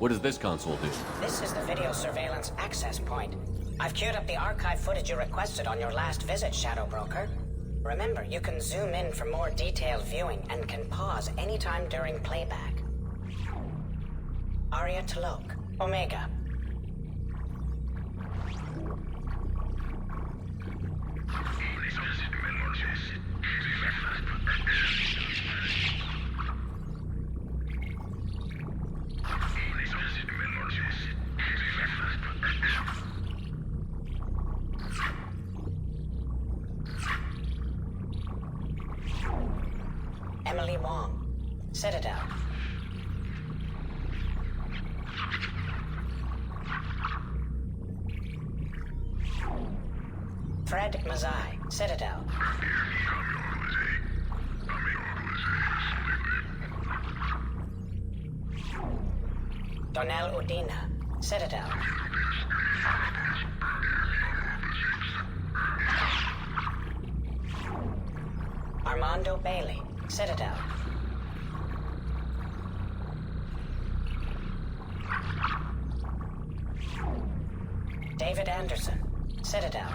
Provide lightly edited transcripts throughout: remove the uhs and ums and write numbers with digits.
What does this console do? This is the video surveillance access point. I've queued up the archive footage you requested on your last visit, Shadow Broker. Remember, you can zoom in for more detailed viewing and can pause anytime during playback. Aria Talok, Omega. Emily Wong, Citadel. Fred Mazai, Citadel. Donnell Udina, Citadel. Armando Bailey, Citadel. David Anderson, Citadel.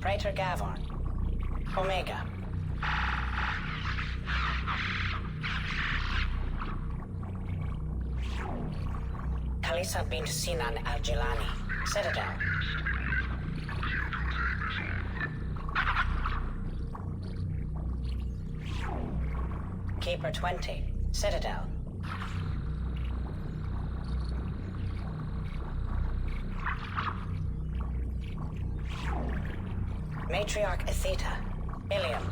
Praetor Gavorn, Omega. Khalisa bint Sinan Al-Jilani, Citadel. Keeper 20, Citadel. Matriarch Atheta, Ilium.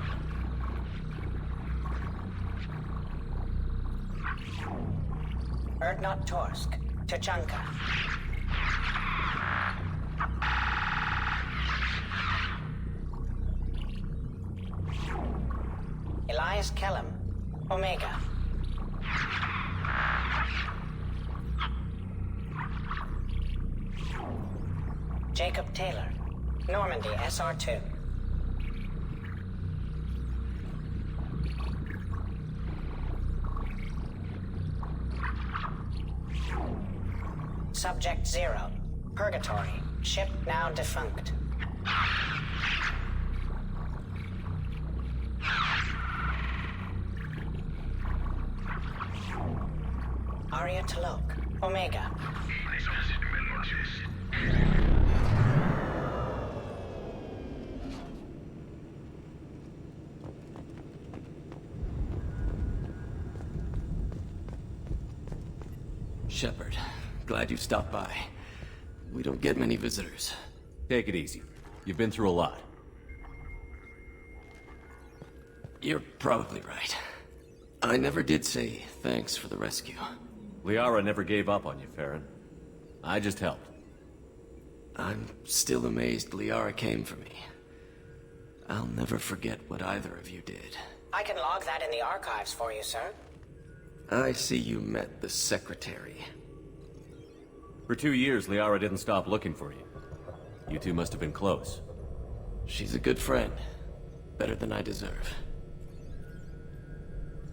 Erdnot Torsk, Tuchanka. Elias Kellum, Omega. Jacob Taylor, Normandy SR2. Subject 0, Purgatory, ship now defunct. Aria Talok, Omega. Shepard, glad you stopped by. We don't get many visitors. Take it easy. You've been through a lot. You're probably right. I never did say thanks for the rescue. Liara never gave up on you, Farron. I just helped. I'm still amazed Liara came for me. I'll never forget what either of you did. I can log that in the archives for you, sir. I see you met the Secretary. For 2 years, Liara didn't stop looking for you. You two must have been close. She's a good friend. Better than I deserve.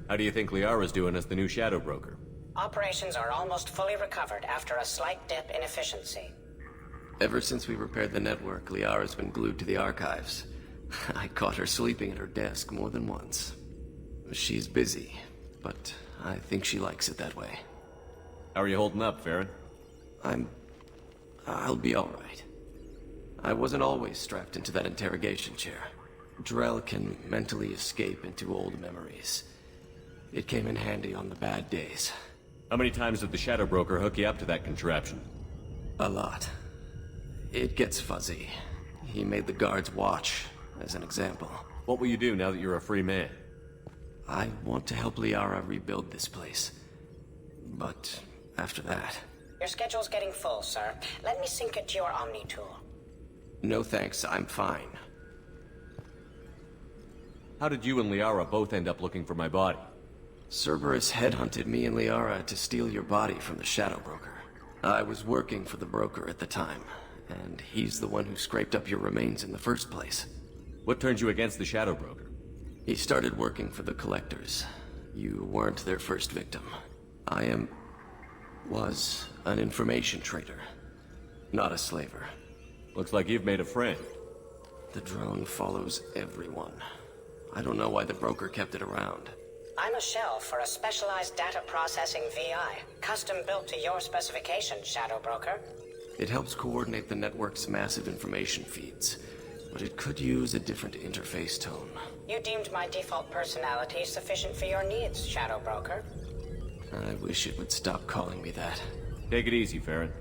How do you think Liara's doing as the new Shadow Broker? Operations are almost fully recovered after a slight dip in efficiency. Ever since we repaired the network, Liara's been glued to the archives. I caught her sleeping at her desk more than once. She's busy, but I think she likes it that way. How are you holding up, Farron? I'll be all right. I wasn't always strapped into that interrogation chair. Drell can mentally escape into old memories. It came in handy on the bad days. How many times did the Shadow Broker hook you up to that contraption? A lot. It gets fuzzy. He made the guards watch, as an example. What will you do now that you're a free man? I want to help Liara rebuild this place. But after that... Your schedule's getting full, sir. Let me sync it to your Omni tool. No thanks, I'm fine. How did you and Liara both end up looking for my body? Cerberus headhunted me and Liara to steal your body from the Shadow Broker. I was working for the broker at the time, and he's the one who scraped up your remains in the first place. What turned you against the Shadow Broker? He started working for the Collectors. You weren't their first victim. Was an information trader, not a slaver. Looks like you've made a friend. The drone follows everyone. I don't know why the broker kept it around. I'm a shell for a specialized data processing VI, custom built to your specifications, Shadow Broker. It helps coordinate the network's massive information feeds, but it could use a different interface tone. You deemed my default personality sufficient for your needs, Shadow Broker. I wish it would stop calling me that. Take it easy, Farron.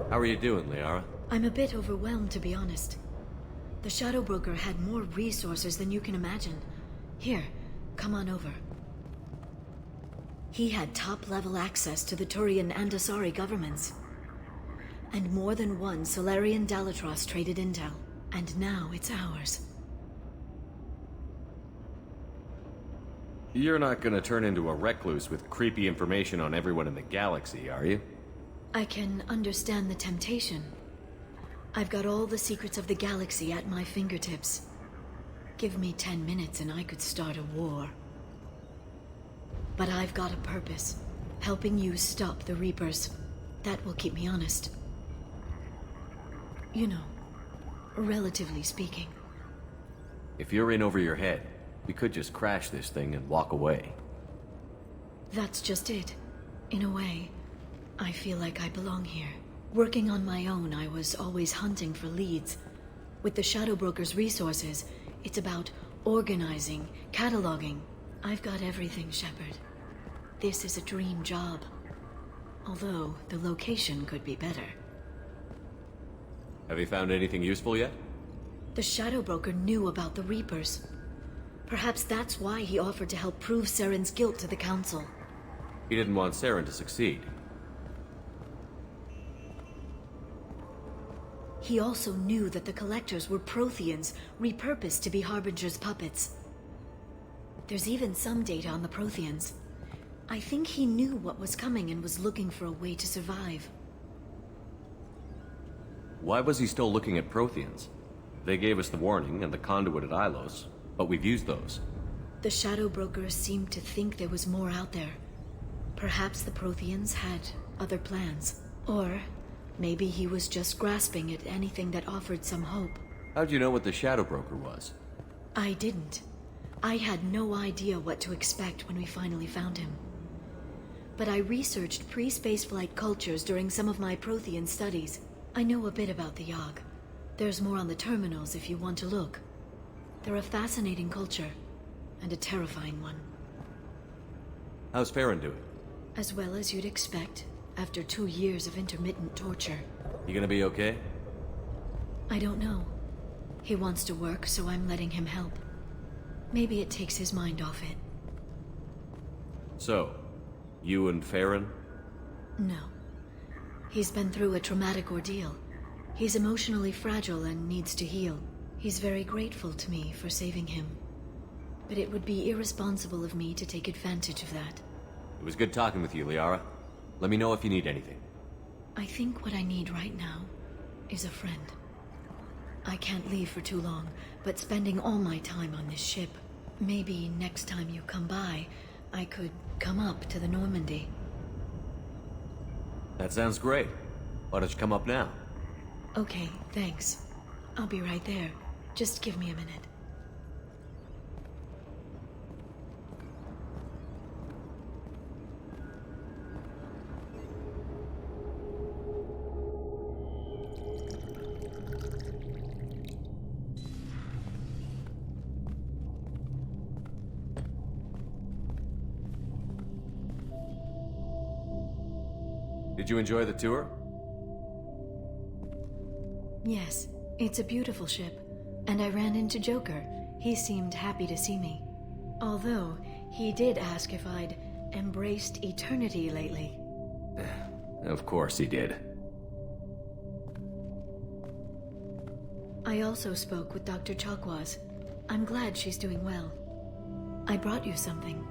How are you doing, Liara? I'm a bit overwhelmed, to be honest. The Shadow Broker had more resources than you can imagine. Here, come on over. He had top-level access to the Turian and Asari governments. And more than one Solarian Dalatros traded intel. And now it's ours. You're not gonna turn into a recluse with creepy information on everyone in the galaxy, are you? I can understand the temptation. I've got all the secrets of the galaxy at my fingertips. Give me 10 minutes and I could start a war. But I've got a purpose. Helping you stop the Reapers. That will keep me honest. You know, relatively speaking. If you're in over your head, we could just crash this thing and walk away. That's just it. In a way, I feel like I belong here. Working on my own, I was always hunting for leads. With the Shadow Broker's resources, it's about organizing, cataloging. I've got everything, Shepard. This is a dream job. Although, the location could be better. Have you found anything useful yet? The Shadow Broker knew about the Reapers. Perhaps that's why he offered to help prove Saren's guilt to the Council. He didn't want Saren to succeed. He also knew that the Collectors were Protheans, repurposed to be Harbinger's puppets. There's even some data on the Protheans. I think he knew what was coming and was looking for a way to survive. Why was he still looking at Protheans? They gave us the warning and the conduit at Ilos, but we've used those. The Shadow Brokers seemed to think there was more out there. Perhaps the Protheans had other plans. Or maybe he was just grasping at anything that offered some hope. How'd you know what the Shadow Broker was? I didn't. I had no idea what to expect when we finally found him. But I researched pre-spaceflight cultures during some of my Prothean studies. I know a bit about the Yogg. There's more on the terminals if you want to look. They're a fascinating culture, and a terrifying one. How's Farron doing? As well as you'd expect, after 2 years of intermittent torture. You gonna be okay? I don't know. He wants to work, so I'm letting him help. Maybe it takes his mind off it. So, you and Farron? No. He's been through a traumatic ordeal. He's emotionally fragile and needs to heal. He's very grateful to me for saving him. But it would be irresponsible of me to take advantage of that. It was good talking with you, Liara. Let me know if you need anything. I think what I need right now is a friend. I can't leave for too long, but spending all my time on this ship. Maybe next time you come by, I could come up to the Normandy. That sounds great. Why don't you come up now? Okay, thanks. I'll be right there. Just give me a minute. Did you enjoy the tour? Yes, it's a beautiful ship. And I ran into Joker. He seemed happy to see me. Although, he did ask if I'd embraced eternity lately. Of course he did. I also spoke with Dr. Chakwas. I'm glad she's doing well. I brought you something.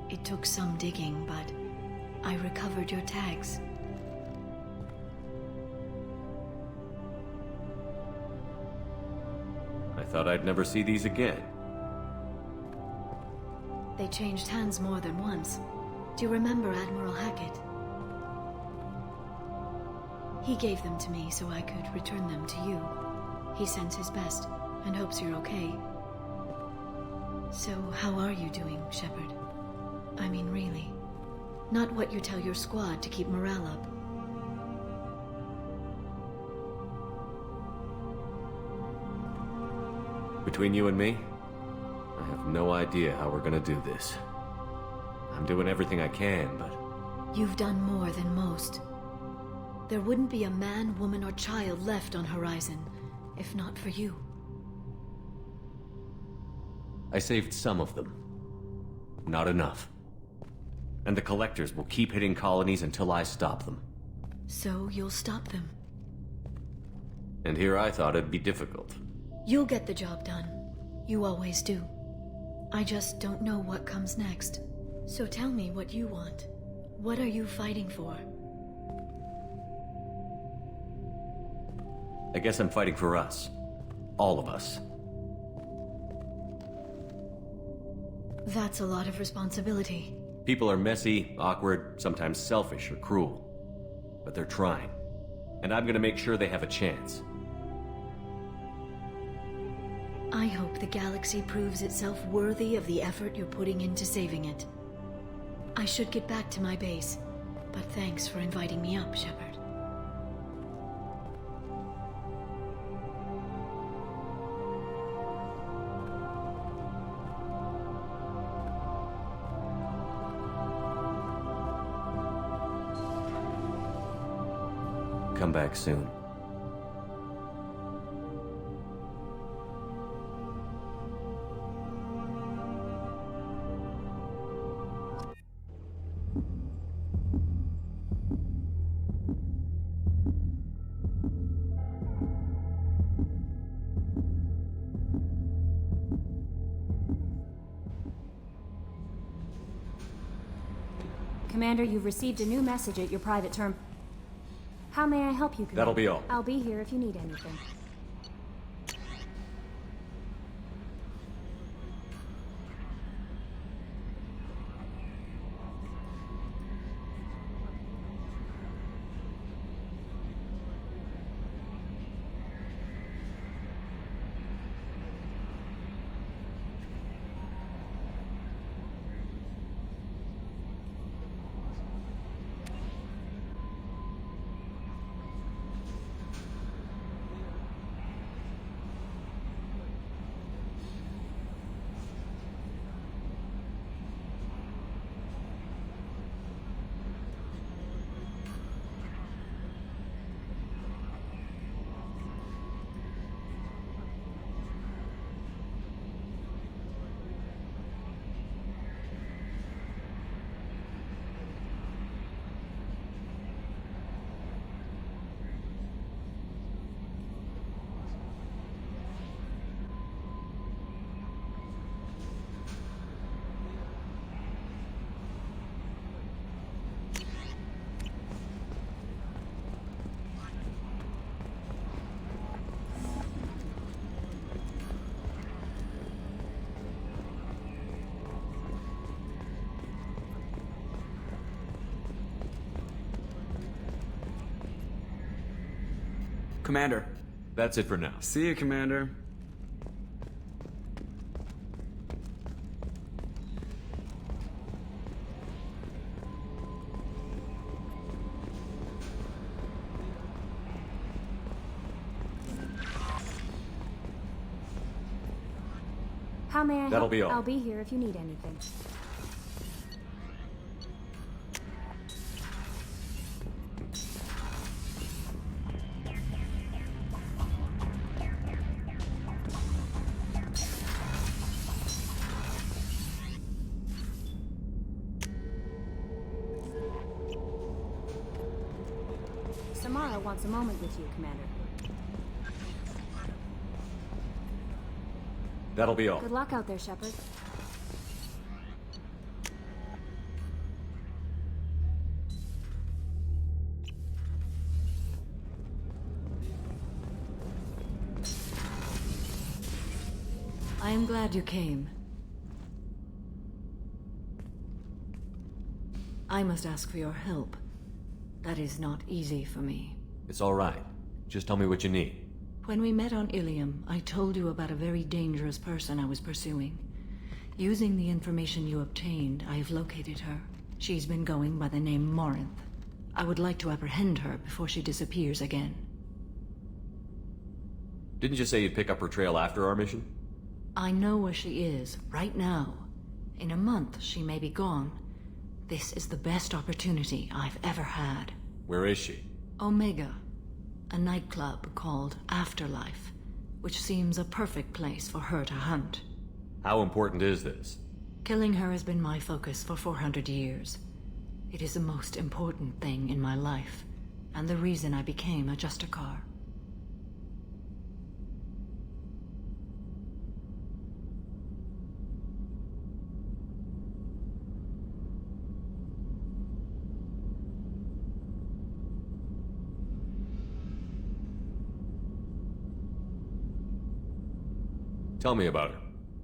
It took some digging, but I recovered your tags. I thought I'd never see these again. They changed hands more than once. Do you remember Admiral Hackett? He gave them to me so I could return them to you. He sends his best and hopes you're okay. So, how are you doing, Shepard? I mean, really. Not what you tell your squad to keep morale up. Between you and me, I have no idea how we're gonna do this. I'm doing everything I can, but... You've done more than most. There wouldn't be a man, woman, or child left on Horizon, if not for you. I saved some of them. Not enough. And the Collectors will keep hitting colonies until I stop them. So you'll stop them. And here I thought it'd be difficult. You'll get the job done. You always do. I just don't know what comes next. So tell me what you want. What are you fighting for? I guess I'm fighting for us. All of us. That's a lot of responsibility. People are messy, awkward, sometimes selfish or cruel. But they're trying. And I'm gonna make sure they have a chance. I hope the galaxy proves itself worthy of the effort you're putting into saving it. I should get back to my base, but thanks for inviting me up, Shepard. Come back soon. Commander, you've received a new message at your private term. How may I help you, Commander? That'll be all. I'll be here if you need anything. Commander. That's it for now. See you, Commander. How may I help? That'll be all. I'll be here if you need anything. Samara wants a moment with you, Commander. That'll be all. Good luck out there, Shepard. I am glad you came. I must ask for your help. That is not easy for me. It's all right. Just tell me what you need. When we met on Ilium, I told you about a very dangerous person I was pursuing. Using the information you obtained, I have located her. She's been going by the name Morinth. I would like to apprehend her before she disappears again. Didn't you say you'd pick up her trail after our mission? I know where she is, right now. In a month, she may be gone. This is the best opportunity I've ever had. Where is she? Omega, a nightclub called Afterlife, which seems a perfect place for her to hunt. How important is this? Killing her has been my focus for 400 years. It is the most important thing in my life, and the reason I became a Justicar. Tell me about her.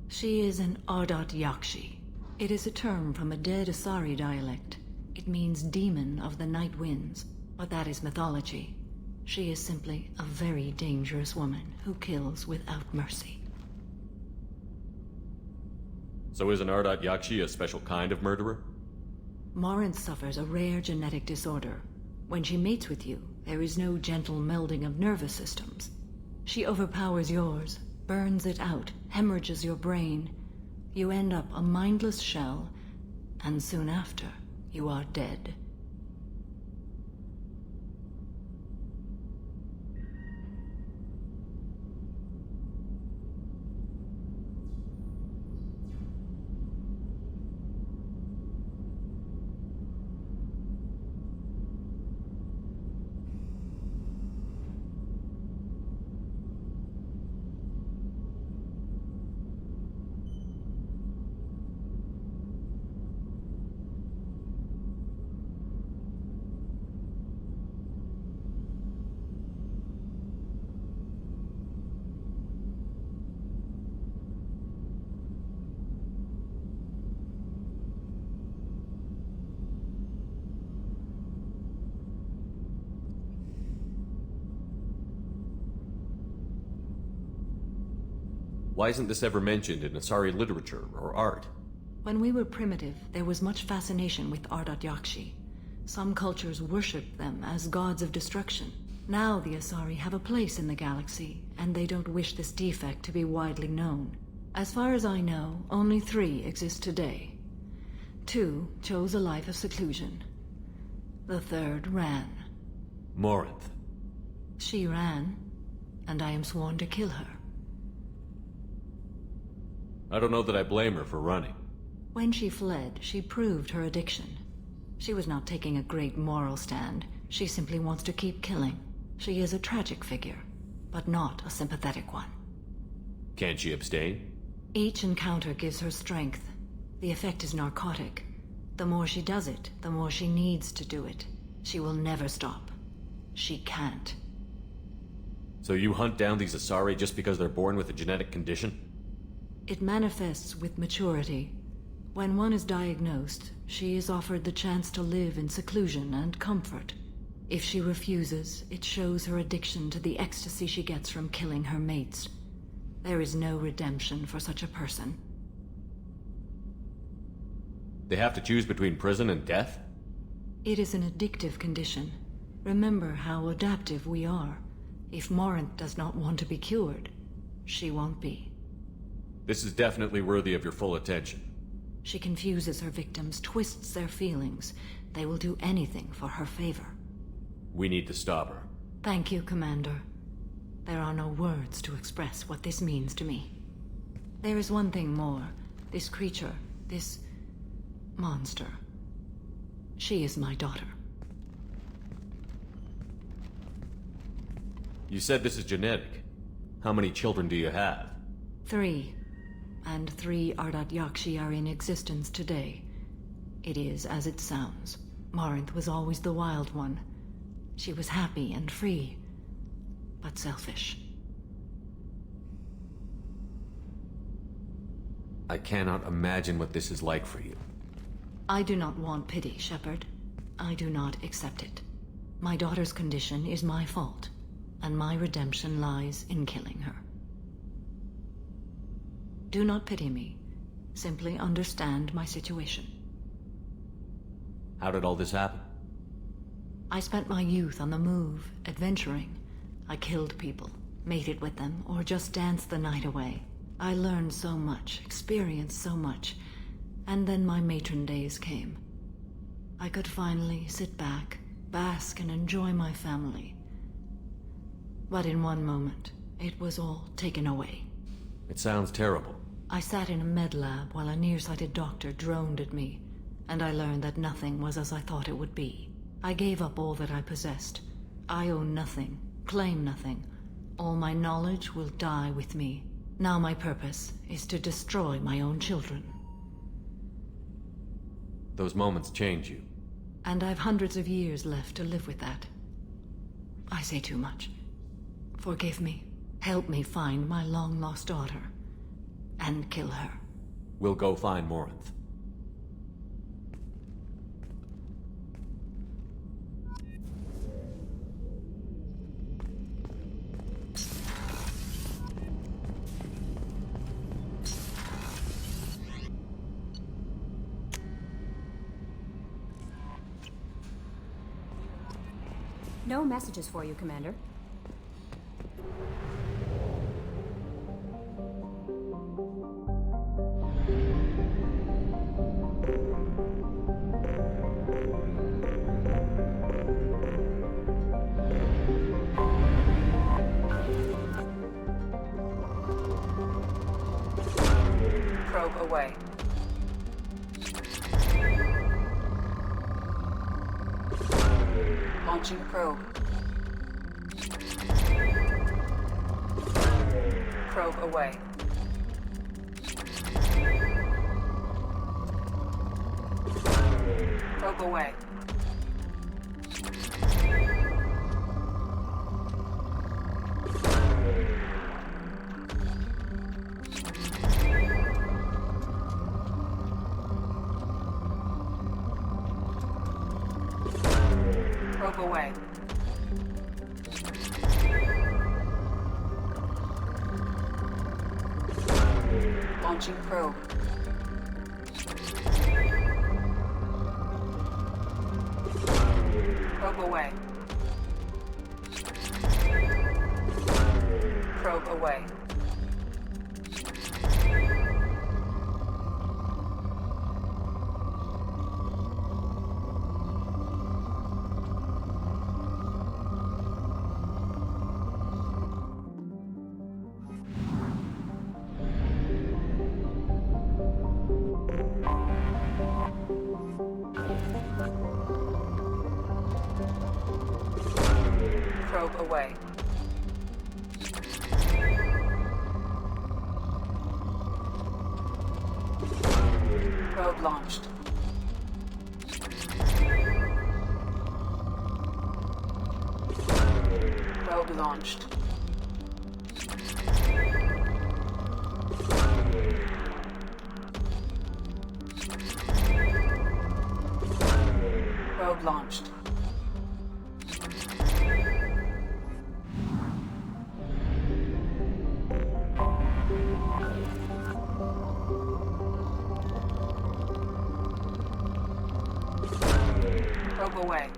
She is an Ardot Yakshi. It is a term from a dead Asari dialect. It means demon of the night winds, but that is mythology. She is simply a very dangerous woman who kills without mercy. So is an Ardot Yakshi a special kind of murderer? Morinth suffers a rare genetic disorder. When she mates with you, there is no gentle melding of nervous systems. She overpowers yours, burns it out, hemorrhages your brain. You end up a mindless shell, and soon after, you are dead. Why isn't this ever mentioned in Asari literature or art? When we were primitive, there was much fascination with Ardat-Yakshi. Some cultures worshipped them as gods of destruction. Now the Asari have a place in the galaxy, and they don't wish this defect to be widely known. As far as I know, only 3 exist today. 2 chose a life of seclusion. The 3rd ran. Morinth. She ran, and I am sworn to kill her. I don't know that I blame her for running. When she fled, she proved her addiction. She was not taking a great moral stand. She simply wants to keep killing. She is a tragic figure, but not a sympathetic one. Can't she abstain? Each encounter gives her strength. The effect is narcotic. The more she does it, the more she needs to do it. She will never stop. She can't. So you hunt down these Asari just because they're born with a genetic condition? It manifests with maturity. When one is diagnosed, she is offered the chance to live in seclusion and comfort. If she refuses, it shows her addiction to the ecstasy she gets from killing her mates. There is no redemption for such a person. They have to choose between prison and death? It is an addictive condition. Remember how adaptive we are. If Morinth does not want to be cured, she won't be. This is definitely worthy of your full attention. She confuses her victims, twists their feelings. They will do anything for her favor. We need to stop her. Thank you, Commander. There are no words to express what this means to me. There is one thing more. This creature, this monster. She is my daughter. You said this is genetic. How many children do you have? 3. And 3 Ardat-Yakshi are in existence today. It is as it sounds. Morinth was always the wild one. She was happy and free, but selfish. I cannot imagine what this is like for you. I do not want pity, Shepard. I do not accept it. My daughter's condition is my fault, and my redemption lies in killing her. Do not pity me. Simply understand my situation. How did all this happen? I spent my youth on the move, adventuring. I killed people, mated with them, or just danced the night away. I learned so much, experienced so much, and then my matron days came. I could finally sit back, bask, and enjoy my family. But in one moment, it was all taken away. It sounds terrible. I sat in a med lab while a nearsighted doctor droned at me, and I learned that nothing was as I thought it would be. I gave up all that I possessed. I own nothing, claim nothing. All my knowledge will die with me. Now my purpose is to destroy my own children. Those moments change you. And I've hundreds of years left to live with that. I say too much. Forgive me. Help me find my long-lost daughter. And kill her. We'll go find Morinth. No messages for you, Commander. Probe away. Launching probe. Probe away. Probe away. Probe away. Launching probe. Probe away. Probe away. Probe away. Probe launched. Probe launched. Probe launched. Probe away.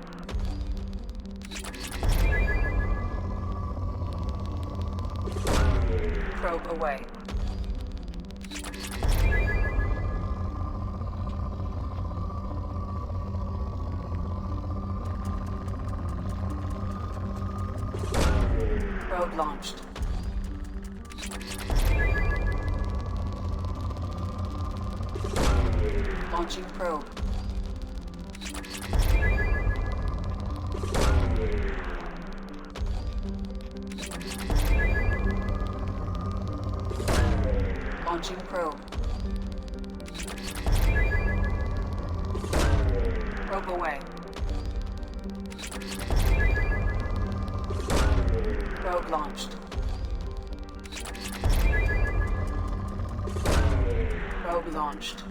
Probe away. Probe launched. Launching probe. Launching probe. Probe away. Probe launched. Probe launched.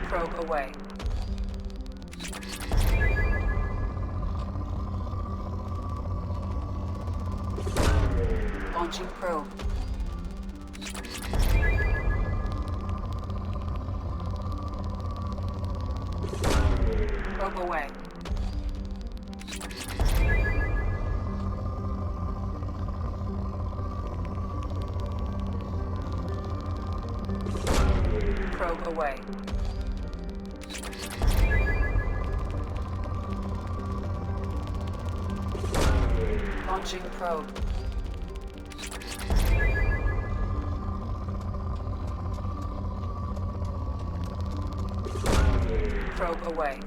Probe away. Launching probe. Probe away. Probe away. Launching probe. Probe away.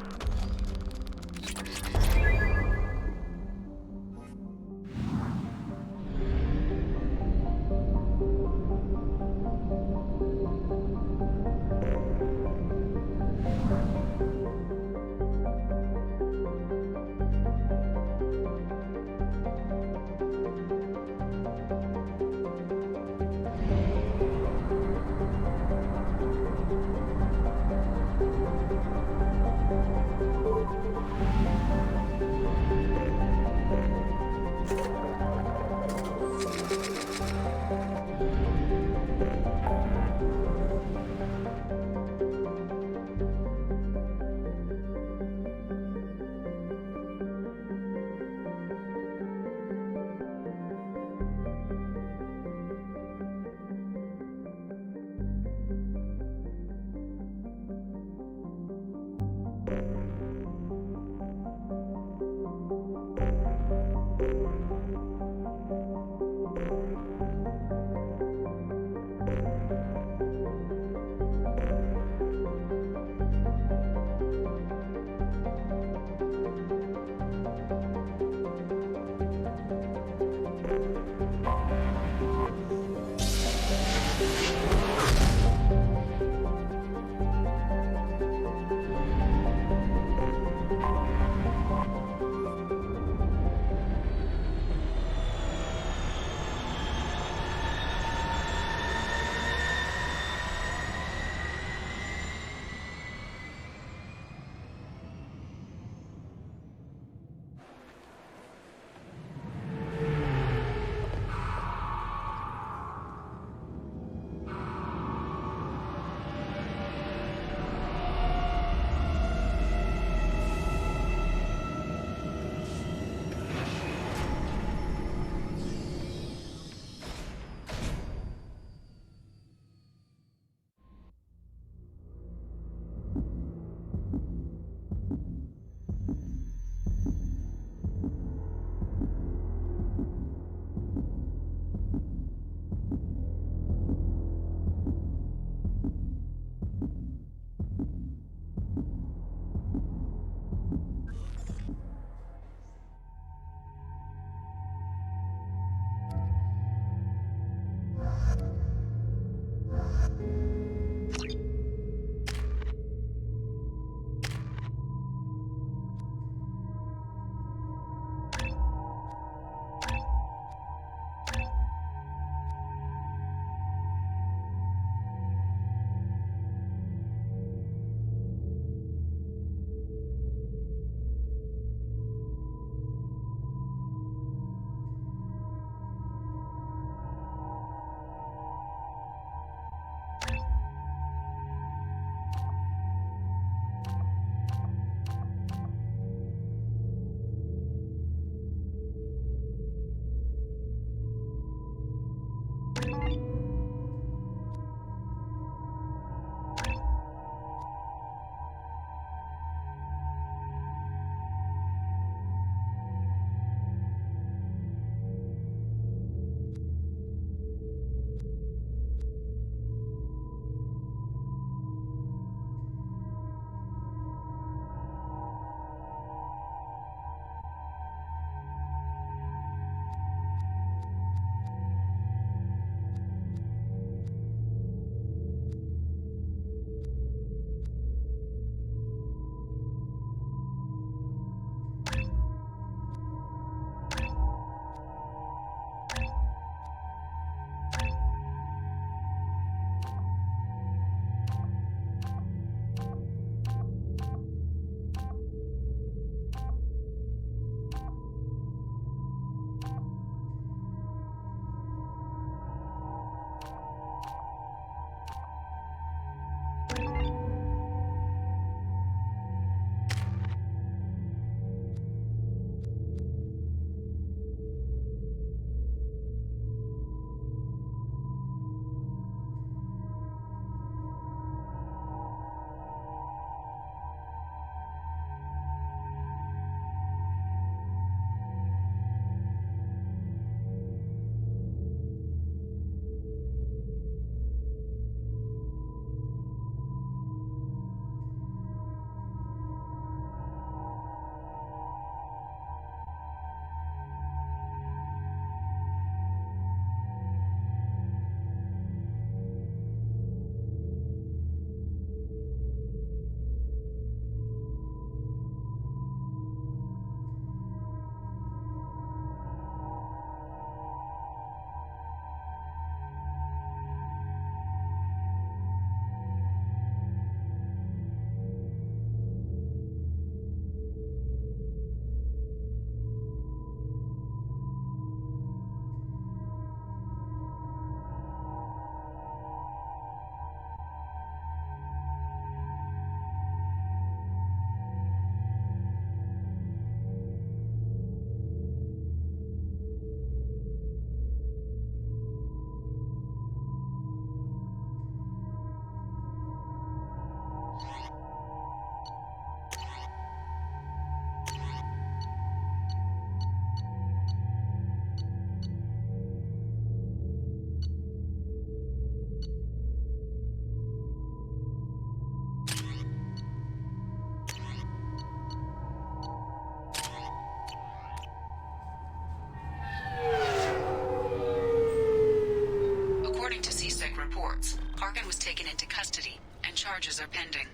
Harkin was taken into custody, and charges are pending.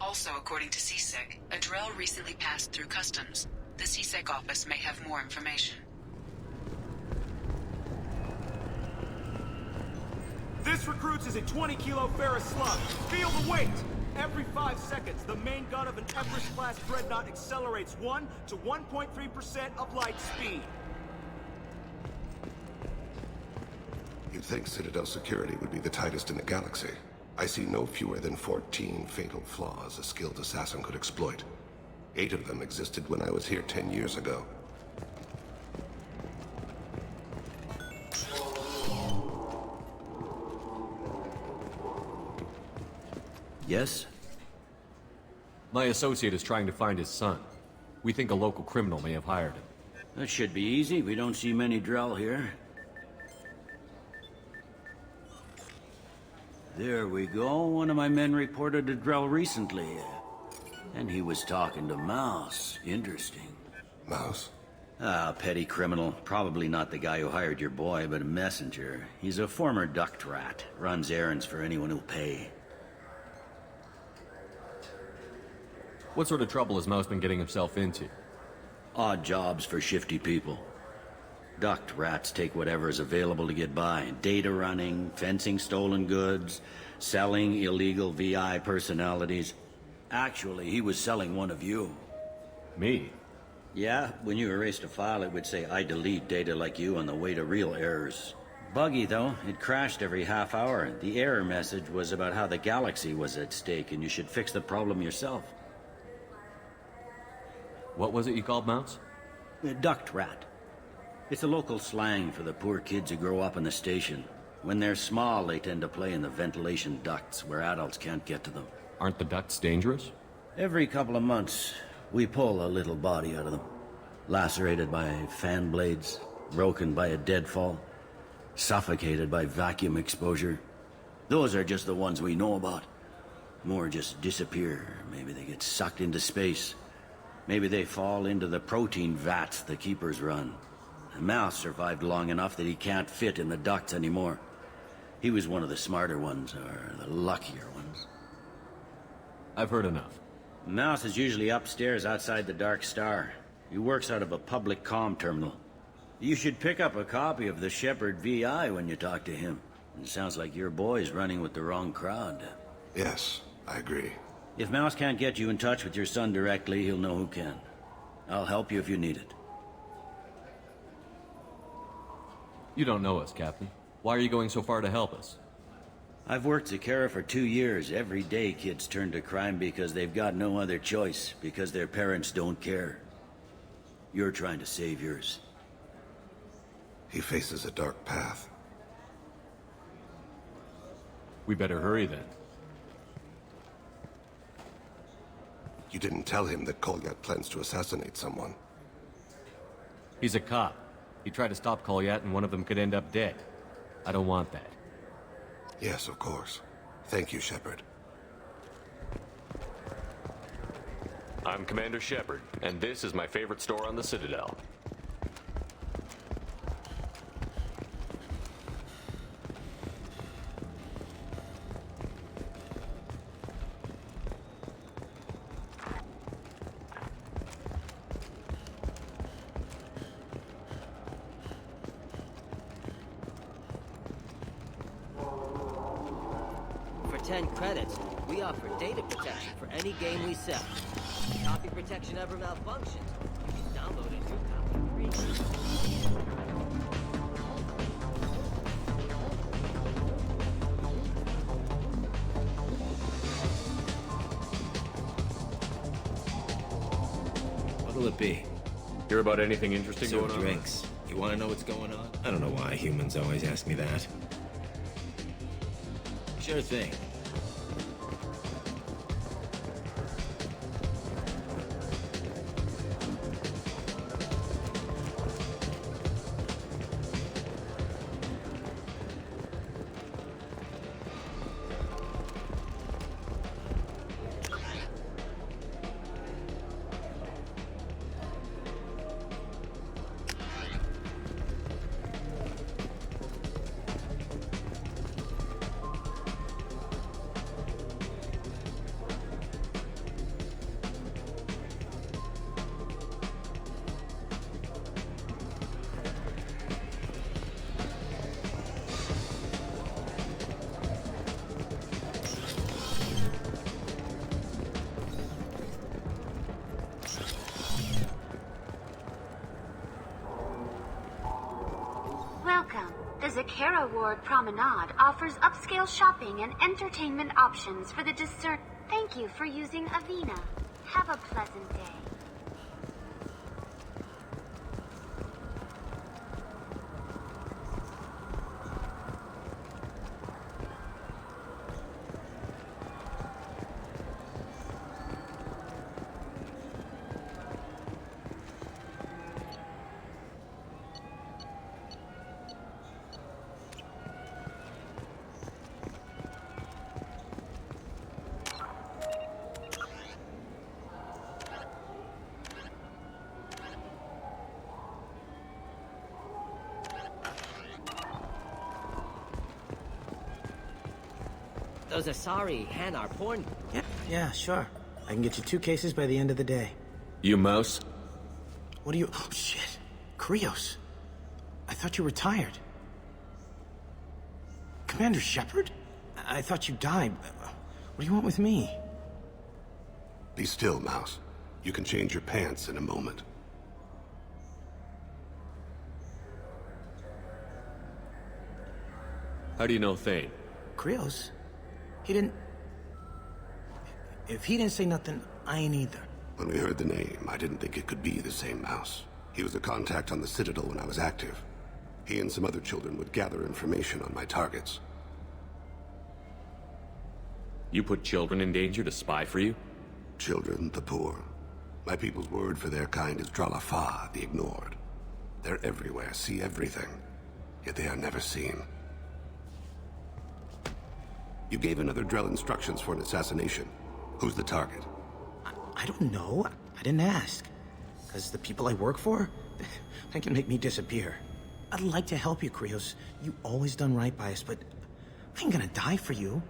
Also, according to CSEC, a Drell recently passed through customs. The CSEC office may have more information. This recruits is a 20-kilo Ferris slug. Feel the weight! Every 5 seconds, the main gun of an Everest-class dreadnought accelerates 1 to 1.3% of light speed. You'd think Citadel security would be the tightest in the galaxy. I see no fewer than 14 fatal flaws a skilled assassin could exploit. 8 of them existed when I was here 10 years ago. Yes? My associate is trying to find his son. We think a local criminal may have hired him. That should be easy. We don't see many Drell here. There we go. One of my men reported a Drell recently. And he was talking to Mouse. Interesting. Mouse? Ah, petty criminal. Probably not the guy who hired your boy, but a messenger. He's a former duct rat. Runs errands for anyone who'll pay. What sort of trouble has Mouse been getting himself into? Odd jobs for shifty people. Duct rats take whatever is available to get by. Data running, fencing stolen goods, selling illegal VI personalities. Actually, he was selling one of you. Me? Yeah, when you erased a file, it would say, I delete data like you on the way to real errors. Buggy, though. It crashed every half hour. The error message was about how the galaxy was at stake, and you should fix the problem yourself. What was it you called Mouse? A duct rat. It's a local slang for the poor kids who grow up in the station. When they're small, they tend to play in the ventilation ducts where adults can't get to them. Aren't the ducts dangerous? Every couple of months, we pull a little body out of them. Lacerated by fan blades, broken by a deadfall, suffocated by vacuum exposure. Those are just the ones we know about. More just disappear. Maybe they get sucked into space. Maybe they fall into the protein vats the keepers run. The Mouse survived long enough that he can't fit in the ducts anymore. He was one of the smarter ones, or the luckier ones. I've heard enough. Mouse is usually upstairs outside the Dark Star. He works out of a public comm terminal. You should pick up a copy of the Shepherd VI when you talk to him. It sounds like your boy's running with the wrong crowd. Yes, I agree. If Mouse can't get you in touch with your son directly, he'll know who can. I'll help you if you need it. You don't know us, Captain. Why are you going so far to help us? I've worked Zakara for 2 years. Every day kids turn to crime because they've got no other choice, because their parents don't care. You're trying to save yours. He faces a dark path. We better hurry then. You didn't tell him that Kolyat plans to assassinate someone. He's a cop. He tried to stop Kolyat and one of them could end up dead. I don't want that. Yes, of course. Thank you, Shepard. I'm Commander Shepard, and this is my favorite store on the Citadel. For 10 credits, we offer data protection for any game we sell. Copy protection ever malfunctions, you can download a new copy free. What'll it be? Hear about anything interesting Some going on? drinks. You want to know what's going on? I don't know why humans always ask me that. Sure thing. The Zakera Ward Promenade offers upscale shopping and entertainment options for the discern. Thank you for using Avena. Have a pleasant day. Those Asari Hanar porn. Yeah, sure. I can get you 2 cases by the end of the day. You mouse? What are you... Oh, shit. Krios. I thought you retired. Commander Shepard? I thought you died. What do you want with me? Be still, Mouse. You can change your pants in a moment. How do you know Thane? Krios? He didn't... If he didn't say nothing, I ain't either. When we heard the name, I didn't think it could be the same Mouse. He was a contact on the Citadel when I was active. He and some other children would gather information on my targets. You put children in danger to spy for you? Children, the poor. My people's word for their kind is Dralafa, the ignored. They're everywhere, see everything, yet they are never seen. You gave another Drell instructions for an assassination. Who's the target? I don't know. I didn't ask. Because the people I work for, they can make me disappear. I'd like to help you, Krios. You always done right by us, but I ain't gonna die for you.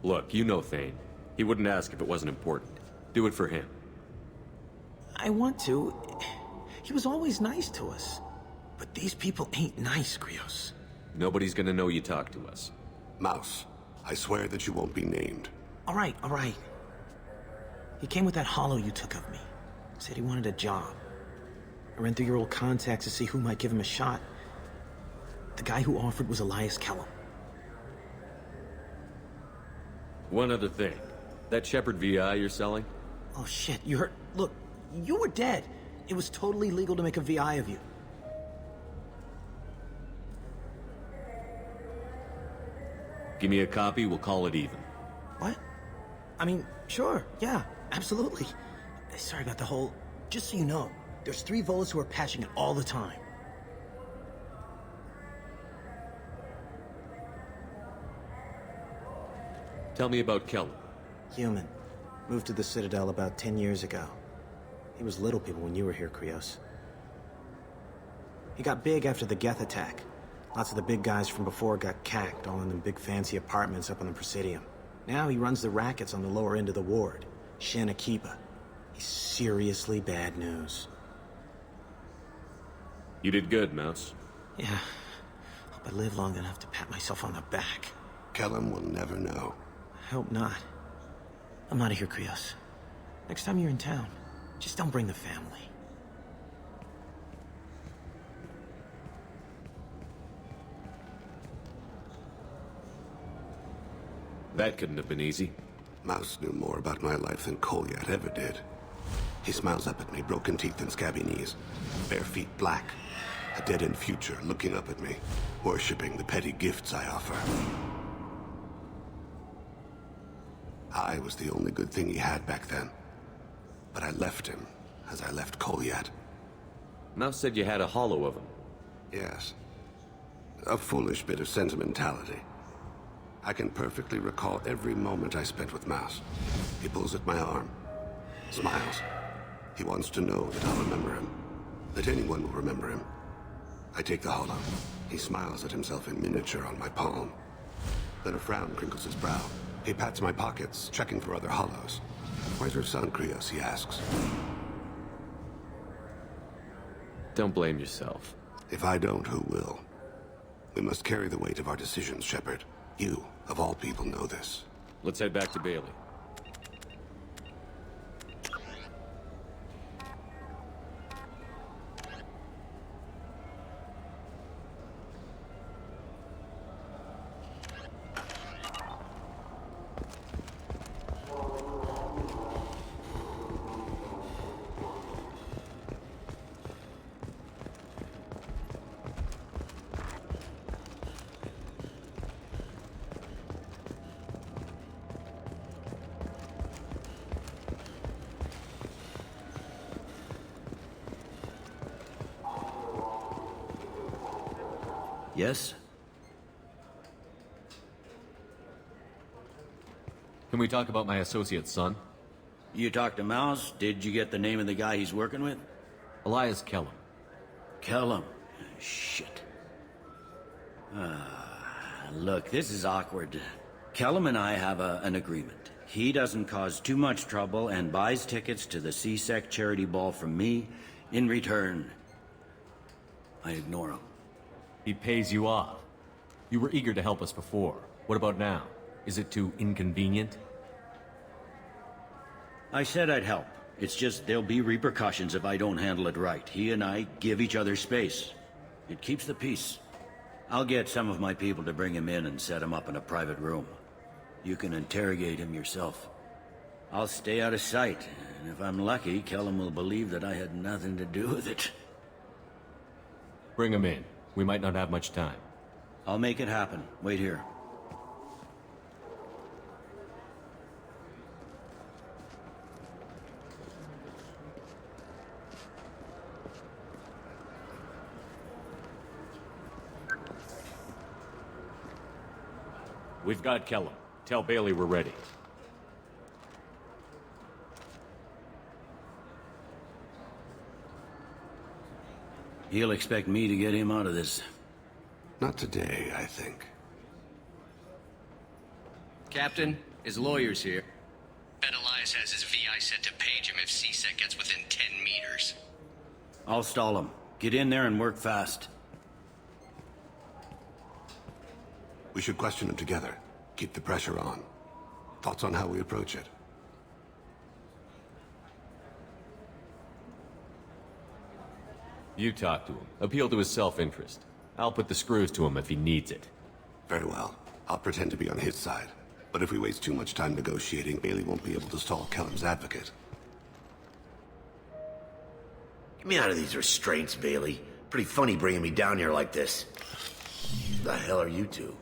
Look, you know Thane. He wouldn't ask if it wasn't important. Do it for him. I want to. He was always nice to us. But these people ain't nice, Krios. Nobody's gonna know you talk to us. Mouse, I swear that you won't be named. All right. He came with that hollow you took of me. Said he wanted a job. I ran through your old contacts to see who might give him a shot. The guy who offered was Elias Kellum. One other thing. That Shepard VI you're selling? Oh shit, you heard... Look, you were dead. It was totally legal to make a VI of you. Give me a copy, we'll call it even. What? I mean, sure, yeah, absolutely. Sorry about the whole... Just so you know, there's 3 Volus who are patching it all the time. Tell me about Kellum. Human. Moved to the Citadel about 10 years ago. He was little people when you were here, Krios. He got big after the Geth attack. Lots of the big guys from before got cacked, all in them big fancy apartments up on the Presidium. Now he runs the rackets on the lower end of the ward. Shin Akiba. He's seriously bad news. You did good, Mouse. Yeah. Hope I live long enough to pat myself on the back. Kellum will never know. I hope not. I'm out of here, Krios. Next time you're in town, just don't bring the family. That couldn't have been easy. Mouse knew more about my life than Kolyat ever did. He smiles up at me, broken teeth and scabby knees. Bare feet black. A dead-end future looking up at me, worshipping the petty gifts I offer. I was the only good thing he had back then. But I left him, as I left Kolyat. Mouse said you had a hollow of him. Yes. A foolish bit of sentimentality. I can perfectly recall every moment I spent with Mouse. He pulls at my arm, smiles. He wants to know that I'll remember him, that anyone will remember him. I take the hollow. He smiles at himself in miniature on my palm. Then a frown crinkles his brow. He pats my pockets, checking for other hollows. Where's your son, Krios? He asks. Don't blame yourself. If I don't, who will? We must carry the weight of our decisions, Shepard. You, of all people, know this. Let's head back to Bailey. Yes? Can we talk about my associate's son? You talked to Mouse? Did you get the name of the guy he's working with? Elias Kellum. Kellum? Shit. Look, this is awkward. Kellum and I have an agreement. He doesn't cause too much trouble and buys tickets to the CSEC charity ball from me. In return, I ignore him. He pays you off. You were eager to help us before. What about now? Is it too inconvenient? I said I'd help. It's just there'll be repercussions if I don't handle it right. He and I give each other space. It keeps the peace. I'll get some of my people to bring him in and set him up in a private room. You can interrogate him yourself. I'll stay out of sight, and if I'm lucky, Kellum will believe that I had nothing to do with it. Bring him in. We might not have much time. I'll make it happen. Wait here. We've got Kellum. Tell Bailey we're ready. He'll expect me to get him out of this. Not today, I think. Captain, his lawyer's here. Bet Elias has his VI set to page him if CSEC gets within 10 meters. I'll stall him. Get in there and work fast. We should question him together. Keep the pressure on. Thoughts on how we approach it? You talk to him. Appeal to his self-interest. I'll put the screws to him if he needs it. Very well. I'll pretend to be on his side. But if we waste too much time negotiating, Bailey won't be able to stall Kellum's advocate. Get me out of these restraints, Bailey. Pretty funny bringing me down here like this. Who the hell are you two?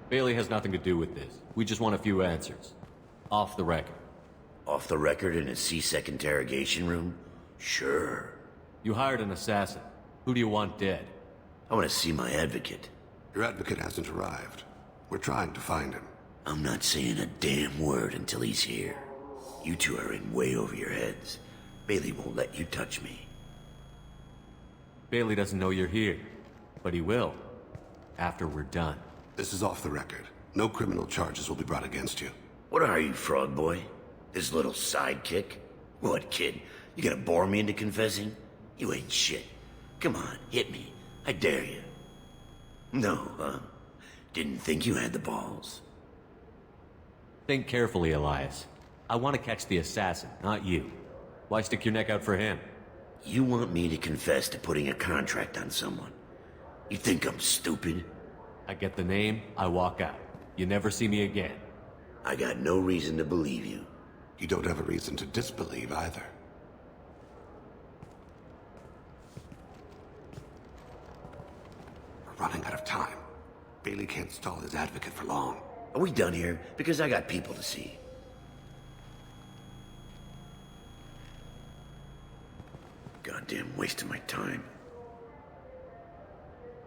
Bailey has nothing to do with this. We just want a few answers. Off the record. Off the record in a CSEC interrogation room? Sure. You hired an assassin. Who do you want dead? I want to see my advocate. Your advocate hasn't arrived. We're trying to find him. I'm not saying a damn word until he's here. You two are in way over your heads. Bailey won't let you touch me. Bailey doesn't know you're here. But he will. After we're done. This is off the record. No criminal charges will be brought against you. What are you, frog boy? This little sidekick? What, kid? You gonna bore me into confessing? You ain't shit. Come on, hit me. I dare you. No, huh? Didn't think you had the balls. Think carefully, Elias. I want to catch the assassin, not you. Why stick your neck out for him? You want me to confess to putting a contract on someone? You think I'm stupid? I get the name, I walk out. You never see me again. I got no reason to believe you. You don't have a reason to disbelieve either. We're running out of time. Bailey can't stall his advocate for long. Are we done here? Because I got people to see. Goddamn waste of my time.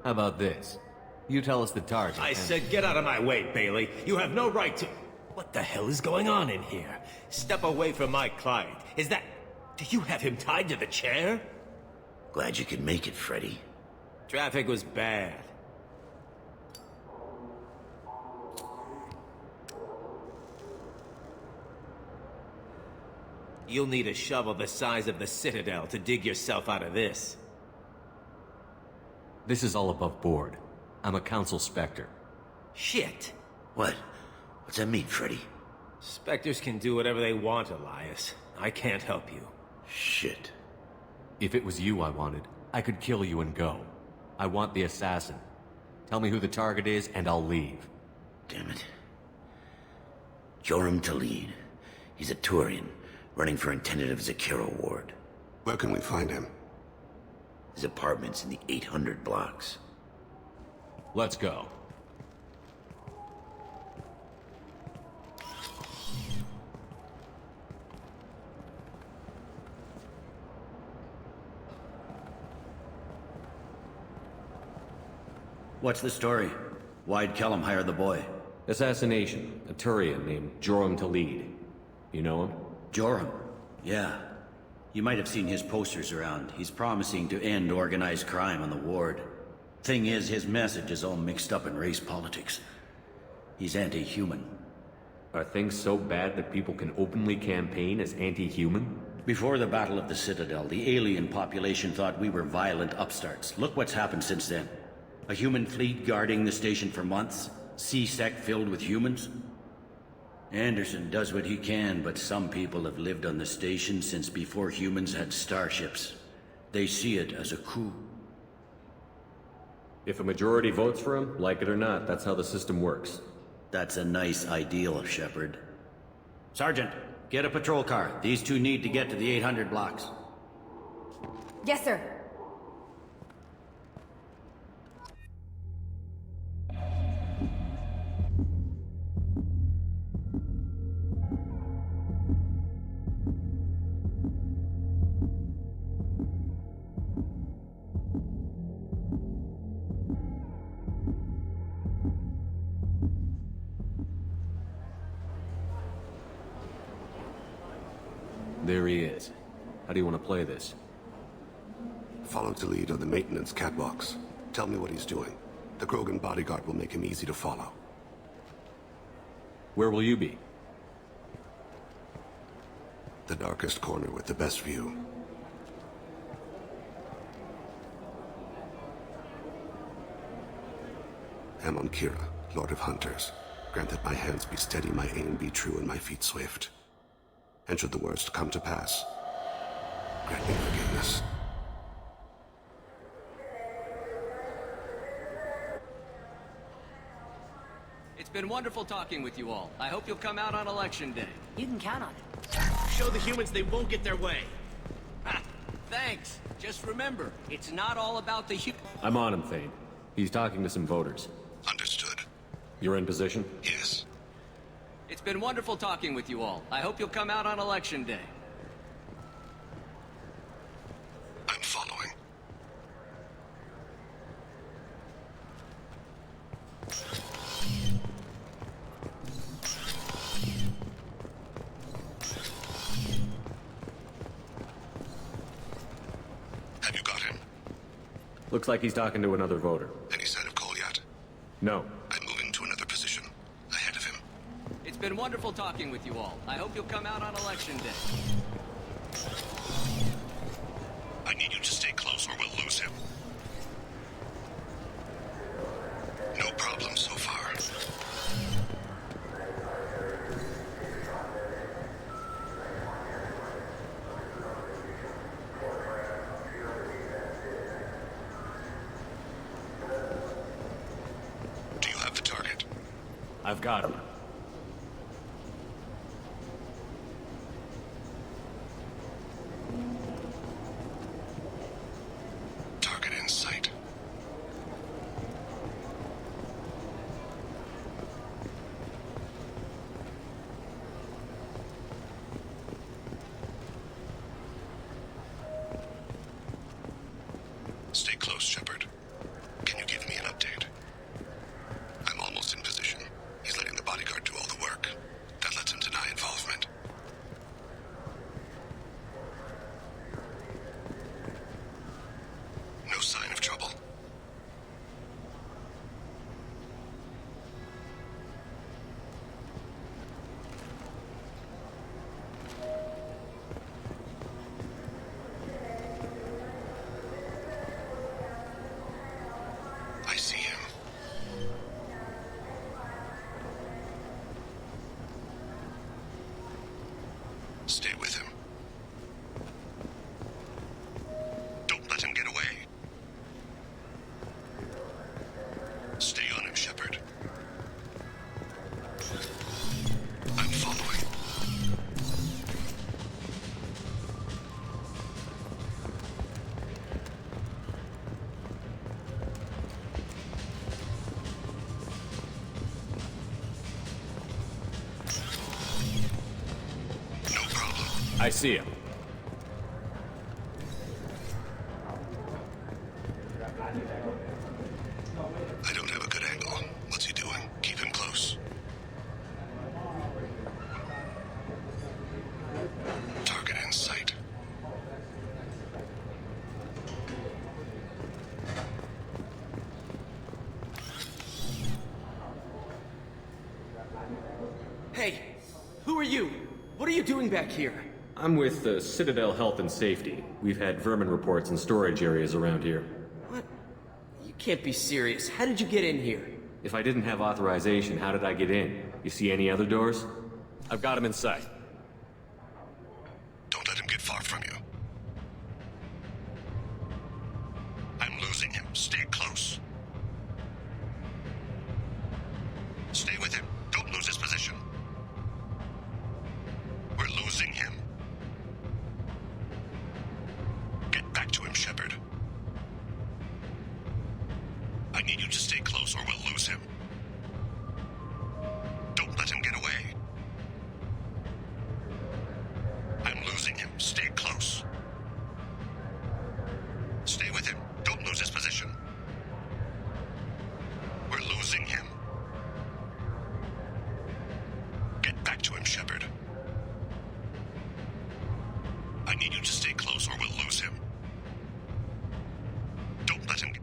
How about this? You tell us the target. I said get out of my way, Bailey. You have no right to... What the hell is going on in here? Step away from my client. Is that... Do you have him tied to the chair? Glad you could make it, Freddy. Traffic was bad. You'll need a shovel the size of the Citadel to dig yourself out of this. This is all above board. I'm a council specter. Shit. What? What's that mean, Freddy? Spectres can do whatever they want, Elias. I can't help you. Shit. If it was you I wanted, I could kill you and go. I want the assassin. Tell me who the target is, and I'll leave. Damn it. Joram Talid. He's a Turian, running for intendant of Zakiro Ward. Where can we find him? His apartment's in the 800 blocks. Let's go. What's the story? Why'd Kellum hire the boy? Assassination. A Turian named Joram to lead. You know him? Joram? Yeah. You might have seen his posters around. He's promising to end organized crime on the ward. Thing is, his message is all mixed up in race politics. He's anti-human. Are things so bad that people can openly campaign as anti-human? Before the Battle of the Citadel, the alien population thought we were violent upstarts. Look what's happened since then. A human fleet guarding the station for months. C-Sec filled with humans. Anderson does what he can, but some people have lived on the station since before humans had starships. They see it as a coup. If a majority votes for him, like it or not, that's how the system works. That's a nice ideal, Shepard. Sergeant, get a patrol car. These two need to get to the 800 blocks. Yes, sir. There he is. How do you want to play this? Follow to lead on the maintenance catwalks. Tell me what he's doing. The Krogan bodyguard will make him easy to follow. Where will you be? The darkest corner with the best view. Amon Kira, Lord of Hunters. Grant that my hands be steady, my aim be true, and my feet swift. And should the worst come to pass, grant me forgiveness. It's been wonderful talking with you all. I hope you'll come out on Election Day. You can count on it. Show the humans they won't get their way. Ha! Thanks. Just remember, it's not all about the I'm on him, Thane. He's talking to some voters. Understood. You're in position? Yes. It's been wonderful talking with you all. I hope you'll come out on Election Day. I'm following. Have you got him? Looks like he's talking to another voter. Any sign of Cole yet? No. I'm moving to another position. Ahead of him. It's been wonderful talking with you all. I hope you'll come out on Election Day. I need you to stay close or we'll lose him. No problem so far. Do you have the target? I've got him. Target in sight. Stay close, Shepard. Can you give me an update? I'm almost in position. He's letting the bodyguard do all the work. That lets him deny involvement. No sign of trouble. I see him. Stay with him. Don't let him get away. Stay on him, Shepard. I'm following. I see him. I don't have a good angle. What's he doing? Keep him close. Target in sight. Hey, who are you? What are you doing back here? I'm with the Citadel Health and Safety. We've had vermin reports in storage areas around here. What? You can't be serious. How did you get in here? If I didn't have authorization, how did I get in? You see any other doors? I've got him in sight. Don't let him get far from you. I'm losing him. Stay close. Stay with him. Don't lose his position. We're losing him. Get back to him, Shepard. I need you to stay close or we'll lose him. Don't let him get away. I'm losing him. Stay close. Stay with him. Don't lose his position. We're losing him. Get back to him, Shepard. I need you to stay close or we'll lose him. Don't let him get...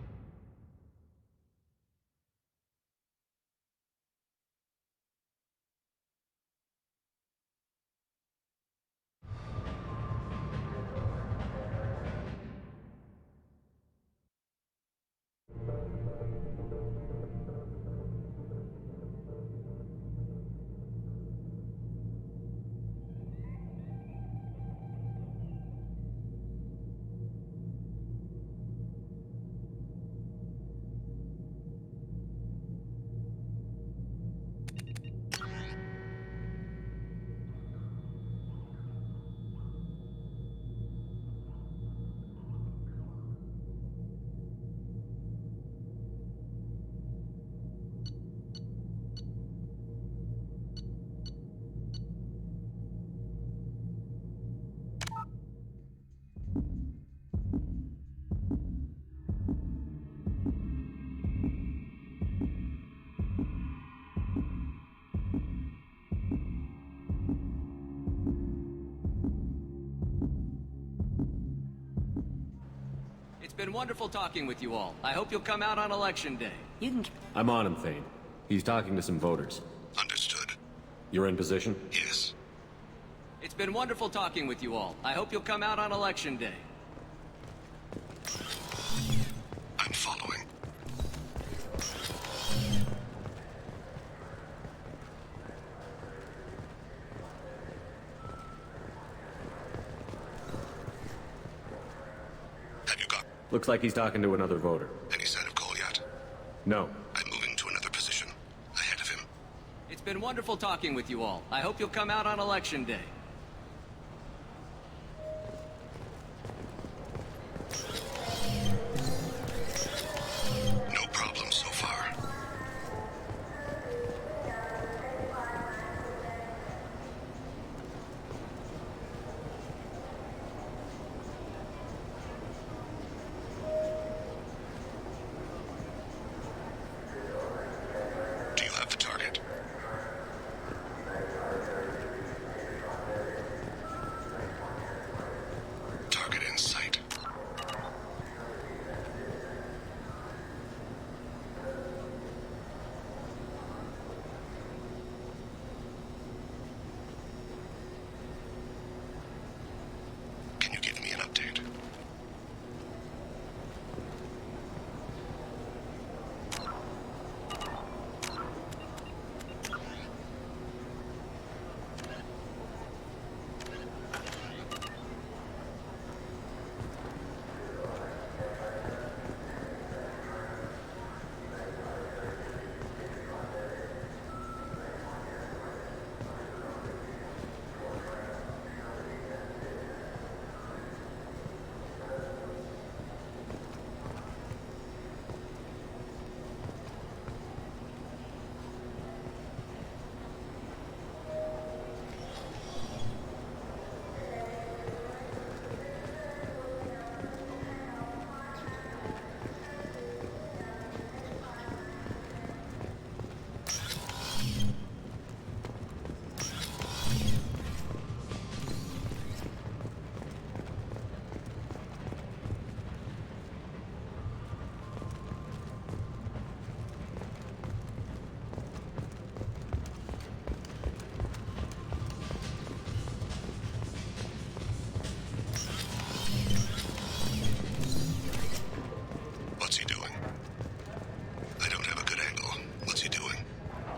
It's been wonderful talking with you all. I hope you'll come out on election day. I'm on him, Thane. He's talking to some voters. Understood. You're in position? Yes. It's been wonderful talking with you all. I hope you'll come out on election day. I'm following. Have you got... Looks like he's talking to another voter. Any sign of call yet? No. I'm moving to another position. Ahead of him. It's been wonderful talking with you all. I hope you'll come out on election day. No problem so far. Do you have the target?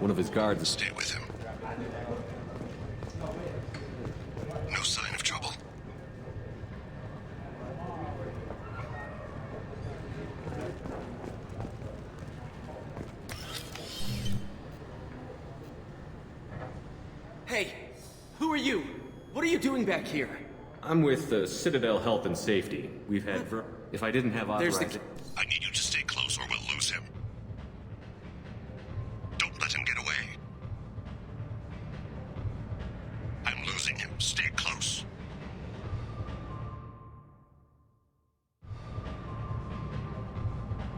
One of his guards... Stay with him. No sign of trouble. Hey, who are you? What are you doing back here? I'm with Citadel Health and Safety. We've had... If I didn't have authorization... I need you to stay close or we'll lose him. Don't let him get away. I'm losing him. Stay close.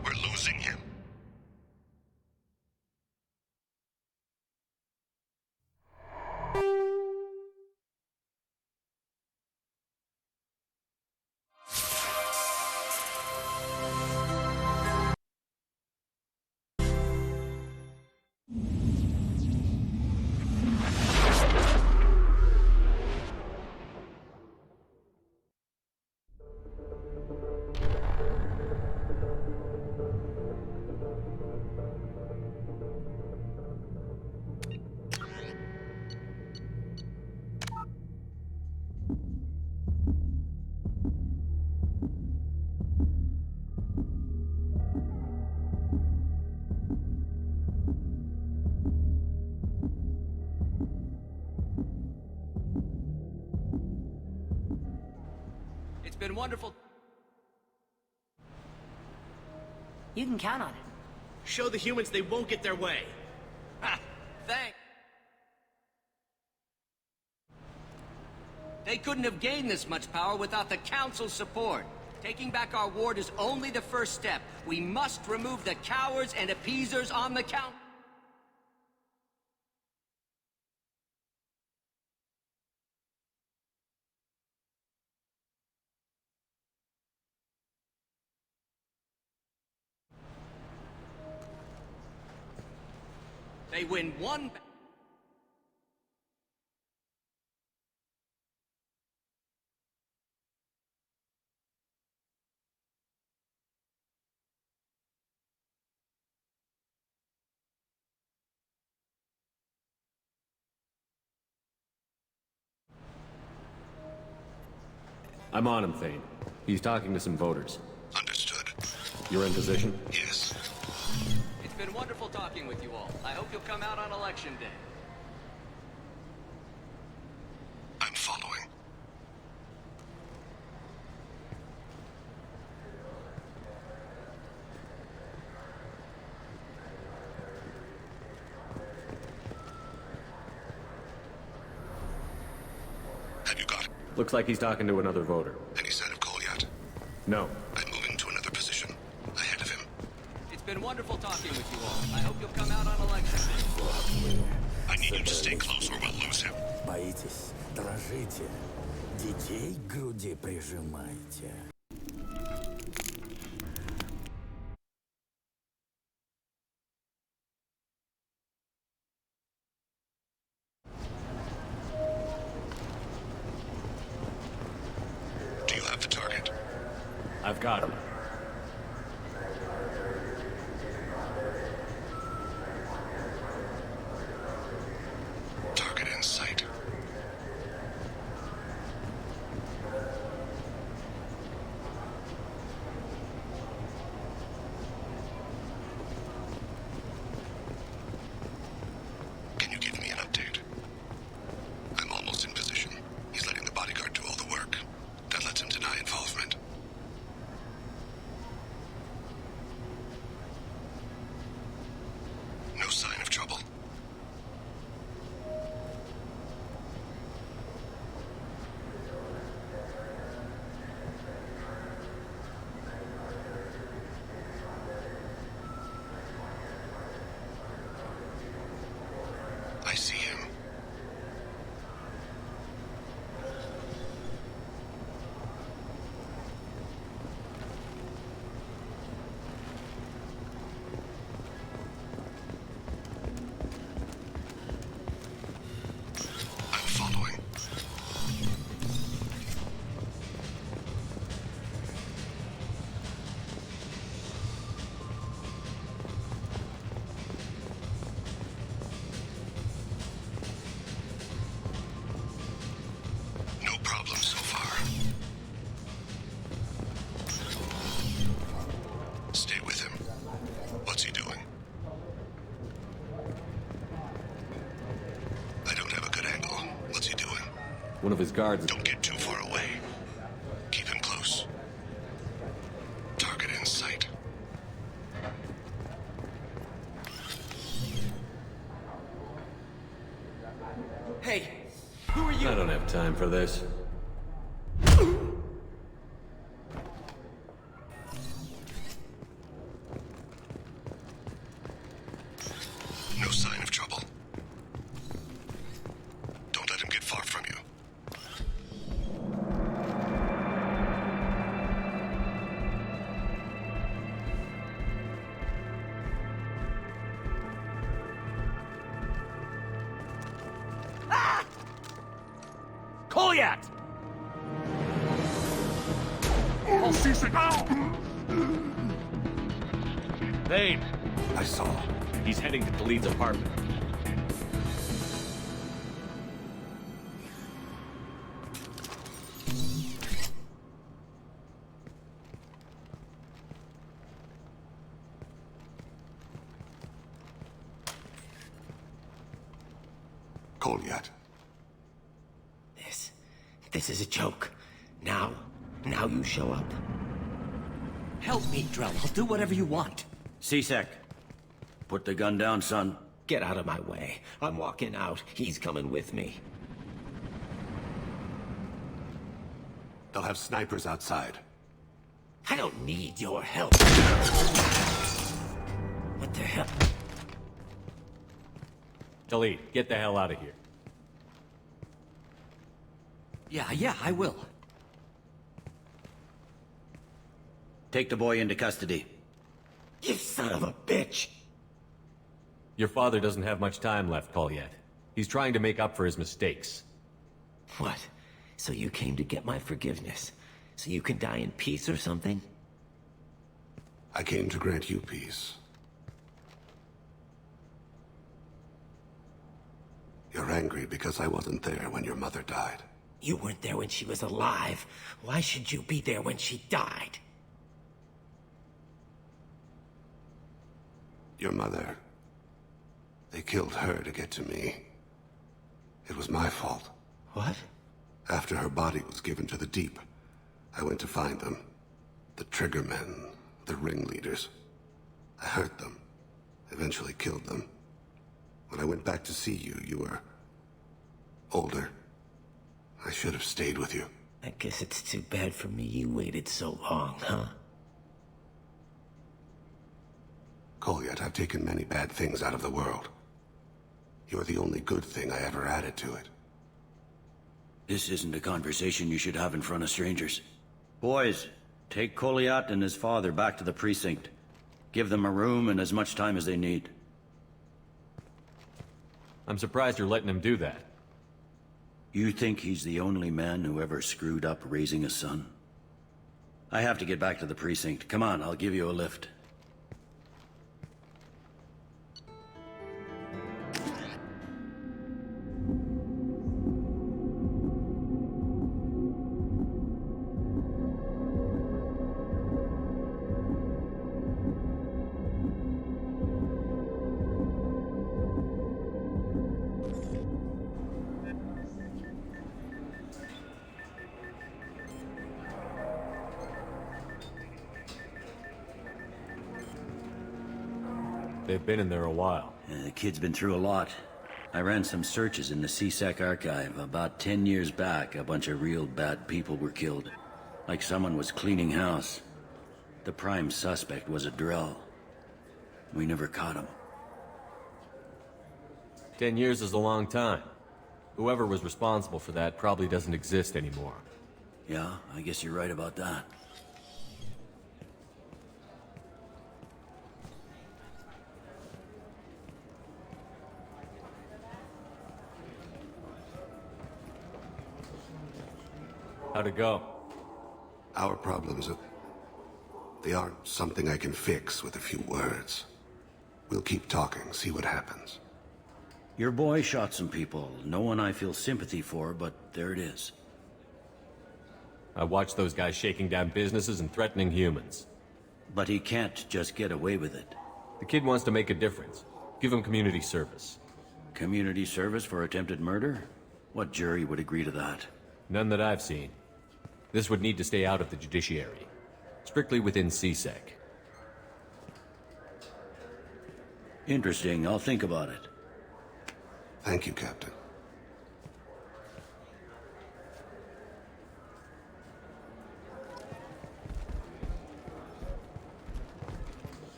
We're losing him. It's been wonderful. You can count on it. Show the humans they won't get their way. Ha! Thanks. They couldn't have gained this much power without the Council's support. Taking back our ward is only the first step. We must remove the cowards and appeasers on the Council. They win one... I'm on him, Thane. He's talking to some voters. Understood. You're in position? Yes. It's been wonderful talking with you all. I hope you'll come out on Election Day. I'm following. Have you got it? Looks like he's talking to another voter. Any sign of call yet? No. I'm moving to another position. Ahead of him. It's been wonderful talking with you all. I hope you'll come out on Election Day. I need you to stay close or we'll lose him. Боитесь, дрожите, детей к груди прижимайте. Do you have the target? I've got him. Target in sight. Can you give me an update? I'm almost in position. He's letting the bodyguard do all the work. That lets him deny involvement. One of his guards... Don't get too far away. Keep him close. Target in sight. Hey, who are you? I don't have time for this. No sign of trouble. Don't let him get far from you. Kolyat! Oh, C6! Vane! I saw. He's heading to Khalid's apartment. Kolyat. This is a joke. Now you show up. Help me, Drell. I'll do whatever you want. C-Sec. Put the gun down, son. Get out of my way. I'm walking out. He's coming with me. They'll have snipers outside. I don't need your help. What the hell? Khalid, get the hell out of here. Yeah, I will. Take the boy into custody. You son of a bitch! Your father doesn't have much time left, Kolyat. He's trying to make up for his mistakes. What? So you came to get my forgiveness? So you can die in peace or something? I came to grant you peace. You're angry because I wasn't there when your mother died. You weren't there when she was alive. Why should you be there when she died? Your mother... They killed her to get to me. It was my fault. What? After her body was given to the Deep, I went to find them. The Triggermen, the ringleaders. I hurt them. Eventually killed them. When I went back to see you, you were... older. I should have stayed with you. I guess it's too bad for me you waited so long, huh? Kolyat, I've taken many bad things out of the world. You're the only good thing I ever added to it. This isn't a conversation you should have in front of strangers. Boys, take Kolyat and his father back to the precinct. Give them a room and as much time as they need. I'm surprised you're letting him do that. You think he's the only man who ever screwed up raising a son? I have to get back to the precinct. Come on, I'll give you a lift. They've been in there a while. The kid's been through a lot. I ran some searches in the C-Sec archive. About 10 years back, a bunch of real bad people were killed. Like someone was cleaning house. The prime suspect was a Drell. We never caught him. 10 years is a long time. Whoever was responsible for that probably doesn't exist anymore. Yeah, I guess you're right about that. How'd it go? Our problems are... they aren't something I can fix with a few words. We'll keep talking, see what happens. Your boy shot some people. No one I feel sympathy for, but there it is. I watched those guys shaking down businesses and threatening humans. But he can't just get away with it. The kid wants to make a difference. Give him community service. Community service for attempted murder? What jury would agree to that? None that I've seen. This would need to stay out of the judiciary. Strictly within CSEC. Interesting. I'll think about it. Thank you, Captain.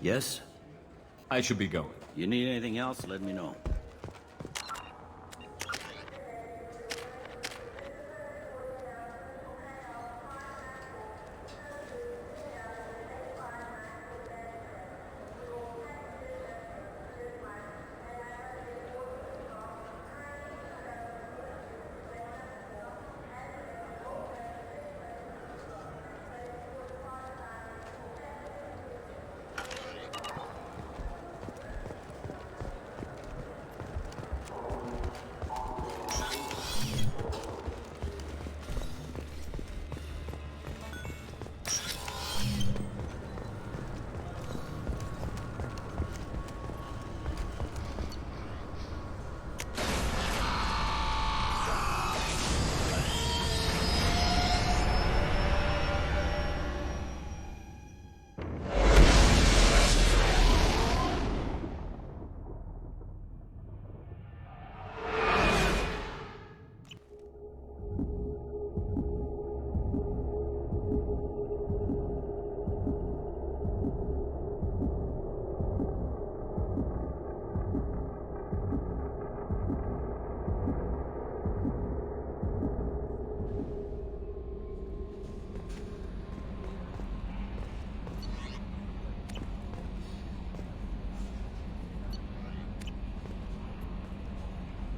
Yes? I should be going. You need anything else, let me know.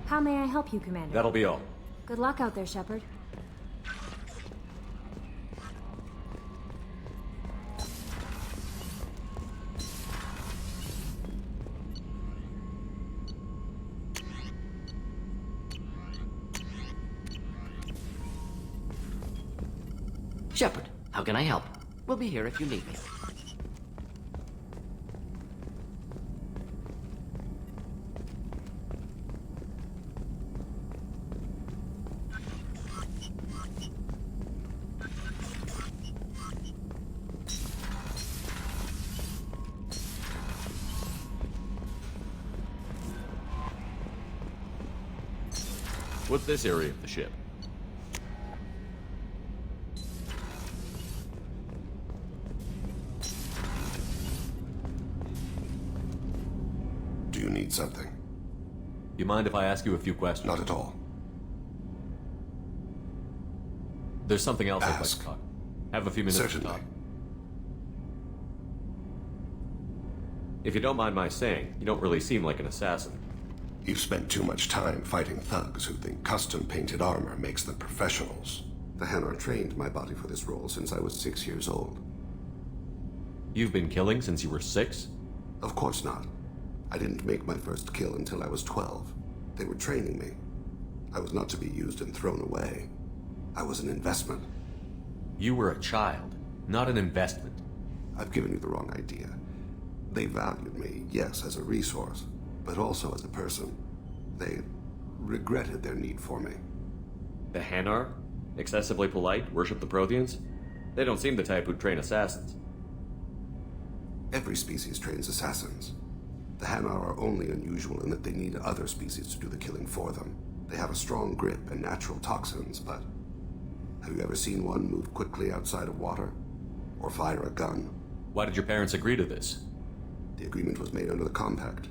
How may I help you, Commander? That'll be all. Good luck out there, Shepard. Shepard, how can I help? We'll be here if you need me. What's this area of the ship? Do you need something? You mind if I ask you a few questions? Not at all. There's something else I'd like Ask. to talk. Have a few minutes Certainly. to talk. If you don't mind my saying, you don't really seem like an assassin. You've spent too much time fighting thugs who think custom-painted armor makes them professionals. The Hanar trained my body for this role since I was 6 years old. You've been killing since you were 6? Of course not. I didn't make my first kill until I was 12. They were training me. I was not to be used and thrown away. I was an investment. You were a child, not an investment. I've given you the wrong idea. They valued me, yes, as a resource, but also as a person. They regretted their need for me. The Hanar? Excessively polite, worship the Protheans? They don't seem the type who'd train assassins. Every species trains assassins. The Hanar are only unusual in that they need other species to do the killing for them. They have a strong grip and natural toxins, but have you ever seen one move quickly outside of water? Or fire a gun? Why did your parents agree to this? The agreement was made under the Compact.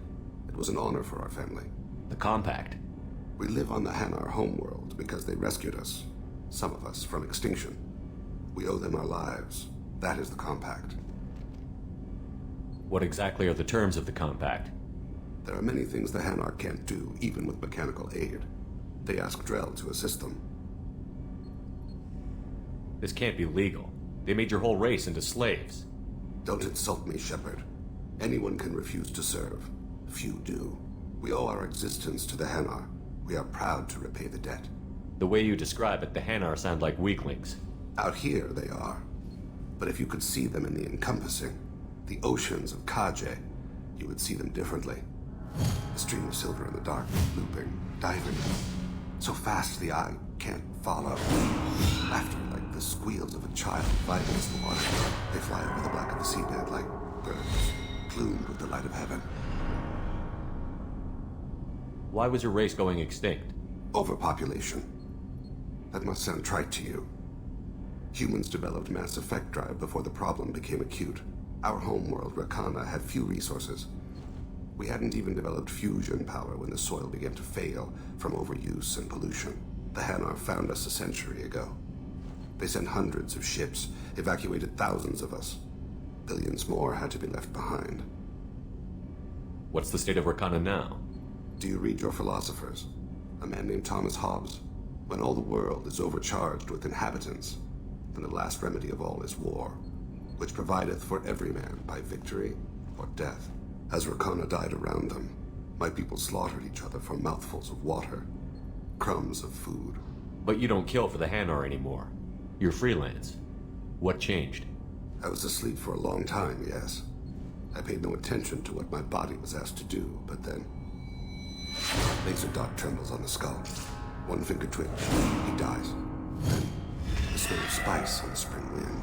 It was an honor for our family. The Compact? We live on the Hanar homeworld because they rescued us, some of us, from extinction. We owe them our lives. That is the Compact. What exactly are the terms of the Compact? There are many things the Hanar can't do, even with mechanical aid. They ask Drell to assist them. This can't be legal. They made your whole race into slaves. Don't insult me, Shepard. Anyone can refuse to serve. Few do. We owe our existence to the Hanar. We are proud to repay the debt. The way you describe it, the Hanar sound like weaklings. Out here, they are. But if you could see them in the encompassing, the oceans of Kaje, you would see them differently. A stream of silver in the dark, looping, diving. So fast the eye can't follow. Laughter like the squeals of a child fighting against the water. They fly over the black of the seabed like birds, plumed with the light of heaven. Why was your race going extinct? Overpopulation. That must sound trite to you. Humans developed mass effect drive before the problem became acute. Our homeworld, Rakana, had few resources. We hadn't even developed fusion power when the soil began to fail from overuse and pollution. The Hanar found us a century ago. They sent hundreds of ships, evacuated thousands of us. Billions more had to be left behind. What's the state of Rakana now? Do you read your philosophers? A man named Thomas Hobbes. When all the world is overcharged with inhabitants, then the last remedy of all is war, which provideth for every man by victory or death. As Rakana died around them, my people slaughtered each other for mouthfuls of water, crumbs of food. But you don't kill for the Hanar anymore. You're freelance. What changed? I was asleep for a long time, yes. I paid no attention to what my body was asked to do, but then... Laser dot trembles on the skull. One finger twitch, he dies. Then, the smell of spice on the spring wind.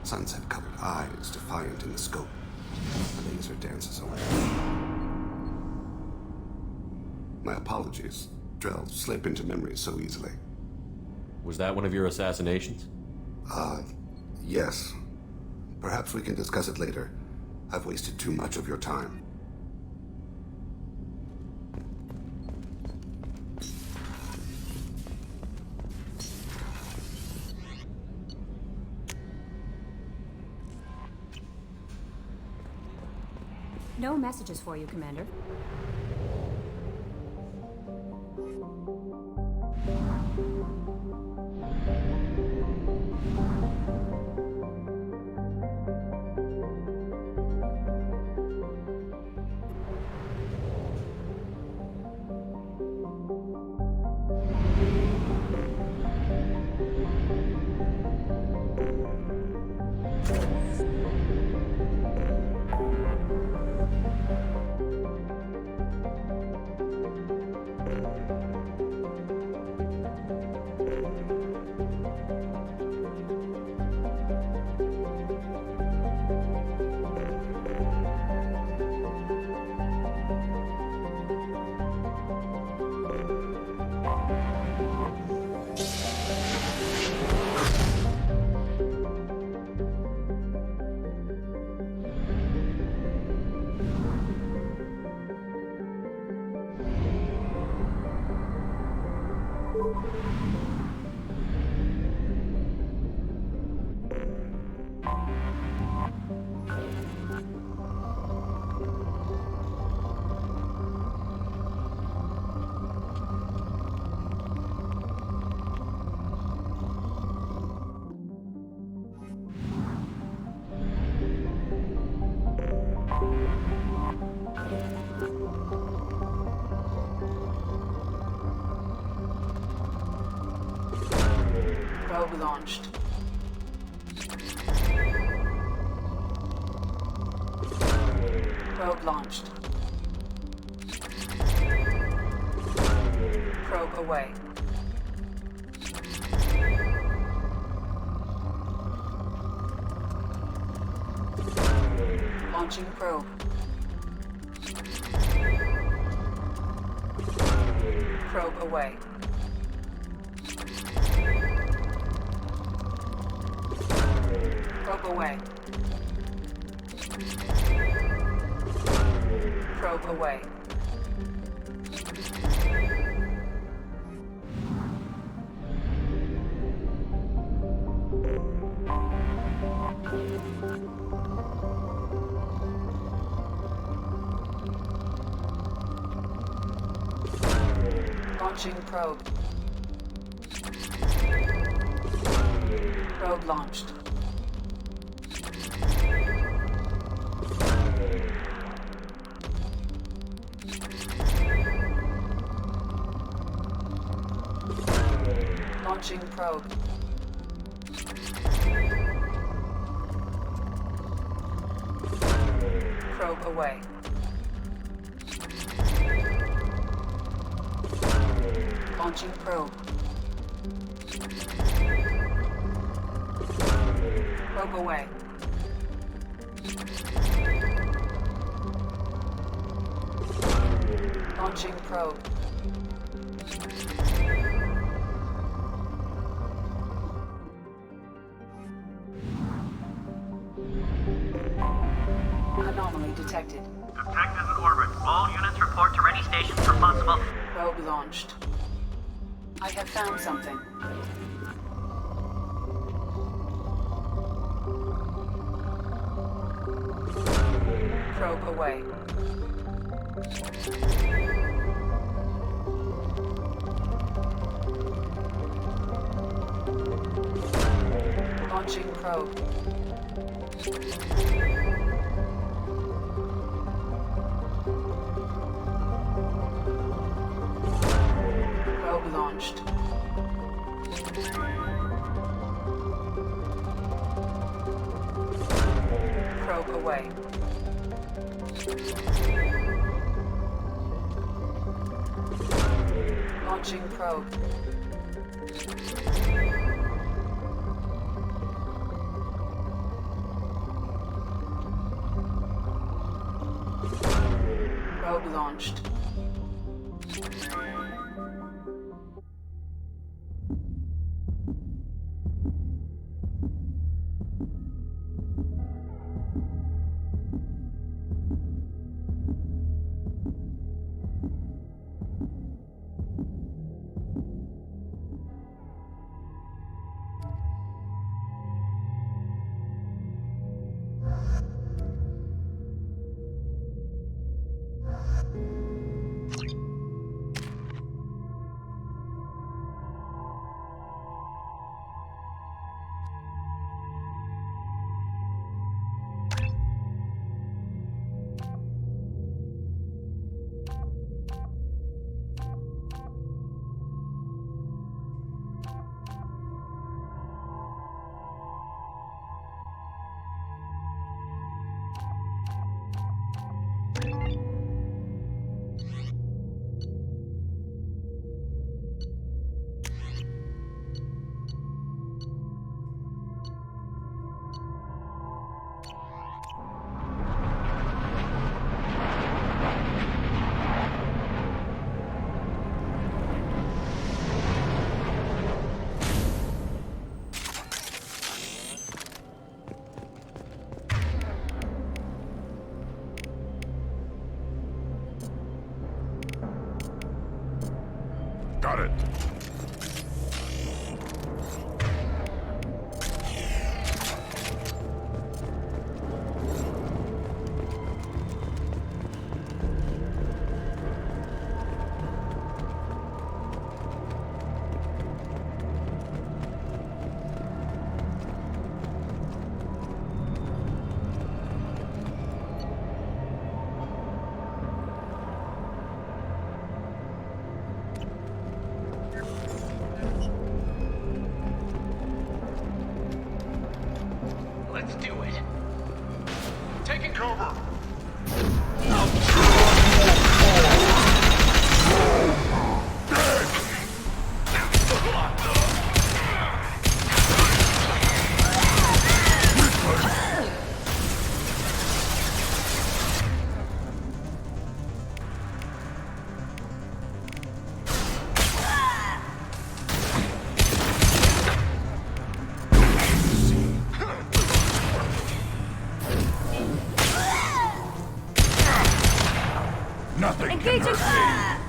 Sunset-colored eyes defiant in the scope. The laser dances away. My apologies. Drell slip into memory so easily. Was that one of your assassinations? Yes. Perhaps we can discuss it later. I've wasted too much of your time. No messages for you, Commander. Probe launched. Probe launched. Probe away. Launching probe. Probe away. Probe away. Probe away. Launching probe. Probe launched. Launching probe. Probe away. Launching probe. Probe away. Launching probe. Anomaly detected. Objective in orbit. All units report to ready stations for possible... Probe launched. I have found something. Probe away. Launching probe. Probe launched. Probe away. Launching probe. Probe launched. Got it. Let's do it. Taking cover. Nothing Engaging! can hurt me.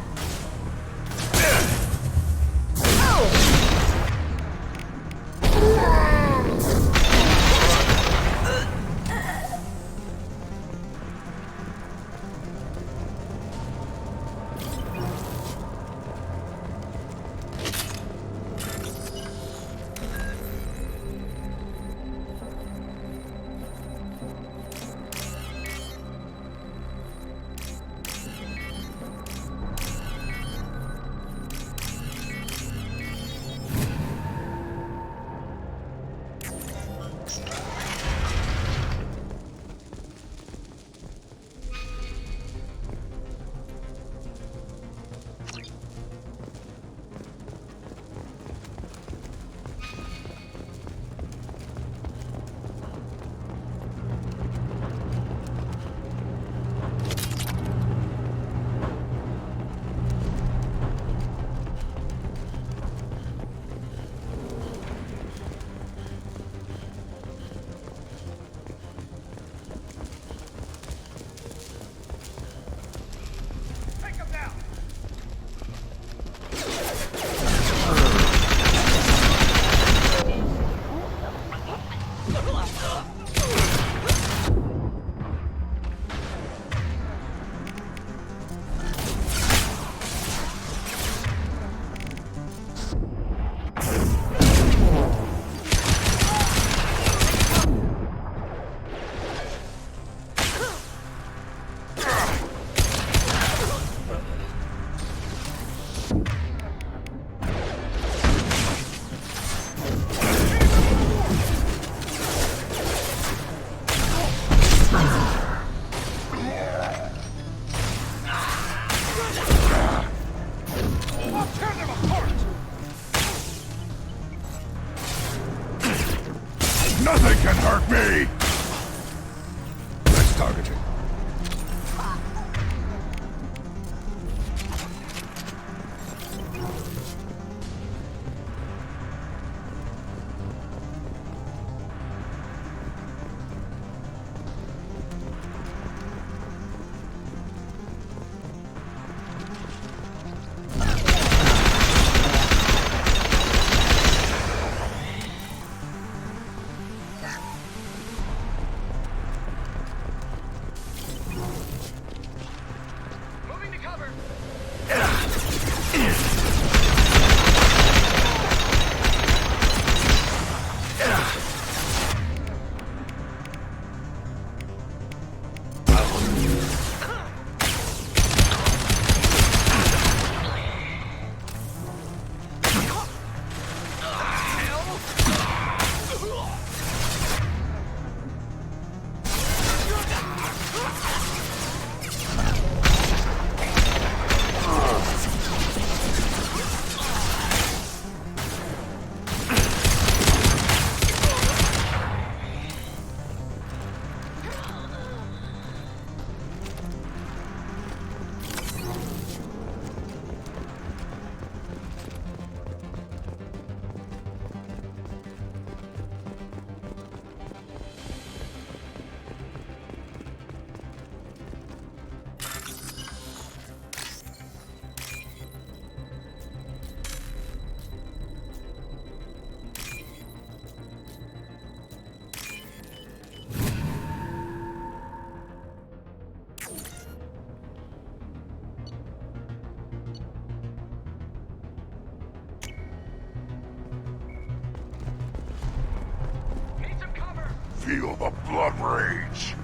can hurt me! Nice targeting. Feel the blood rage.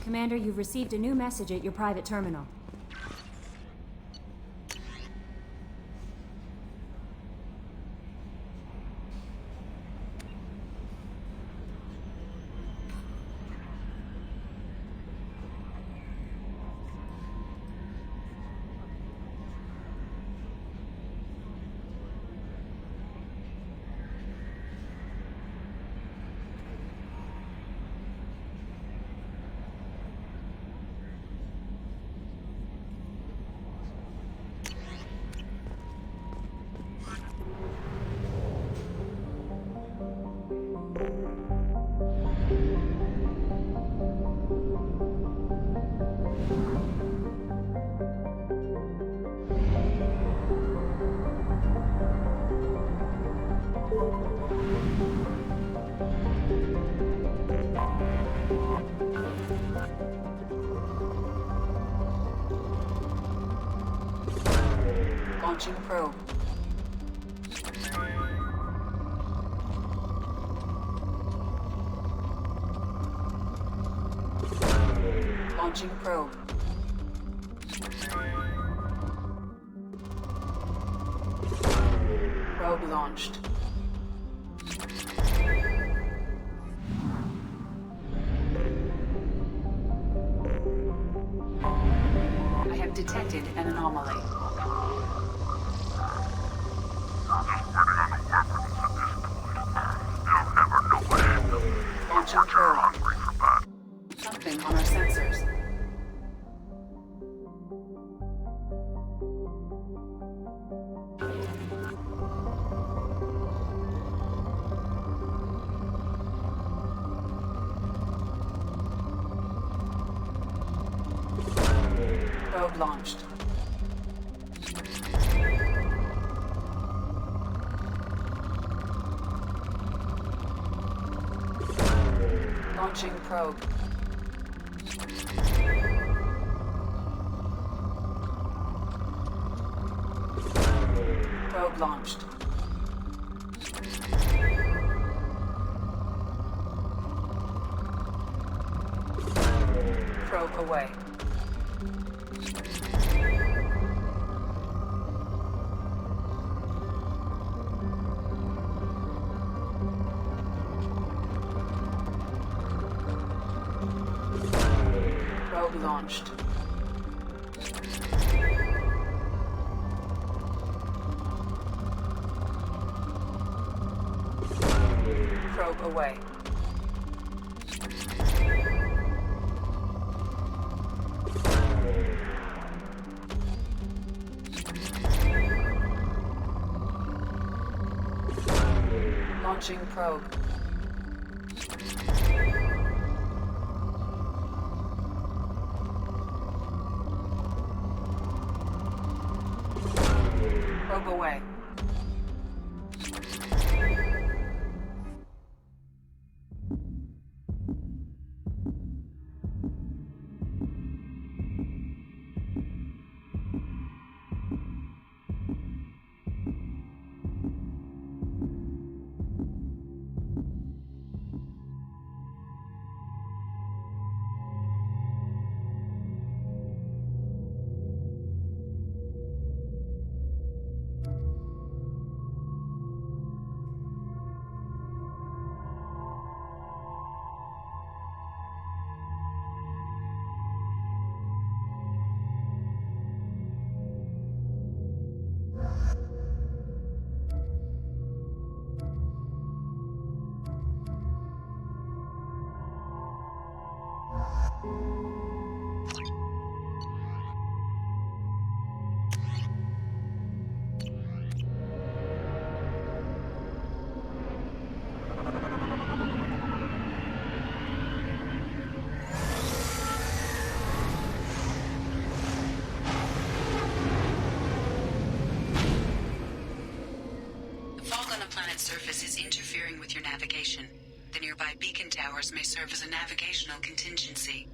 Commander, you've received a new message at your private terminal. Launching probe. Launching probe. Probe launched. I have detected an anomaly. Launching probe. Something on our sensors. Probe launched. Launching probe. Probe launched. Probe away. Probe launched. Probe away. Launching probe. Probe away. Surface is interfering with your navigation. The nearby beacon towers may serve as a navigational contingency.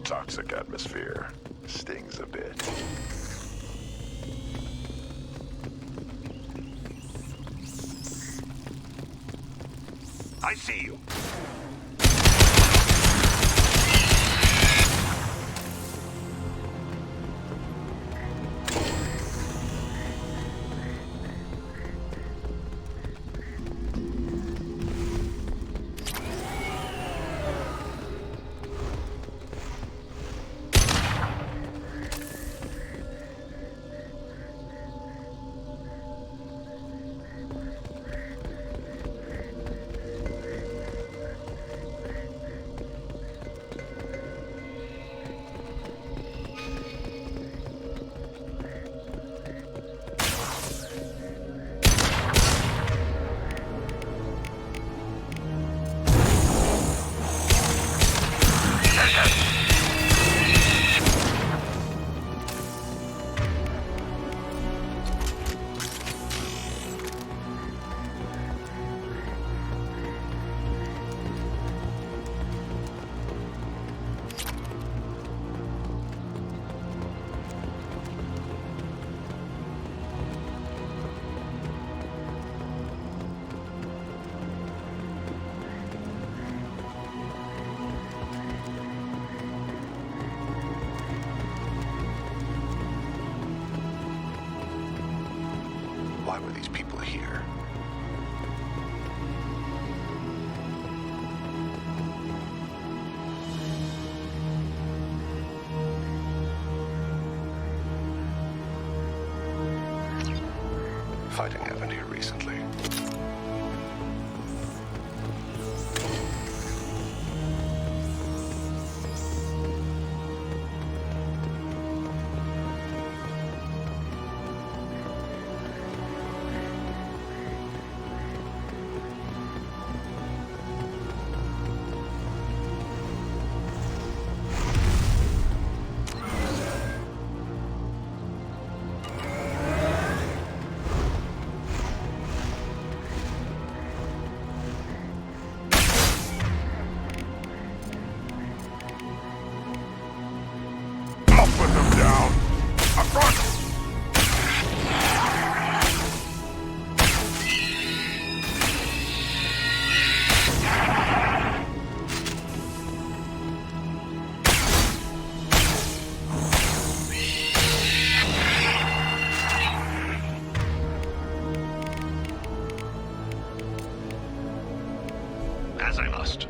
toxic atmosphere. Stings a bit. I see you. Why were these people here? Fighting happened here recently. As I must.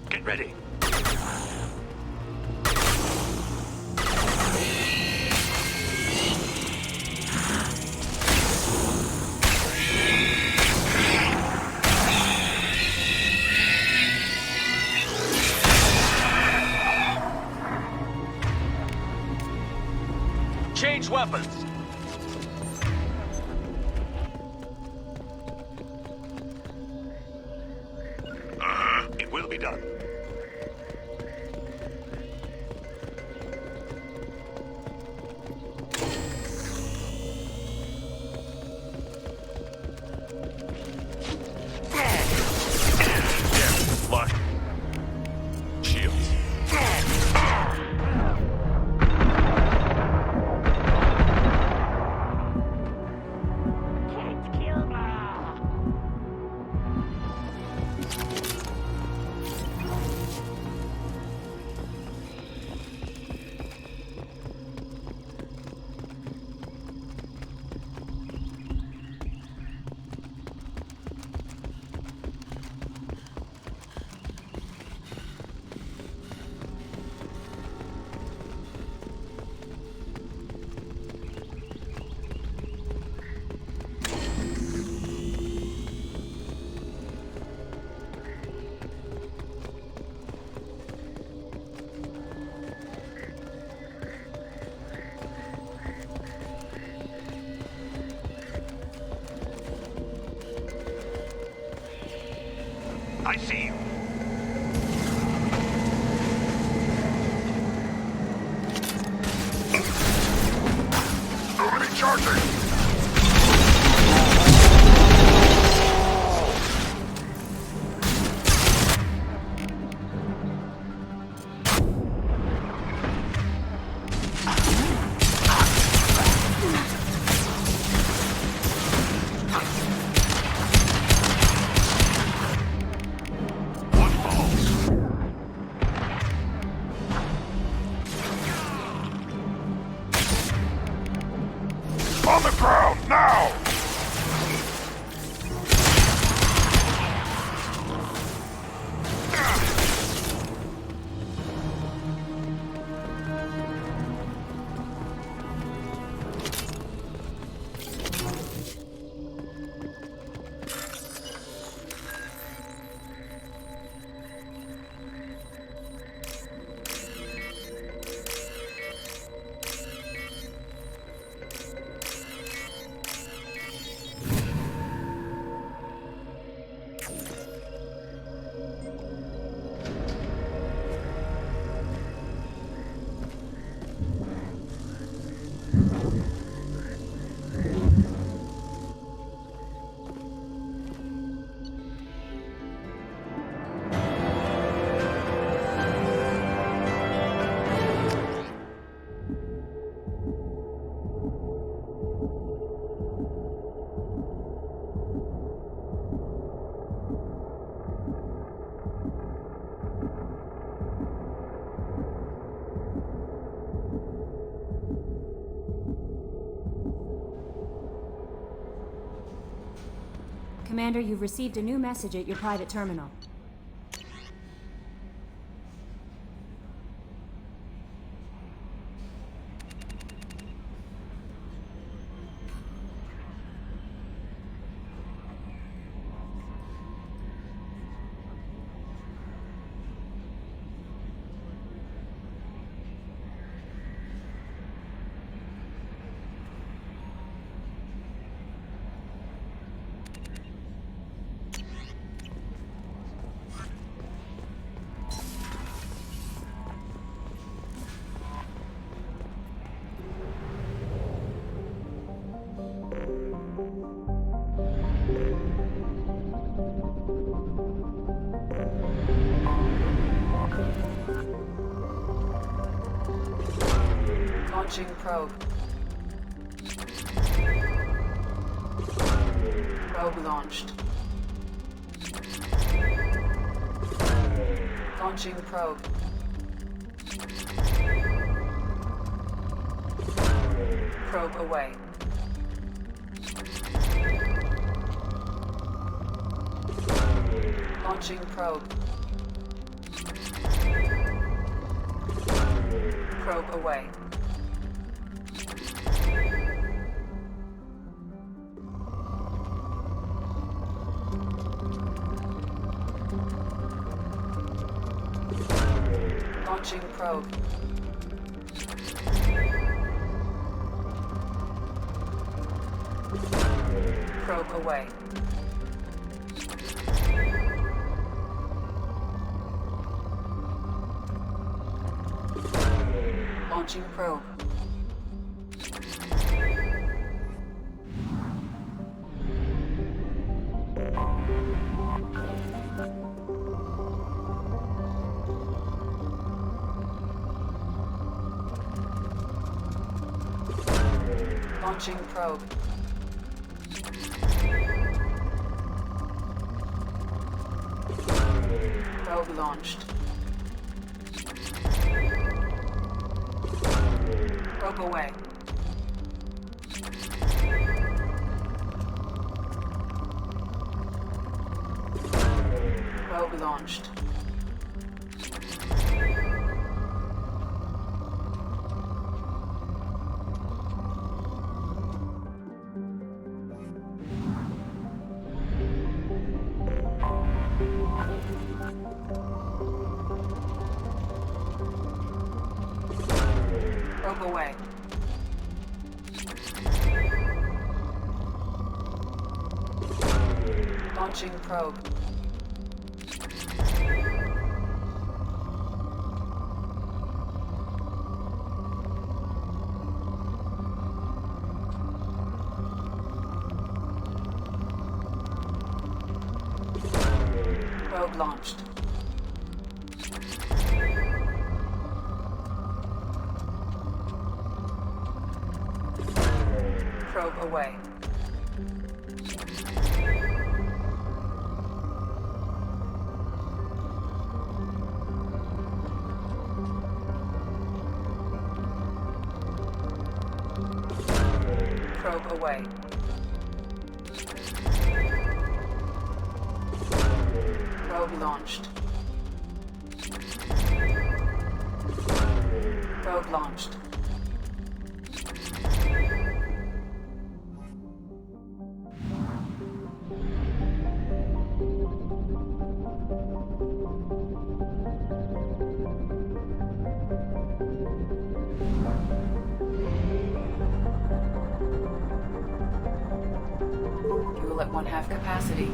Get ready. Change weapons. It will be done. I see you. Already charging! On the ground, now! Commander, you've received a new message at your private terminal. Launching probe. Probe launched. Launching probe. Probe away. Launching probe. Probe away. Launching probe. Probe away. Launching probe. Launching probe. Probe launched. Probe away. Probe launched. Probe away. Launching probe. Probe launched. Probe away. Probe away. Probe launched. Probe launched. Fuel at 1/2 capacity.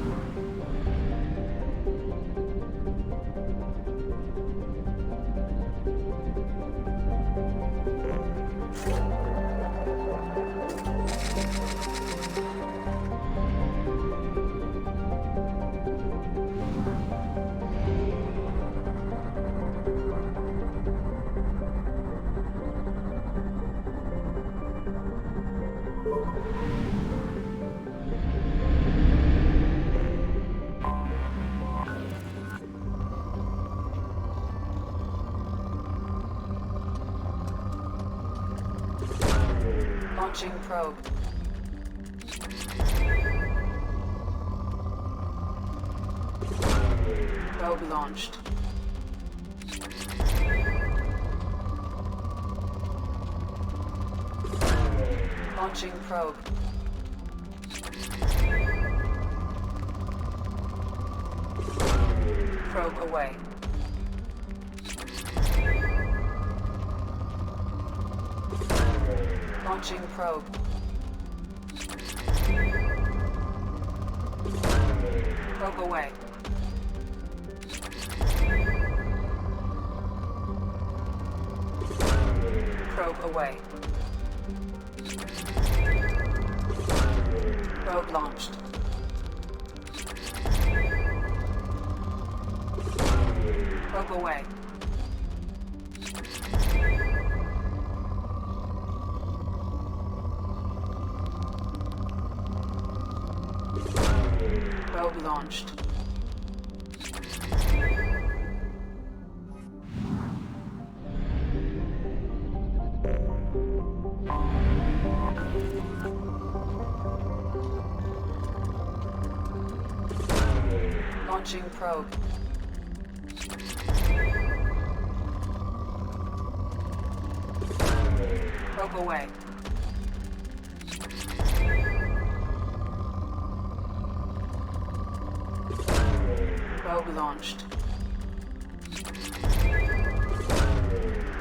Launching probe. Probe launched. Launching probe. Probe away. Launching probe. Probe away. Probe away. Probe launched. Probe away. Probe launched. Launching probe. Probe away. Probe launched.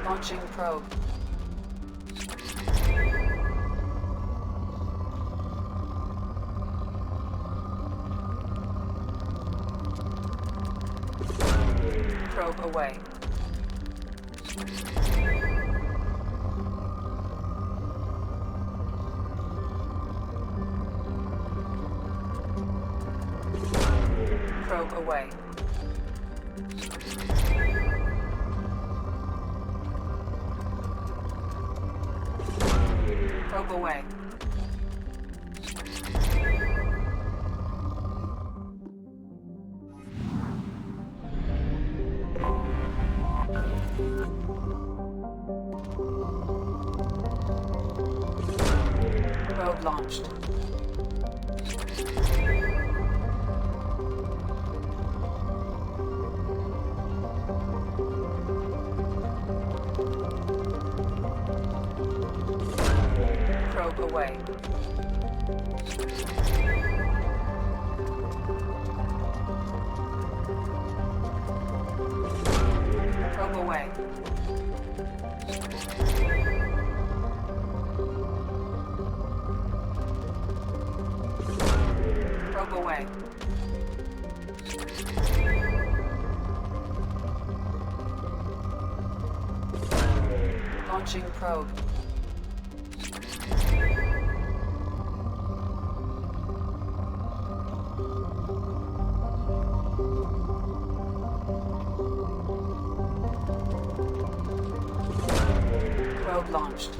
Launching probe. Probe away. Probe away. Probe away. Probe launched. Probe away. Probe away. Probe away. Launching probe. Probe launched.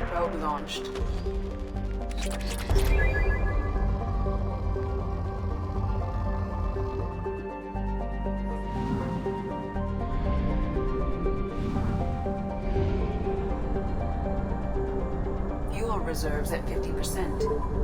Probe launched. Fuel reserves at 50%.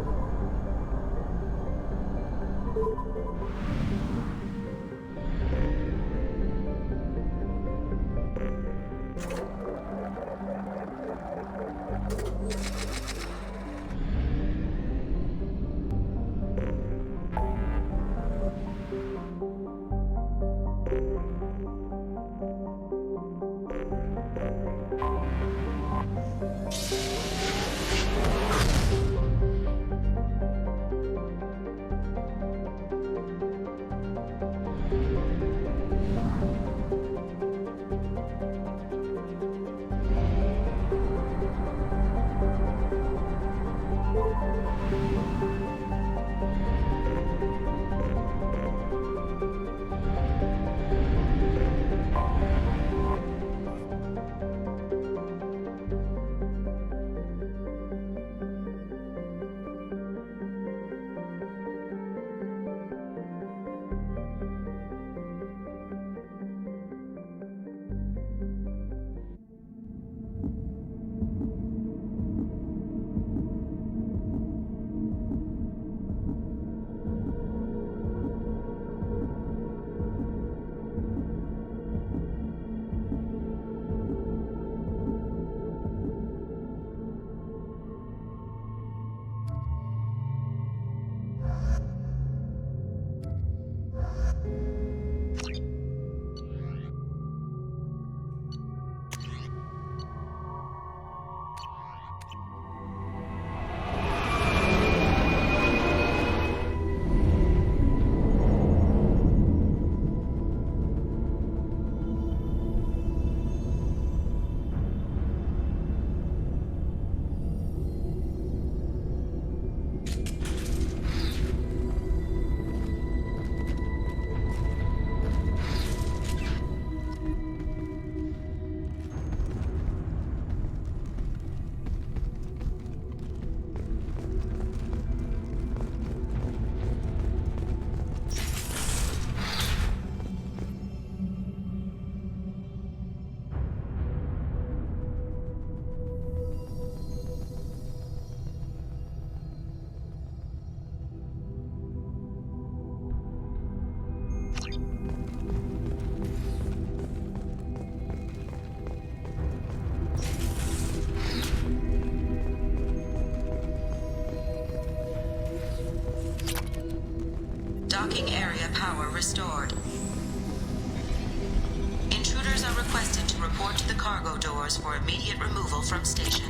Docking area power restored. Intruders are requested to report to the cargo doors for immediate removal from station.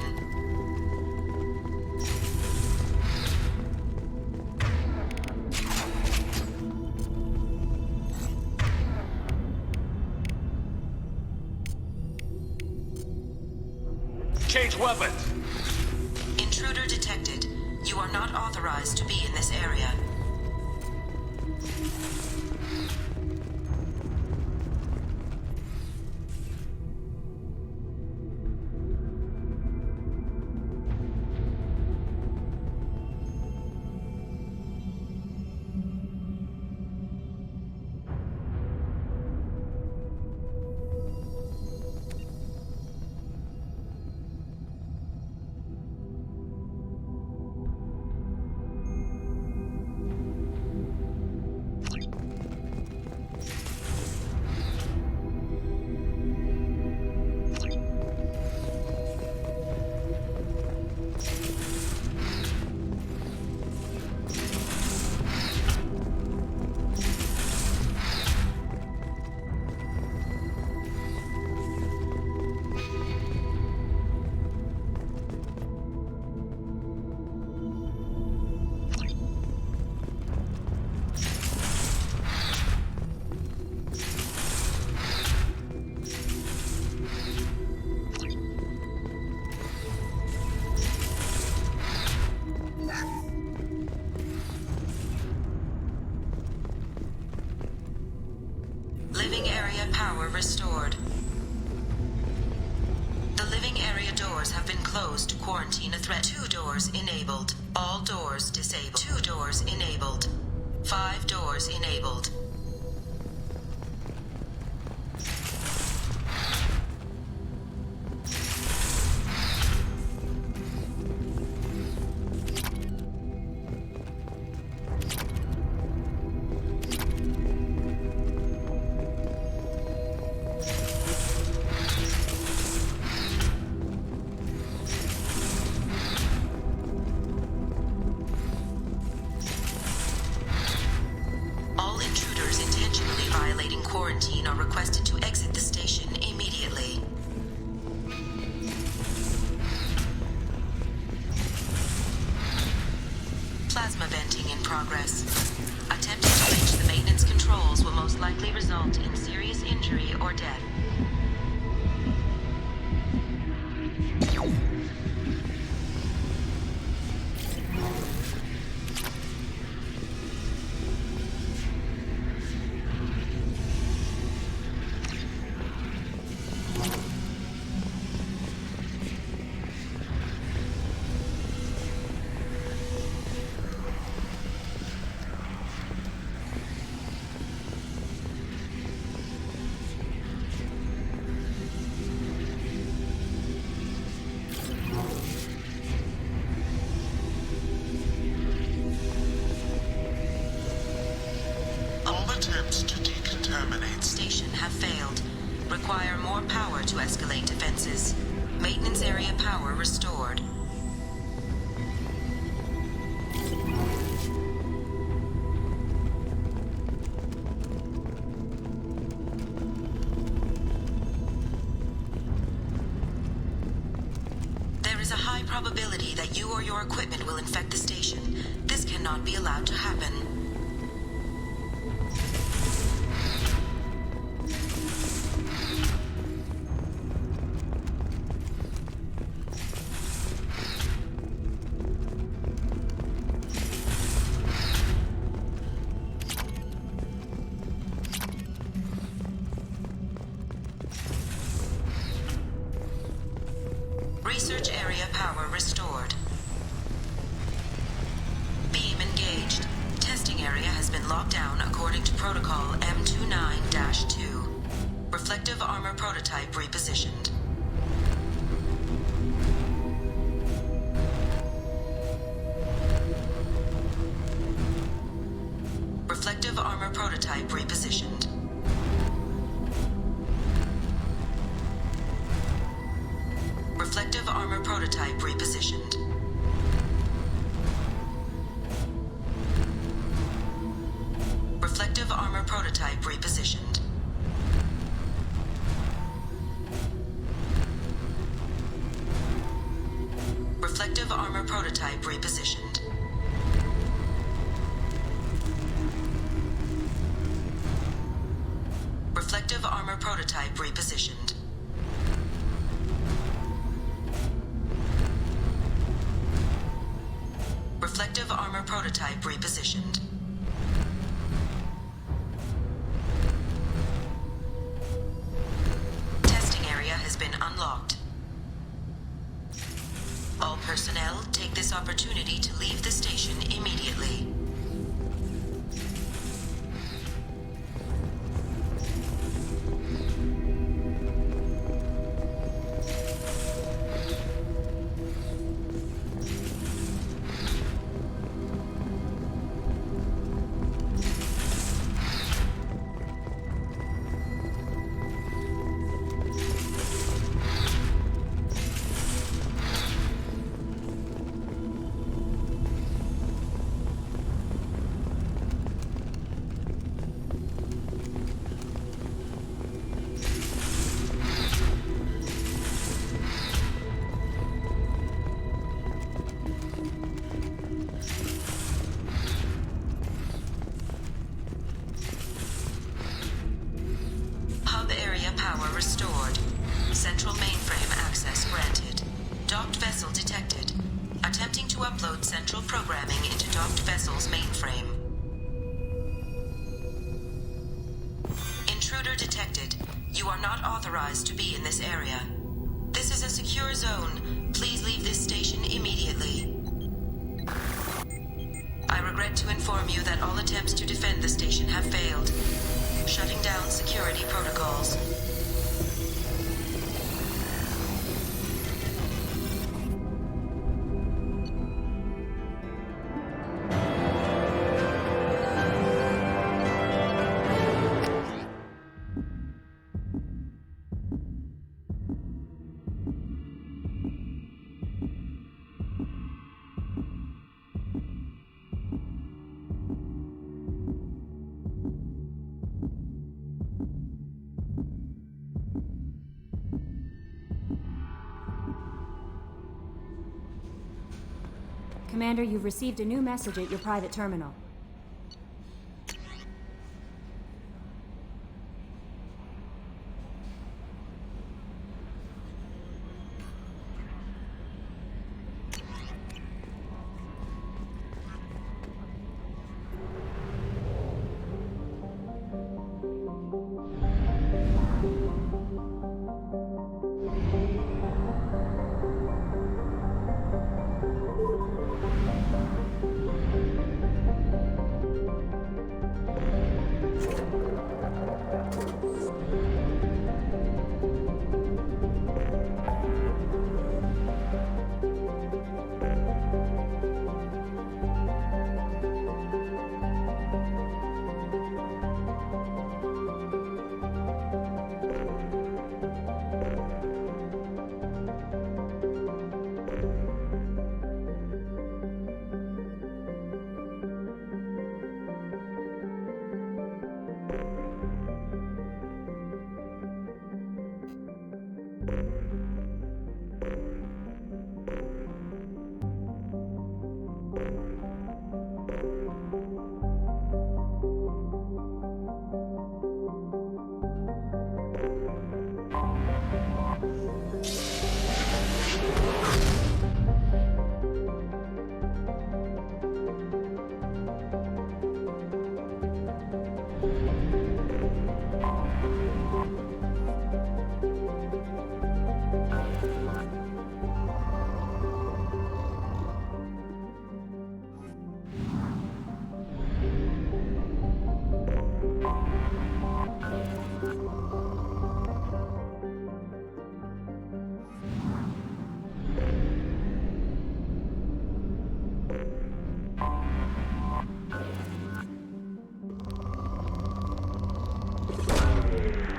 Change weapons! Intruder detected. You are not authorized to be in this area. area power restored. The living area doors have been closed to quarantine a threat. 2 doors enabled. All doors disabled. 2 doors enabled. 5 doors enabled. Quarantine are requested to exit the station immediately. Plasma venting in progress. Attempting to reach the maintenance controls will most likely result in serious injury or death. Attempts to decontaminate station have failed. Require more power to escalate defenses. Maintenance area power restored. There is a high probability that you or your equipment will infect the station. This cannot be allowed to happen. Research area power restored. Beam engaged. Testing area has been locked down according to protocol M29-2. Reflective armor prototype repositioned. Reflective armor prototype repositioned. Reflective armor prototype repositioned. Reflective armor prototype repositioned. Reflective armor prototype repositioned. Reflective armor prototype repositioned. Reflective armor prototype repositioned. Testing area has been unlocked. All personnel take this opportunity to leave the station immediately. Power restored. Central mainframe access granted. Docked vessel detected. Attempting to upload central programming into docked vessel's mainframe. Intruder Intruder detected. You are not authorized to be in this area. This is a secure zone. Please leave this station immediately. I regret to inform you that all attempts to defend the station have failed. Shutting down security protocols. Commander, you've received a new message at your private terminal.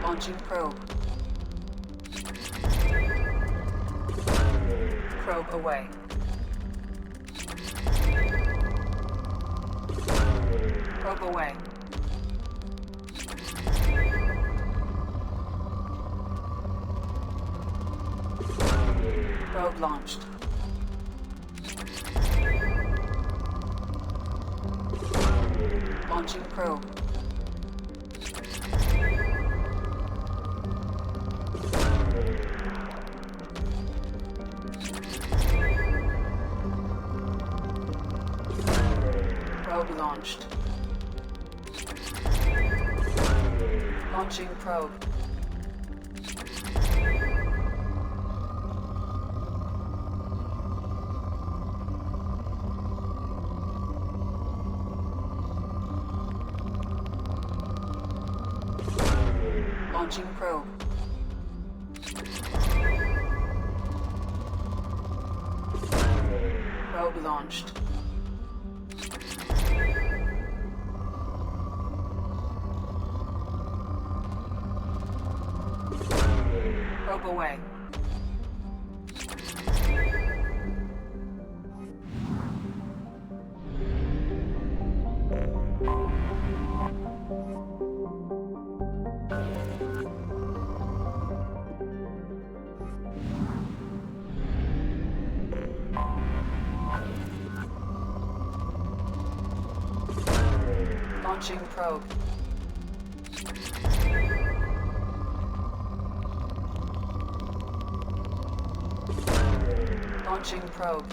Launching probe. Probe away. Probe away. Probe launched. Launching probe. Probe launched. Launching probe. Launching probe. Probe launched. Probe away. Launching probe. Launching probe.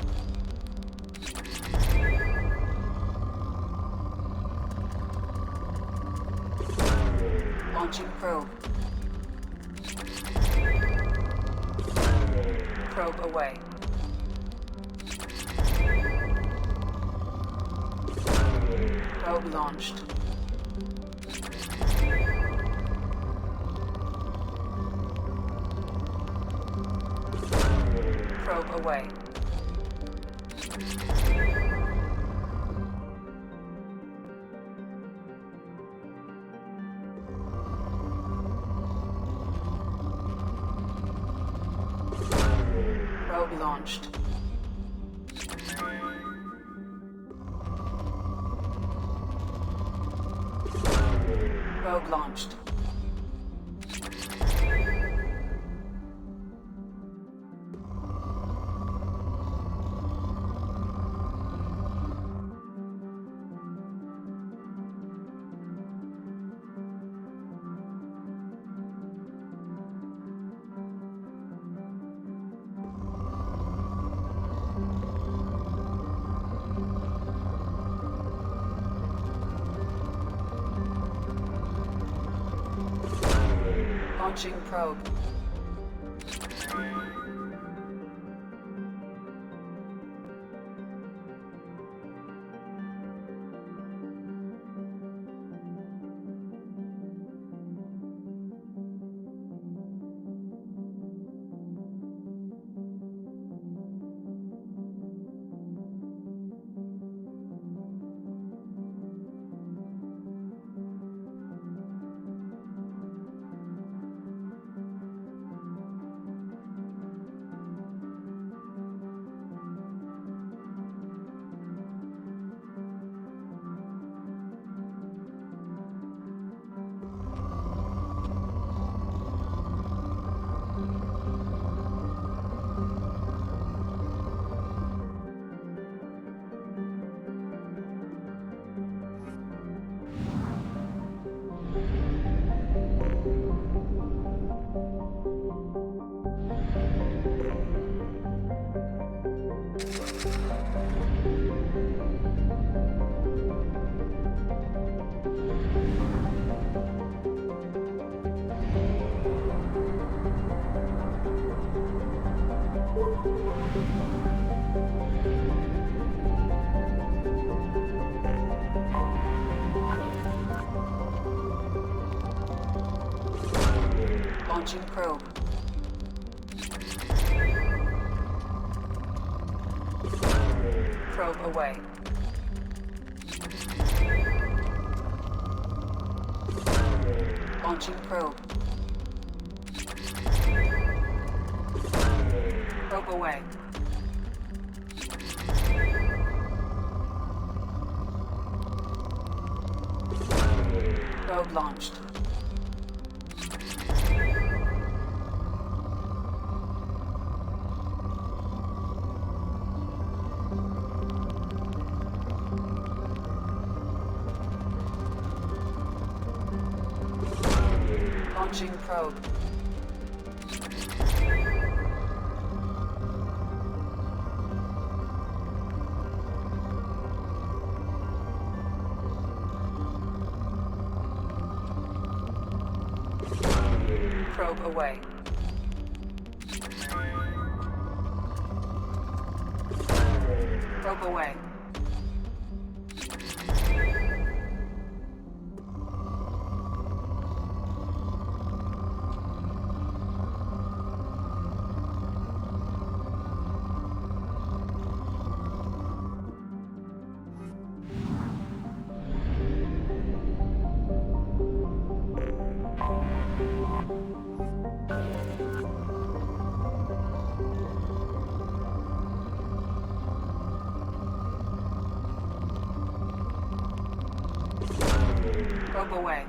Launching probe. Probe away. Probe launched. Probe away. Probe launched. Probe launched. Launching probe. Launching probe. Probe away. Launching probe. Probe away. Probe launched. Launching probe. Probe away. Probe away. Probe away.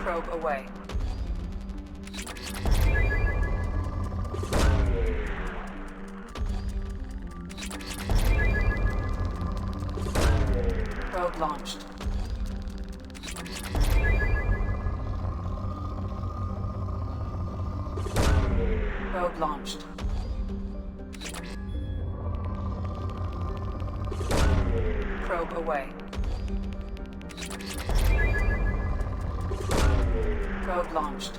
Probe away. Probe launched. Probe launched. Probe away. Probe launched.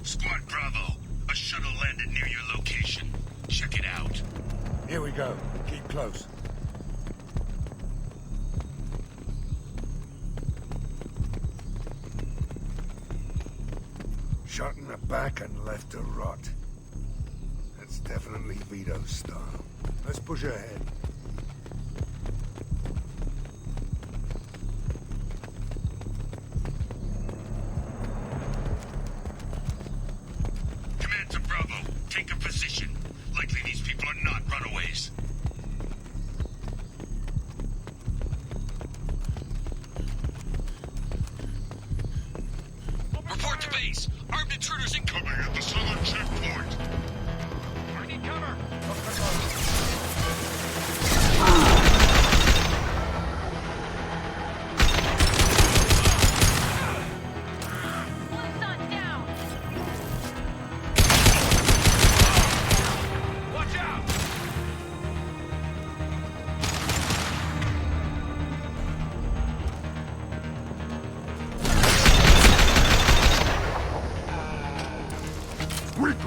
Squad Bravo, a shuttle landed near your location. Check it out. Here we go. Keep close. shot in the back and left to rot. That's definitely Vito's style. Let's push ahead. Command to Bravo. Take a position. Likely these people are not runaways. Report to base. Armed intruders incoming at the southern checkpoint. I need cover.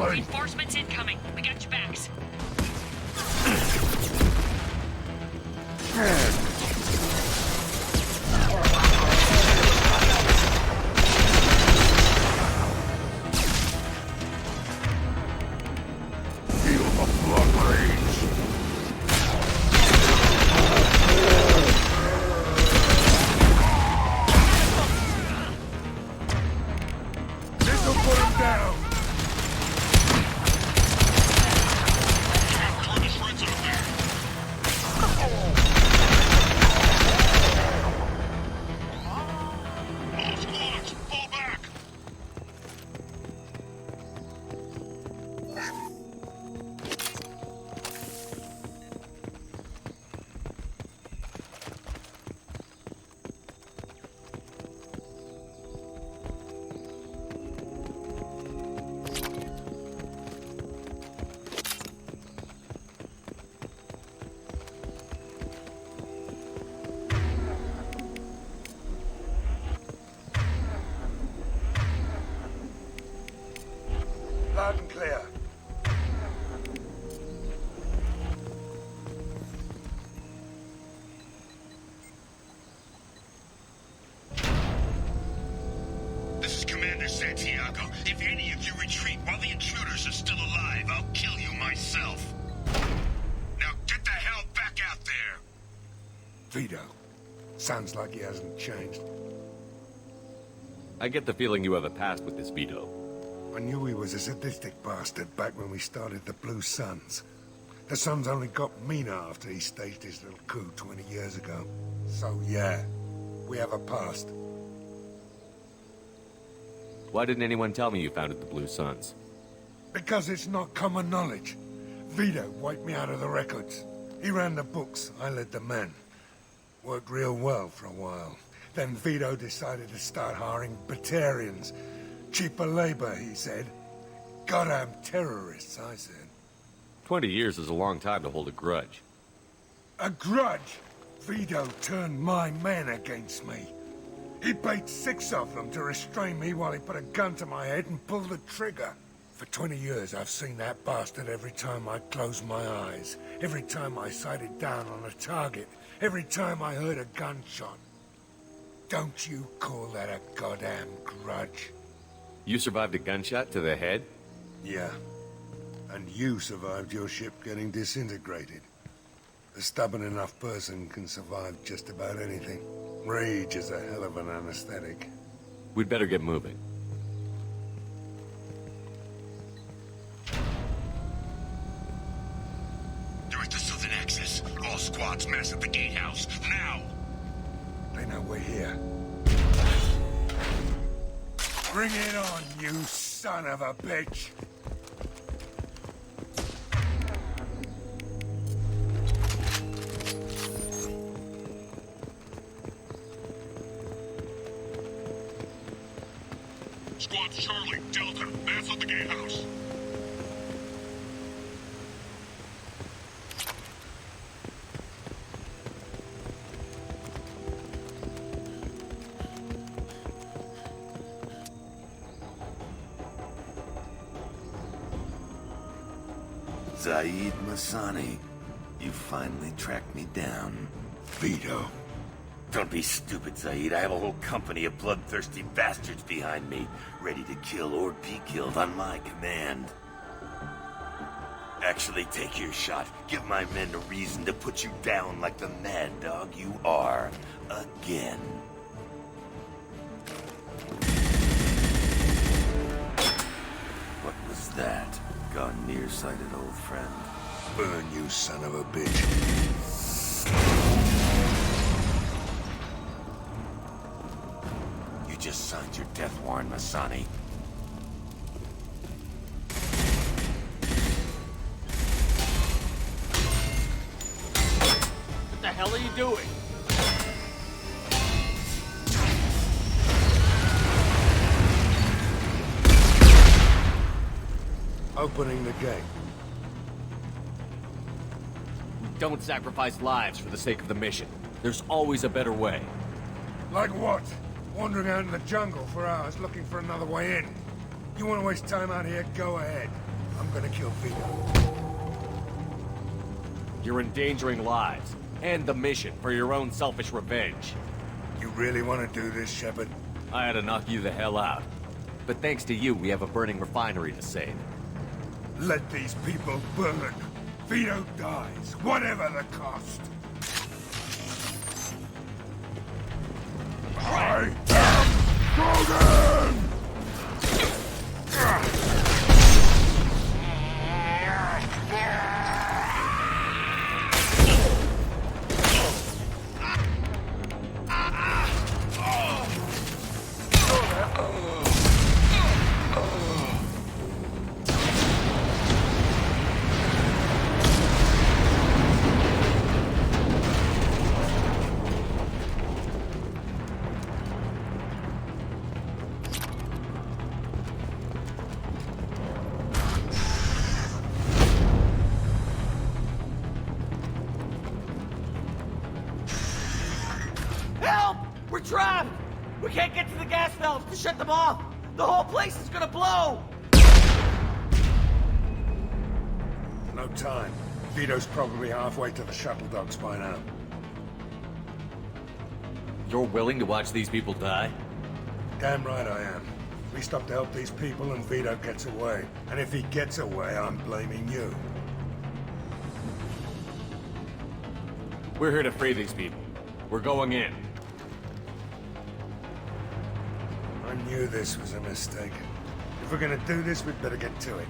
Reinforcements incoming. We got your backs. Feel the blood rage. This'll put him down. Loud and clear. This is Commander Santiago. If any of you retreat while the intruders are still alive, I'll kill you myself. Now get the hell back out there! Vito. Sounds like he hasn't changed. I get the feeling you have a past with this Vito. I knew he was a sadistic bastard back when we started the Blue Suns. The Suns only got meaner after he staged his little coup 20 years ago. So yeah, we have a past. Why didn't anyone tell me you founded the Blue Suns? Because it's not common knowledge. Vito wiped me out of the records. He ran the books, I led the men. Worked real well for a while. Then Vito decided to start hiring Batarians. Cheaper labor, he said. Goddamn terrorists, I said. 20 years is a long time to hold a grudge. A grudge? Vito turned my men against me. He paid 6 of them to restrain me while he put a gun to my head and pulled the trigger. For 20 years, I've seen that bastard every time I closed my eyes. Every time I sighted down on a target. Every time I heard a gunshot. Don't you call that a goddamn grudge? You survived a gunshot to the head? Yeah. And you survived your ship getting disintegrated. A stubborn enough person can survive just about anything. Rage is a hell of an anesthetic. We'd better get moving. They're at the southern access. All squads mass at the gatehouse. Now! They know we're here. Bring it on, you son of a bitch! Squad Charlie, Delta, mass at the gatehouse. Zaid Masani, you finally tracked me down. Vito, Don't be stupid, Zaid. I have a whole company of bloodthirsty bastards behind me, ready to kill or be killed on my command. Actually, take your shot. Give my men a reason to put you down like the mad dog you are. Again. What was that? Gone nearsighted, old friend. Burn, you son of a bitch. You just signed your death warrant, Masani. What the hell are you doing? Opening the gate. Don't sacrifice lives for the sake of the mission. There's always a better way. Like what? Wandering out in the jungle for hours looking for another way in. You want to waste time out here? Go ahead. I'm gonna kill Vito. You're endangering lives, and the mission for your own selfish revenge. You really want to do this, Shepard? I had to knock you the hell out. But thanks to you, we have a burning refinery to save. Let these people burn. Vito dies, whatever the cost. I am Golden! Help! We're trapped! We can't get to the gas valves to shut them off! The whole place is gonna blow! No time. Vito's probably halfway to the shuttle docks by now. You're willing to watch these people die? Damn right I am. We stop to help these people and Vito gets away. And if he gets away, I'm blaming you. We're here to free these people. We're going in. I knew this was a mistake. If we're gonna do this, we'd better get to it.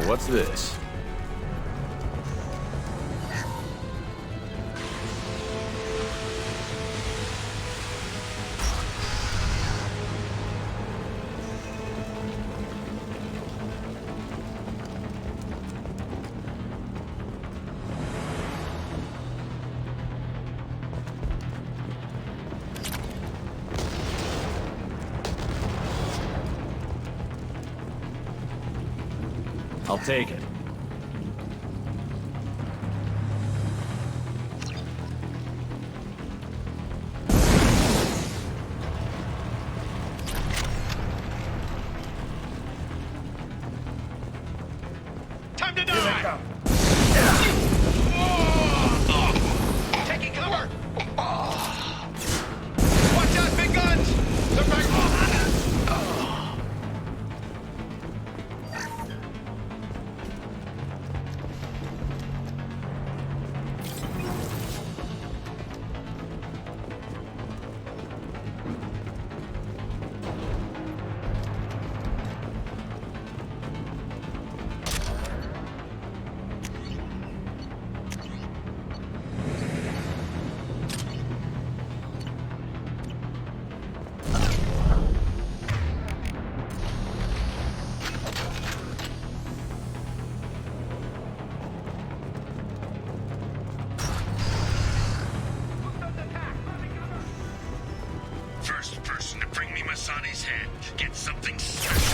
What's this? I'll take it. Time to die! Taking cover! Watch out, big guns! They're back! First person to bring me Masani's head gets something special.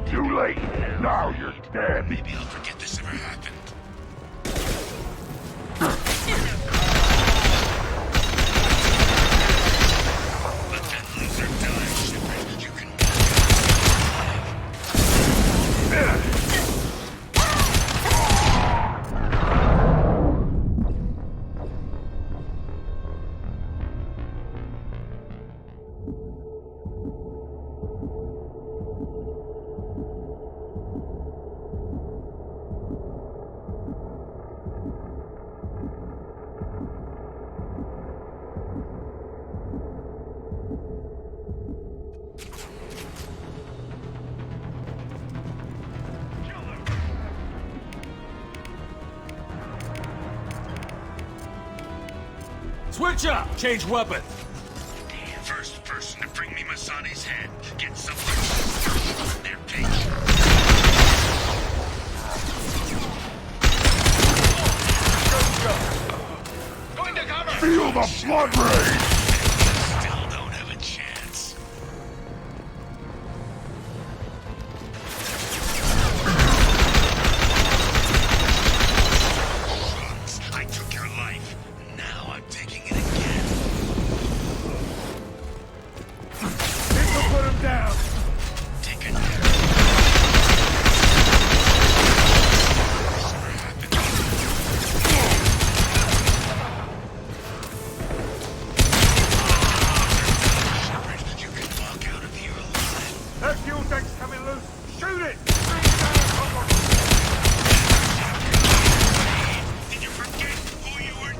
Too late. Now you're dead. Maybe I'll forget this ever happened. Let that loser die, Shepard. You can Switch up! Change weapon! First person to bring me Masani's head gets something special on their page. Going to cover! Feel the blood rage! Still don't have a chance. I took your life. Now I'm taking it again. This'll put him down. Take it. You can walk out of here alive. That fuel tank's coming loose. Shoot it! Did you forget who you were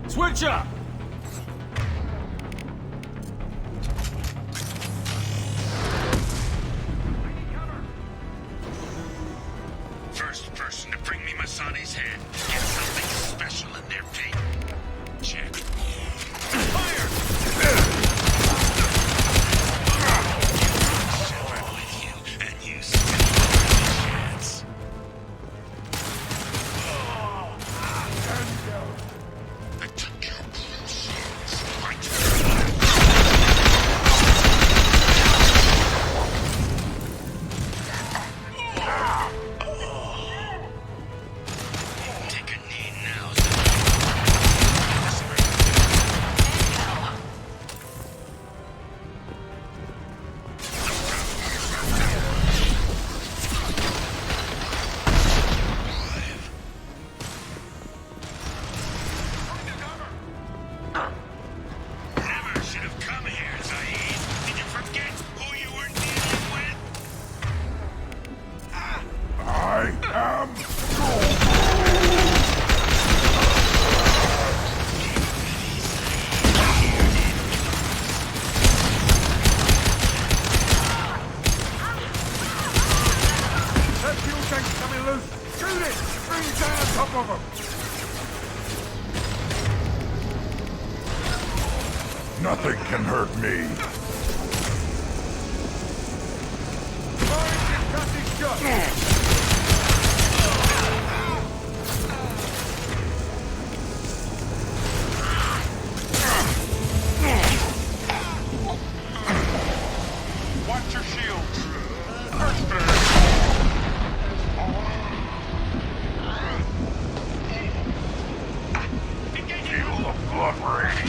Switch up! Nothing can hurt me. Watch your shields. Feel the blood rage.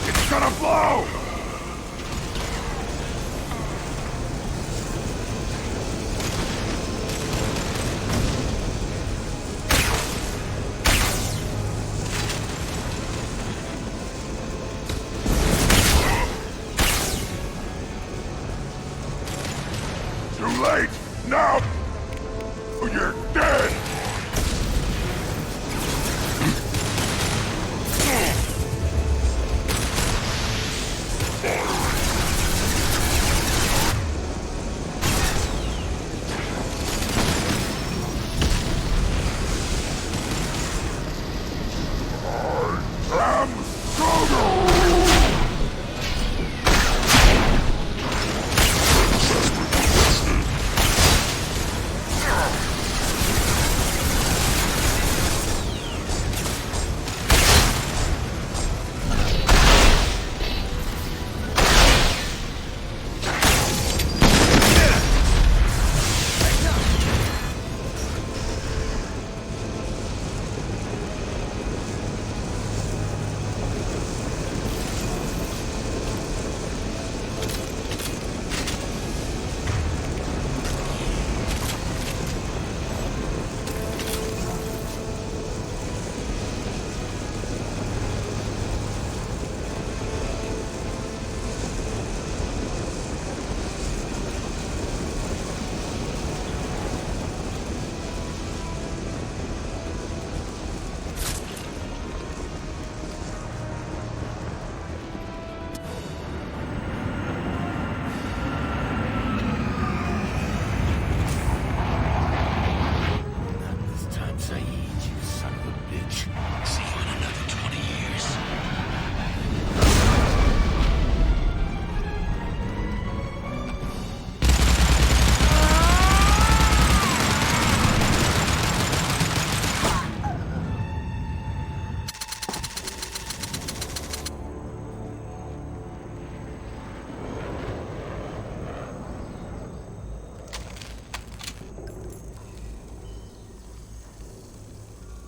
It's gonna blow! Too late! Now! You're dead! I am Grogu!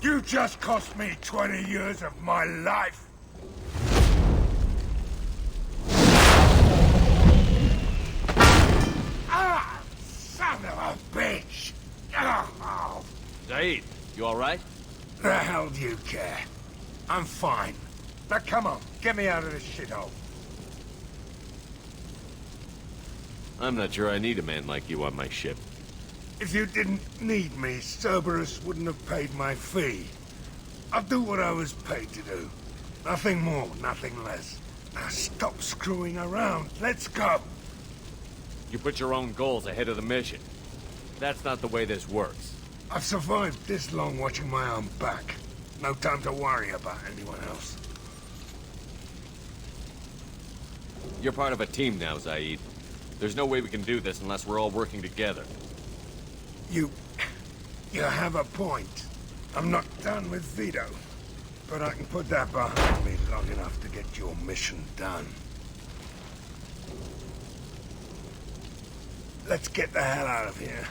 You just cost me 20 years of my life! Ah! Son of a bitch! Oh. Zaid, you alright? The hell do you care? I'm fine. Now come on, get me out of this shithole. I'm not sure I need a man like you on my ship. If you didn't need me, Cerberus wouldn't have paid my fee. I'll do what I was paid to do. Nothing more, nothing less. Now stop screwing around. Let's go. You put your own goals ahead of the mission. That's not the way this works. I've survived this long watching my own back. No time to worry about anyone else. You're part of a team now, Zaid. There's no way we can do this unless we're all working together. You have a point. I'm not done with Vito, but I can put that behind me long enough to get your mission done. Let's get the hell out of here.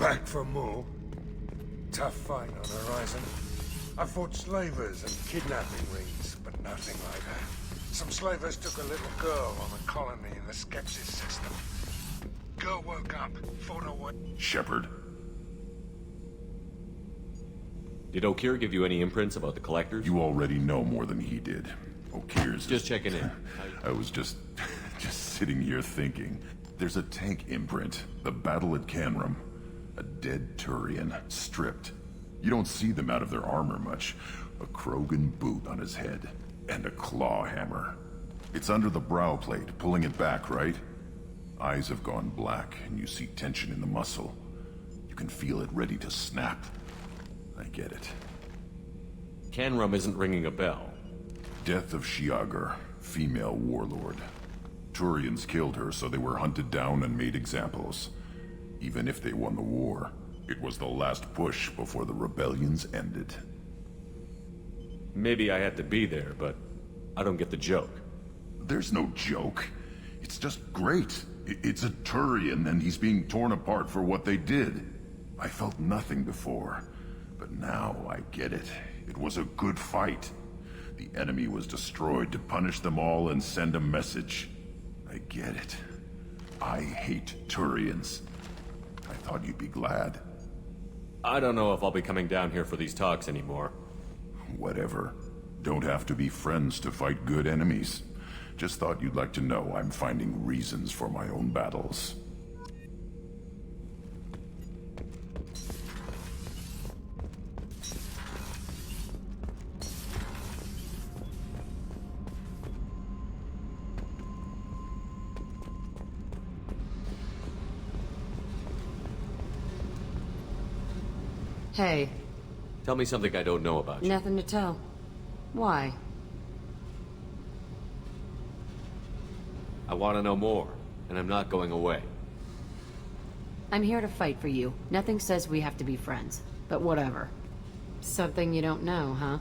Back for more. Tough fight on the horizon. I fought slavers and kidnapping rings, but nothing like that. Some slavers took a little girl on a colony in the Skepsis system. Girl woke up, fought her way. Shepard. Did O'Keir give you any imprints about the collectors? You already know more than he did. O'Keir's just checking in. I was just sitting here thinking. There's a tank imprint. The battle at Canrum. A dead Turian, stripped. You don't see them out of their armor much. A Krogan boot on his head. And a claw hammer. It's under the brow plate, pulling it back, right? Eyes have gone black, and you see tension in the muscle. You can feel it ready to snap. I get it. Canrum isn't ringing a bell. Death of Shiagar, female warlord. Turians killed her, so they were hunted down and made examples. Even if they won the war, it was the last push before the rebellions ended. Maybe I had to be there, but I don't get the joke. There's no joke. It's just great. It's a Turian, and he's being torn apart for what they did. I felt nothing before, but now I get it. It was a good fight. The enemy was destroyed to punish them all and send a message. I get it. I hate Turians. I thought you'd be glad. I don't know if I'll be coming down here for these talks anymore. Whatever. Don't have to be friends to fight good enemies. Just thought you'd like to know I'm finding reasons for my own battles. Hey. Tell me something I don't know about you. Nothing to tell. Why? I want to know more, and I'm not going away. I'm here to fight for you. Nothing says we have to be friends, but whatever. Something you don't know, huh?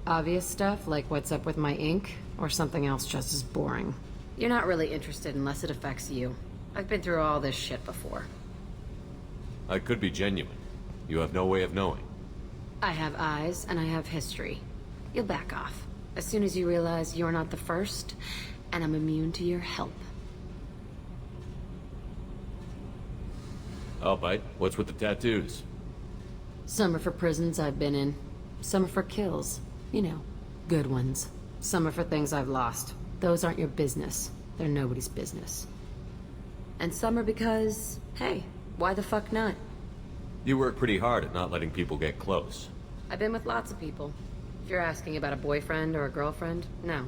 Obvious stuff, like what's up with my ink, or something else just as boring. You're not really interested unless it affects you. I've been through all this shit before. I could be genuine. You have no way of knowing. I have eyes, and I have history. You'll back off. As soon as you realize you're not the first, and I'm immune to your help. I'll bite. What's with the tattoos? Some are for prisons I've been in. Some are for kills. You know, good ones. Some are for things I've lost. Those aren't your business. They're nobody's business. And some are because, hey, why the fuck not? You work pretty hard at not letting people get close. I've been with lots of people. If you're asking about a boyfriend or a girlfriend, no.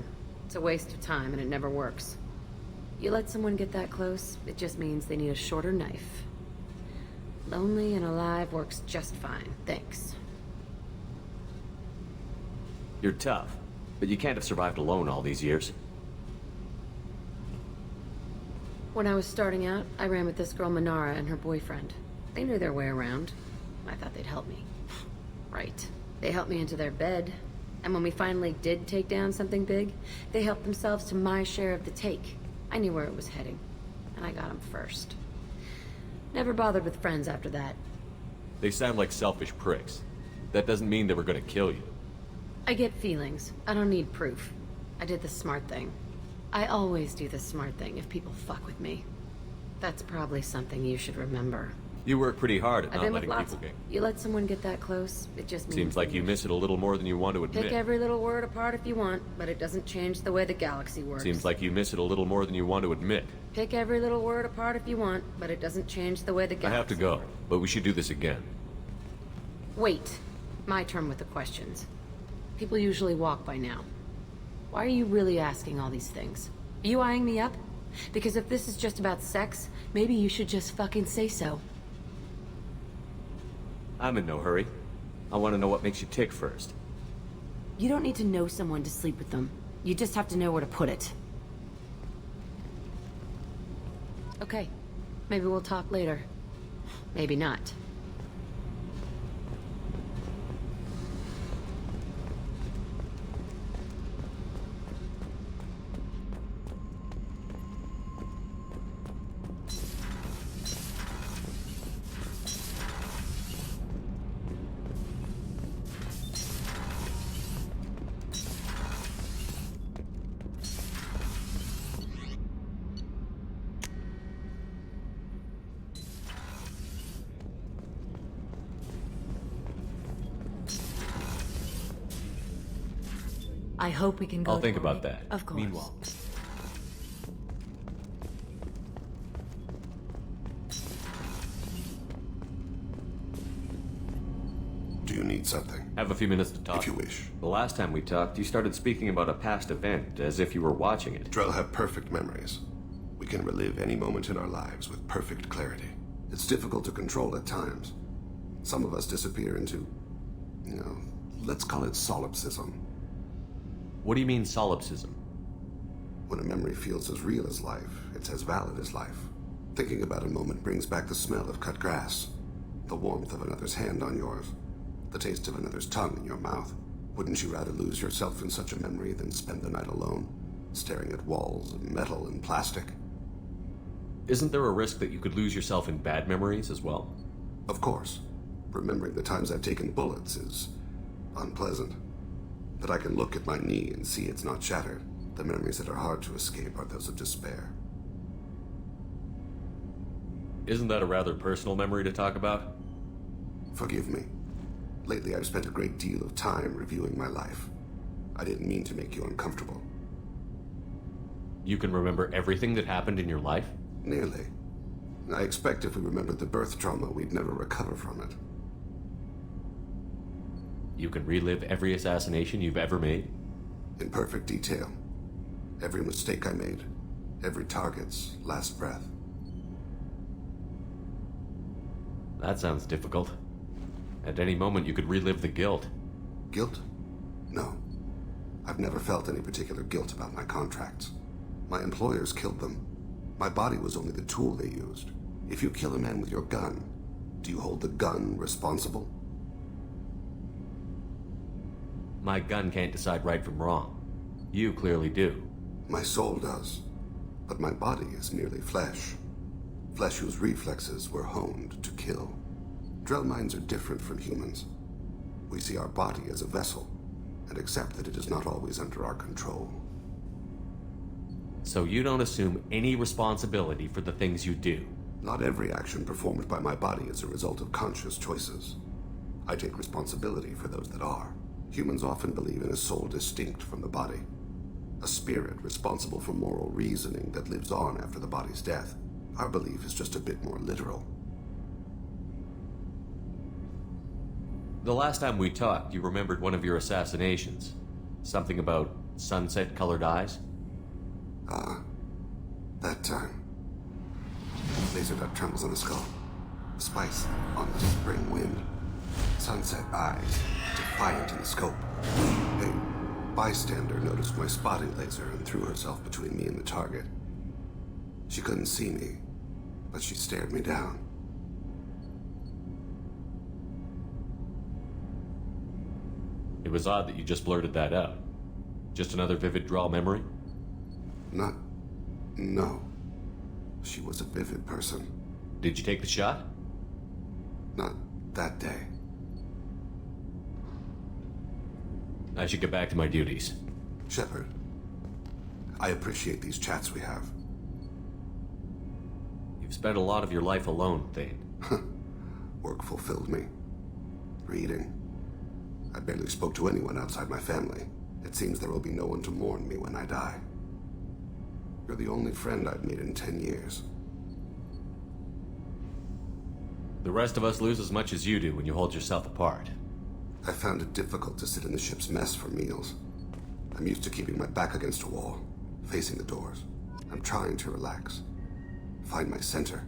It's a waste of time and it never works. You let someone get that close, it just means they need a shorter knife. Lonely and alive works just fine, thanks. You're tough, but you can't have survived alone all these years. When I was starting out, I ran with this girl Minara and her boyfriend. They knew their way around. I thought they'd help me. Right. They helped me into their bed. And when we finally did take down something big, they helped themselves to my share of the take. I knew where it was heading. And I got them first. Never bothered with friends after that. They sound like selfish pricks. That doesn't mean they were gonna kill you. I get feelings. I don't need proof. I did the smart thing. I always do the smart thing if people fuck with me. That's probably something you should remember. You work pretty hard at I've not been with letting lots. people get... You let someone get that close, it just means... Seems like you miss it a little more than you want to admit. Pick every little word apart if you want, but it doesn't change the way the galaxy works. Seems like you miss it a little more than you want to admit. Pick every little word apart if you want, but it doesn't change the way the galaxy I have to go, but we should do this again. Wait. My turn with the questions. People usually walk by now. Why are you really asking all these things? Are you eyeing me up? Because if this is just about sex, maybe you should just fucking say so. I'm in no hurry. I want to know what makes you tick first. You don't need to know someone to sleep with them. You just have to know where to put it. Okay. Maybe we'll talk later. Maybe not. I hope we can go. I'll think about that. Of course. Meanwhile. Do you need something? Have a few minutes to talk. If you wish. The last time we talked, you started speaking about a past event, as if you were watching it. Drell have perfect memories. We can relive any moment in our lives with perfect clarity. It's difficult to control at times. Some of us disappear into, let's call it solipsism. What do you mean, solipsism? When a memory feels as real as life, it's as valid as life. Thinking about a moment brings back the smell of cut grass, the warmth of another's hand on yours, the taste of another's tongue in your mouth. Wouldn't you rather lose yourself in such a memory than spend the night alone, staring at walls of metal and plastic? Isn't there a risk that you could lose yourself in bad memories as well? Of course. Remembering the times I've taken bullets is unpleasant. But I can look at my knee and see it's not shattered. The memories that are hard to escape are those of despair. Isn't that a rather personal memory to talk about? Forgive me. Lately I've spent a great deal of time reviewing my life. I didn't mean to make you uncomfortable. You can remember everything that happened in your life? Nearly. I expect if we remembered the birth trauma, we'd never recover from it. You can relive every assassination you've ever made? In perfect detail. Every mistake I made. Every target's last breath. That sounds difficult. At any moment, you could relive the guilt. Guilt? No. I've never felt any particular guilt about my contracts. My employers killed them. My body was only the tool they used. If you kill a man with your gun, do you hold the gun responsible? My gun can't decide right from wrong. You clearly do. My soul does. But my body is merely flesh. Flesh whose reflexes were honed to kill. Drell minds are different from humans. We see our body as a vessel, and accept that it is not always under our control. So you don't assume any responsibility for the things you do? Not every action performed by my body is a result of conscious choices. I take responsibility for those that are. Humans often believe in a soul distinct from the body. A spirit responsible for moral reasoning that lives on after the body's death. Our belief is just a bit more literal. The last time we talked, you remembered one of your assassinations. Something about sunset-colored eyes? That time. Laser dot trembles on the skull. Spice on the spring wind. Sunset eyes, defiant in the scope. A bystander noticed my spotting laser and threw herself between me and the target. She couldn't see me, but she stared me down. It was odd that you just blurted that out. Just another vivid draw memory? No. She was a vivid person. Did you take the shot? Not that day. I should get back to my duties. Shepard, I appreciate these chats we have. You've spent a lot of your life alone, Thane. Work fulfilled me. Reading. I barely spoke to anyone outside my family. It seems there will be no one to mourn me when I die. You're the only friend I've made in 10 years. The rest of us lose as much as you do when you hold yourself apart. I found it difficult to sit in the ship's mess for meals. I'm used to keeping my back against a wall, facing the doors. I'm trying to relax. Find my center.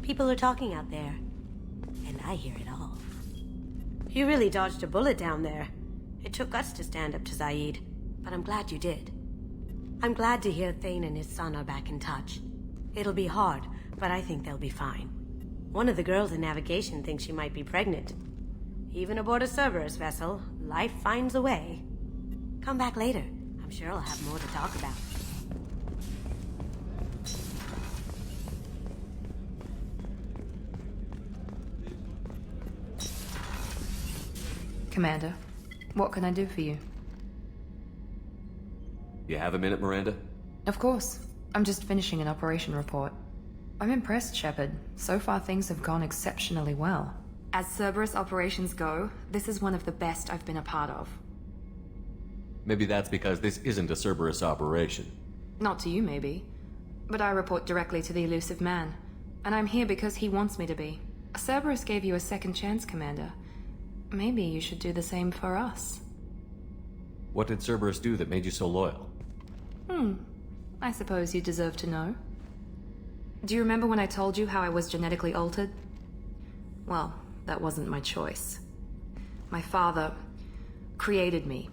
People are talking out there, and I hear it all. You really dodged a bullet down there. It took us to stand up to Zaid, but I'm glad you did. I'm glad to hear Thane and his son are back in touch. It'll be hard, but I think they'll be fine. One of the girls in navigation thinks she might be pregnant. Even aboard a Cerberus vessel, life finds a way. Come back later. I'm sure I'll have more to talk about. Commander, what can I do for you? You have a minute, Miranda? Of course. I'm just finishing an operation report. I'm impressed, Shepard. So far things have gone exceptionally well. As Cerberus operations go, this is one of the best I've been a part of. Maybe that's because this isn't a Cerberus operation. Not to you, maybe. But I report directly to the elusive man. And I'm here because he wants me to be. Cerberus gave you a second chance, Commander. Maybe you should do the same for us. What did Cerberus do that made you so loyal? I suppose you deserve to know. Do you remember when I told you how I was genetically altered? Well, that wasn't my choice. My father created me.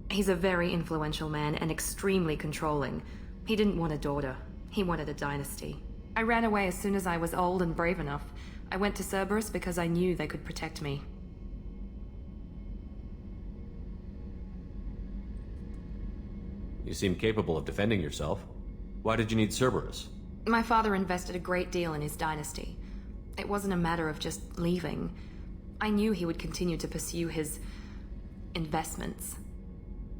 He's a very influential man and extremely controlling. He didn't want a daughter. He wanted a dynasty. I ran away as soon as I was old and brave enough. I went to Cerberus because I knew they could protect me. You seem capable of defending yourself. Why did you need Cerberus? My father invested a great deal in his dynasty. It wasn't a matter of just leaving. I knew he would continue to pursue his investments.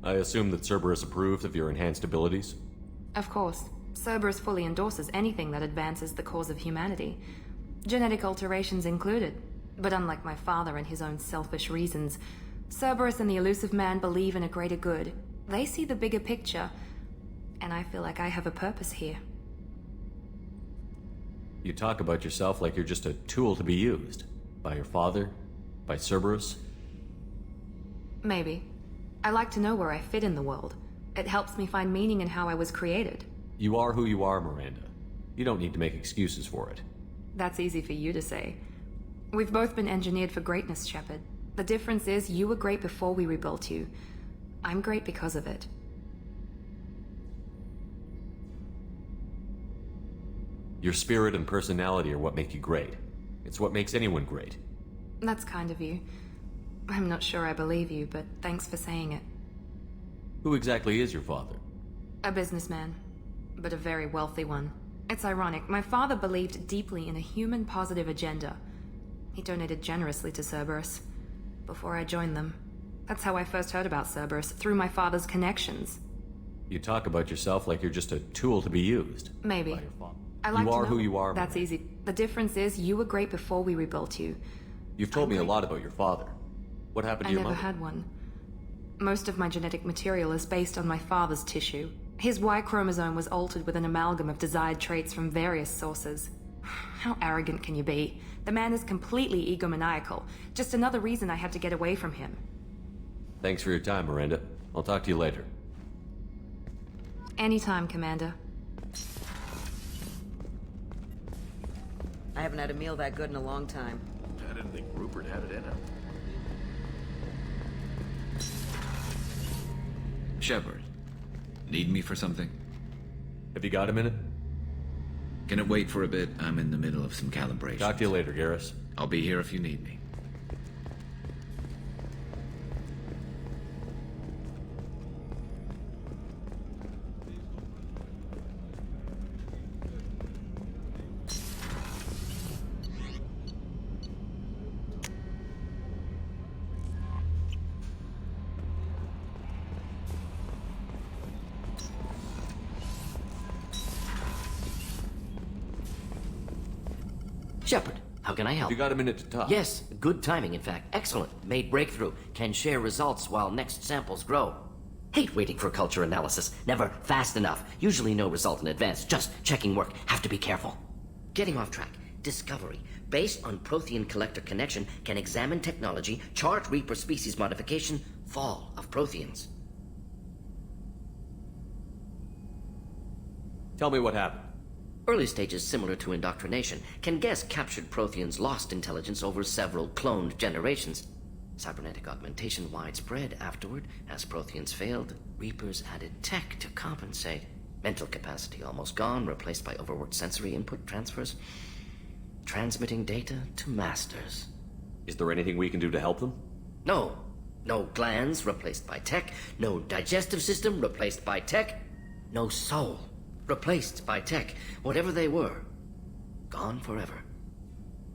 I assume that Cerberus approved of your enhanced abilities? Of course. Cerberus fully endorses anything that advances the cause of humanity. Genetic alterations included. But unlike my father and his own selfish reasons, Cerberus and the elusive man believe in a greater good. They see the bigger picture, and I feel like I have a purpose here. You talk about yourself like you're just a tool to be used. By your father? By Cerberus? Maybe. I like to know where I fit in the world. It helps me find meaning in how I was created. You are who you are, Miranda. You don't need to make excuses for it. That's easy for you to say. We've both been engineered for greatness, Shepard. The difference is you were great before we rebuilt you. I'm great because of it. Your spirit and personality are what make you great. It's what makes anyone great. That's kind of you. I'm not sure I believe you, but thanks for saying it. Who exactly is your father? A businessman, but a very wealthy one. It's ironic. My father believed deeply in a human-positive agenda. He donated generously to Cerberus before I joined them. That's how I first heard about Cerberus, through my father's connections. You talk about yourself like you're just a tool to be used. Maybe. By your father. I like you are to know. who you are. That's Miranda. easy. The difference is you were great before we rebuilt you. You've told me a lot about your father. What happened to your I never mother? had one. Most of my genetic material is based on my father's tissue. His Y chromosome was altered with an amalgam of desired traits from various sources. How arrogant can you be? The man is completely egomaniacal. Just another reason I had to get away from him. Thanks for your time, Miranda. I'll talk to you later. Anytime, Commander. I haven't had a meal that good in a long time. I didn't think Rupert had it in him. Shepard, need me for something? Have you got a minute? Can it wait for a bit? I'm in the middle of some calibration. Talk to you later, Garrus. I'll be here if you need me. Shepard, how can I help? You got a minute to talk? Yes, good timing, in fact. Excellent. Made breakthrough. Can share results while next samples grow. Hate waiting for culture analysis. Never fast enough. Usually no result in advance. Just checking work. Have to be careful. Getting off track. Discovery. Based on Prothean collector connection, can examine technology, chart Reaper species modification, fall of Protheans. Tell me what happened. Early stages similar to indoctrination. Can guess captured Protheans lost intelligence over several cloned generations. Cybernetic augmentation widespread afterward. As Protheans failed, Reapers added tech to compensate. Mental capacity almost gone, replaced by overworked sensory input transfers. Transmitting data to masters. Is there anything we can do to help them? No. No glands replaced by tech. No digestive system replaced by tech. No soul replaced by tech. Whatever they were, gone forever.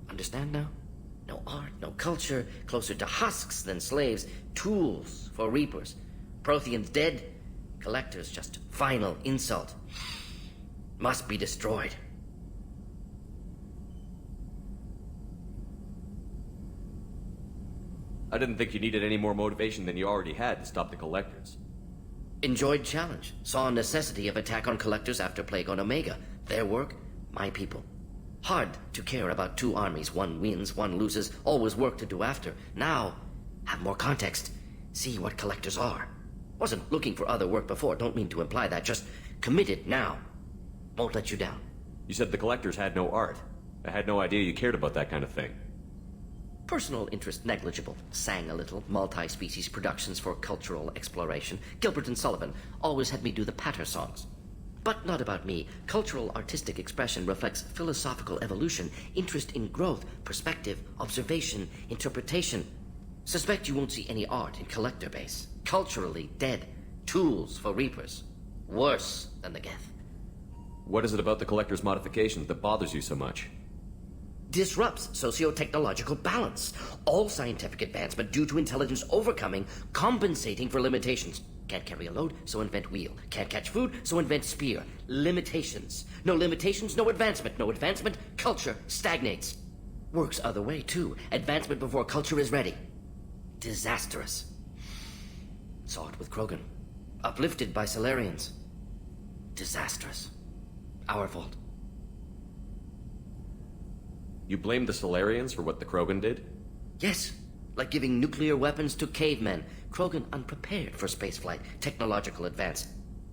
Understand now? No art, no culture, closer to husks than slaves, tools for Reapers. Protheans dead, collectors just final insult. must be destroyed. I didn't think you needed any more motivation than you already had to stop the collectors. Enjoyed challenge. Saw necessity of attack on collectors after Plague on Omega. Their work, my people. Hard to care about two armies. One wins, one loses. Always work to do after. Now, have more context. See what collectors are. Wasn't looking for other work before. Don't mean to imply that. Just committed now. Won't let you down. You said the collectors had no art. I had no idea you cared about that kind of thing. Personal interest negligible. Sang a little. Multi-species productions for cultural exploration. Gilbert and Sullivan always had me do the patter songs. But not about me. Cultural artistic expression reflects philosophical evolution, interest in growth, perspective, observation, interpretation. Suspect you won't see any art in collector base. Culturally dead. Tools for reapers. Worse than the Geth. What is it about the collector's modifications that bothers you so much? Disrupts socio-technological balance. All scientific advancement due to intelligence overcoming, compensating for limitations. Can't carry a load, so invent wheel. Can't catch food, so invent spear. Limitations. No limitations, no advancement. No advancement, culture stagnates. Works other way, too. Advancement before culture is ready. Disastrous. Saw it with Krogan. Uplifted by Solarians. Disastrous. Our fault. You blame the Solarians for what the Krogan did? Yes. Like giving nuclear weapons to cavemen. Krogan unprepared for spaceflight, technological advance.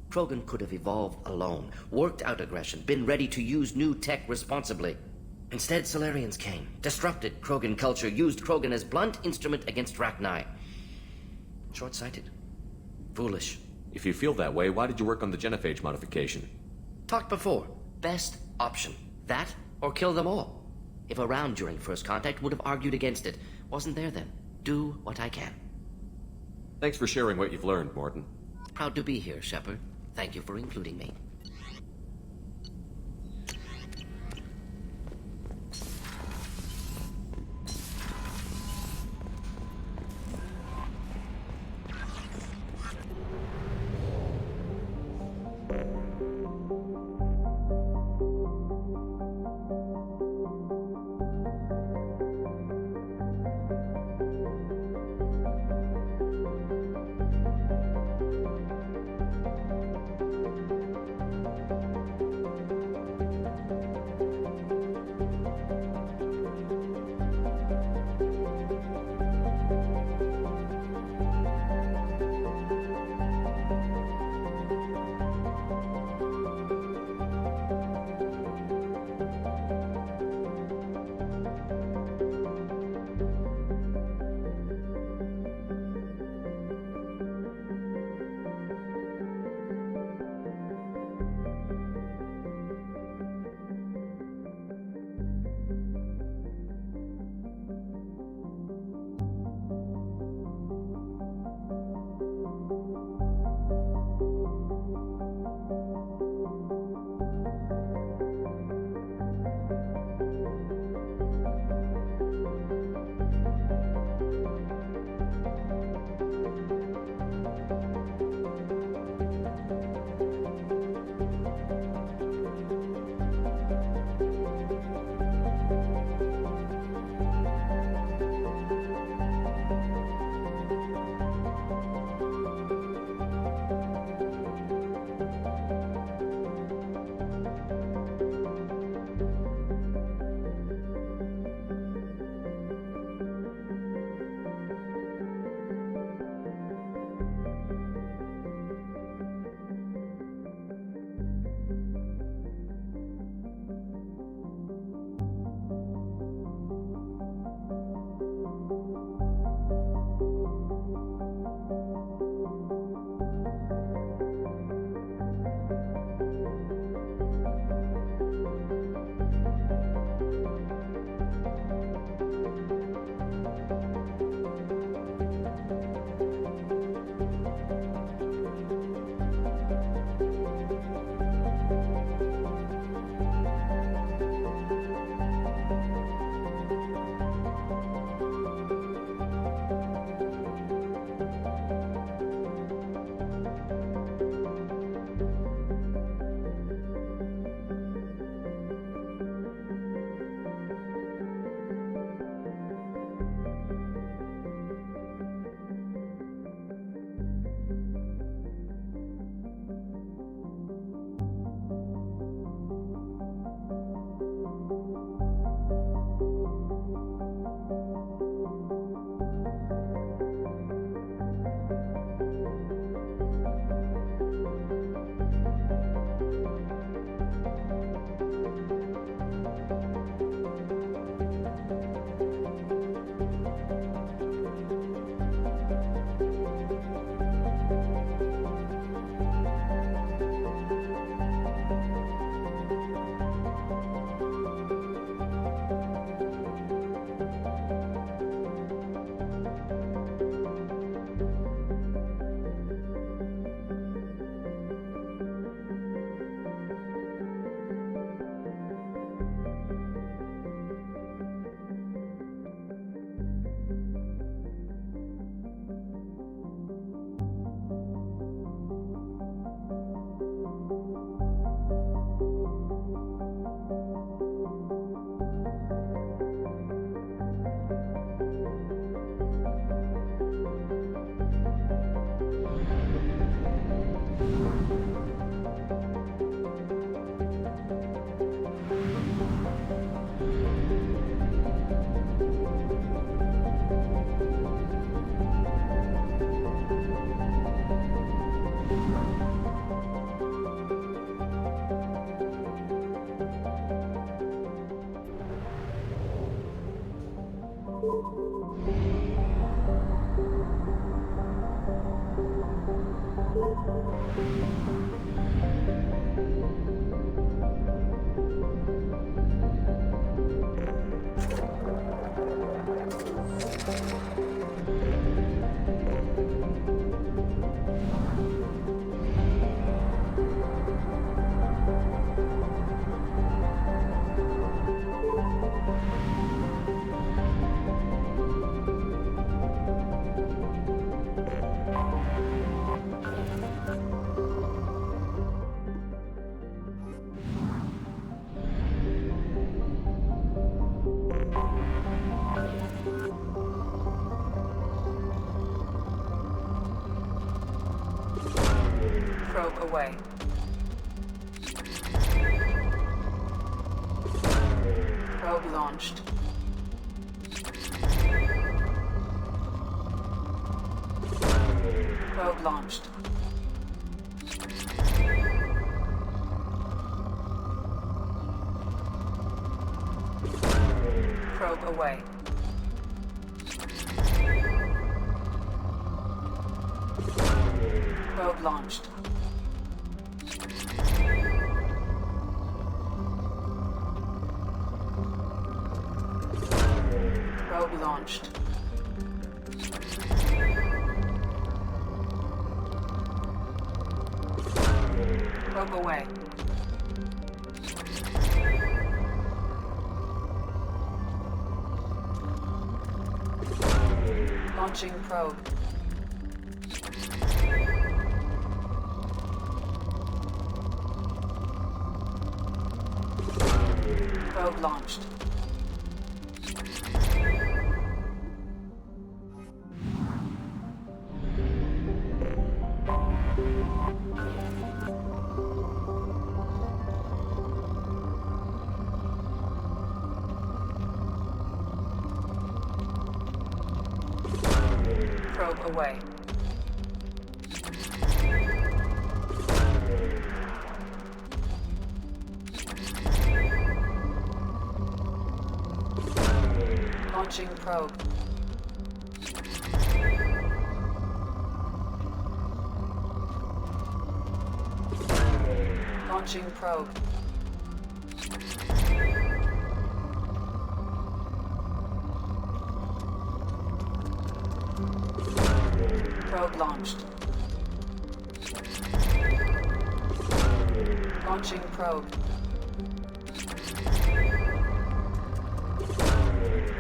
Krogan could have evolved alone, worked out aggression, been ready to use new tech responsibly. Instead, Solarians came, disrupted Krogan culture, used Krogan as blunt instrument against Rachni. Short-sighted. Foolish. If you feel that way, why did you work on the genophage modification? Talked before. Best option. That, or kill them all. If around during first contact, would have argued against it. Wasn't there then. Do what I can. Thanks for sharing what you've learned, Morton. Proud to be here, Shepard. Thank you for including me. Probe away. Probe launched. Probe launched. Probe away. Probe launched. Probe launched. Probe away. Launching probe. Probe launched. Probe away. Launching probe. Launching probe. Probe launched. Launching probe.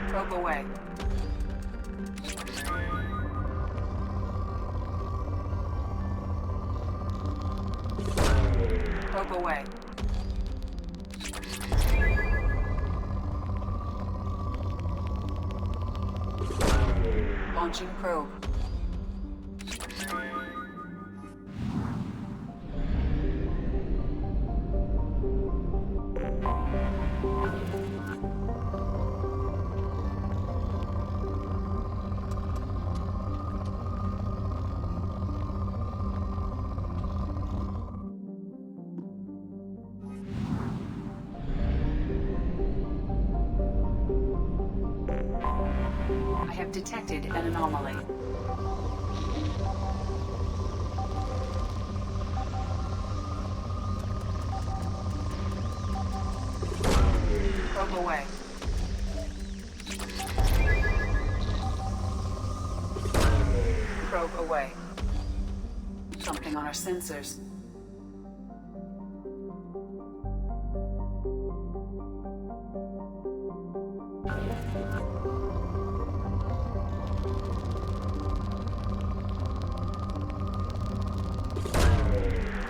Probe away. Probe away. Launching probe. I have detected an anomaly. Probe away. Probe away. Something on our sensors.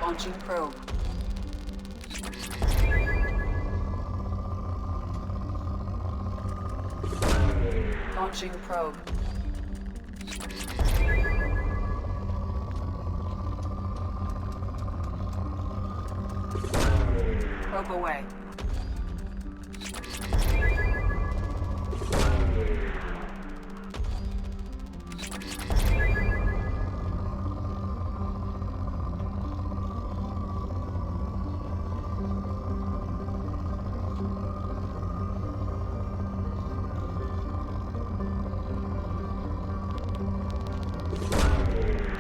Launching probe. Launching probe. Probe away.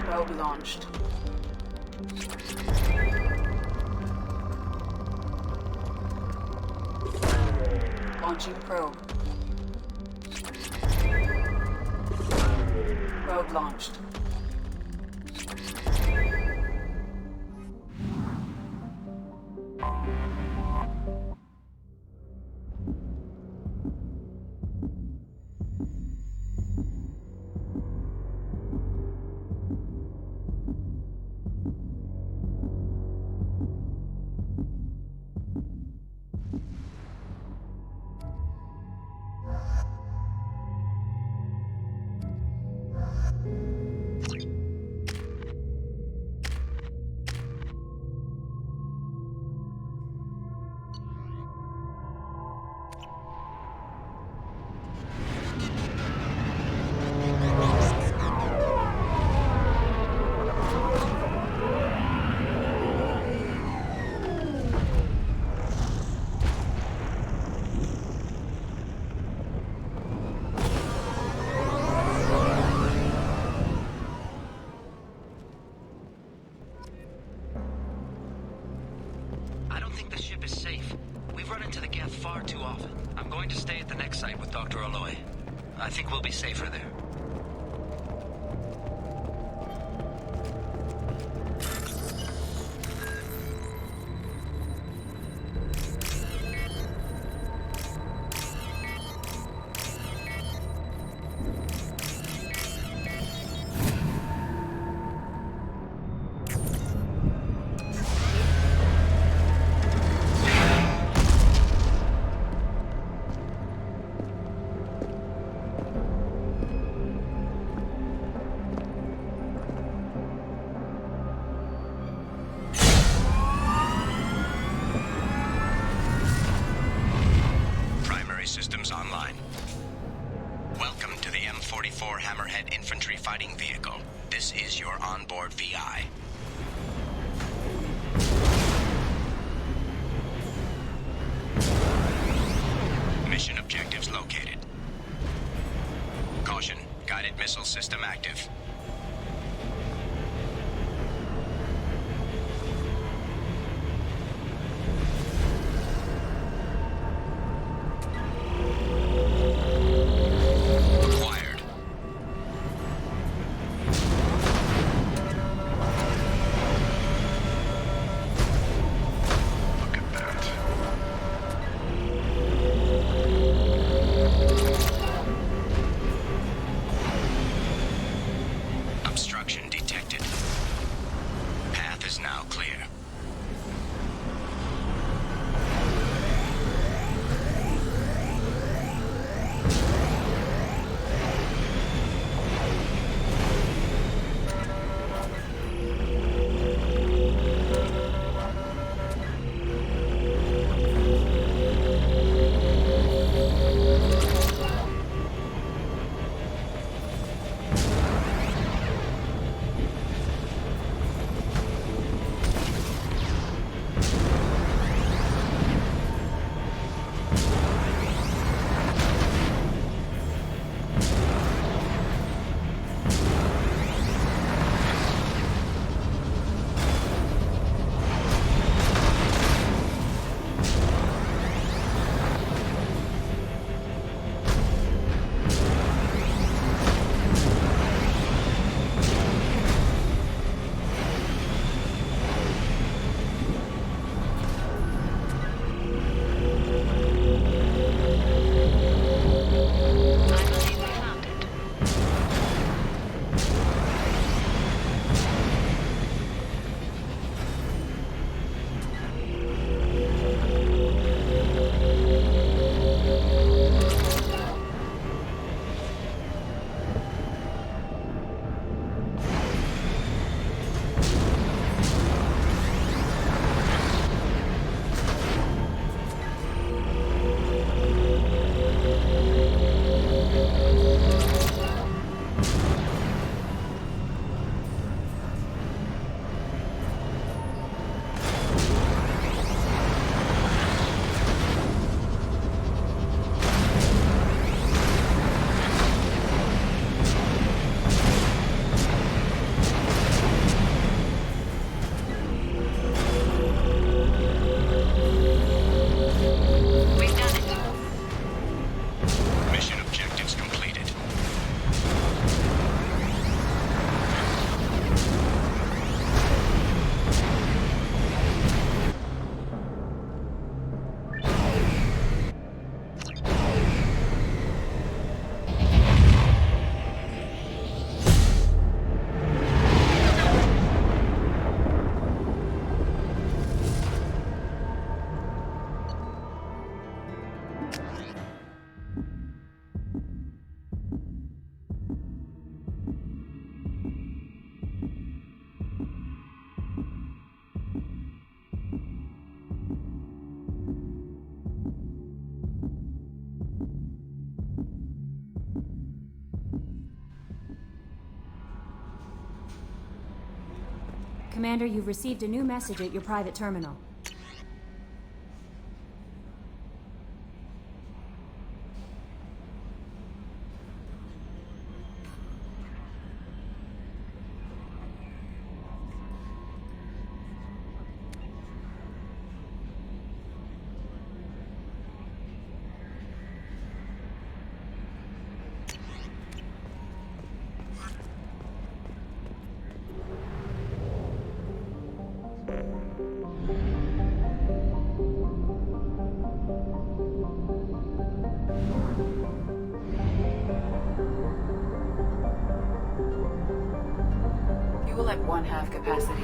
Probe launched. Launching probe. Probe launched. I don't think the ship is safe. We've run into the gap far too often. I'm going to stay at the next site with Dr. Aloy. I think we'll be safer there. Systems online. Welcome to the M44 Hammerhead Infantry Fighting Vehicle. This is your onboard VI. Mission objectives located. Caution, guided missile system active. Commander, you've received a new message at your private terminal. Fuel at 1/2 capacity.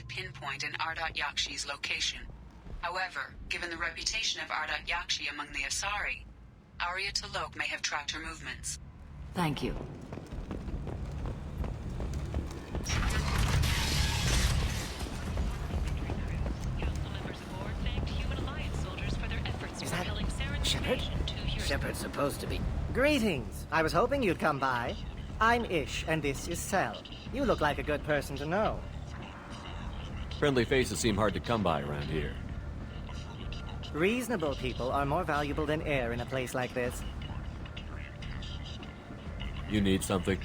Pinpoint in Ardat Yakshi's location. However, given the reputation of Ardat Yakshi among the Asari, Arya T'Loak may have tracked her movements. Thank you. Is that Shepard? Shepard's supposed to be. Greetings. I was hoping you'd come by. I'm Ish, and this is Cell. You look like a good person to know. Friendly faces seem hard to come by around here. Reasonable people are more valuable than air in a place like this. You need something?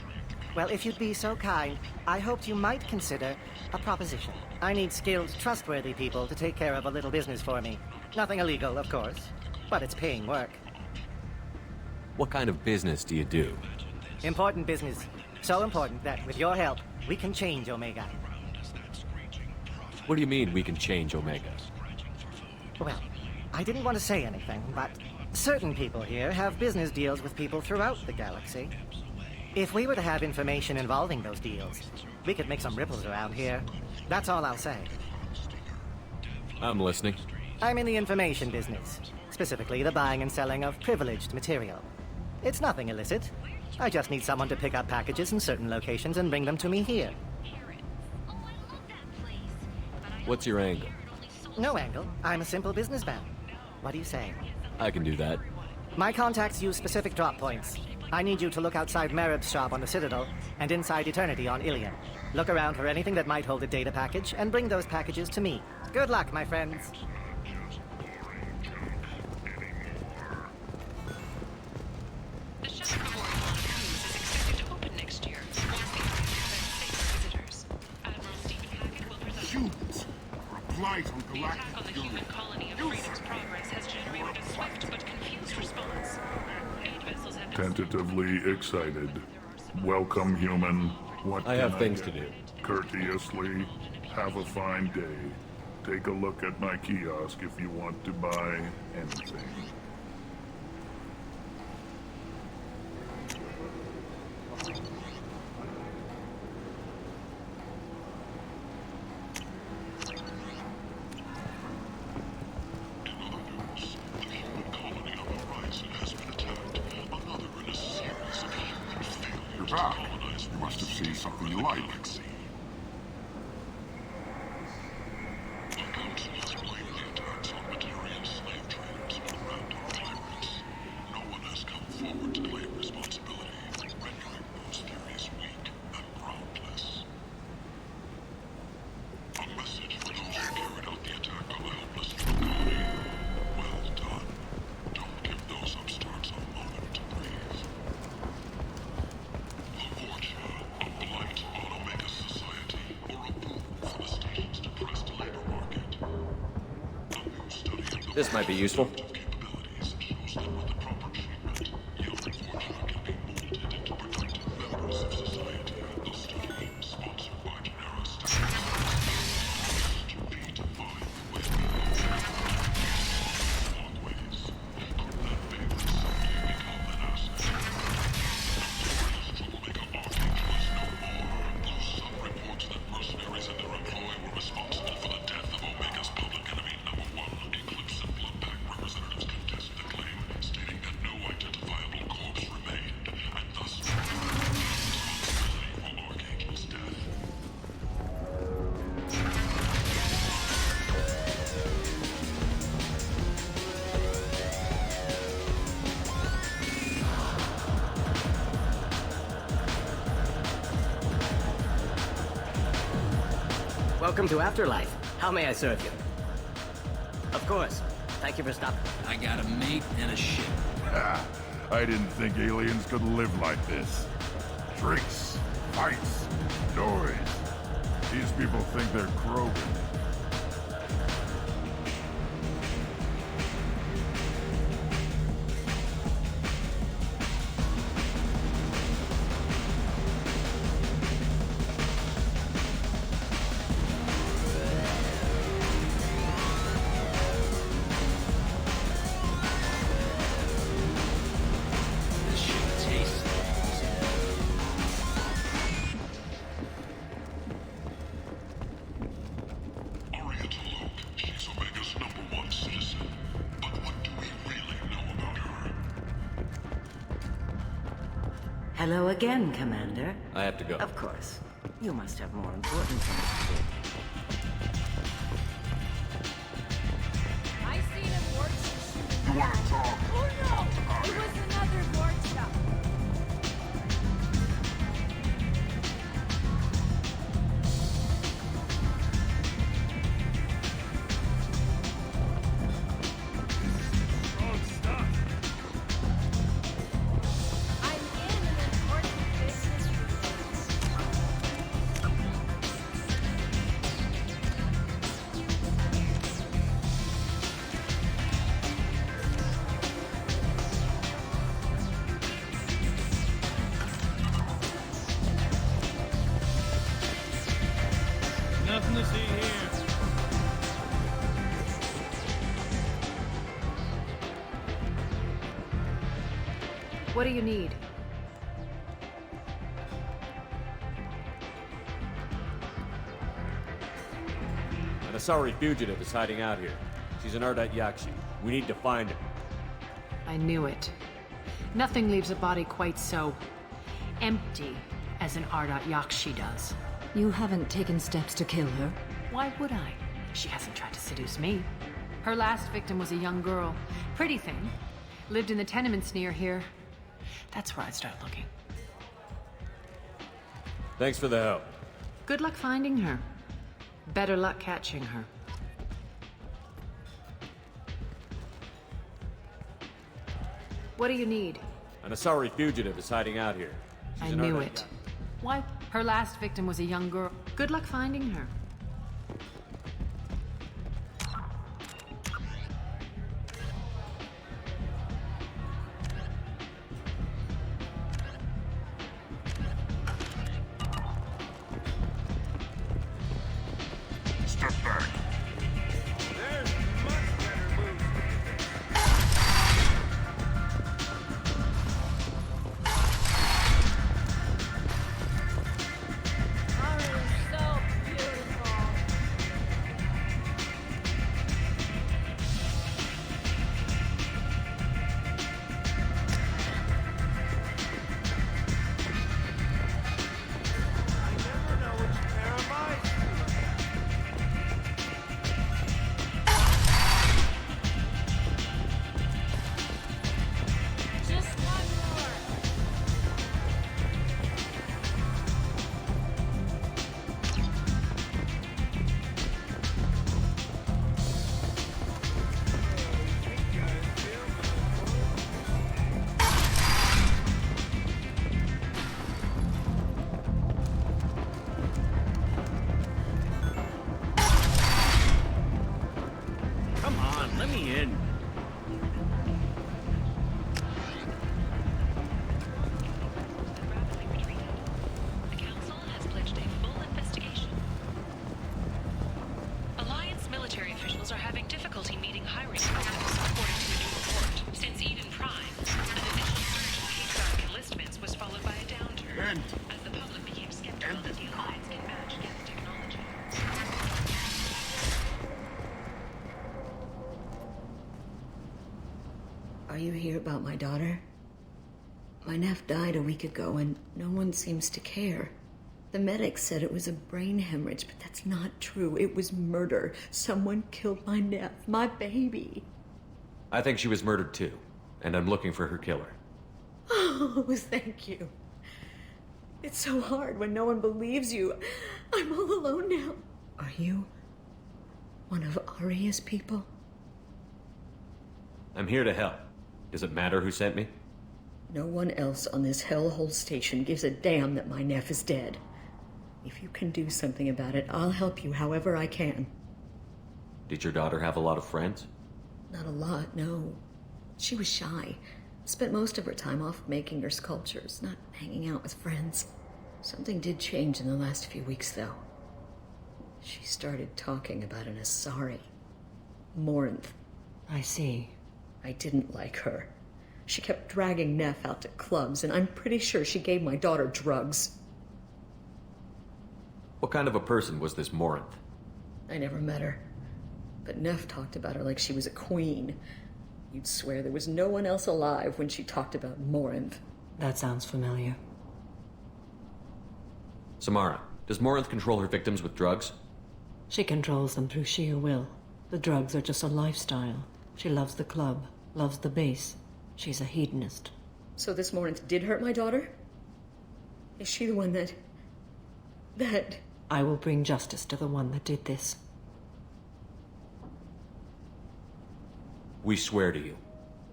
Well, if you'd be so kind, I hoped you might consider a proposition. I need skilled, trustworthy people to take care of a little business for me. Nothing illegal, of course, but it's paying work. What kind of business do you do? Important business. So important that, with your help, we can change Omega. What do you mean we can change Omega? Well, I didn't want to say anything, but certain people here have business deals with people throughout the galaxy. If we were to have information involving those deals, we could make some ripples around here. That's all I'll say. I'm listening. I'm in the information business, specifically the buying and selling of privileged material. It's nothing illicit. I just need someone to pick up packages in certain locations and bring them to me here. What's your angle? No angle. I'm a simple businessman. What do you say? I can do that. My contacts use specific drop points. I need you to look outside Merib's shop on the Citadel and inside Eternity on Ilion. Look around for anything that might hold a data package and bring those packages to me. Good luck, my friends. The shuttle reward cruise is expected to open next year. Once the Army is safe for visitors. Admiral Stephen Hackett will present. Shoot! Replies on The attack on the human colony of Freedom's Progress has generated a swift but confused response. 8 vessels have been Tentatively excited. Welcome, human. What I can have things to get? do. Courteously, have a fine day. Take a look at my kiosk if you want to buy anything. attack. You must have seen something you like. This might be useful. Welcome to Afterlife. How may I serve you? Of course. Thank you for stopping. I got a mate and a ship. I didn't think aliens could live like this. Drinks, fights, noise. These people think they're Krogan. Hello again, Commander. I have to go. Of course. You must have more important things to do. I seen a warship. You want to talk? Oh no! It was another warship. Nothing to see here. What do you need? An Asari fugitive is hiding out here. She's an Ardat Yakshi. We need to find her. I knew it. Nothing leaves a body quite so empty as an Ardat Yakshi does. You haven't taken steps to kill her? Why would I? She hasn't tried to seduce me. Her last victim was a young girl. Pretty thing. Lived in the tenements near here. That's where I'd start looking. Thanks for the help. Good luck finding her. Better luck catching her. What do you need? An Asari fugitive is hiding out here. I She's an knew Ardat it. Why? Her last victim was a young girl. Good luck finding her. Step back. There's much better moves. So beautiful. as the public became skeptical that the Alliance can match Geth technology. Are you here about my daughter? My nephew died a week ago and no one seems to care. The medics said it was a brain hemorrhage, but that's not true. It was murder. Someone killed my nephew, my baby. I think she was murdered too, and I'm looking for her killer. Oh, thank you. It's so hard when no one believes you. I'm all alone now. Are you one of Aria's people? I'm here to help. Does it matter who sent me? No one else on this hellhole station gives a damn that my nephew is dead. If you can do something about it, I'll help you however I can. Did your daughter have a lot of friends? Not a lot, no. She was shy. Spent most of her time off making her sculptures, not hanging out with friends. Something did change in the last few weeks, though. She started talking about an Asari. Morinth. I see. I didn't like her. She kept dragging Neff out to clubs, and I'm pretty sure she gave my daughter drugs. What kind of a person was this Morinth? I never met her. But Neff talked about her like she was a queen. You'd swear there was no one else alive when she talked about Morinth. That sounds familiar. Samara, does Morinth control her victims with drugs? She controls them through sheer will. The drugs are just a lifestyle. She loves the club, loves the base. She's a hedonist. So this Morinth did hurt my daughter? Is she the one that... I will bring justice to the one that did this. We swear to you.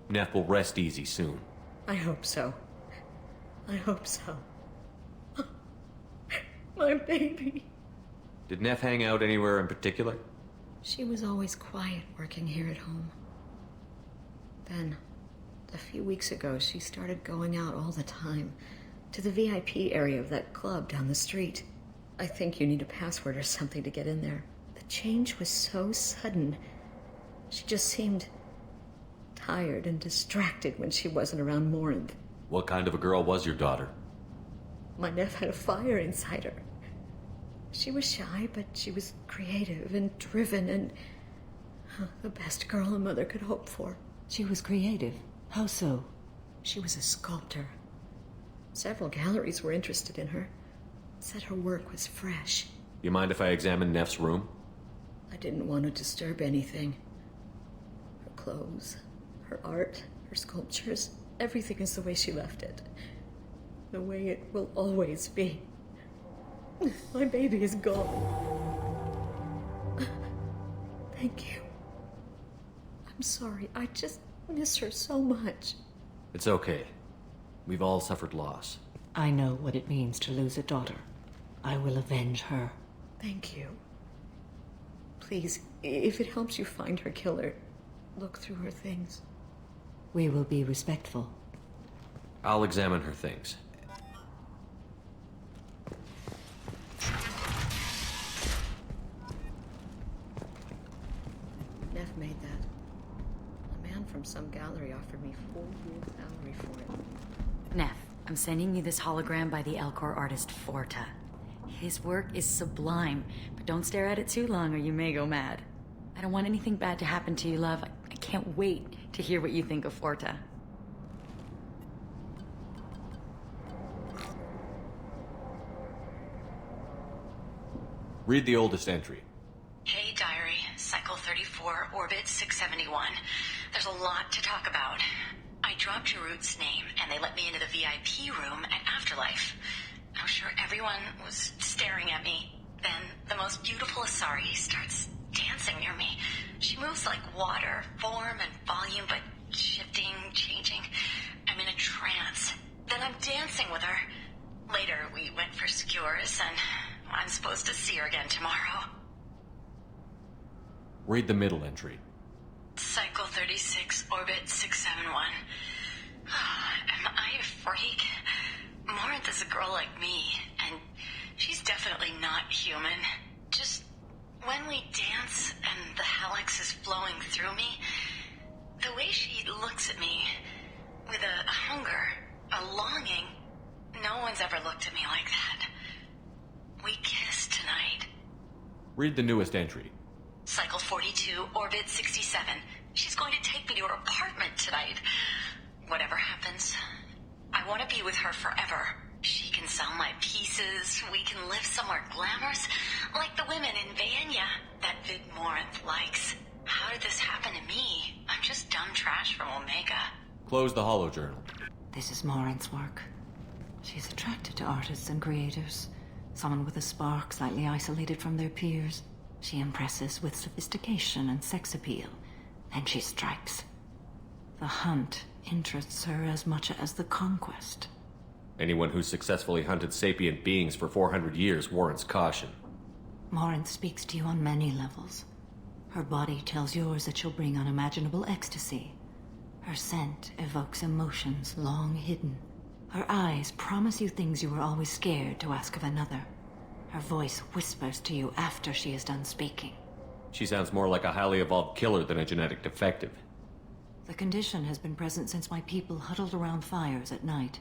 Neff will rest easy soon. I hope so. I hope so. My baby. Did Neff hang out anywhere in particular? She was always quiet working here at home. Then, a few weeks ago, she started going out all the time to the VIP area of that club down the street. I think you need a password or something to get in there. The change was so sudden. She just seemed tired and distracted when she wasn't around Morinth. What kind of a girl was your daughter? My nephew had a fire inside her. She was shy, but she was creative and driven and the best girl a mother could hope for. She was creative. How so? She was a sculptor. Several galleries were interested in her. Said her work was fresh. You mind if I examine Neff's room? I didn't want to disturb anything. Her clothes, her art, her sculptures, everything is the way she left it. The way it will always be. My baby is gone. Thank you. I'm sorry. I just miss her so much. It's okay. We've all suffered loss. I know what it means to lose a daughter. I will avenge her. Thank you. Please, if it helps you find her killer, look through her things. We will be respectful. I'll examine her things. Neff made that. A man from some gallery offered me 4 years' salary for it. Neff, I'm sending you this hologram by the Elcor artist Forta. His work is sublime, but don't stare at it too long or you may go mad. I don't want anything bad to happen to you, love. I can't wait to hear what you think of Forta. Read the oldest entry. Hey, diary. Cycle 34, orbit 671. There's a lot to talk about. I dropped your root's name, and they let me into the VIP room at Afterlife. I'm sure everyone was staring at me. Then the most beautiful Asari starts dancing near me. She moves like water, form and volume, but shifting, changing. I'm in a trance. Then I'm dancing with her. Later, we went for skewers, and I'm supposed to see her again tomorrow. Read the middle entry. Cycle 36, orbit 671. Am I a freak? Morinth is a girl like me, and she's definitely not human. Just when we dance and the helix is flowing through me, the way she looks at me with a hunger, a longing, no one's one's ever looked at me like that. We kissed tonight. Read the newest entry. Cycle 42, orbit 67. She's going to take me to her apartment tonight. Whatever happens, I want to be with her forever. She can sell my pieces. We can live somewhere glamorous, like the women in Vanya that Vid Morinth likes. How did this happen to me? I'm just dumb trash from Omega. Close the holo journal. This is Morinth's work. She's attracted to artists and creators. Someone with a spark, slightly isolated from their peers. She impresses with sophistication and sex appeal. Then she strikes. The hunt interests her as much as the conquest. Anyone who's successfully hunted sapient beings for 400 years warrants caution. Morinth speaks to you on many levels. Her body tells yours that she'll bring unimaginable ecstasy. Her scent evokes emotions long hidden. Her eyes promise you things you were always scared to ask of another. Her voice whispers to you after she is done speaking. She sounds more like a highly evolved killer than a genetic defective. The condition has been present since my people huddled around fires at night.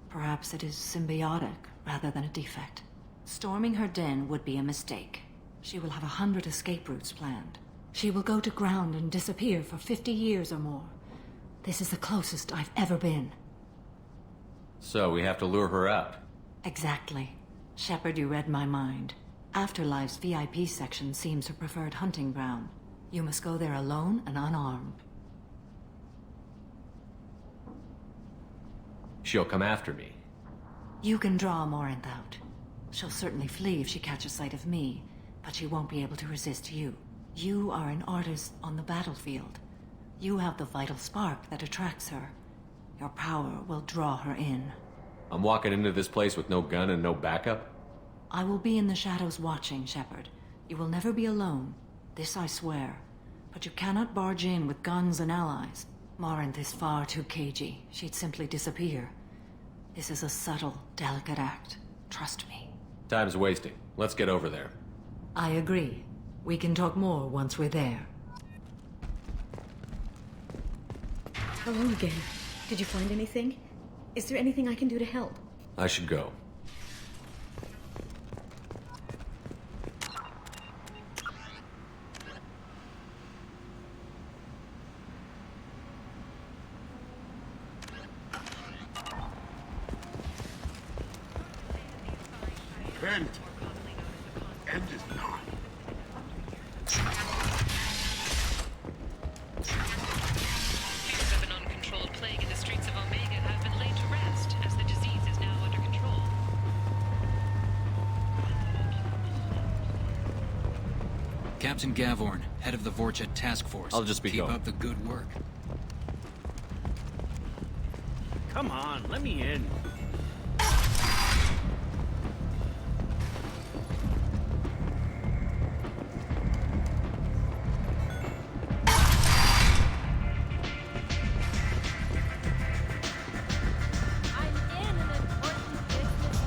Perhaps it is symbiotic rather than a defect. Storming her den would be a mistake. She will have 100 escape routes planned. She will go to ground and disappear for 50 years or more. This is the closest I've ever been. So we have to lure her out. Exactly. Shepard, you read my mind. Afterlife's VIP section seems her preferred hunting ground. You must go there alone and unarmed. She'll come after me. You can draw Morinth out. She'll certainly flee if she catches sight of me, but she won't be able to resist you. You are an artist on the battlefield. You have the vital spark that attracts her. Your power will draw her in. I'm walking into this place with no gun and no backup? I will be in the shadows watching, Shepard. You will never be alone. This I swear. But you cannot barge in with guns and allies. Morinth is far too cagey. She'd simply disappear. This is a subtle, delicate act. Trust me. Time's wasting. Let's get over there. I agree. We can talk more once we're there. Hello again. Did you find anything? Is there anything I can do to help? I should go. End. End is not. Fears of an uncontrolled plague in the streets of Omega have been laid to rest, as the disease is now under control. Captain Gavorn, head of the Vorchet Task Force. I'll just be Keep going. up the good work. Come on, let me in. I'm in an important business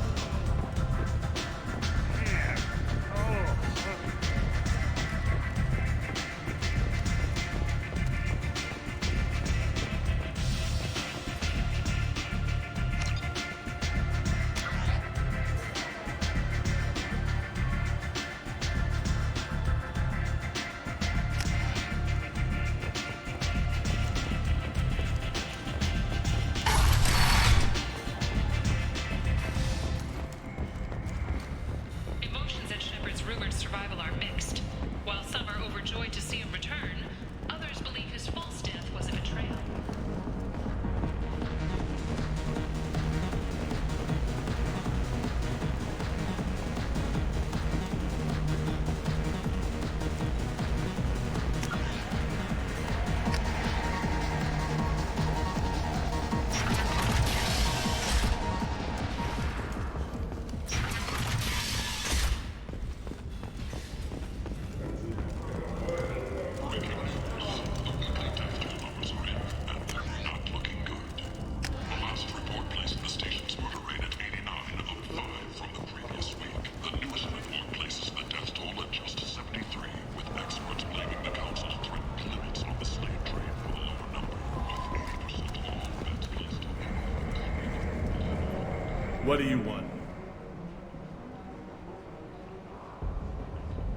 What do you want?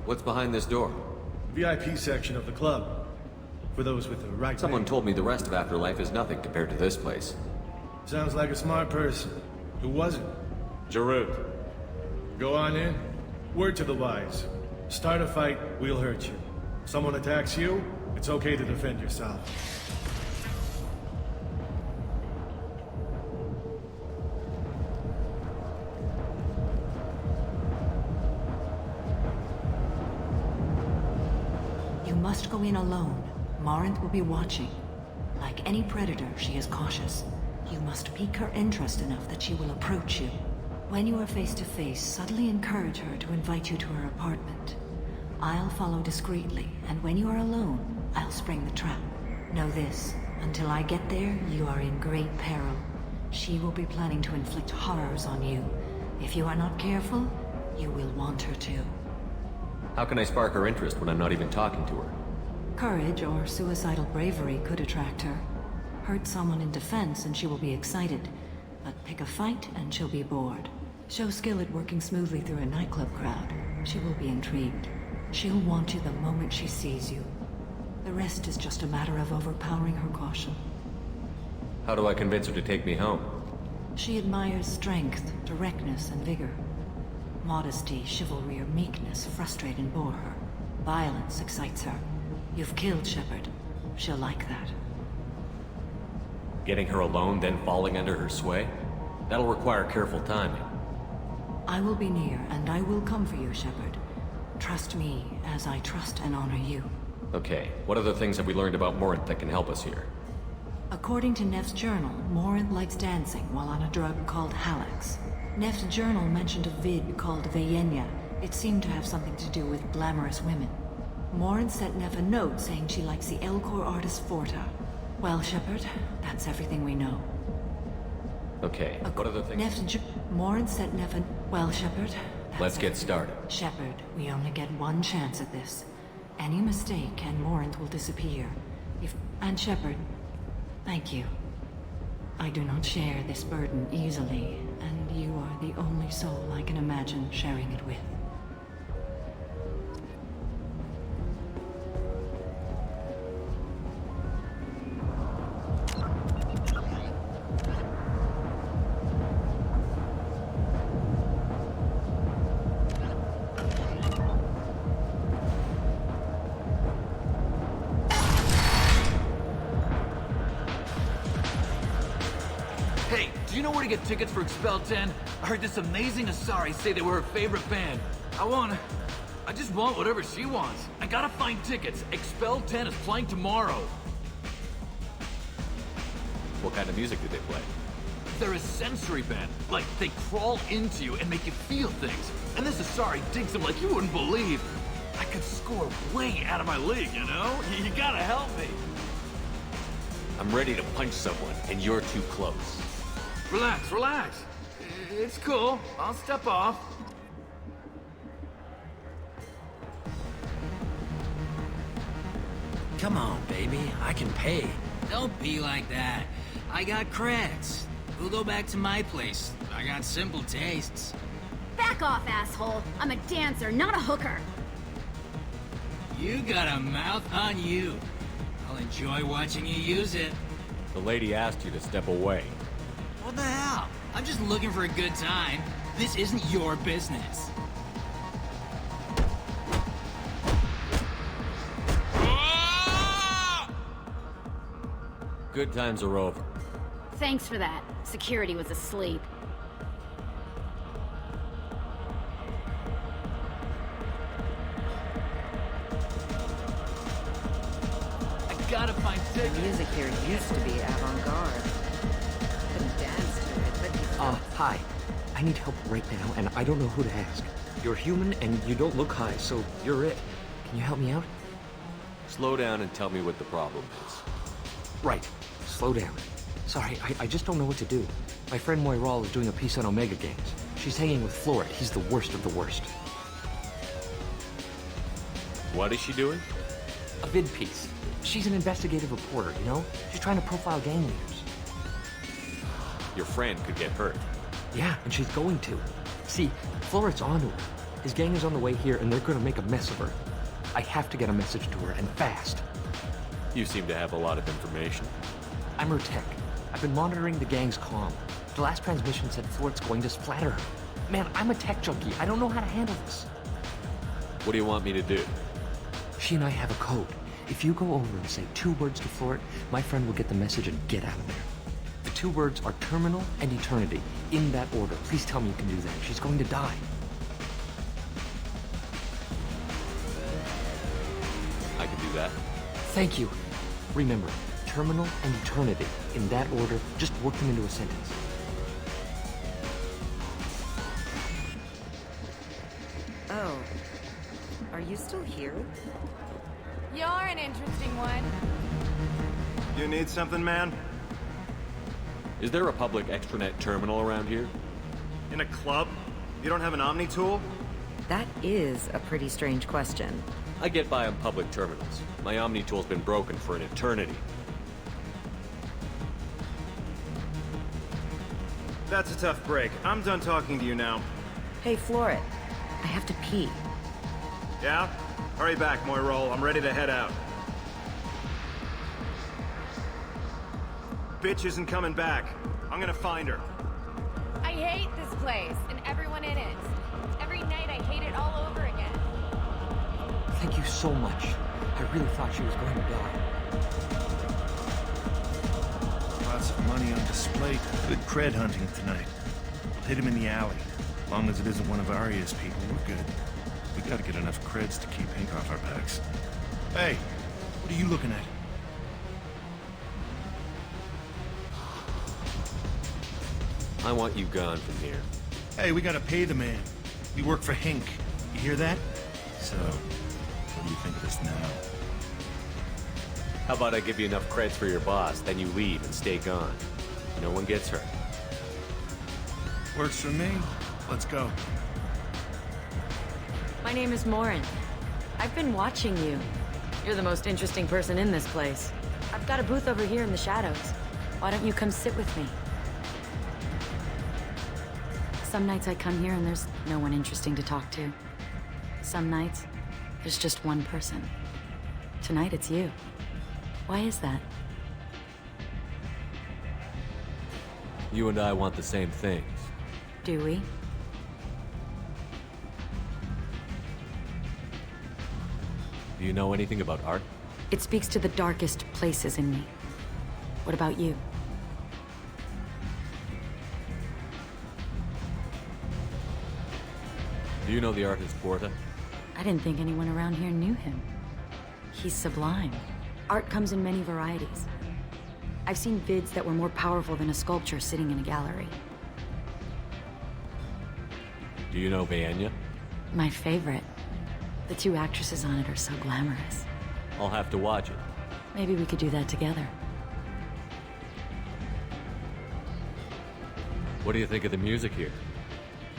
What's behind this door? VIP section of the club. For those with the right Someone name. told me the rest of Afterlife is nothing compared to this place. Sounds like a smart person. Who was it? Giroud. Go on in. Word to the wise. Start a fight, we'll hurt you. Someone attacks you, it's okay to defend yourself. You must go in alone. Morinth will be watching. Like any predator, she is cautious. You must pique her interest enough that she will approach you. When you are face to face, subtly encourage her to invite you to her apartment. I'll follow discreetly, and when you are alone, I'll spring the trap. Know this, until I get there, you are in great peril. She will be planning to inflict horrors on you. If you are not careful, you will want her to. How can I spark her interest when I'm not even talking to her? Courage or suicidal bravery could attract her. Hurt someone in defense and she will be excited. But pick a fight and she'll be bored. Show skill at working smoothly through a nightclub crowd. She will be intrigued. She'll want you the moment she sees you. The rest is just a matter of overpowering her caution. How do I convince her to take me home? She admires strength, directness, and vigor. Modesty, chivalry, or meekness frustrate and bore her. Violence excites her. You've killed Shepard. She'll like that. Getting her alone, then falling under her sway? That'll require careful timing. I will be near, and I will come for you, Shepard. Trust me, as I trust and honor you. Okay, what other things have we learned about Morinth that can help us here? According to Neff's journal, Morinth likes dancing while on a drug called Halax. Neff's journal mentioned a vid called Vayenya. It seemed to have something to do with glamorous women. Morinth sent Neff a note saying she likes the Elcor artist Forta. Well, Shepard, that's everything we know. Okay, what other things? Morinth sent Neff a... Well, Shepard, Let's get started. Shepard, we only get one chance at this. Any mistake and Morinth will disappear. And Shepard, thank you. I do not share this burden easily, and you are the only soul I can imagine sharing it with. Hey, do you know where to get tickets for Expel 10? I heard this amazing Asari say they were her favorite band. I just want whatever she wants. I gotta find tickets. Expel 10 is playing tomorrow. What kind of music do they play? They're a sensory band. Like, they crawl into you and make you feel things. And this Asari digs them like you wouldn't believe. I could score way out of my league, you know? You gotta help me. I'm ready to punch someone, and you're too close. Relax, relax. It's cool. I'll step off. Come on, baby. I can pay. Don't be like that. I got credits. We'll go back to my place. I got simple tastes. Back off, asshole. I'm a dancer, not a hooker. You got a mouth on you. I'll enjoy watching you use it. The lady asked you to step away. What the hell? I'm just looking for a good time. This isn't your business. Good times are over. Thanks for that. Security was asleep. I gotta find tickets. The music here used to be avant-garde. Couldn't dance to it, but Hi. I need help right now, and I don't know who to ask. You're human, and you don't look high, so you're it. Can you help me out? Slow down and tell me what the problem is. Right. Slow down. Sorry, I just don't know what to do. My friend Moiral is doing a piece on Omega Games. She's hanging with Florid. He's the worst of the worst. What is she doing? A vid piece. She's an investigative reporter, you know? She's trying to profile gang leaders. Your friend could get hurt. Yeah, and she's going to. See, Floret's onto her. His gang is on the way here, and they're gonna make a mess of her. I have to get a message to her, and fast. You seem to have a lot of information. I'm her tech. I've been monitoring the gang's comm. The last transmission said Floret's going to splatter her. Man, I'm a tech junkie. I don't know how to handle this. What do you want me to do? She and I have a code. If you go over and say 2 words to Floret, my friend will get the message and get out of there. The 2 words are terminal and eternity, in that order. Please tell me you can do that. She's going to die. I can do that. Thank you. Remember, terminal and eternity, in that order. Just work them into a sentence. Oh. Are you still here? You're an interesting one. You need something, man? Is there a public extranet terminal around here? In a club? You don't have an Omni tool? That is a pretty strange question. I get by on public terminals. My Omni tool's been broken for an eternity. That's a tough break. I'm done talking to you now. Hey, Floret. I have to pee. Yeah? Hurry back, Moirol. I'm ready to head out. Bitch isn't coming back. I'm gonna find her. I hate this place and everyone in it. Every night I hate it all over again. Thank you so much. I really thought she was going to die. Lots of money on display. Good cred hunting tonight. We'll hit him in the alley. As long as it isn't one of Arya's people, we're good. We gotta get enough creds to keep Hank off our backs. Hey, what are you looking at? I want you gone from here. Hey, we gotta pay the man. We work for Hank. You hear that? So, what do you think of this now? How about I give you enough creds for your boss, then you leave and stay gone. No one gets hurt. Works for me. Let's go. My name is Morin. I've been watching you. You're the most interesting person in this place. I've got a booth over here in the shadows. Why don't you come sit with me? Some nights I come here and there's no one interesting to talk to. Some nights, there's just one person. Tonight it's you. Why is that? You and I want the same things. Do we? Do you know anything about art? It speaks to the darkest places in me. What about you? Do you know the artist Porta? I didn't think anyone around here knew him. He's sublime. Art comes in many varieties. I've seen vids that were more powerful than a sculpture sitting in a gallery. Do you know Vaenya? My favorite. The 2 actresses on it are so glamorous. I'll have to watch it. Maybe we could do that together. What do you think of the music here?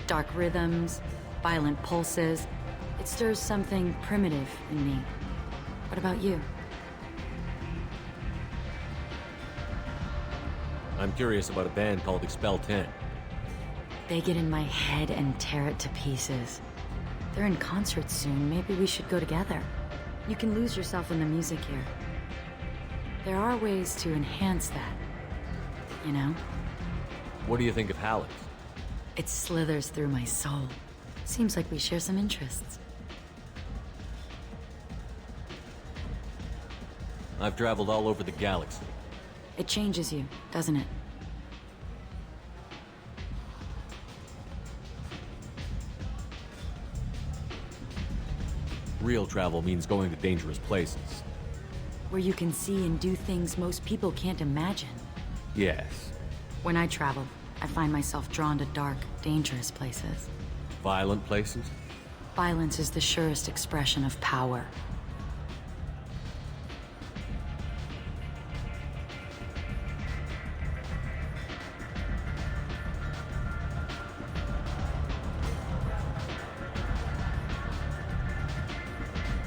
Dark rhythms, violent pulses. It stirs something primitive in me. What about you? I'm curious about a band called Expel 10. They get in my head and tear it to pieces. They're in concert soon. Maybe we should go together. You can lose yourself in the music here. There are ways to enhance that, you know? What do you think of Halleck's? It slithers through my soul. Seems like we share some interests. I've traveled all over the galaxy. It changes you, doesn't it? Real travel means going to dangerous places. Where you can see and do things most people can't imagine. Yes. When I travel, I find myself drawn to dark, dangerous places. Violent places? Violence is the surest expression of power.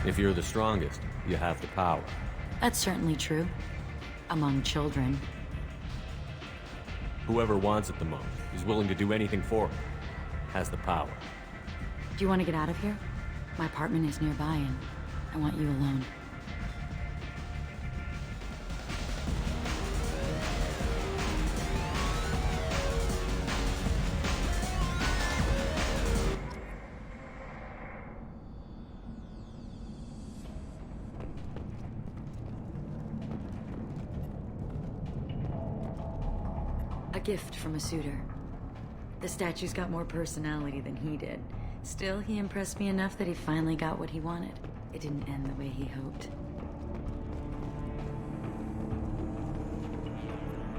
If you're the strongest, you have the power. That's certainly true. Among children. Whoever wants it the most. He's willing to do anything for her. Has the power. Do you want to get out of here? My apartment is nearby and I want you alone. A gift from a suitor. The statue's got more personality than he did. Still, he impressed me enough that he finally got what he wanted. It didn't end the way he hoped.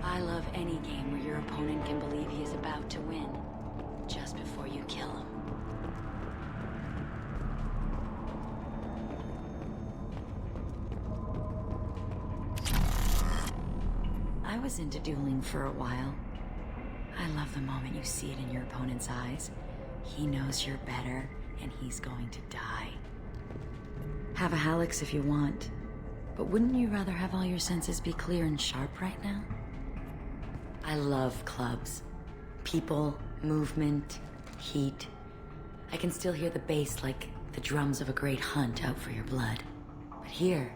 I love any game where your opponent can believe he is about to win, just before you kill him. I was into dueling for a while. I love the moment you see it in your opponent's eyes. He knows you're better, and he's going to die. Have a Hallex if you want, but wouldn't you rather have all your senses be clear and sharp right now? I love clubs. People, movement, heat. I can still hear the bass like the drums of a great hunt out for your blood. But here,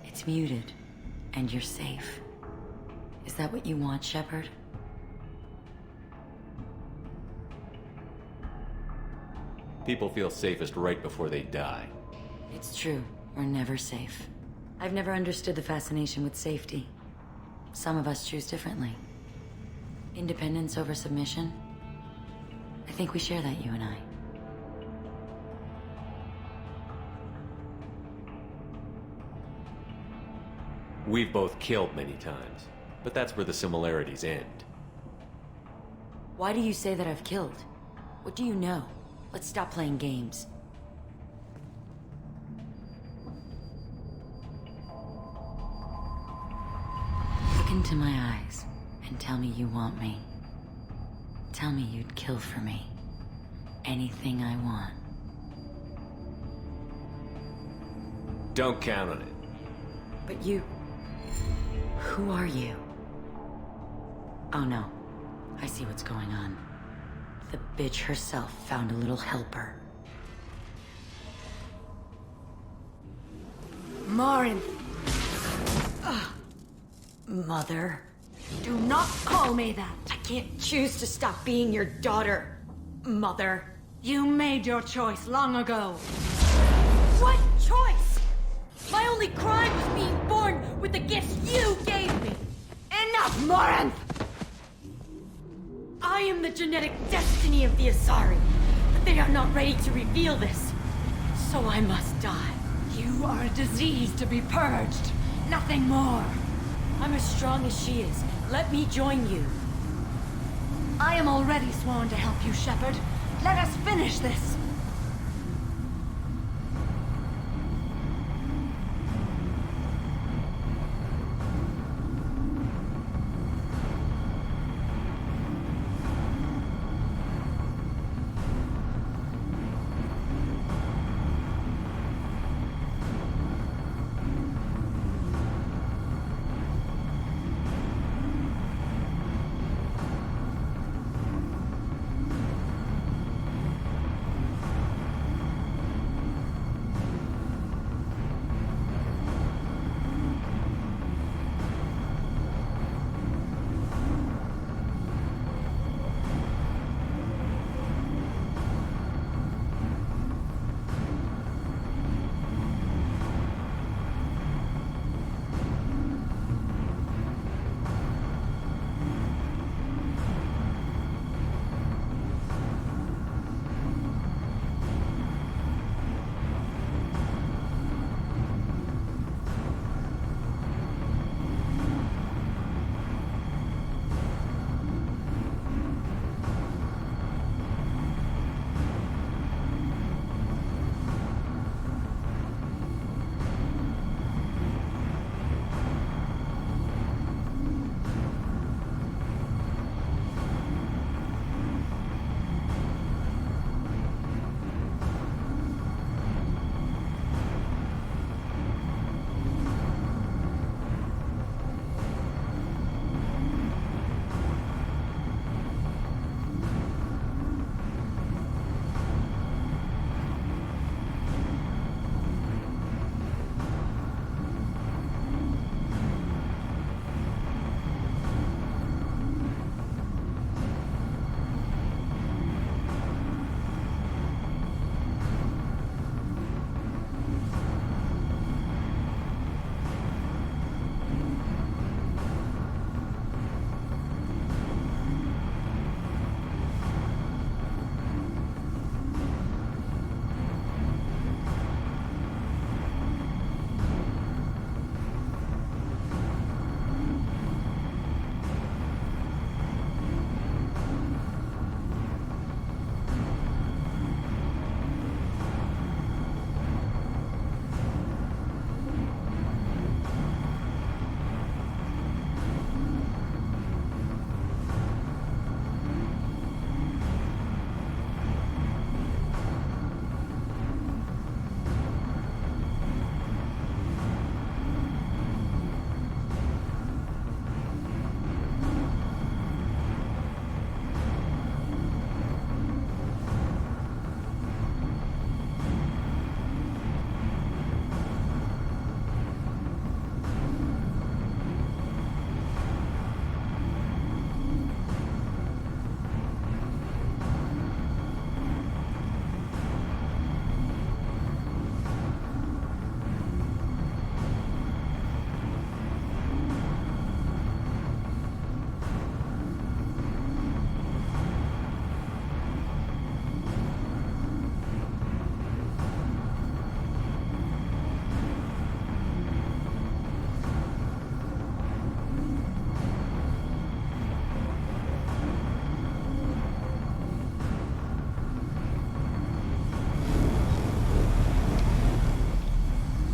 it's muted, and you're safe. Is that what you want, Shepard? People feel safest right before they die. It's true. We're never safe. I've never understood the fascination with safety. Some of us choose differently. Independence over submission? I think we share that, you and I. We've both killed many times, but that's where the similarities end. Why do you say that I've killed? What do you know? Let's stop playing games. Look into my eyes and tell me you want me. Tell me you'd kill for me. Anything I want. Don't count on it. But you... Who are you? Oh no. I see what's going on. The bitch herself found a little helper. Marin! Mother. Do not call me that! I can't choose to stop being your daughter, Mother. You made your choice long ago. What choice? My only crime was being born with the gifts you gave me. Enough, Morinth! I am the genetic destiny of the Asari, but they are not ready to reveal this. So I must die. You are a disease to be purged. Nothing more. I'm as strong as she is. Let me join you. I am already sworn to help you, Shepard. Let us finish this.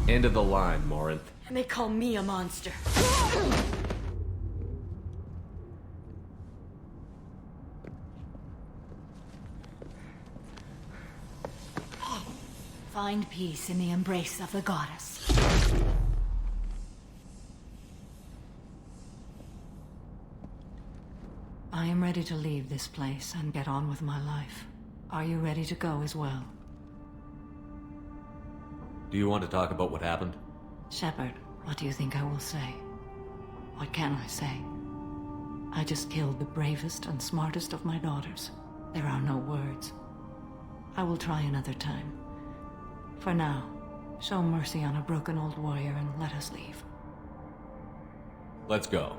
End of the line, Morinth. And they call me a monster. Find peace in the embrace of the goddess. I am ready to leave this place and get on with my life. Are you ready to go as well? Do you want to talk about what happened? Shepard, what do you think I will say? What can I say? I just killed the bravest and smartest of my daughters. There are no words. I will try another time. For now, show mercy on a broken old warrior and let us leave. Let's go.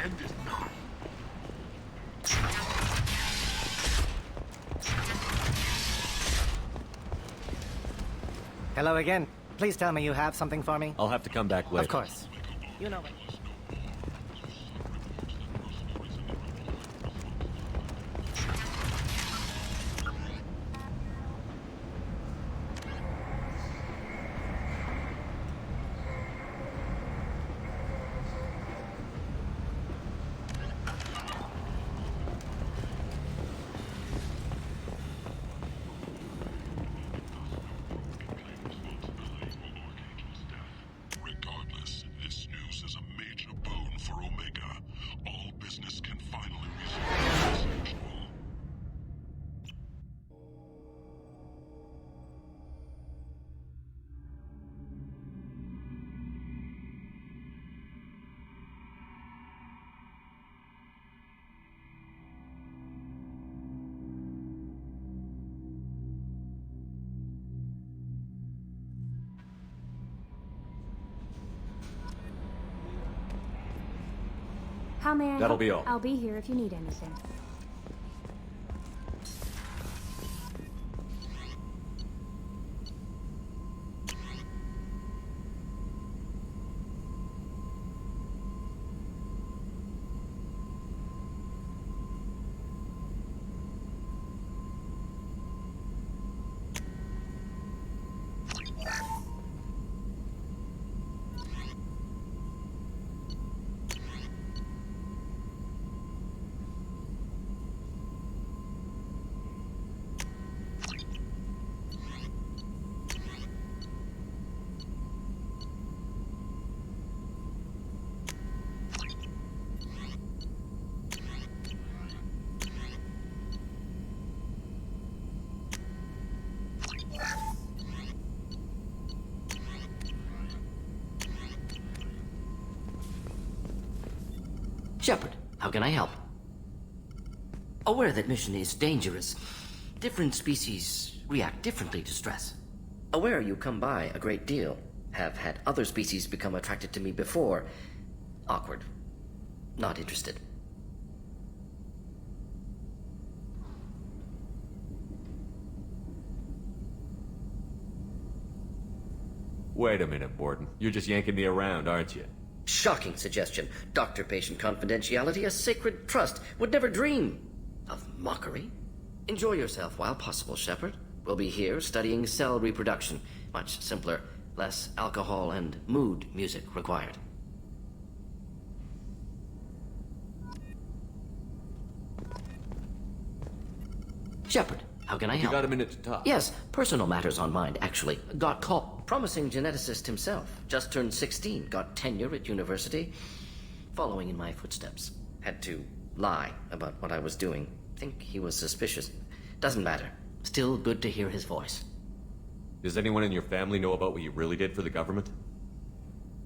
End is not. Hello again. Please tell me you have something for me. I'll have to come back later. Of course. You know what. How may I That'll help? be all. I'll be here if you need anything. Shepard, how can I help? Aware that mission is dangerous. Different species react differently to stress. Aware you come by a great deal. Have had other species become attracted to me before. Awkward. Not interested. Wait a minute, Borden. You're just yanking me around, aren't you? Shocking suggestion. Doctor-patient confidentiality, a sacred trust. Would never dream of mockery. Enjoy yourself while possible, Shepard. We'll be here studying cell reproduction. Much simpler, less alcohol and mood music required. Shepard, how can I help? You got a minute to talk? Yes, personal matters on mind, actually. Got caught. Promising geneticist himself. Just turned 16. Got tenure at university. Following in my footsteps. Had to lie about what I was doing. Think he was suspicious. Doesn't matter. Still good to hear his voice. Does anyone in your family know about what you really did for the government?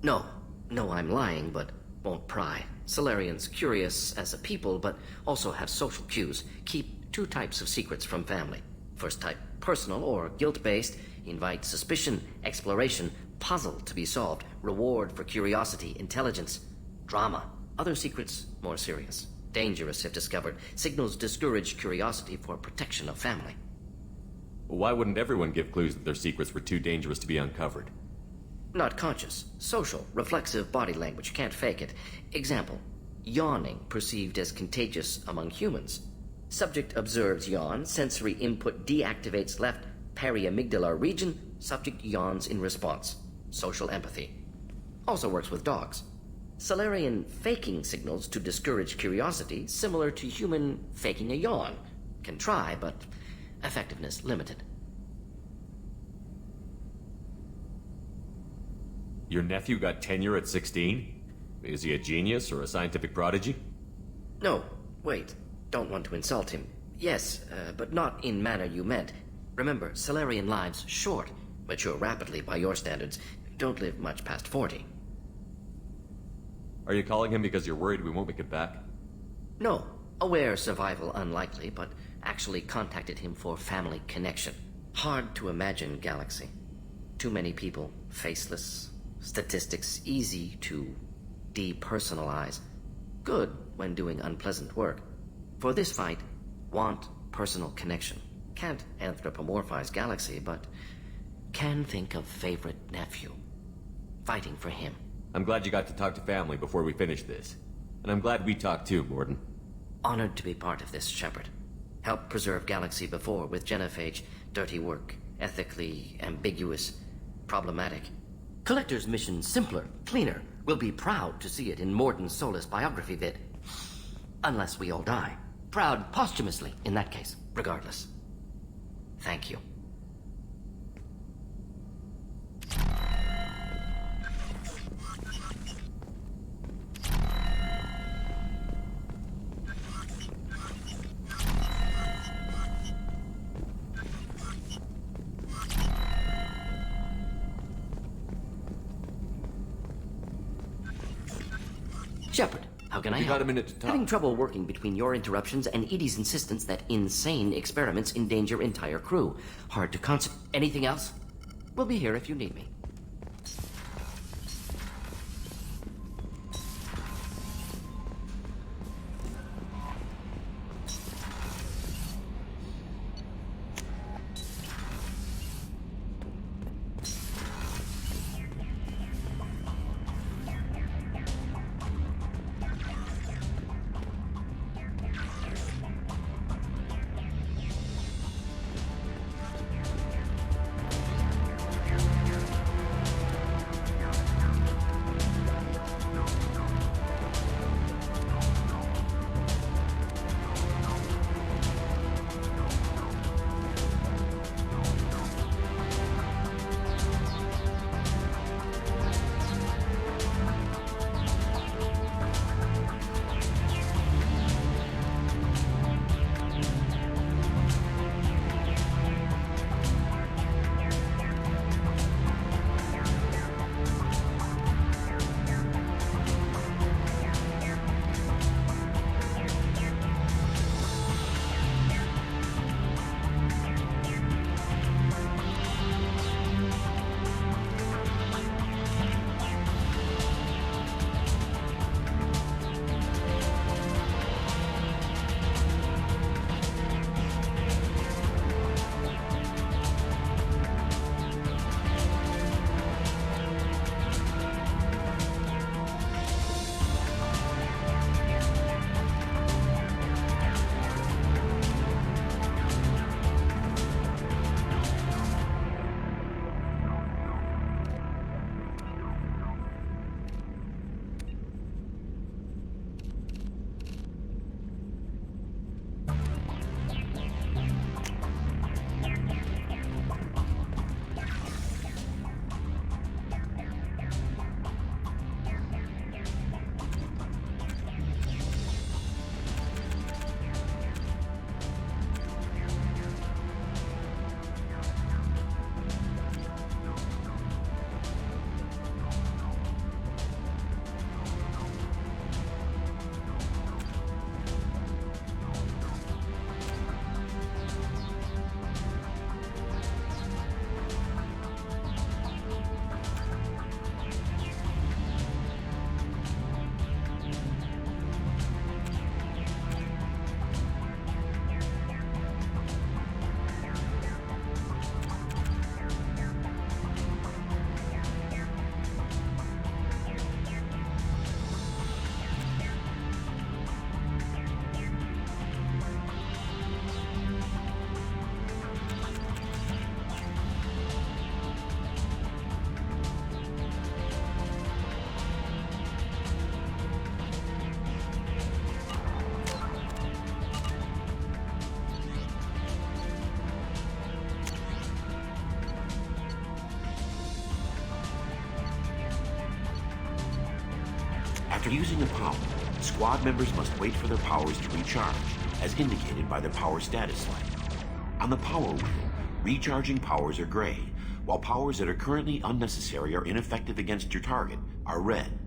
No. No, I'm lying, but won't pry. Solarians curious as a people, but also have social cues. Keep 2 types of secrets from family. First type, personal or guilt-based. Invite suspicion, exploration, puzzle to be solved, reward for curiosity, intelligence, drama. Other secrets, more serious. Dangerous if discovered. Signals discourage curiosity for protection of family. Why wouldn't everyone give clues that their secrets were too dangerous to be uncovered? Not conscious. Social, reflexive body language. Can't fake it. Example. Yawning perceived as contagious among humans. Subject observes yawn. Sensory input deactivates left periamygdalar region. Subject yawns in response. Social empathy. Also works with dogs. Solarian faking signals to discourage curiosity, similar to human faking a yawn. Can try, but effectiveness limited. Your nephew got tenure at 16? Is he a genius or a scientific prodigy? No, wait. Don't want to insult him. Yes, but not in manner you meant. Remember, Solarian lives short. Mature rapidly by your standards. Don't live much past 40. Are you calling him because you're worried we won't make it back? No. Aware survival unlikely, but actually contacted him for family connection. Hard to imagine galaxy. Too many people, faceless. Statistics easy to depersonalize. Good when doing unpleasant work. For this fight, want personal connection. Can't anthropomorphize galaxy, but can think of favorite nephew. Fighting for him. I'm glad you got to talk to family before we finish this. And I'm glad we talked too, Borden. Honored to be part of this, Shepard. Helped preserve galaxy before with genophage. Dirty work. Ethically ambiguous. Problematic. Collector's mission simpler, cleaner. We'll be proud to see it in Morden Solis biography vid. Unless we all die. Proud posthumously, in that case. Regardless. Thank you. Shepard, how can I help? You got a minute to talk. Having trouble working between your interruptions and Edie's insistence that insane experiments endanger entire crew. Hard to Anything else? We'll be here if you need me. After using a power, squad members must wait for their powers to recharge, as indicated by their power status light. On the power wheel, recharging powers are gray, while powers that are currently unnecessary or ineffective against your target are red.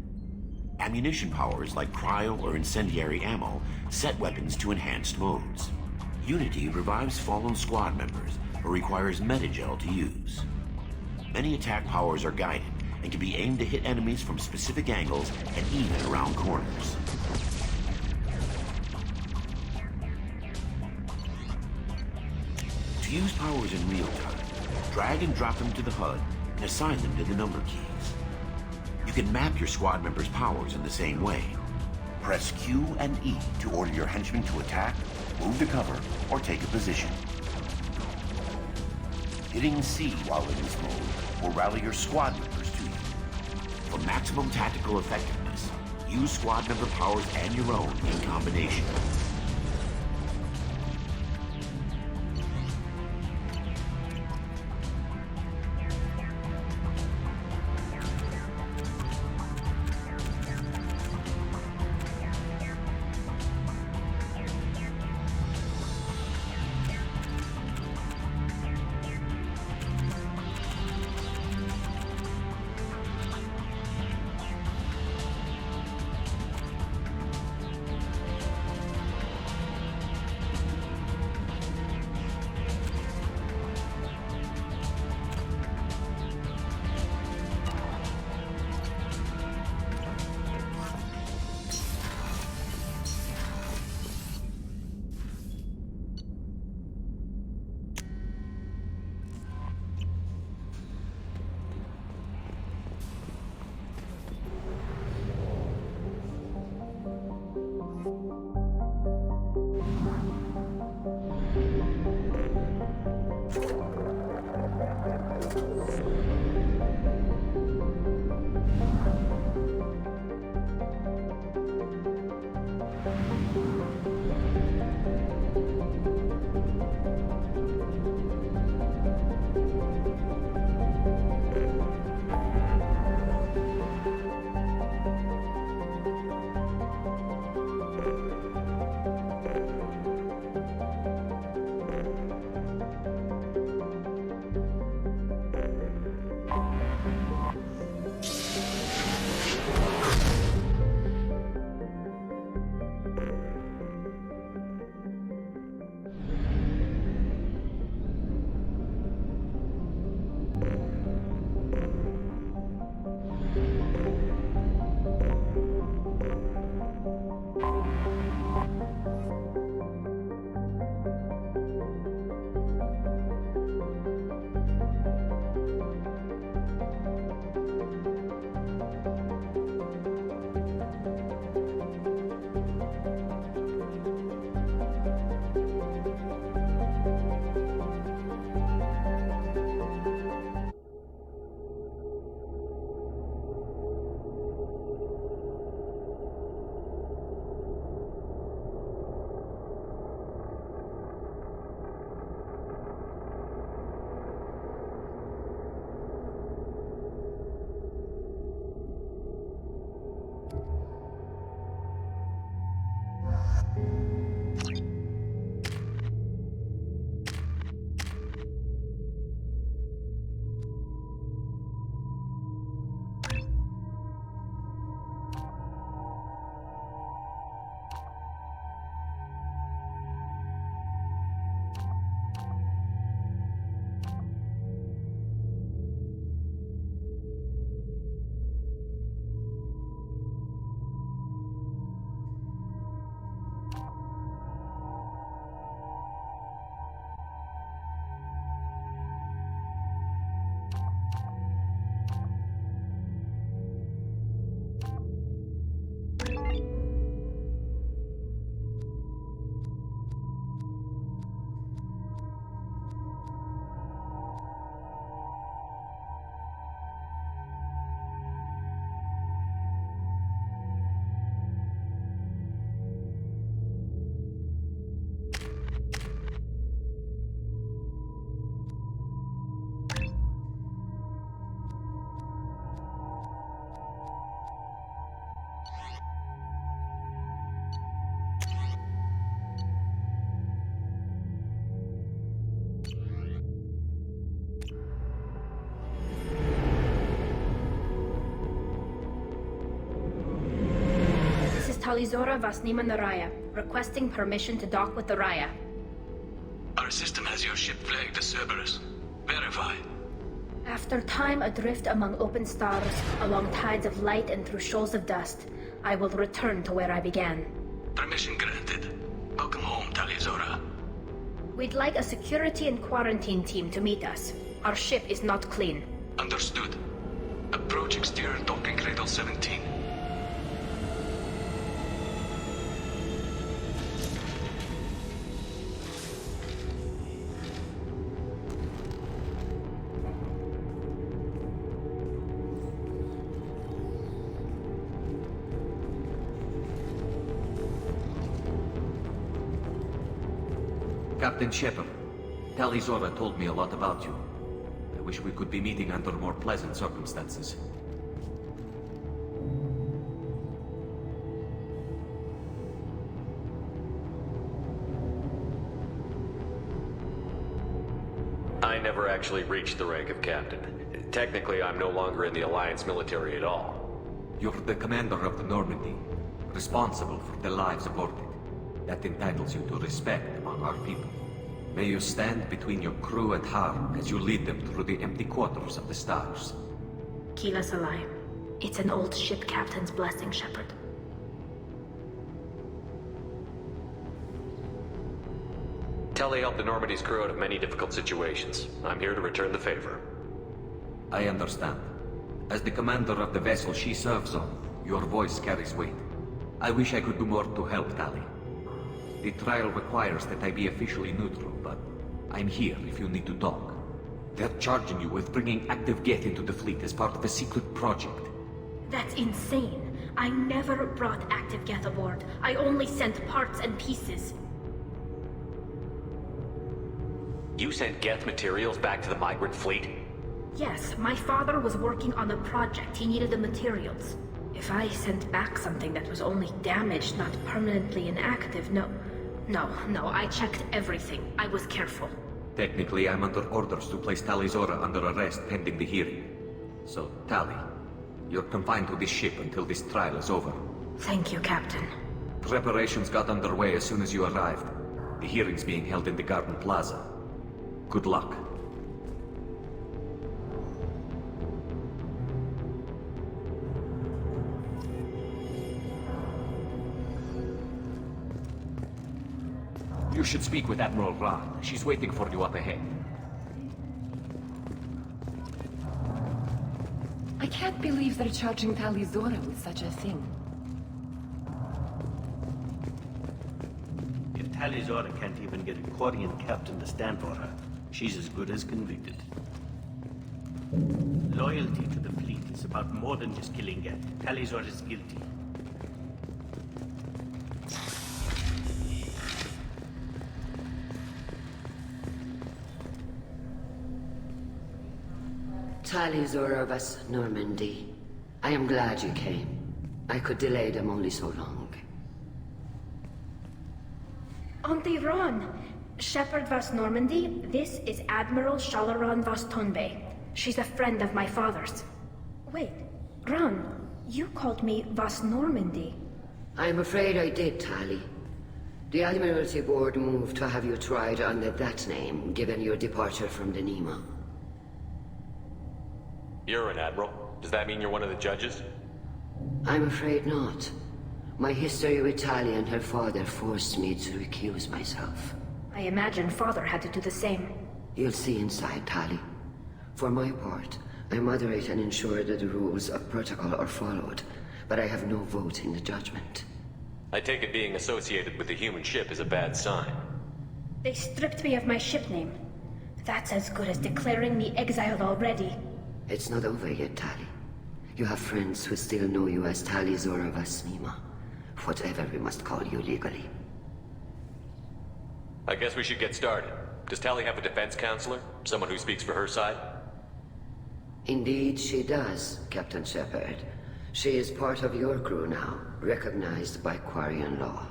Ammunition powers like cryo or incendiary ammo set weapons to enhanced modes. Unity revives fallen squad members, but requires metagel to use. Many attack powers are guided and can be aimed to hit enemies from specific angles and even around corners. To use powers in real time, drag and drop them to the HUD and assign them to the number keys. You can map your squad members' powers in the same way. Press Q and E to order your henchmen to attack, move to cover, or take a position. Hitting C while in this mode will rally your squad members to you. For maximum tactical effectiveness, use squad member powers and your own in combination. Talizora Vasnima Naraya, requesting permission to dock with the Raya. Our system has your ship flagged as Cerberus. Verify. After time adrift among open stars, along tides of light and through shoals of dust, I will return to where I began. Permission granted. Welcome home, Talizora. We'd like a security and quarantine team to meet us. Our ship is not clean. Understood. Approach exterior docking cradle 17. Captain Shepard, Talizora told me a lot about you. I wish we could be meeting under more pleasant circumstances. I never actually reached the rank of captain. Technically, I'm no longer in the Alliance military at all. You're the commander of the Normandy, responsible for the lives aborted. That entitles you to respect among our people. May you stand between your crew and harm as you lead them through the empty quarters of the stars. Kila Salai. It's an old ship captain's blessing, Shepard. Telly helped the Normandy's crew out of many difficult situations. I'm here to return the favor. I understand. As the commander of the vessel she serves on, your voice carries weight. I wish I could do more to help Tali. The trial requires that I be officially neutral, but I'm here if you need to talk. They're charging you with bringing active Geth into the fleet as part of a secret project. That's insane. I never brought active Geth aboard. I only sent parts and pieces. You sent Geth materials back to the migrant fleet? Yes, my father was working on a project. He needed the materials. If I sent back something that was only damaged, not permanently inactive, no, I checked everything. I was careful. Technically, I'm under orders to place Talizora under arrest pending the hearing. So, Tali, you're confined to this ship until this trial is over. Thank you, Captain. Preparations got underway as soon as you arrived. The hearing's being held in the Garden Plaza. Good luck. You should speak with Admiral Rahn. She's waiting for you up ahead. I can't believe they're charging Talizora with such a thing. If Talizora can't even get a Quarian captain to stand for her, she's as good as convicted. Loyalty to the fleet is about more than just killing Geth. Talizora is guilty. Talizora vas Normandy. I am glad you came. I could delay them only so long. Auntie Ron! Shepard vas Normandy, this is Admiral Shalaran vas Tonbe. She's a friend of my father's. Wait, Ron, you called me vas Normandy. I'm afraid I did, Tali. The Admiralty Board moved to have you tried under that name, given your departure from the Nima. You're an admiral. Does that mean you're one of the judges? I'm afraid not. My history with Tali and her father forced me to recuse myself. I imagine father had to do the same. You'll see inside, Tali. For my part, I moderate and ensure that the rules of protocol are followed, but I have no vote in the judgment. I take it being associated with the human ship is a bad sign. They stripped me of my ship name. That's as good as declaring me exiled already. It's not over yet, Tali. You have friends who still know you as Talizora vas Nima. Whatever we must call you legally. I guess we should get started. Does Tali have a defense counselor? Someone who speaks for her side? Indeed she does, Captain Shepard. She is part of your crew now, recognized by Quarian law.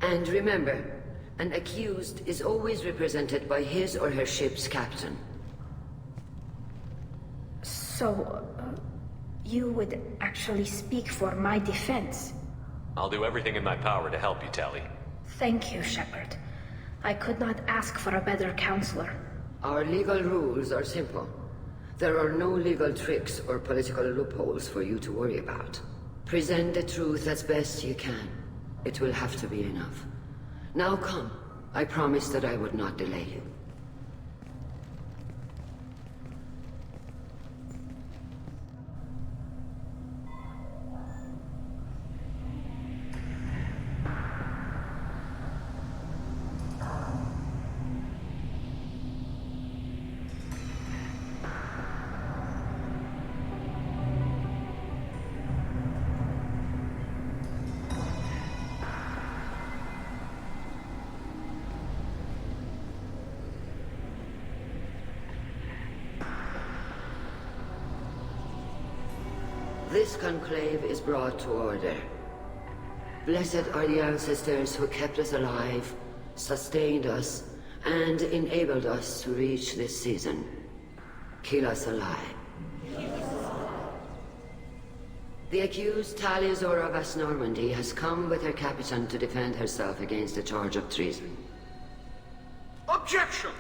And remember, an accused is always represented by his or her ship's captain. So, you would actually speak for my defense? I'll do everything in my power to help you, Tali. Thank you, Shepard. I could not ask for a better counselor. Our legal rules are simple. There are no legal tricks or political loopholes for you to worry about. Present the truth as best you can. It will have to be enough. Now come. I promised that I would not delay you. This conclave is brought to order. Blessed are the ancestors who kept us alive, sustained us, and enabled us to reach this season. Keep us alive. The accused Tali Zora Vas Normandy has come with her captain to defend herself against a charge of treason. Objection!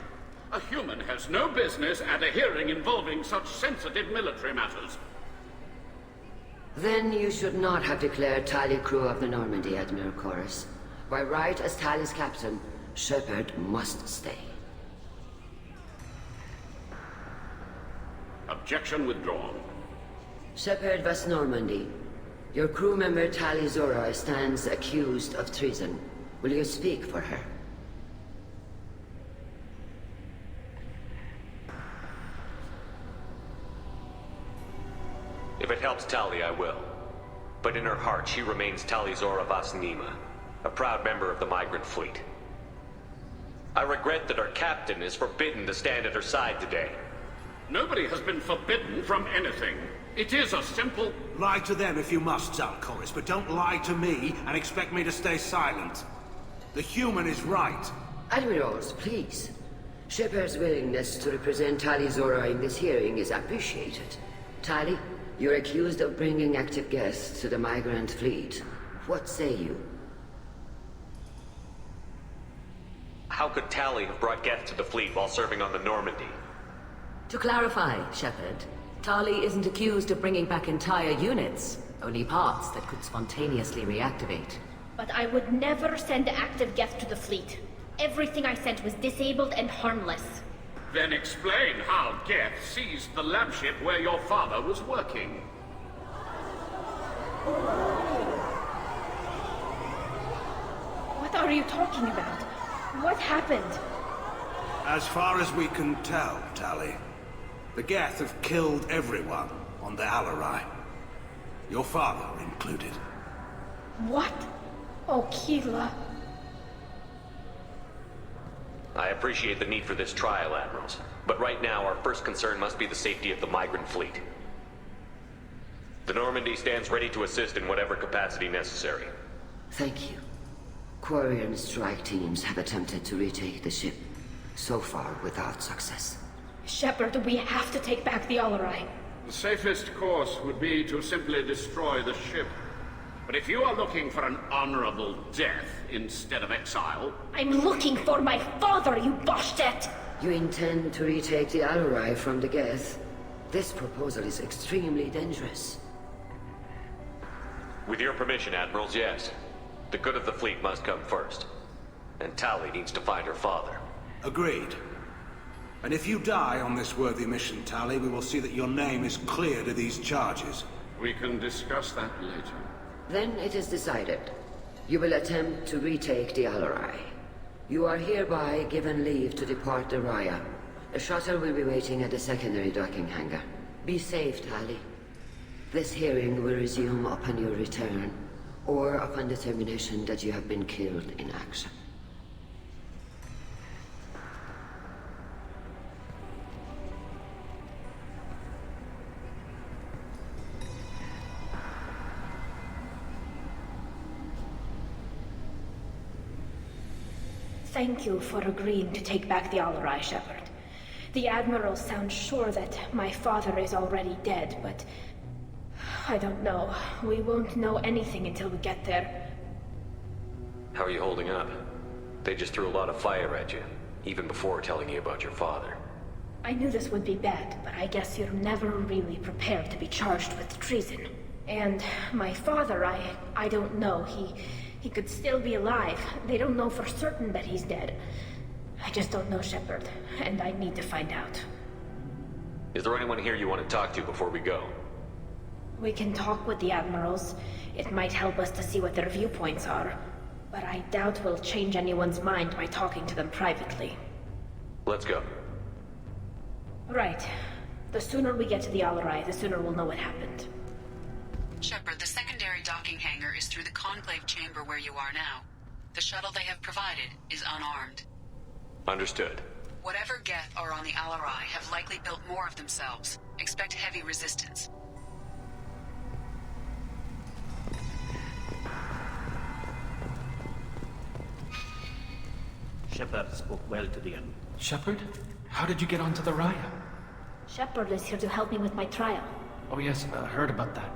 A human has no business at a hearing involving such sensitive military matters. Then you should not have declared Tali crew of the Normandy, Admiral Chorus. By right as Tali's captain, Shepard must stay. Objection withdrawn. Shepard Vas Normandy, your crew member Tali Zora stands accused of treason. Will you speak for her? If it helps Tali, I will. But in her heart, she remains Tali Zora Vas Nima, a proud member of the migrant fleet. I regret that our captain is forbidden to stand at her side today. Nobody has been forbidden from anything. It is a simple... Lie to them if you must, Zalcoris, but don't lie to me and expect me to stay silent. The human is right. Admirals, please. Shepard's willingness to represent Tali Zora in this hearing is appreciated. Tali, you're accused of bringing active guests to the migrant fleet. What say you? How could Tali have brought guests to the fleet while serving on the Normandy? To clarify, Shepard, Tali isn't accused of bringing back entire units, only parts that could spontaneously reactivate. But I would never send active guests to the fleet. Everything I sent was disabled and harmless. Then explain how Geth seized the lab ship where your father was working. What are you talking about? What happened? As far as we can tell, Tali, the Geth have killed everyone on the Alarai. Your father included. What? Oh, Keela. I appreciate the need for this trial, Admirals. But right now, our first concern must be the safety of the migrant fleet. The Normandy stands ready to assist in whatever capacity necessary. Thank you. Quarry and strike teams have attempted to retake the ship, so far without success. Shepard, we have to take back the Alarai. The safest course would be to simply destroy the ship. But if you are looking for an honorable death instead of exile... I'm looking for my father, you bastet! You intend to retake the Alarai from the Geth? This proposal is extremely dangerous. With your permission, Admirals, yes. The good of the fleet must come first. And Tali needs to find her father. Agreed. And if you die on this worthy mission, Tali, we will see that your name is cleared of these charges. We can discuss that later. Then it is decided. You will attempt to retake the Alarai. You are hereby given leave to depart the Raya. A shuttle will be waiting at the secondary docking hangar. Be safe, Tali. This hearing will resume upon your return, or upon determination that you have been killed in action. Thank you for agreeing to take back the Alarai, Shepard. The Admiral sounds sure that my father is already dead, but... I don't know. We won't know anything until we get there. How are you holding up? They just threw a lot of fire at you, even before telling you about your father. I knew this would be bad, but I guess you're never really prepared to be charged with treason. And my father, I don't know. He could still be alive. They don't know for certain that he's dead. I just don't know, Shepard, and I need to find out. Is there anyone here you want to talk to before we go? We can talk with the admirals. It might help us to see what their viewpoints are. But I doubt we'll change anyone's mind by talking to them privately. Let's go. Right. The sooner we get to the Alarai, the sooner we'll know what happened. Shepard, the secondary docking hangar is through the conclave chamber where you are now. The shuttle they have provided is unarmed. Understood. Whatever Geth are on the Alarai have likely built more of themselves. Expect heavy resistance. Shepard spoke well to the enemy. Shepard? How did you get onto the Raya? Shepard is here to help me with my trial. Oh yes, I heard about that.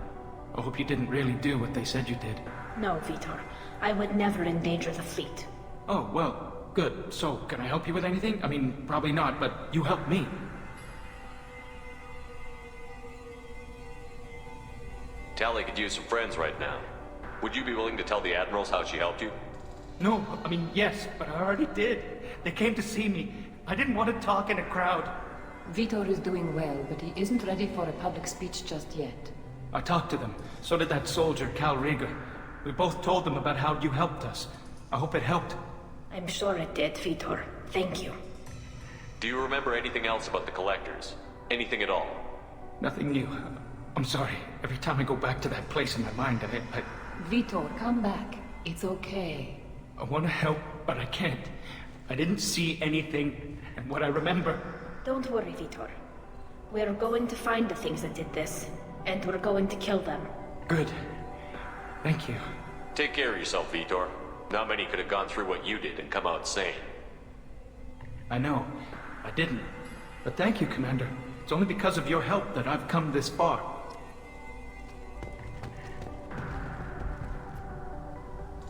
I hope you didn't really do what they said you did. No, Vitor. I would never endanger the fleet. Oh, well, good. So, can I help you with anything? I mean, probably not, but you helped me. Tali could use some friends right now. Would you be willing to tell the admirals how she helped you? No, I mean, yes, but I already did. They came to see me. I didn't want to talk in a crowd. Vitor is doing well, but he isn't ready for a public speech just yet. I talked to them. So did that soldier, Cal Rieger. We both told them about how you helped us. I hope it helped. I'm sure it did, Vitor. Thank you. Do you remember anything else about the Collectors? Anything at all? Nothing new. I'm sorry. Every time I go back to that place in my mind, I... Vitor, come back. It's okay. I want to help, but I can't. I didn't see anything, and what I remember... Don't worry, Vitor. We're going to find the things that did this, and we're going to kill them. Good. Thank you. Take care of yourself, Vitor. Not many could have gone through what you did and come out sane. I know. I didn't. But thank you, Commander. It's only because of your help that I've come this far.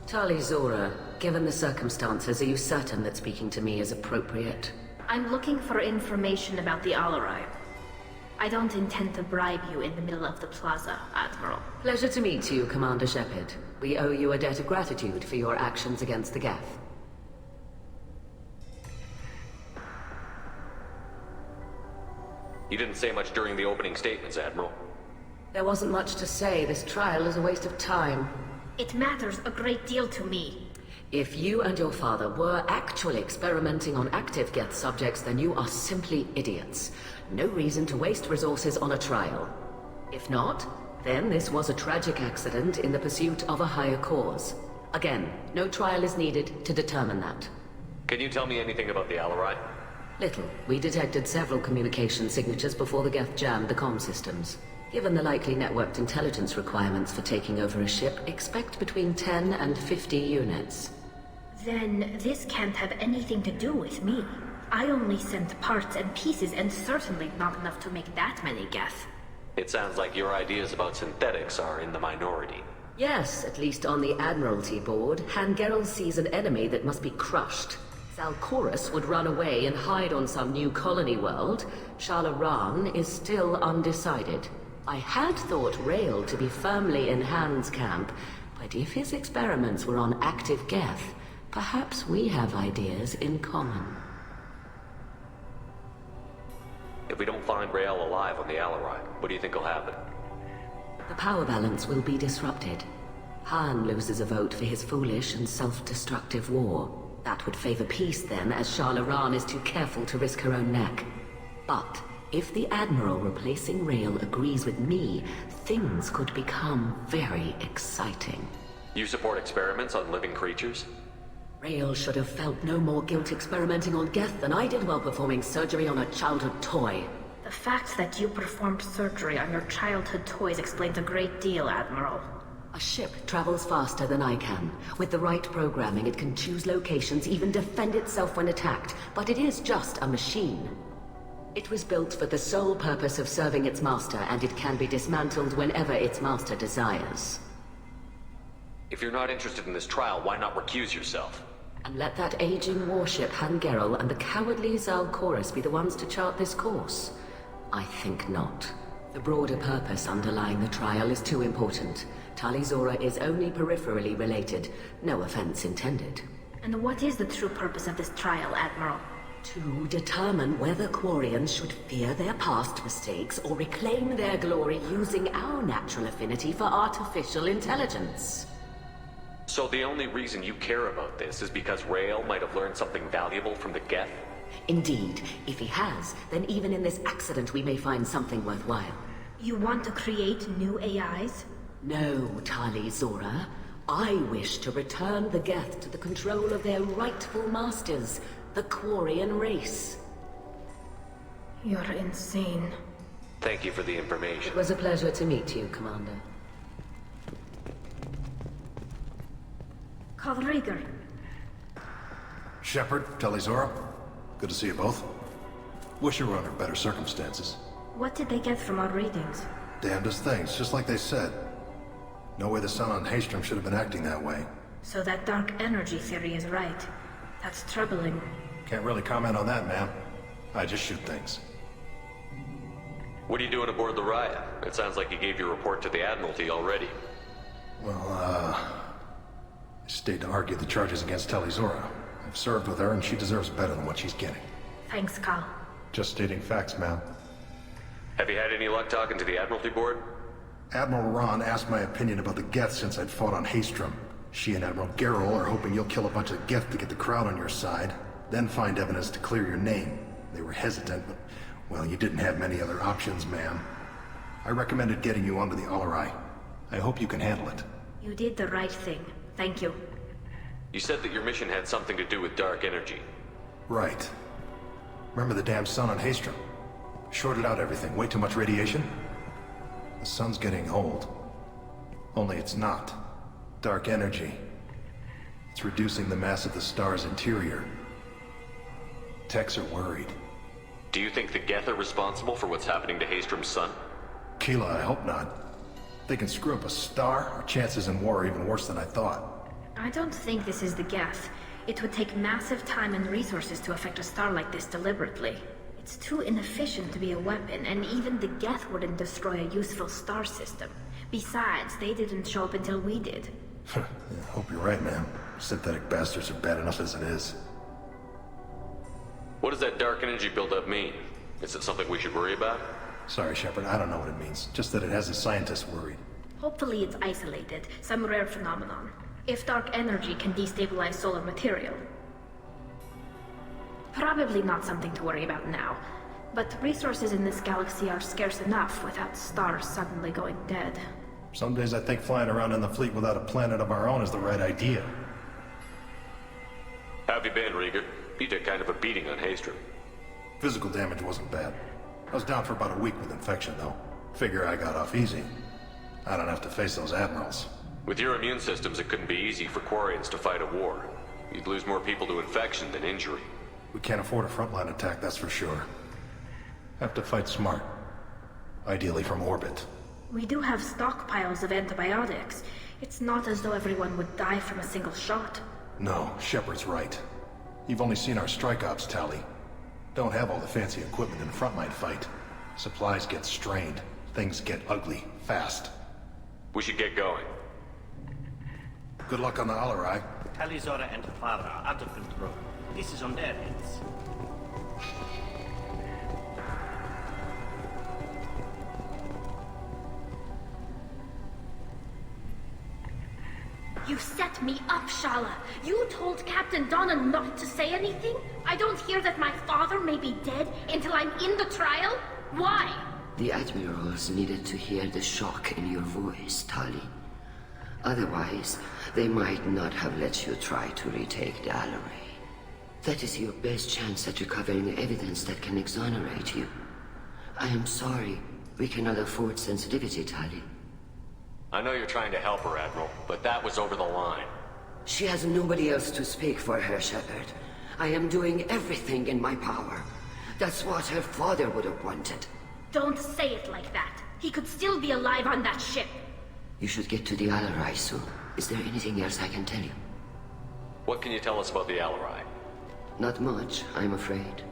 Tali Zora, given the circumstances, are you certain that speaking to me is appropriate? I'm looking for information about the Alarai. I don't intend to bribe you in the middle of the plaza, Admiral. Pleasure to meet you, Commander Shepard. We owe you a debt of gratitude for your actions against the Geth. You didn't say much during the opening statements, Admiral. There wasn't much to say. This trial is a waste of time. It matters a great deal to me. If you and your father were actually experimenting on active Geth subjects, then you are simply idiots. No reason to waste resources on a trial. If not, then this was a tragic accident in the pursuit of a higher cause. Again, no trial is needed to determine that. Can you tell me anything about the Alarai? Little. We detected several communication signatures before the Geth jammed the comm systems. Given the likely networked intelligence requirements for taking over a ship, expect between 10 and 50 units. Then this can't have anything to do with me. I only sent parts and pieces, and certainly not enough to make that many Geth. It sounds like your ideas about synthetics are in the minority. Yes, at least on the Admiralty board, Hangerel sees an enemy that must be crushed. Zalcorus would run away and hide on some new colony world. Shalaran is still undecided. I had thought Rael to be firmly in Han's camp, but if his experiments were on active Geth, perhaps we have ideas in common. If we don't find Rael alive on the Alarai, what do you think will happen? The power balance will be disrupted. Han loses a vote for his foolish and self-destructive war. That would favor peace then, as Shalaran is too careful to risk her own neck. But if the Admiral replacing Rael agrees with me, things could become very exciting. You support experiments on living creatures? Rael should have felt no more guilt experimenting on Geth than I did while performing surgery on a childhood toy. The fact that you performed surgery on your childhood toys explains a great deal, Admiral. A ship travels faster than I can. With the right programming, it can choose locations, even defend itself when attacked. But it is just a machine. It was built for the sole purpose of serving its master, and it can be dismantled whenever its master desires. If you're not interested in this trial, why not recuse yourself? And let that aging warship Hangerel and the cowardly Zalchorus be the ones to chart this course? I think not. The broader purpose underlying the trial is too important. Talizora is only peripherally related. No offense intended. And what is the true purpose of this trial, Admiral? To determine whether Quarians should fear their past mistakes or reclaim their glory using our natural affinity for artificial intelligence. So the only reason you care about this is because Rael might have learned something valuable from the Geth? Indeed. If he has, then even in this accident we may find something worthwhile. You want to create new AIs? No, Talizora. I wish to return the Geth to the control of their rightful masters, the Quarian race. You're insane. Thank you for the information. It was a pleasure to meet you, Commander. Kalrieger. Shepard, Talizora. Good to see you both. Wish you were under better circumstances. What did they get from our readings? Damnedest things, just like they said. No way the sun on Haystrom should have been acting that way. So that dark energy theory is right. That's troubling. Can't really comment on that, ma'am. I just shoot things. What are you doing aboard the Raya? It sounds like you gave your report to the Admiralty already. Well, I stayed to argue the charges against Talizora. I've served with her and she deserves better than what she's getting. Thanks, Cal. Just stating facts, ma'am. Have you had any luck talking to the Admiralty board? Admiral Ron asked my opinion about the Geth since I'd fought on Haystrom. She and Admiral Gerrel are hoping you'll kill a bunch of Geth to get the crowd on your side, then find evidence to clear your name. They were hesitant, but, well, you didn't have many other options, ma'am. I recommended getting you onto the Alarai. I hope you can handle it. You did the right thing. Thank you. You said that your mission had something to do with dark energy. Right. Remember the damn sun on Haystrom? Shorted out everything. Way too much radiation? The sun's getting old. Only it's not. Dark energy. It's reducing the mass of the star's interior. Techs are worried. Do you think the Geth are responsible for what's happening to Haystrom's sun? Keela, I hope not. If they can screw up a star, our chances in war are even worse than I thought. I don't think this is the Geth. It would take massive time and resources to affect a star like this deliberately. It's too inefficient to be a weapon, and even the Geth wouldn't destroy a useful star system. Besides, they didn't show up until we did. Yeah, hope you're right, ma'am. Synthetic bastards are bad enough as it is. What does that dark energy buildup mean? Is it something we should worry about? Sorry, Shepard, I don't know what it means. Just that it has the scientists worried. Hopefully it's isolated, some rare phenomenon. If dark energy can destabilize solar material. Probably not something to worry about now. But resources in this galaxy are scarce enough without stars suddenly going dead. Some days I think flying around in the fleet without a planet of our own is the right idea. How have you been, Rieger? You took kind of a beating on Haystrom. Physical damage wasn't bad. I was down for about a week with infection, though. Figure I got off easy. I don't have to face those admirals. With your immune systems, it couldn't be easy for Quarians to fight a war. You'd lose more people to infection than injury. We can't afford a frontline attack, that's for sure. Have to fight smart. Ideally from orbit. We do have stockpiles of antibiotics. It's not as though everyone would die from a single shot. No, Shepard's right. You've only seen our strike ops tally. Don't have all the fancy equipment in a frontline fight. Supplies get strained. Things get ugly, fast. We should get going. Good luck on the Alarai. Talizora and her father are out of control. This is on their heads. You set me up, Shala. You told Captain Donna not to say anything? I don't hear that my father may be dead until I'm in the trial? Why? The admirals needed to hear the shock in your voice, Tali. Otherwise, they might not have let you try to retake the Alarai. That is your best chance at recovering evidence that can exonerate you. I am sorry. We cannot afford sensitivity, Tali. I know you're trying to help her, Admiral, but that was over the line. She has nobody else to speak for her, Shepard. I am doing everything in my power. That's what her father would have wanted. Don't say it like that. He could still be alive on that ship. You should get to the Alarai soon. Is there anything else I can tell you? What can you tell us about the Alarai? Not much, I'm afraid.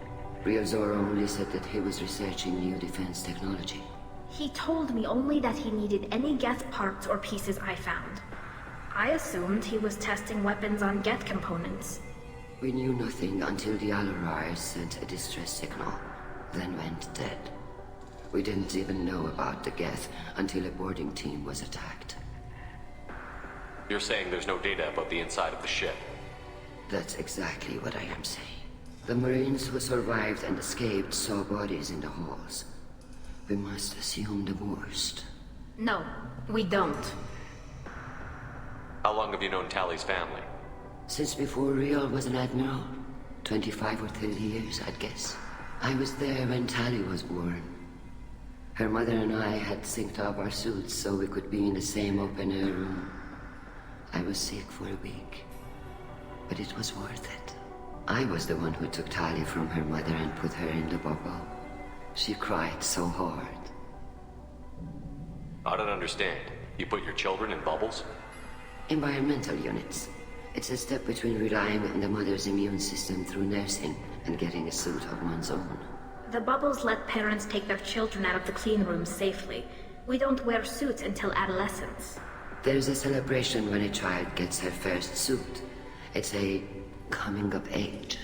Real Zora only said that he was researching new defense technology. He told me only that he needed any Geth parts or pieces I found. I assumed he was testing weapons on Geth components. We knew nothing until the Alarai sent a distress signal, then went dead. We didn't even know about the Geth until a boarding team was attacked. You're saying there's no data about the inside of the ship? That's exactly what I am saying. The Marines who survived and escaped saw bodies in the halls. We must assume the worst. No, we don't. How long have you known Tally's family? Since before Real was an admiral. 25 or 30 years, I'd guess. I was there when Tally was born. Her mother and I had synced up our suits so we could be in the same open-air room. I was sick for a week, but it was worth it. I was the one who took Tally from her mother and put her in the bubble. She cried so hard. I don't understand. You put your children in bubbles? Environmental units. It's a step between relying on the mother's immune system through nursing and getting a suit of one's own. The bubbles let parents take their children out of the clean rooms safely. We don't wear suits until adolescence. There's a celebration when a child gets her first suit. It's a coming of age.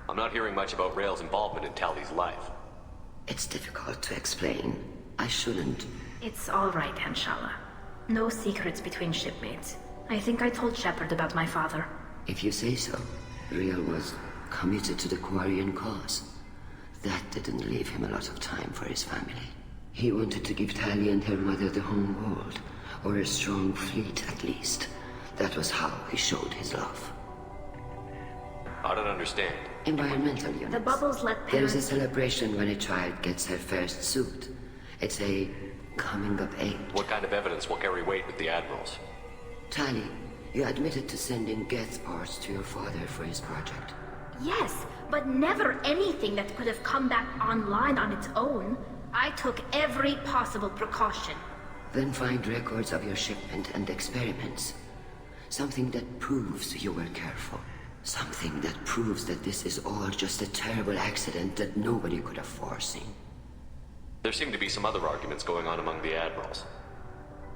I'm not hearing much about Rail's involvement in Tally's life. It's difficult to explain. I shouldn't. It's all right, Henshala. No secrets between shipmates. I think I told Shepard about my father. If you say so. Real was committed to the Quarian cause. That didn't leave him a lot of time for his family. He wanted to give Tally and her mother the home world, or a strong fleet at least. That was how he showed his love. I don't understand. Environmental units. The bubbles let parents... There's a celebration when a child gets her first suit. It's a coming of age. What kind of evidence will carry weight with the admirals? Tally, you admitted to sending Geth parts to your father for his project. Yes, but never anything that could have come back online on its own. I took every possible precaution. Then find records of your shipment and experiments. Something that proves you were careful. Something that proves that this is all just a terrible accident that nobody could have foreseen. There seem to be some other arguments going on among the admirals.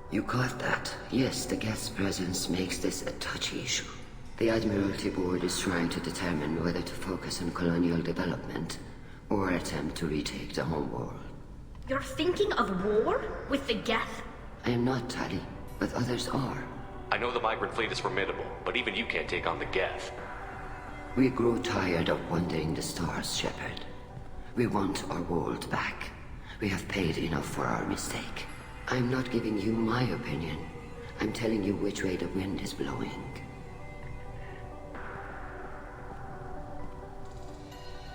You caught that? Yes, the Geth's presence makes this a touchy issue. The Admiralty Board is trying to determine whether to focus on colonial development or attempt to retake the home world. You're thinking of war? With the Geth? I am not, Tally, but others are. I know the migrant fleet is formidable, but even you can't take on the Geth. We grow tired of wandering the stars, Shepard. We want our world back. We have paid enough for our mistake. I'm not giving you my opinion. I'm telling you which way the wind is blowing.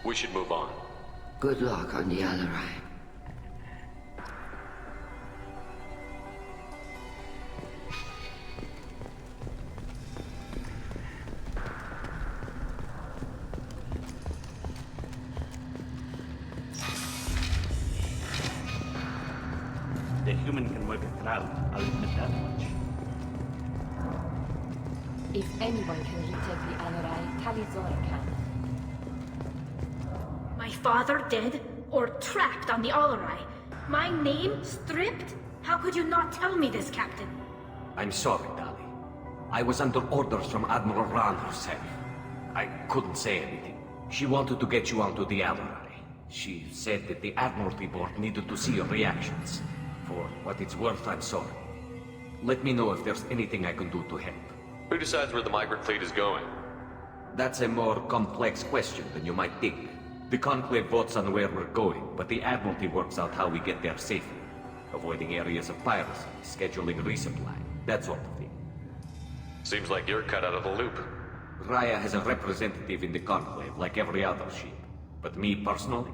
We should move on. Good luck on the Alarai. The human can work a crowd, I'll admit that much. If anyone can retake the Alarai, Tali Zora can. My father dead? Or trapped on the Alarai? My name stripped? How could you not tell me this, Captain? I'm sorry, Tali. I was under orders from Admiral Ran herself. I couldn't say anything. She wanted to get you onto the Alarai. She said that the Admiralty Board needed to see your reactions. For what it's worth, I'm sorry. Let me know if there's anything I can do to help. Who decides where the migrant fleet is going? That's a more complex question than you might think. The Conclave votes on where we're going, but the Admiralty works out how we get there safely. Avoiding areas of piracy, scheduling resupply, that sort of thing. Seems like you're cut out of the loop. Raya has a representative in the Conclave, like every other ship. But me, personally?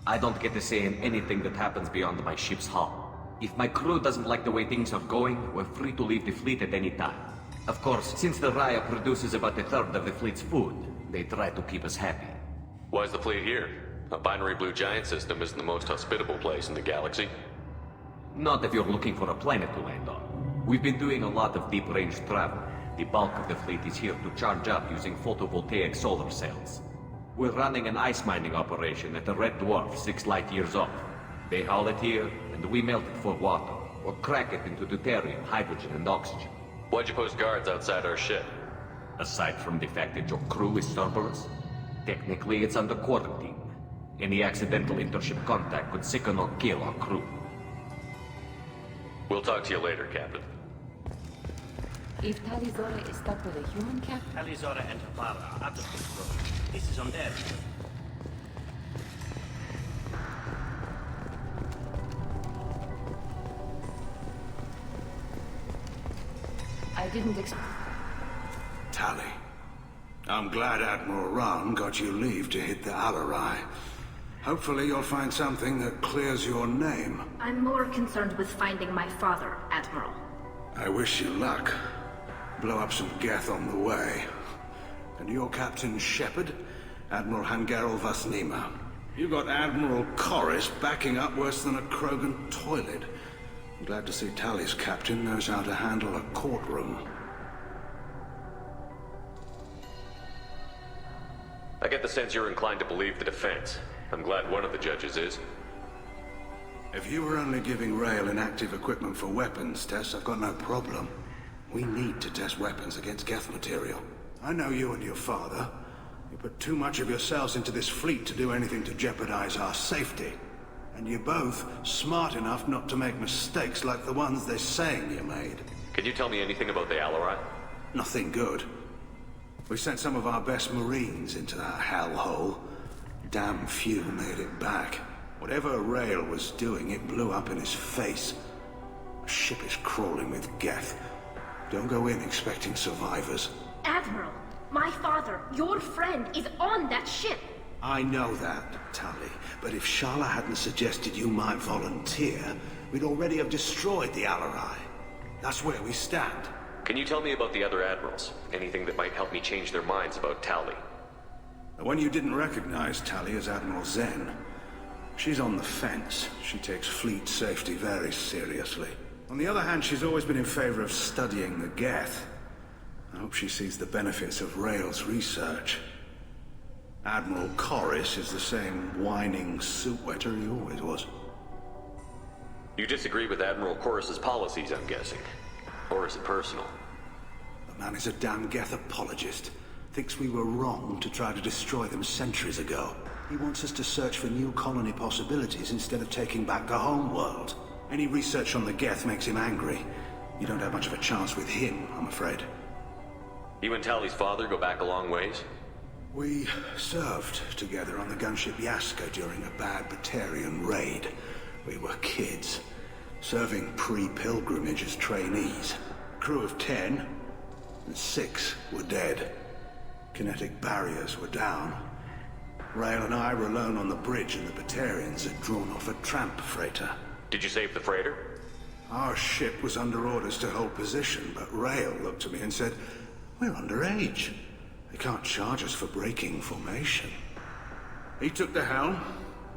I don't get to say in anything that happens beyond my ship's hull. If my crew doesn't like the way things are going, we're free to leave the fleet at any time. Of course, since the Raya produces about a third of the fleet's food, they try to keep us happy. Why is the fleet here? A binary blue giant system isn't the most hospitable place in the galaxy. Not if you're looking for a planet to land on. We've been doing a lot of deep-range travel. The bulk of the fleet is here to charge up using photovoltaic solar cells. We're running an ice mining operation at the Red Dwarf 6 light years off. They haul it here, and we melt it for water, or crack it into deuterium, hydrogen, and oxygen. Why'd you post guards outside our ship? Aside from the fact that your crew is Cerberus, technically it's under quarantine. Any accidental intership contact could sicken or kill our crew. We'll talk to you later, Captain. If Talizora is stuck with a human cap, Talizora and Havara are out of control. This is on their ship. I didn't expect... Tali, I'm glad Admiral Ron got you leave to hit the Alarai. Hopefully you'll find something that clears your name. I'm more concerned with finding my father, Admiral. I wish you luck. Blow up some Geth on the way. And your Captain Shepard, Admiral Hangarel Vasnima. You got Admiral Corris backing up worse than a Krogan toilet. I'm glad to see Tali's captain knows how to handle a courtroom. I get the sense you're inclined to believe the defense. I'm glad one of the judges is. If you were only giving Rail inactive equipment for weapons tests, I've got no problem. We need to test weapons against Geth material. I know you and your father. You put too much of yourselves into this fleet to do anything to jeopardize our safety. And you're both smart enough not to make mistakes like the ones they're saying you made. Can you tell me anything about the Alarai? Nothing good. We sent some of our best Marines into that hellhole. Damn few made it back. Whatever Rail was doing, it blew up in his face. The ship is crawling with Geth. Don't go in expecting survivors. Admiral, my father, your friend, is on that ship. I know that, Tali, but if Shala hadn't suggested you might volunteer, we'd already have destroyed the Alarai. That's where we stand. Can you tell me about the other admirals? Anything that might help me change their minds about Tali? The one you didn't recognize, Tali, is Admiral Zen. She's on the fence. She takes fleet safety very seriously. On the other hand, she's always been in favor of studying the Geth. I hope she sees the benefits of Rail's research. Admiral Corris is the same whining soup wetter he always was. You disagree with Admiral Corris's policies, I'm guessing. Or is it personal? The man is a damn Geth apologist. Thinks we were wrong to try to destroy them centuries ago. He wants us to search for new colony possibilities instead of taking back the home world. Any research on the Geth makes him angry. You don't have much of a chance with him, I'm afraid. You and Tali's father go back a long ways? We served together on the gunship Yaska during a bad Batarian raid. We were kids, serving pre-pilgrimage as trainees. Crew of 10, and 6 were dead. Kinetic barriers were down. Rail and I were alone on the bridge, and the Batarians had drawn off a tramp freighter. Did you save the freighter? Our ship was under orders to hold position, but Rail looked at me and said, "We're underage. They can't charge us for breaking formation." He took the helm,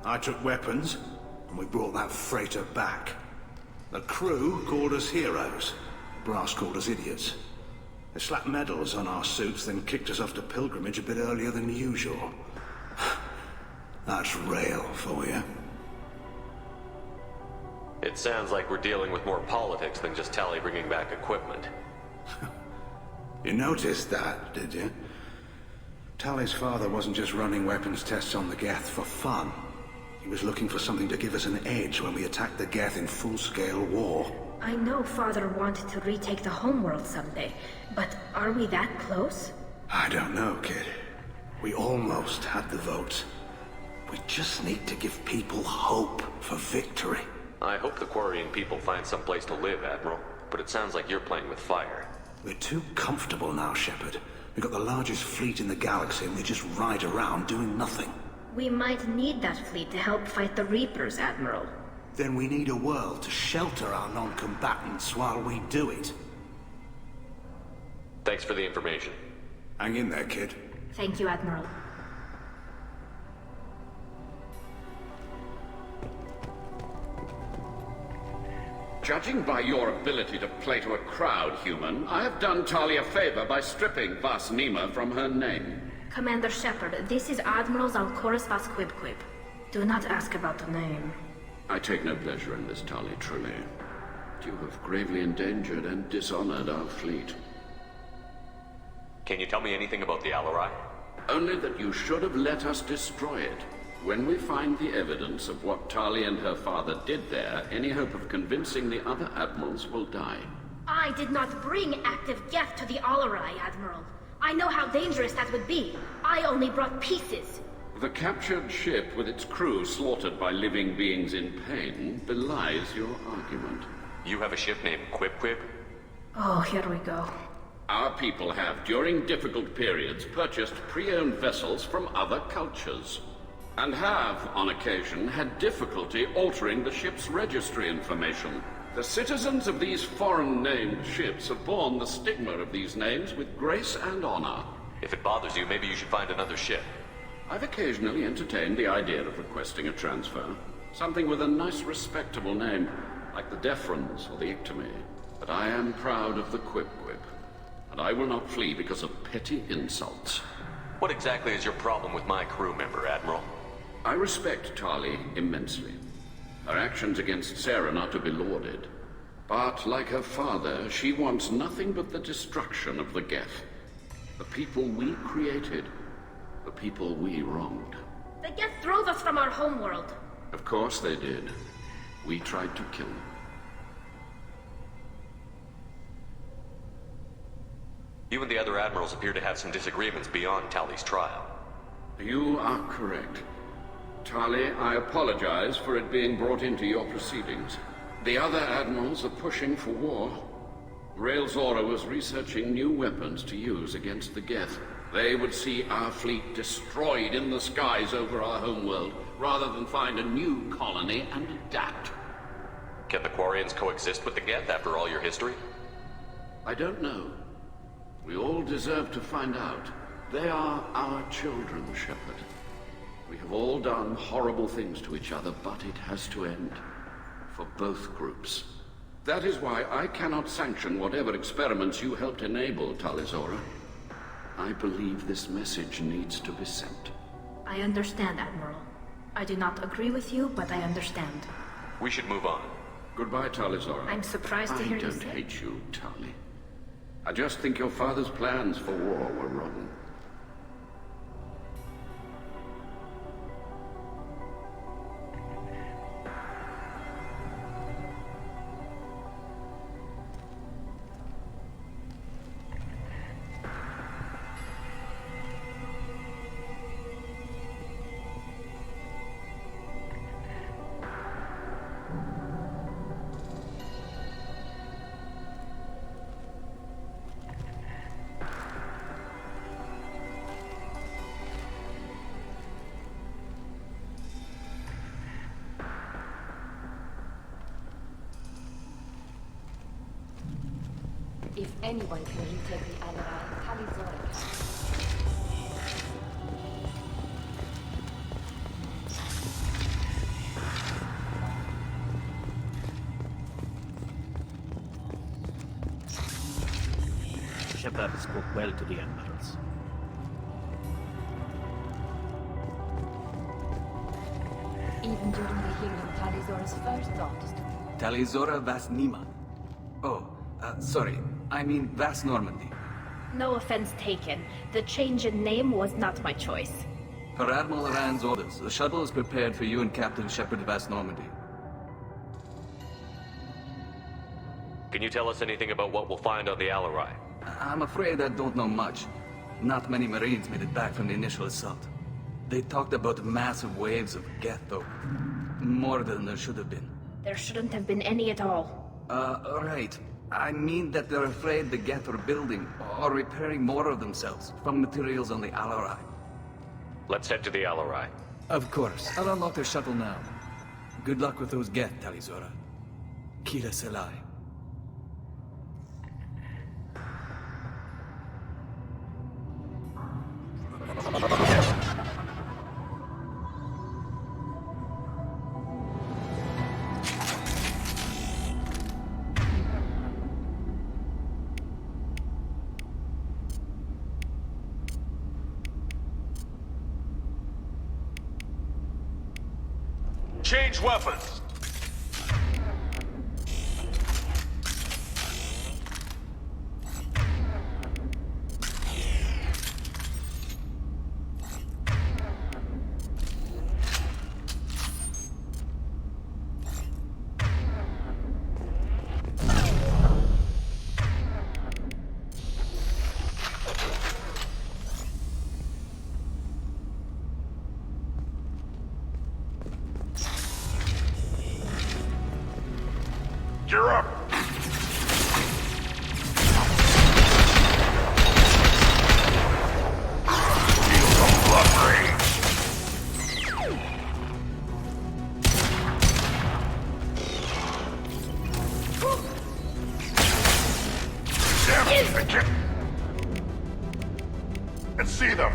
I took weapons, and we brought that freighter back. The crew called us heroes. Brass called us idiots. They slapped medals on our suits, then kicked us off to pilgrimage a bit earlier than usual. That's Rail for you. It sounds like we're dealing with more politics than just Tali bringing back equipment. You noticed that, did you? Tali's father wasn't just running weapons tests on the Geth for fun. He was looking for something to give us an edge when we attacked the Geth in full-scale war. I know Father wanted to retake the homeworld someday, but are we that close? I don't know, kid. We almost had the votes. We just need to give people hope for victory. I hope the Quarian people find some place to live, Admiral, but it sounds like you're playing with fire. We're too comfortable now, Shepard. We've got the largest fleet in the galaxy and we just ride around doing nothing. We might need that fleet to help fight the Reapers, Admiral. Then we need a world to shelter our non-combatants while we do it. Thanks for the information. Hang in there, kid. Thank you, Admiral. Judging by your ability to play to a crowd, human, I have done Tali a favor by stripping Vas Nima from her name. Commander Shepard, this is Admiral Zalcoris Vas Quibquib. Do not ask about the name. I take no pleasure in this, Tali, truly. You have gravely endangered and dishonored our fleet. Can you tell me anything about the Alarai? Only that you should have let us destroy it. When we find the evidence of what Tali and her father did there, any hope of convincing the other admirals will die. I did not bring active Geth to the Alarai, Admiral. I know how dangerous that would be. I only brought pieces. The captured ship with its crew slaughtered by living beings in pain belies your argument. You have a ship named Quib? Oh, here we go. Our people have, during difficult periods, purchased pre-owned vessels from other cultures. And have, on occasion, had difficulty altering the ship's registry information. The citizens of these foreign-named ships have borne the stigma of these names with grace and honor. If it bothers you, maybe you should find another ship. I've occasionally entertained the idea of requesting a transfer. Something with a nice, respectable name, like the Defrons or the Ictomy. But I am proud of the Quib, and I will not flee because of petty insults. What exactly is your problem with my crew member, Admiral? I respect Tali immensely. Her actions against Sarah are not to be lauded. But, like her father, she wants nothing but the destruction of the Geth. The people we created. The people we wronged. The Geth drove us from our homeworld. Of course they did. We tried to kill them. You and the other admirals appear to have some disagreements beyond Tali's trial. You are correct. Tali, I apologize for it being brought into your proceedings. The other admirals are pushing for war. Rael Zora was researching new weapons to use against the Geth. They would see our fleet destroyed in the skies over our homeworld, rather than find a new colony and adapt. Can the Quarians coexist with the Geth after all your history? I don't know. We all deserve to find out. They are our children, Shepard. We have all done horrible things to each other, but it has to end. For both groups. That is why I cannot sanction whatever experiments you helped enable, Tali Zora. I believe this message needs to be sent. I understand, Admiral. I do not agree with you, but I understand. We should move on. Goodbye, Tali Zora. I'm surprised to hear you say... I don't hate you, Tali. I just think your father's plans for war were wrong. If anyone can retake the Alarai, Tali Zora can. Shepard spoke well to the admirals. Even during the hearing, Tali Zora's first thought is to... Tali Zora Vas Nima. Oh, sorry. I mean Vas Normandy. No offense taken. The change in name was not my choice. Per Admiral Rand's orders, the shuttle is prepared for you and Captain Shepard Vas Normandy. Can you tell us anything about what we'll find on the Alarai? I'm afraid I don't know much. Not many Marines made it back from the initial assault. They talked about massive waves of Geth, though. More than there should have been. There shouldn't have been any at all. Right. I mean that they're afraid the Geth are building or repairing more of themselves from materials on the Alarai. Let's head to the Alarai. Of course. I'll unlock the shuttle now. Good luck with those Geth, Tali Zora. Kila Selai. Change weapons. You're up. Feel the blood rage. Damn, I can't... And see them.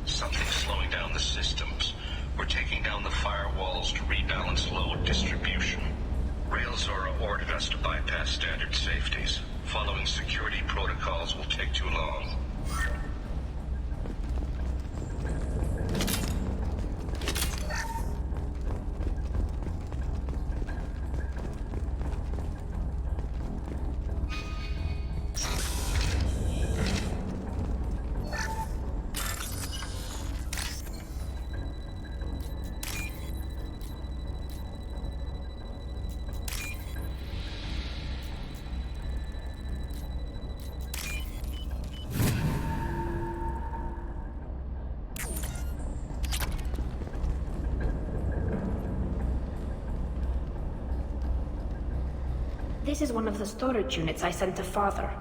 Something's slowing down the systems. We're taking down the firewalls to rebalance load distribution. Railzora ordered us to bypass standard safeties. Following security protocols will take too long. This is one of the storage units I sent to Father.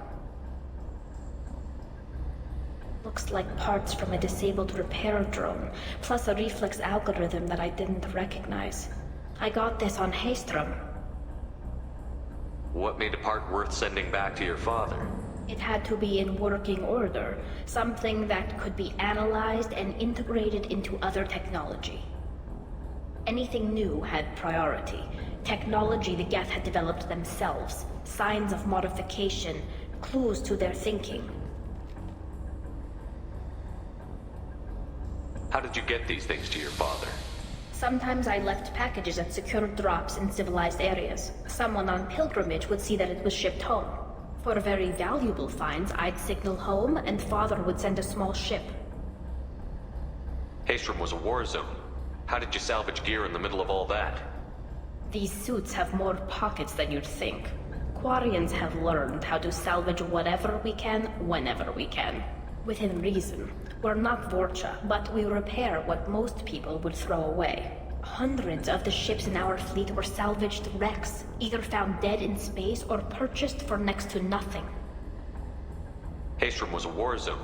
Looks like parts from a disabled repair drone, plus a reflex algorithm that I didn't recognize. I got this on Haystrom. What made a part worth sending back to your father? It had to be in working order, something that could be analyzed and integrated into other technology. Anything new had priority. Technology the Geth had developed themselves, signs of modification, clues to their thinking. How did you get these things to your father? Sometimes I left packages at secure drops in civilized areas. Someone on pilgrimage would see that it was shipped home. For very valuable finds, I'd signal home, and Father would send a small ship. Haystrom was a war zone. How did you salvage gear in the middle of all that? These suits have more pockets than you'd think. Quarians have learned how to salvage whatever we can, whenever we can. Within reason. We're not Vorcha, but we repair what most people would throw away. Hundreds of the ships in our fleet were salvaged wrecks, either found dead in space or purchased for next to nothing. Haystrom was a war zone.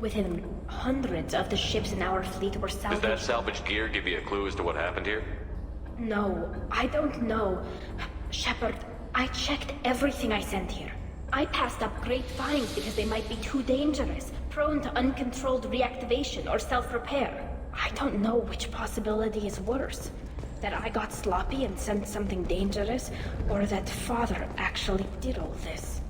Within hundreds of the ships in our fleet were salvaged. Does that salvaged gear give you a clue as to what happened here? No, I don't know. Shepard, I checked everything I sent here. I passed up great finds because they might be too dangerous, prone to uncontrolled reactivation or self-repair. I don't know which possibility is worse. That I got sloppy and sent something dangerous, or that Father actually did all this.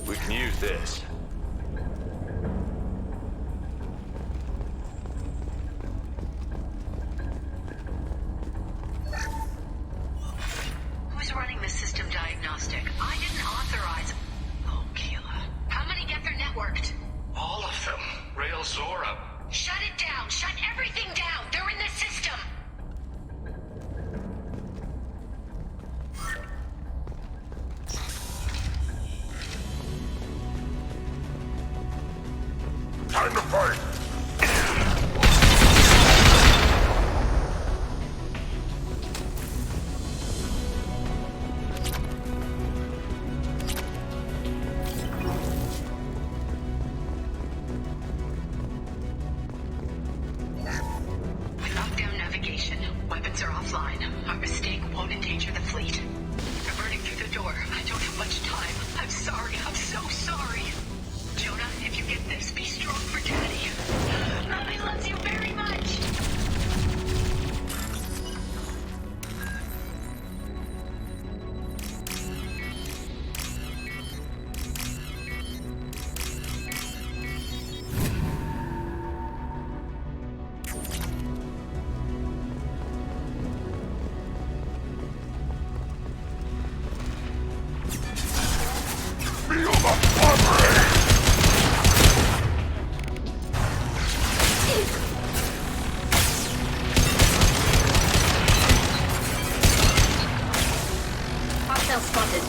We can use this. Shut it down! Shut everything down! They're in the system! Time to fight! Lockdown navigation. Weapons are offline. Our mistake won't endanger the fleet. They're burning through the door. I don't have much time. I'm sorry. I'm so sorry. Jonah, if you get this, be strong for Daddy. Mommy loves you very much. Feel the blood rain! Hostile spotted.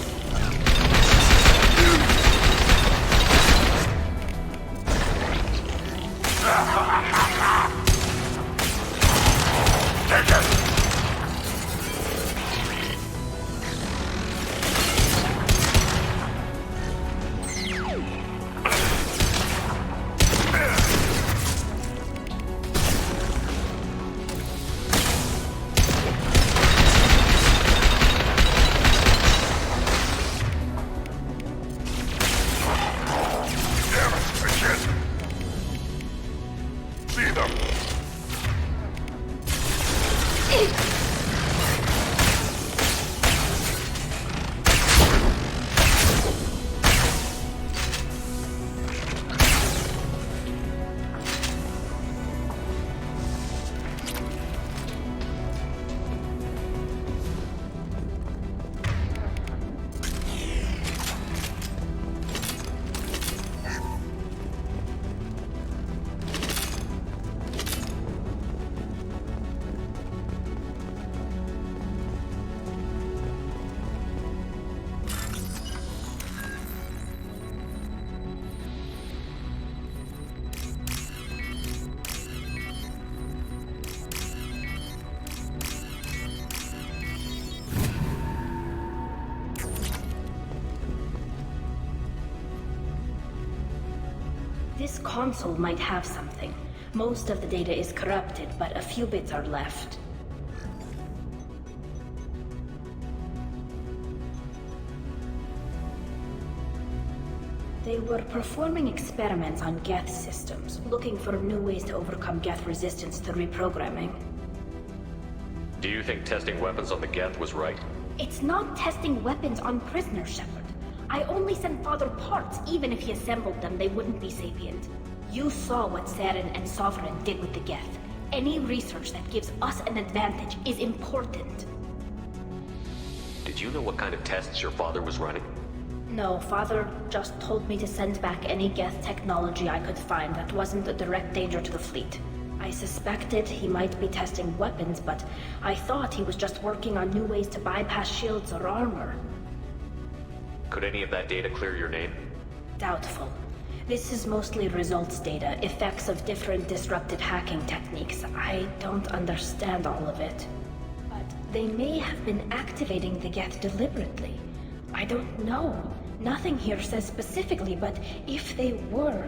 Take it! Damn it, I can't see them. This console might have something. Most of the data is corrupted, but a few bits are left. They were performing experiments on Geth systems, looking for new ways to overcome Geth resistance to reprogramming. Do you think testing weapons on the Geth was right? It's not testing weapons on prisoners, Shepard. I only sent Father parts. Even if he assembled them, they wouldn't be sapient. You saw what Saren and Sovereign did with the Geth. Any research that gives us an advantage is important. Did you know what kind of tests your father was running? No, Father just told me to send back any Geth technology I could find that wasn't a direct danger to the fleet. I suspected he might be testing weapons, but I thought he was just working on new ways to bypass shields or armor. Could any of that data clear your name? Doubtful. This is mostly results data, effects of different disrupted hacking techniques. I don't understand all of it. But they may have been activating the Geth deliberately. I don't know. Nothing here says specifically, but if they were,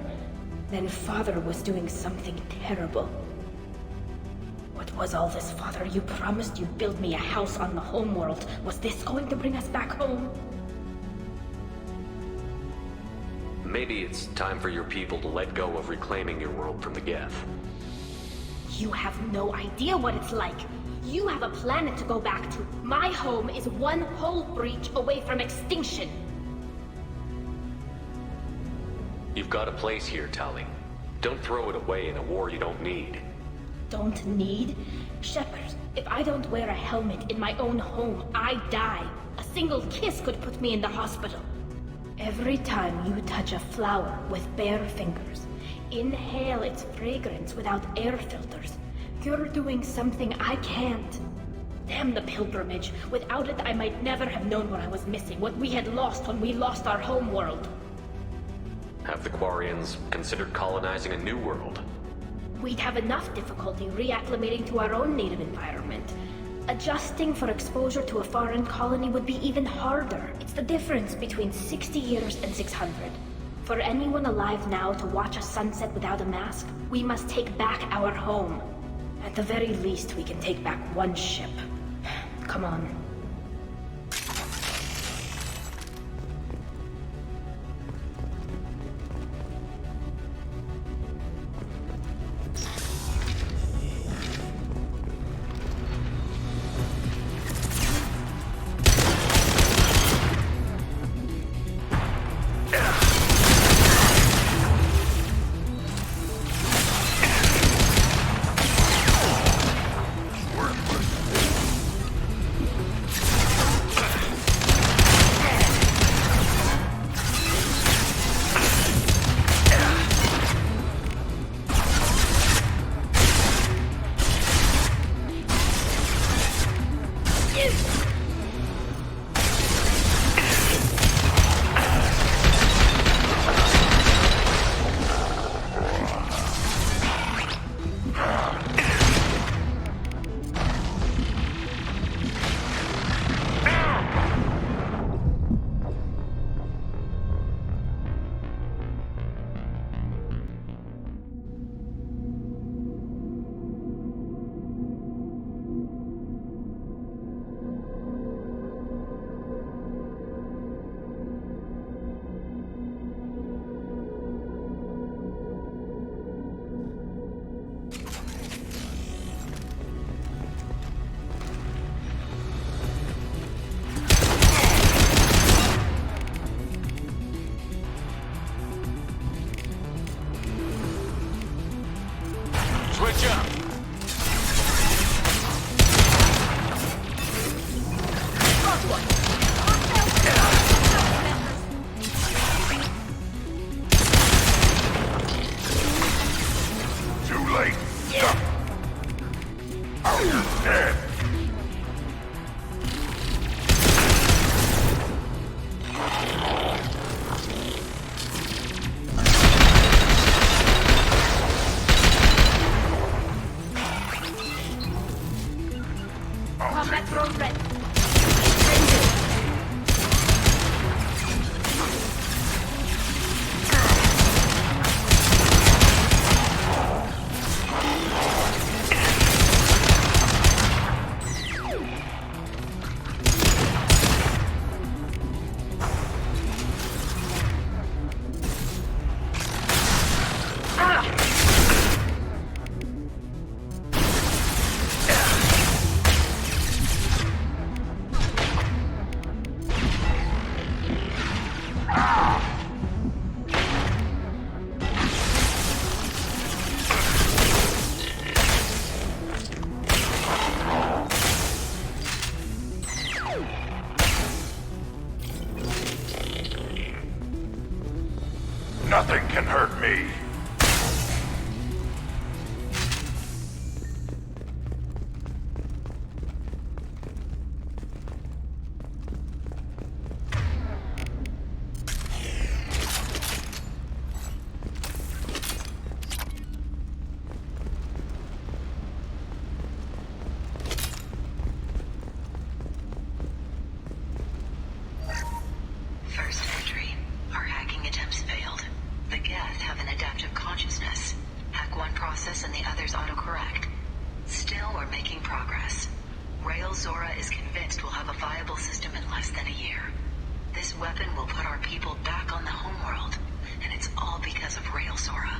then Father was doing something terrible. What was all this, Father? You promised you'd build me a house on the homeworld. Was this going to bring us back home? Maybe it's time for your people to let go of reclaiming your world from the Geth. You have no idea what it's like. You have a planet to go back to. My home is one hull breach away from extinction. You've got a place here, Tali. Don't throw it away in a war you don't need. Don't need? Shepard, if I don't wear a helmet in my own home, I die. A single kiss could put me in the hospital. Every time you touch a flower with bare fingers, inhale its fragrance without air filters. You're doing something I can't. Damn the pilgrimage. Without it, I might never have known what I was missing, what we had lost when we lost our home world. Have the Quarians considered colonizing a new world? We'd have enough difficulty reacclimating to our own native environment. Adjusting for exposure to a foreign colony would be even harder. It's the difference between 60 years and 600. For anyone alive now to watch a sunset without a mask, we must take back our home. At the very least, we can take back one ship. Come on. Nothing can hurt me. First entry. Our hacking attempts failed. The Geth have an adaptive consciousness. Hack one process and the others autocorrect. Still, we're making progress. Rael Zora is convinced we'll have a viable system in less than a year. This weapon will put our people back on the homeworld, and it's all because of Rael Zora.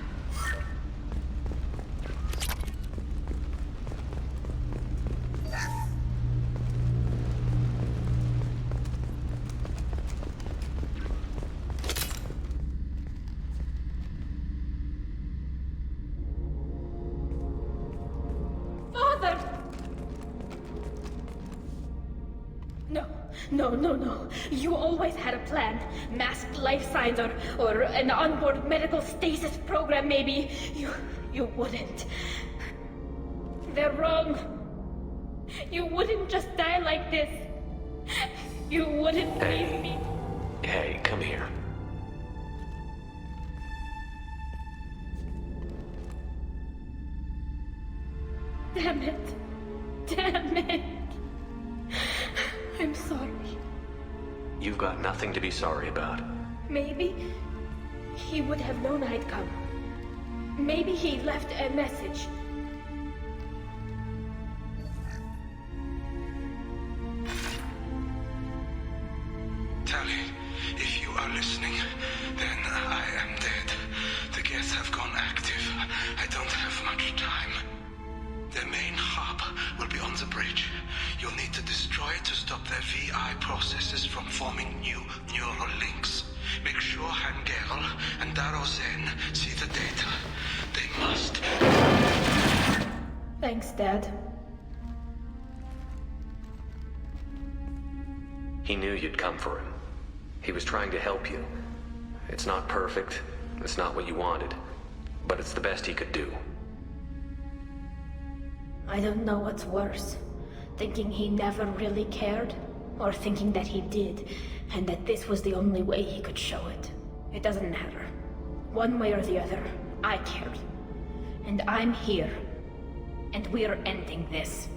No, no, no. You always had a plan. Masked life signs or an onboard medical stasis program, maybe. You wouldn't. They're wrong. You wouldn't just die like this. You wouldn't leave me. Hey, come here. Damn it. Damn it. I'm sorry. You've got nothing to be sorry about. Maybe he would have known I'd come. Maybe he left a message. Tally, if you are listening, then I am dead. The Geth have gone active. I don't have much time. The main hub will be on the bridge. You'll need to destroy it to stop their VI processes from forming new neural links. Make sure Hangerl and Darozen see the data. They must. Thanks, Dad. He knew you'd come for him. He was trying to help you. It's not perfect. It's not what you wanted. But it's the best he could do. I don't know what's worse. Thinking he never really cared, or thinking that he did, and that this was the only way he could show it. It doesn't matter. One way or the other, I cared. And I'm here. And we're ending this.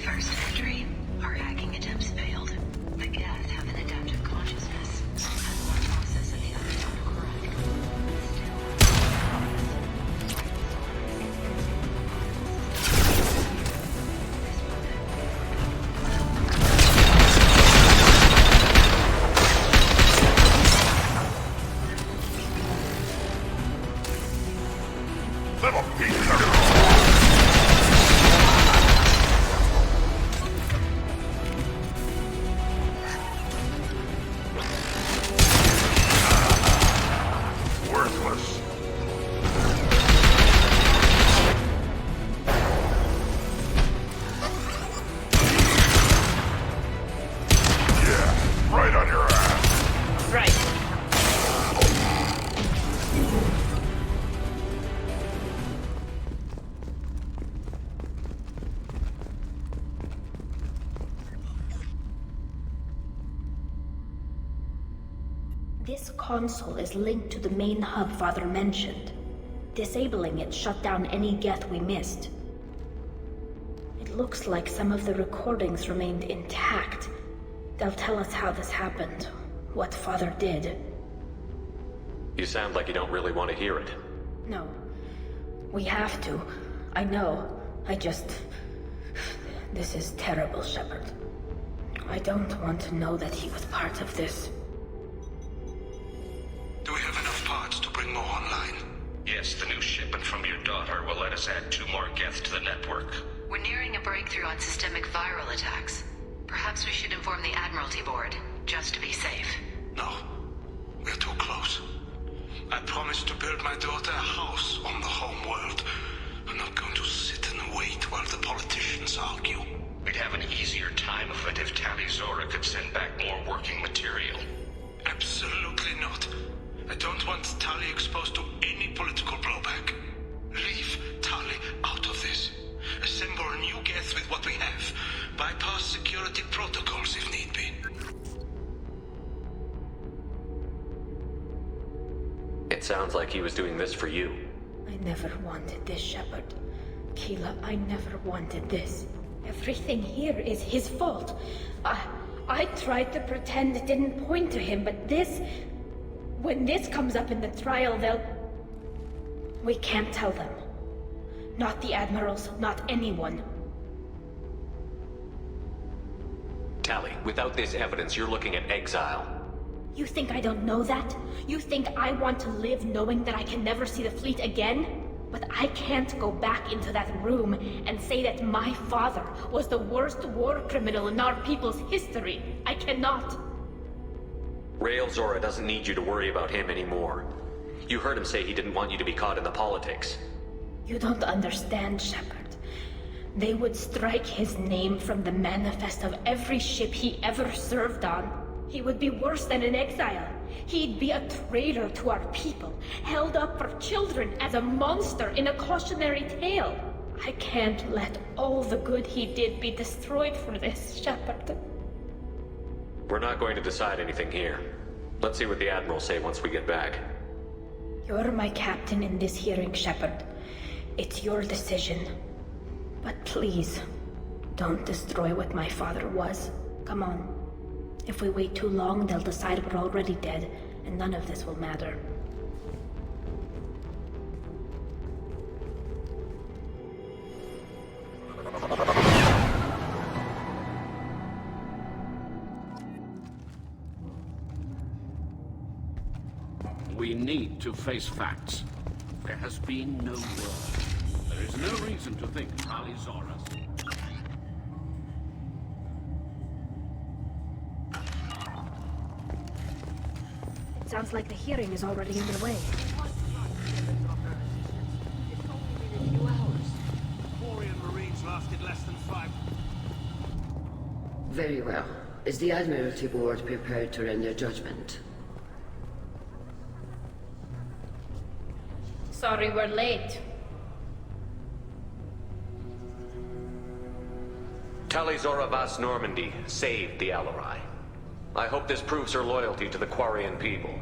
First entry. Our hacking attempts failed. The Geth have an adaptive consciousness. And one process and the other autocorrect. Little piece of worthless. Yeah, right on your ass. Right. This console is linked to the main hub Father mentioned. Disabling it shut down any Geth we missed. It looks like some of the recordings remained intact. They'll tell us how this happened, what Father did. You sound like you don't really want to hear it. No. We have to. I know. This is terrible, Shepard. I don't want to know that he was part of this. Do we have enough parts to bring more online? Yes, the new shipment from your daughter will let us add 2 more Geth to the network. We're nearing a breakthrough on systemic viral attacks. Perhaps we should inform the Admiralty Board, just to be safe. No. We're too close. I promised to build my daughter a house on the home world. I'm not going to sit and wait while the politicians argue. We'd have an easier time of it if Tally Zora could send back more working material. Absolutely not. I don't want Tali exposed to any political blowback. Leave Tali out of this. Assemble a new Geth with what we have. Bypass security protocols if need be. It sounds like he was doing this for you. I never wanted this, Shepard. Keela, I never wanted this. Everything here is his fault. I tried to pretend it didn't point to him, but this... When this comes up in the trial, they'll... We can't tell them. Not the admirals, not anyone. Tali, without this evidence, you're looking at exile. You think I don't know that? You think I want to live knowing that I can never see the fleet again? But I can't go back into that room and say that my father was the worst war criminal in our people's history. I cannot. Rael Zora doesn't need you to worry about him anymore. You heard him say he didn't want you to be caught in the politics. You don't understand, Shepard. They would strike his name from the manifest of every ship he ever served on. He would be worse than an exile. He'd be a traitor to our people, held up for children as a monster in a cautionary tale. I can't let all the good he did be destroyed for this, Shepard. We're not going to decide anything here. Let's see what the Admirals say once we get back. You're my captain in this hearing, Shepard. It's your decision. But please, don't destroy what my father was. Come on. If we wait too long, they'll decide we're already dead, and none of this will matter. We need to face facts. There has been no word. There is no reason to think Tali Zora. It sounds like the hearing is already underway. Very well. Is the Admiralty Board prepared to render judgment? Sorry we're late. Tali Zora Vas Normandy saved the Alarai. I hope this proves her loyalty to the Quarian people.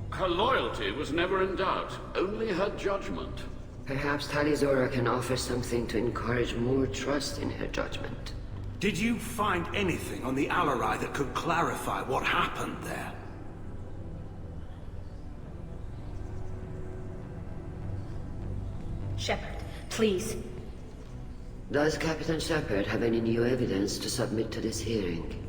Her loyalty was never in doubt, only her judgment. Perhaps Tali Zora can offer something to encourage more trust in her judgment. Did you find anything on the Alarai that could clarify what happened there? Shepard, please. Does Captain Shepard have any new evidence to submit to this hearing?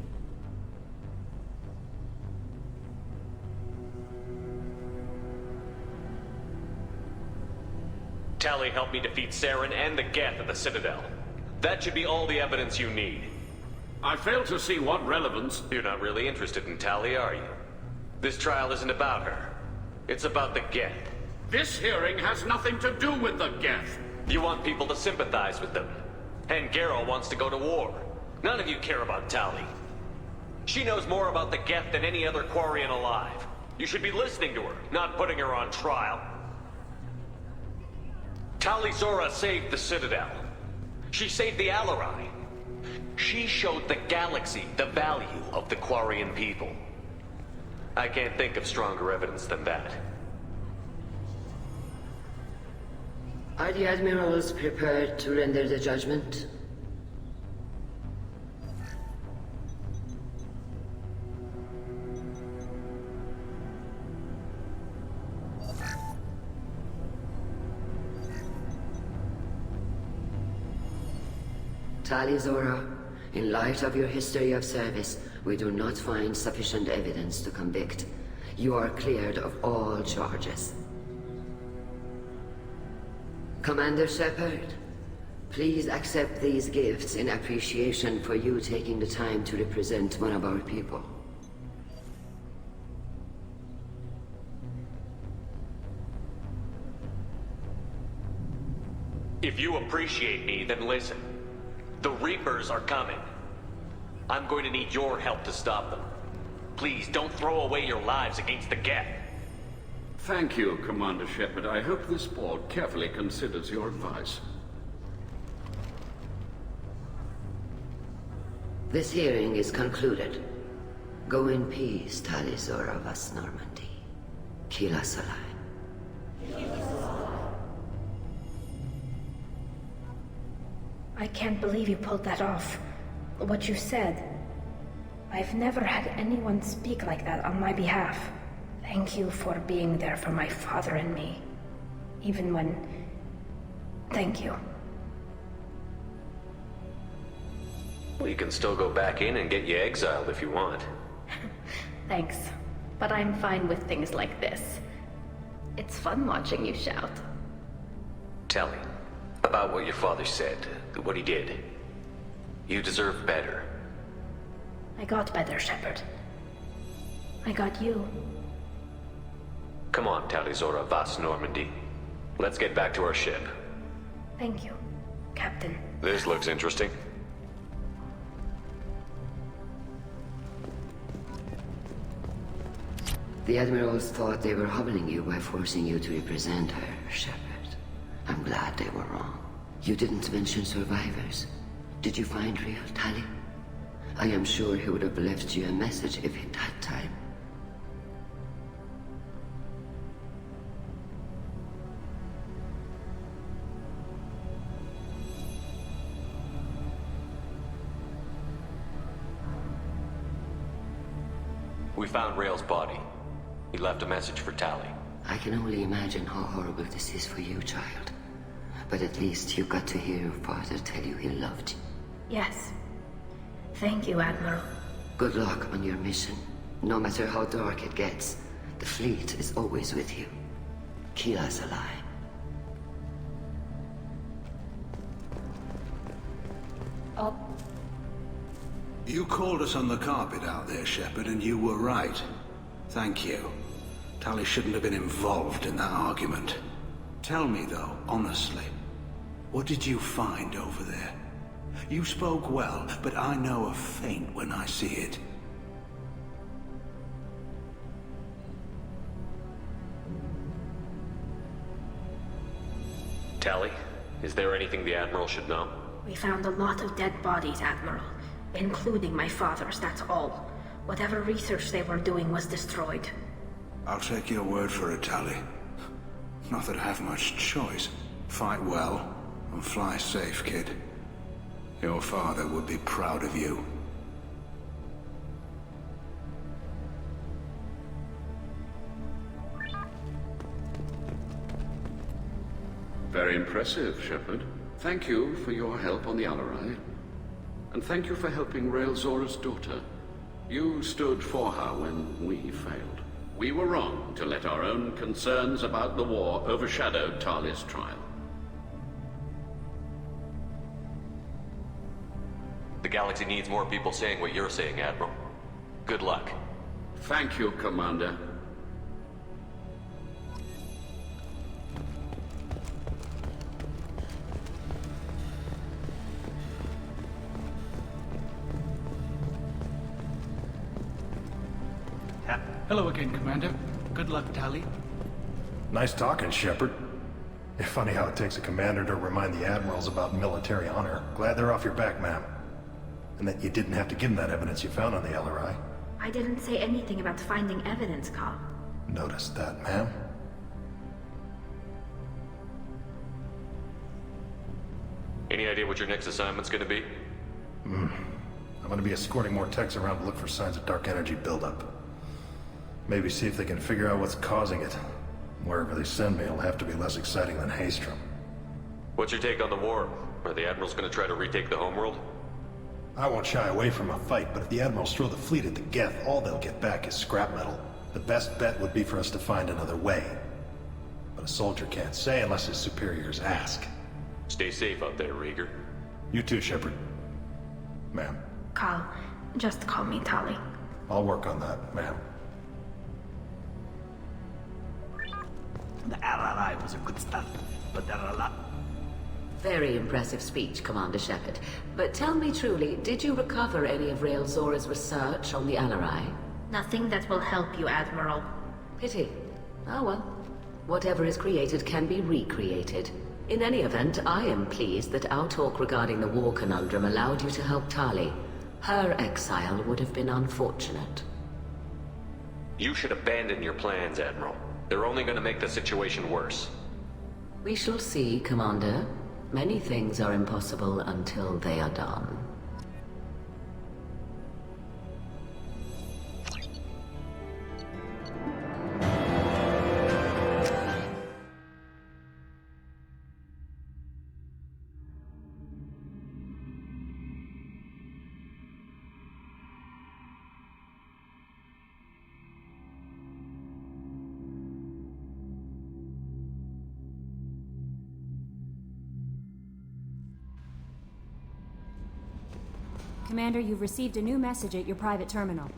Tali helped me defeat Saren and the Geth at the Citadel. That should be all the evidence you need. I fail to see what relevance... You're not really interested in Tali, are you? This trial isn't about her. It's about the Geth. This hearing has nothing to do with the Geth. You want people to sympathize with them. And Garrow wants to go to war. None of you care about Tali. She knows more about the Geth than any other Quarian alive. You should be listening to her, not putting her on trial. Tali Zora saved the Citadel. She saved the Alarai. She showed the galaxy the value of the Quarian people. I can't think of stronger evidence than that. Are the Admirals prepared to render the judgment? Tali Zora, in light of your history of service, we do not find sufficient evidence to convict. You are cleared of all charges. Commander Shepard, please accept these gifts in appreciation for you taking the time to represent one of our people. If you appreciate me, then listen. The Reapers are coming. I'm going to need your help to stop them. Please, don't throw away your lives against the Geth. Thank you, Commander Shepard. I hope this board carefully considers your advice. This hearing is concluded. Go in peace, Tali Zora Vas Normandy. Kila Salai. I can't believe you pulled that off. What you said. I've never had anyone speak like that on my behalf. Thank you for being there for my father and me. Even when... Thank you. Well, you can still go back in and get you exiled if you want. Thanks. But I'm fine with things like this. It's fun watching you shout. Tell me, about what your father said, what he did. You deserve better. I got better, Shepard. I got you. Come on, Talizora Vas Normandy. Let's get back to our ship. Thank you, Captain. This looks interesting. The Admirals thought they were humbling you by forcing you to represent her, Shepard. I'm glad they were wrong. You didn't mention survivors. Did you find real Tali? I am sure he would have left you a message if he'd had time. We found Rail's body. He left a message for Tali. I can only imagine how horrible this is for you, child. But at least you got to hear your father tell you he loved you. Yes. Thank you, Admiral. Good luck on your mission. No matter how dark it gets, the fleet is always with you. Keep us alive. Oh. You called us on the carpet out there, Shepard, and you were right. Thank you. Tali shouldn't have been involved in that argument. Tell me, though, honestly, what did you find over there? You spoke well, but I know a feint when I see it. Tali, is there anything the Admiral should know? We found a lot of dead bodies, Admiral. Including my father's, that's all. Whatever research they were doing was destroyed. I'll take your word for it, Tali. Not that I have much choice. Fight well, and fly safe, kid. Your father would be proud of you. Very impressive, Shepard. Thank you for your help on the Alarai. And thank you for helping Rail Zora's daughter. You stood for her when we failed. We were wrong to let our own concerns about the war overshadow Tali's trial. The galaxy needs more people saying what you're saying, Admiral. Good luck. Thank you, Commander. Hello again, Commander. Good luck, Tali. Nice talking, Shepard. It's funny how it takes a commander to remind the admirals about military honor. Glad they're off your back, ma'am. And that you didn't have to give them that evidence you found on the LRI. I didn't say anything about finding evidence, Carl. Noticed that, ma'am. Any idea what your next assignment's gonna be? I'm gonna be escorting more techs around to look for signs of dark energy buildup. Maybe see if they can figure out what's causing it. Wherever they send me, it'll have to be less exciting than Haystrom. What's your take on the war? Are the Admirals gonna try to retake the homeworld? I won't shy away from a fight, but if the Admirals throw the fleet at the Geth, all they'll get back is scrap metal. The best bet would be for us to find another way. But a soldier can't say unless his superiors ask. Stay safe out there, Rieger. You too, Shepard. Ma'am. Carl, just call me Tali. I'll work on that, ma'am. The RRI was a good stuff, but there are a lot. Very impressive speech, Commander Shepard. But tell me truly, did you recover any of Rail Zora's research on the Alarai? Nothing that will help you, Admiral. Pity. Oh well. Whatever is created can be recreated. In any event, I am pleased that our talk regarding the war conundrum allowed you to help Tali. Her exile would have been unfortunate. You should abandon your plans, Admiral. They're only gonna make the situation worse. We shall see, Commander. Many things are impossible until they are done. Commander, you've received a new message at your private terminal.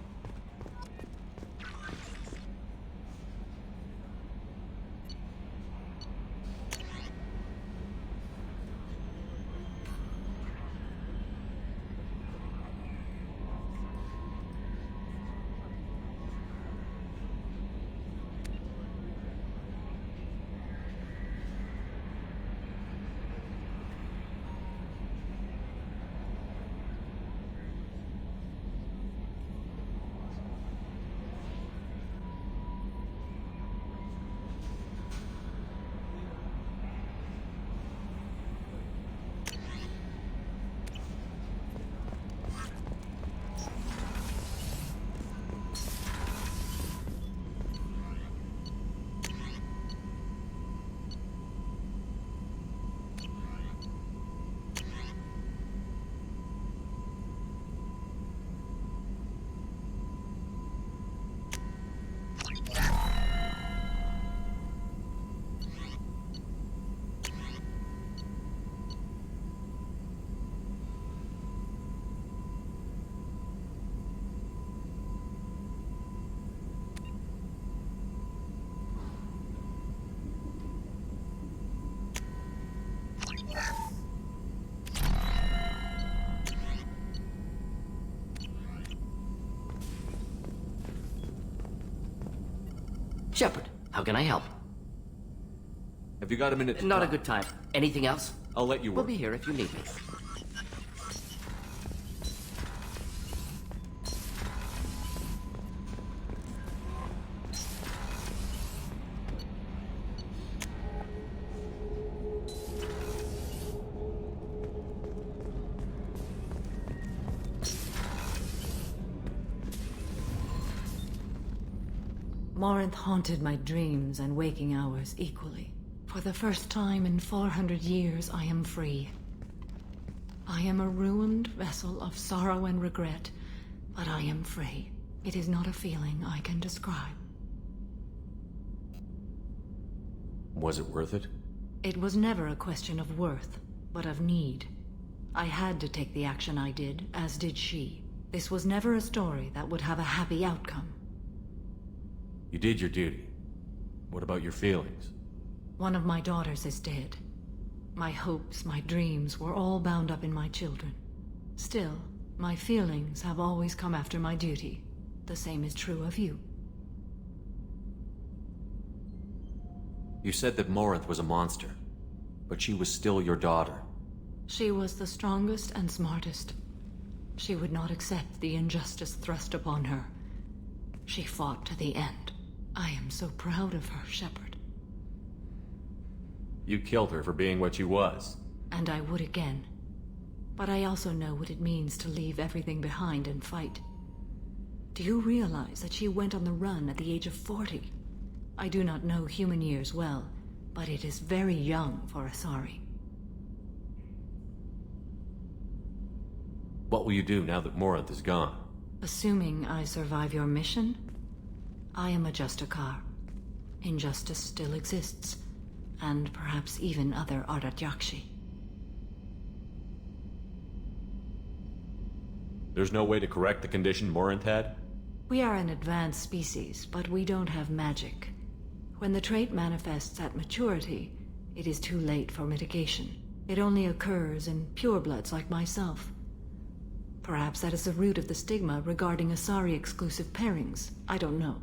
Shepard, how can I help? Have you got a minute to Not talk? a good time. Anything else? I'll let you work. We'll be here if you need me. Morinth haunted my dreams and waking hours equally. For the first time in 400 years, I am free. I am a ruined vessel of sorrow and regret, but I am free. It is not a feeling I can describe. Was it worth it? It was never a question of worth, but of need. I had to take the action I did, as did she. This was never a story that would have a happy outcome. You did your duty. What about your feelings? One of my daughters is dead. My hopes, my dreams were all bound up in my children. Still, my feelings have always come after my duty. The same is true of you. You said that Morinth was a monster, but she was still your daughter. She was the strongest and smartest. She would not accept the injustice thrust upon her. She fought to the end. I am so proud of her, Shepard. You killed her for being what she was. And I would again. But I also know what it means to leave everything behind and fight. Do you realize that she went on the run at the age of 40? I do not know human years well, but it is very young for Asari. What will you do now that Morinth is gone? Assuming I survive your mission, I am a Justikar. Injustice still exists, and perhaps even other Ardat-Yakshi. There's no way to correct the condition Morinth had? We are an advanced species, but we don't have magic. When the trait manifests at maturity, it is too late for mitigation. It only occurs in purebloods like myself. Perhaps that is the root of the stigma regarding Asari-exclusive pairings. I don't know.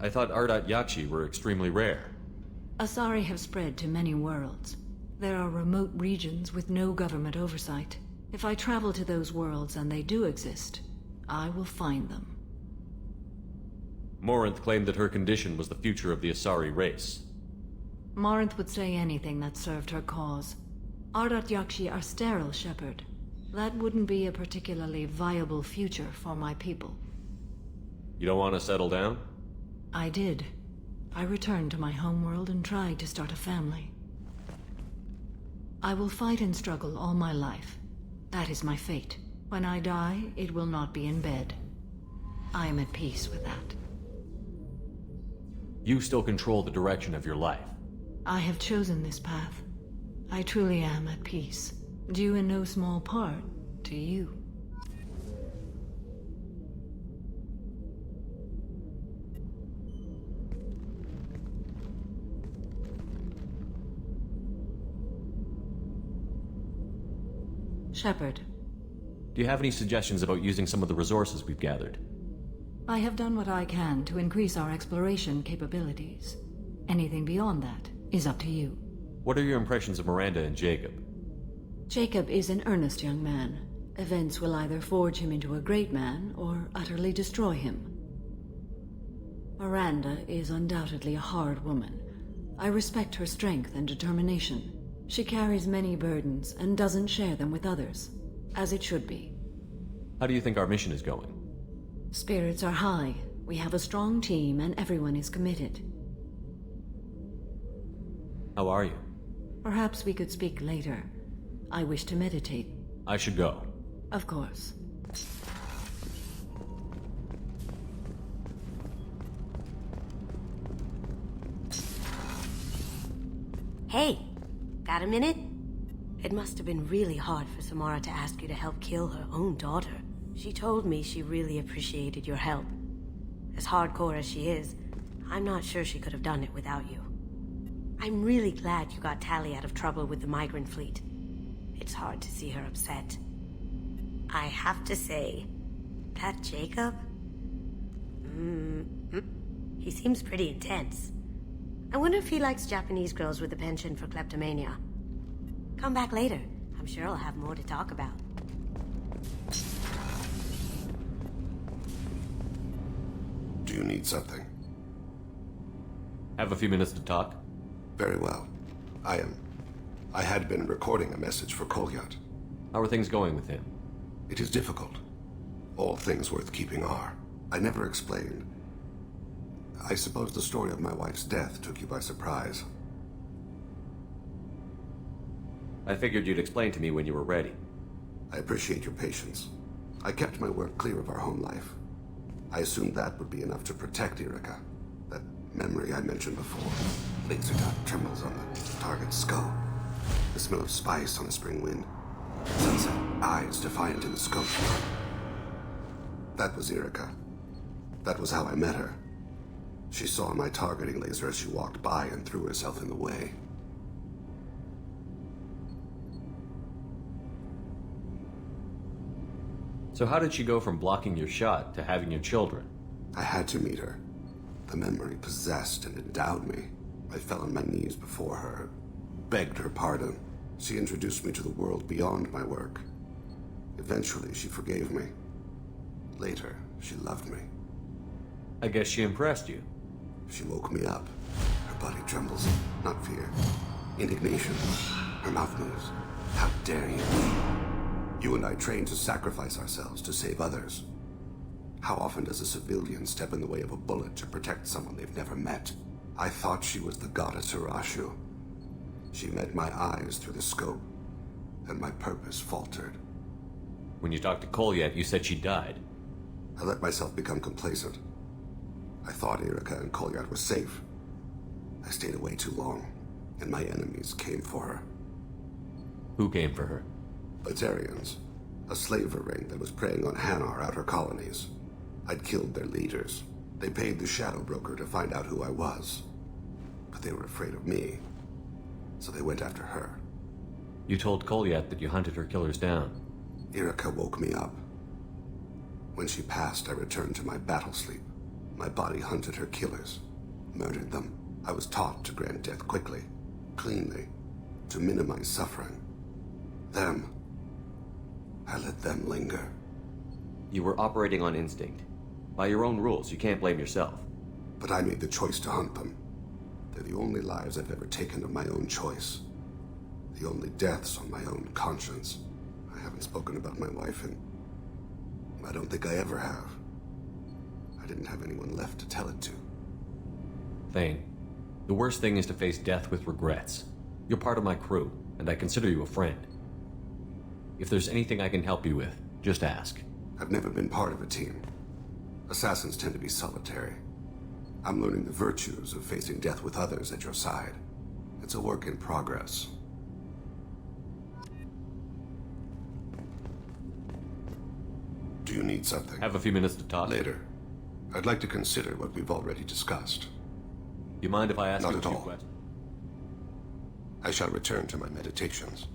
I thought Ardat-Yakshi were extremely rare. Asari have spread to many worlds. There are remote regions with no government oversight. If I travel to those worlds and they do exist, I will find them. Morinth claimed that her condition was the future of the Asari race. Morinth would say anything that served her cause. Ardat Yakshi are sterile, Shepard. That wouldn't be a particularly viable future for my people. You don't want to settle down? I did. I returned to my homeworld and tried to start a family. I will fight and struggle all my life. That is my fate. When I die, it will not be in bed. I am at peace with that. You still control the direction of your life. I have chosen this path. I truly am at peace, due in no small part to you. Shepard. Do you have any suggestions about using some of the resources we've gathered? I have done what I can to increase our exploration capabilities. Anything beyond that is up to you. What are your impressions of Miranda and Jacob? Jacob is an earnest young man. Events will either forge him into a great man or utterly destroy him. Miranda is undoubtedly a hard woman. I respect her strength and determination. She carries many burdens and doesn't share them with others, as it should be. How do you think our mission is going? Spirits are high. We have a strong team and everyone is committed. How are you? Perhaps we could speak later. I wish to meditate. I should go. Of course. Hey, got a minute? It must have been really hard for Samara to ask you to help kill her own daughter. She told me she really appreciated your help. As hardcore as she is, I'm not sure she could have done it without you. I'm really glad you got Tali out of trouble with the migrant fleet. It's hard to see her upset. I have to say, that Jacob? He seems pretty intense. I wonder if he likes Japanese girls with a penchant for kleptomania. Come back later. I'm sure I'll have more to talk about. Do you need something? Have a few minutes to talk? Very well. I had been recording a message for Kolyat. How are things going with him? It is difficult. All things worth keeping are. I never explained. I suppose the story of my wife's death took you by surprise. I figured you'd explain to me when you were ready. I appreciate your patience. I kept my work clear of our home life. I assumed that would be enough to protect Erica. That memory I mentioned before. Laser dot trembles on the target's skull. The smell of spice on a spring wind. Sunset eyes defiant in the scope. That was Erica. That was how I met her. She saw my targeting laser as she walked by and threw herself in the way. So how did she go from blocking your shot to having your children? I had to meet her. The memory possessed and endowed me. I fell on my knees before her, begged her pardon. She introduced me to the world beyond my work. Eventually, she forgave me. Later, she loved me. I guess she impressed you. She woke me up. Her body trembles. Not fear. Indignation. Her mouth moves. How dare you? You and I trained to sacrifice ourselves to save others. How often does a civilian step in the way of a bullet to protect someone they've never met? I thought she was the goddess Hirashu. She met my eyes through the scope, and my purpose faltered. When you talked to Kolyat, you said she died. I let myself become complacent. I thought Erica and Kolyat were safe. I stayed away too long, and my enemies came for her. Who came for her? Batarians. A slaver ring that was preying on Hanar outer colonies. I'd killed their leaders. They paid the shadow broker to find out who I was. But they were afraid of me, so they went after her. You told Kolyat that you hunted her killers down. Erica woke me up. When she passed, I returned to my battle sleep. My body hunted her killers, murdered them. I was taught to grant death quickly, cleanly, to minimize suffering. Them, I let them linger. You were operating on instinct. By your own rules, you can't blame yourself. But I made the choice to hunt them. They're the only lives I've ever taken of my own choice. The only deaths on my own conscience. I haven't spoken about my wife, and I don't think I ever have. I didn't have anyone left to tell it to. Thane, the worst thing is to face death with regrets. You're part of my crew, and I consider you a friend. If there's anything I can help you with, just ask. I've never been part of a team. Assassins tend to be solitary. I'm learning the virtues of facing death with others at your side. It's a work in progress. Do you need something? Have a few minutes to talk? Later. I'd like to consider what we've already discussed. You mind if I ask you a few all. questions? I shall return to my meditations.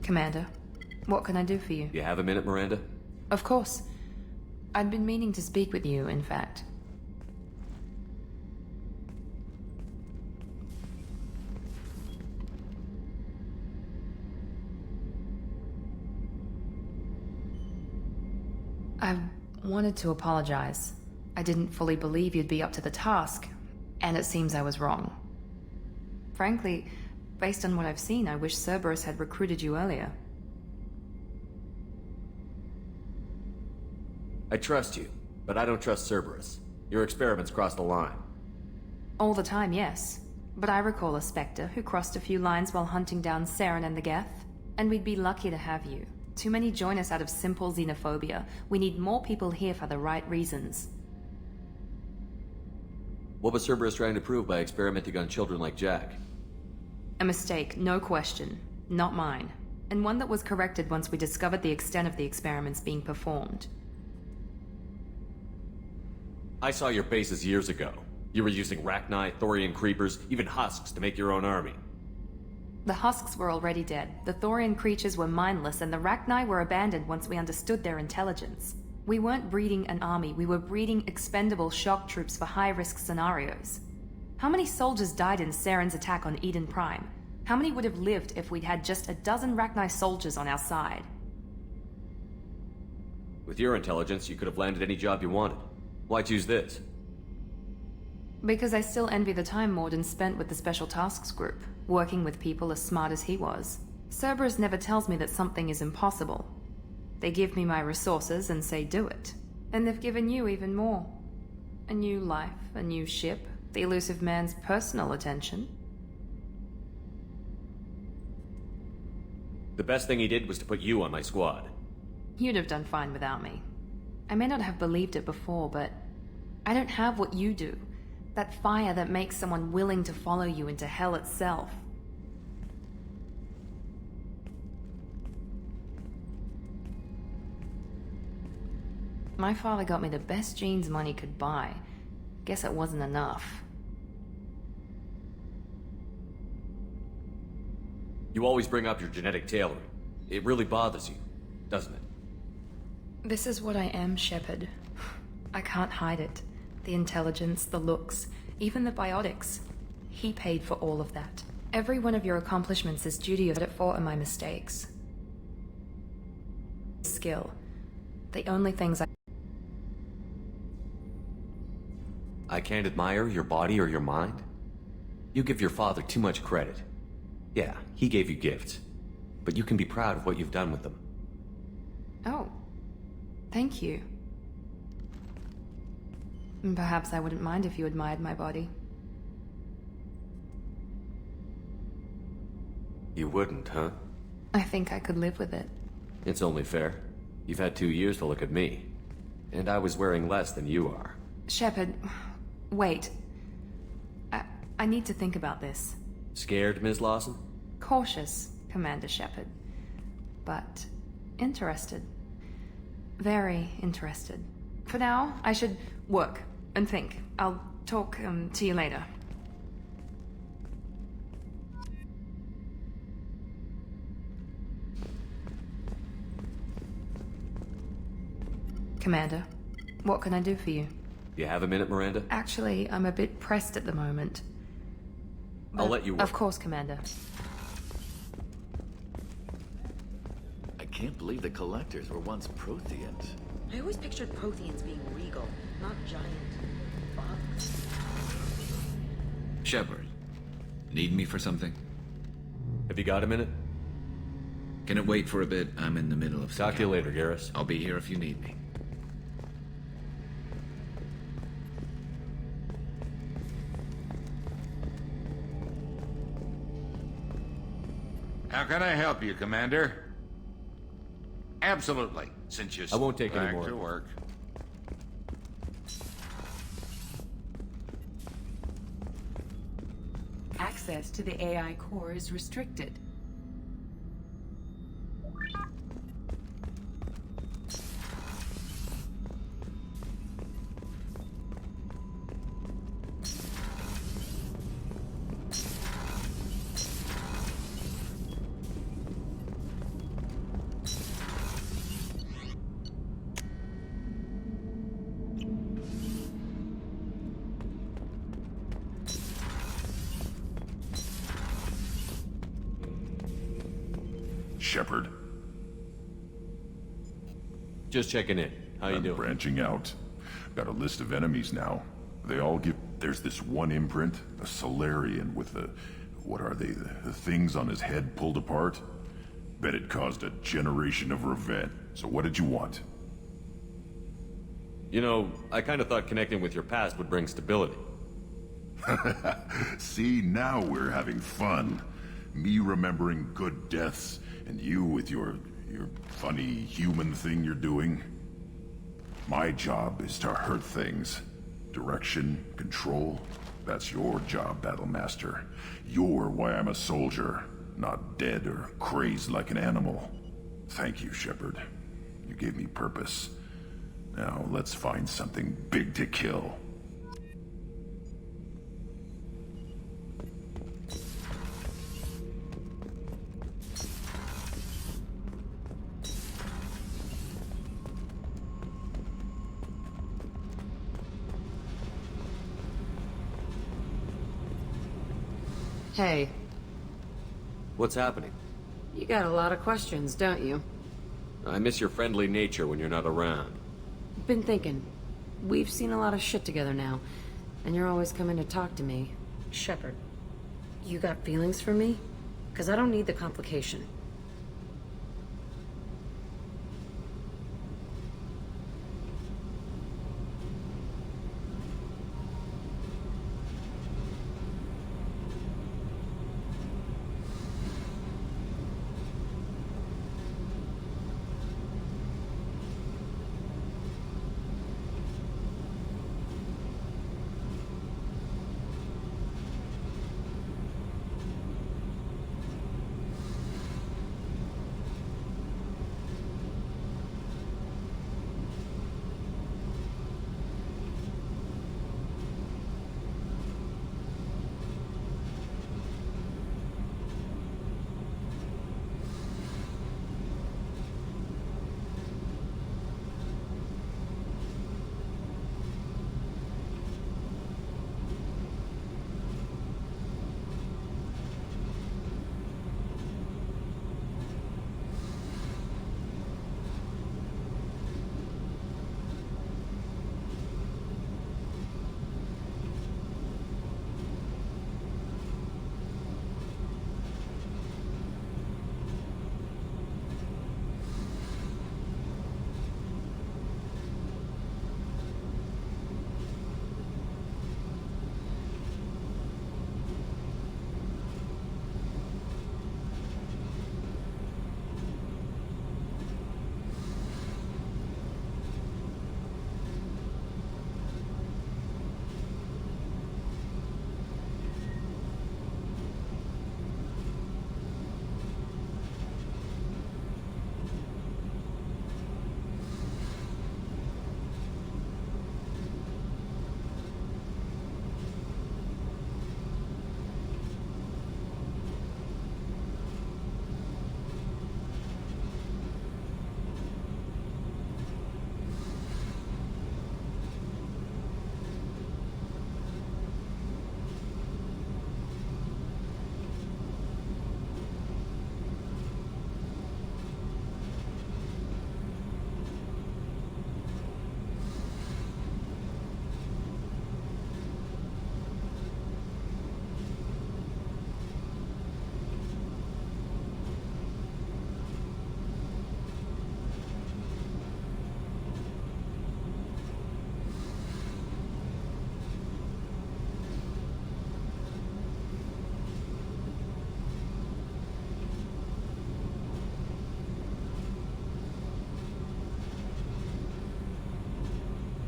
Commander, what can I do for you? You have a minute, Miranda? Of course. I'd been meaning to speak with you, in fact. I wanted to apologize. I didn't fully believe you'd be up to the task, and it seems I was wrong. Frankly, based on what I've seen, I wish Cerberus had recruited you earlier. I trust you, but I don't trust Cerberus. Your experiments crossed the line. All the time, yes. But I recall a Spectre who crossed a few lines while hunting down Saren and the Geth. And we'd be lucky to have you. Too many join us out of simple xenophobia. We need more people here for the right reasons. What was Cerberus trying to prove by experimenting on children like Jack? A mistake, no question. Not mine. And one that was corrected once we discovered the extent of the experiments being performed. I saw your bases years ago. You were using Rachni, Thorian creepers, even husks to make your own army. The husks were already dead, the Thorian creatures were mindless, and the Rachni were abandoned once we understood their intelligence. We weren't breeding an army, we were breeding expendable shock troops for high-risk scenarios. How many soldiers died in Saren's attack on Eden Prime? How many would have lived if we'd had just a dozen Rachni soldiers on our side? With your intelligence, you could have landed any job you wanted. Why choose this? Because I still envy the time Morden spent with the Special Tasks Group, working with people as smart as he was. Cerberus never tells me that something is impossible. They give me my resources and say do it. And they've given you even more. A new life, a new ship, the elusive man's personal attention. The best thing he did was to put you on my squad. You'd have done fine without me. I may not have believed it before, but I don't have what you do. That fire that makes someone willing to follow you into hell itself. My father got me the best genes money could buy. Guess it wasn't enough. You always bring up your genetic tailoring. It really bothers you, doesn't it? This is what I am, Shepard. I can't hide it. The intelligence, the looks, even the biotics. He paid for all of that. Every one of your accomplishments is due to you for are my mistakes. Skill. The only things I can't admire your body or your mind? You give your father too much credit. Yeah, he gave you gifts. But you can be proud of what you've done with them. Oh. Thank you. Perhaps I wouldn't mind if you admired my body. You wouldn't, huh? I think I could live with it. It's only fair. You've had 2 years to look at me. And I was wearing less than you are. Shepard, wait. I need to think about this. Scared, Ms. Lawson? Cautious, Commander Shepard. But interested. Very interested. For now, I should work and think. I'll talk to you later. Commander, what can I do for you? You have a minute, Miranda? Actually, I'm a bit pressed at the moment. I'll let you work. Of course, Commander. I can't believe the collectors were once Protheans. I always pictured Protheans being regal, not giant bugs. Shepard, need me for something? Have you got a minute? Can it wait for a bit? I'm in the middle of... Talk to you later, Garrus. I'll be here if you need me. How can I help you, Commander? Absolutely, since you're I won't take any back more. to work. Access to the AI core is restricted. Shepard. Just checking in. How you I'm doing? branching out. Got a list of enemies now. They all give... There's this one imprint, a Solarian with the... What are they? The things on his head pulled apart? Bet it caused a generation of revenge. So what did you want? You know, I kind of thought connecting with your past would bring stability. See, now we're having fun. Me remembering good deaths, and you with your funny human thing you're doing. My job is to hurt things. Direction, control, that's your job, Battlemaster. You're why I'm a soldier, not dead or crazed like an animal. Thank you, Shepard. You gave me purpose. Now let's find something big to kill. Hey, What's happening? you got a lot of questions, don't you? I miss your friendly nature when you're not around. Been thinking. We've seen a lot of shit together now, and you're always coming to talk to me. Shepard, you got feelings for me? 'Cause I don't need the complication.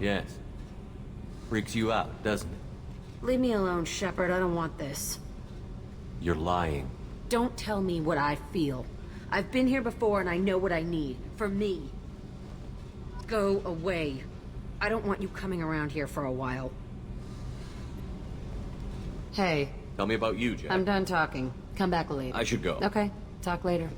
Yes. Freaks you out, doesn't it? Leave me alone, Shepard. I don't want this. You're lying. Don't tell me what I feel. I've been here before and I know what I need. For me. Go away. I don't want you coming around here for a while. Hey. Tell me about you, Jack. I'm done talking. Come back later. I should go. Okay. Talk later.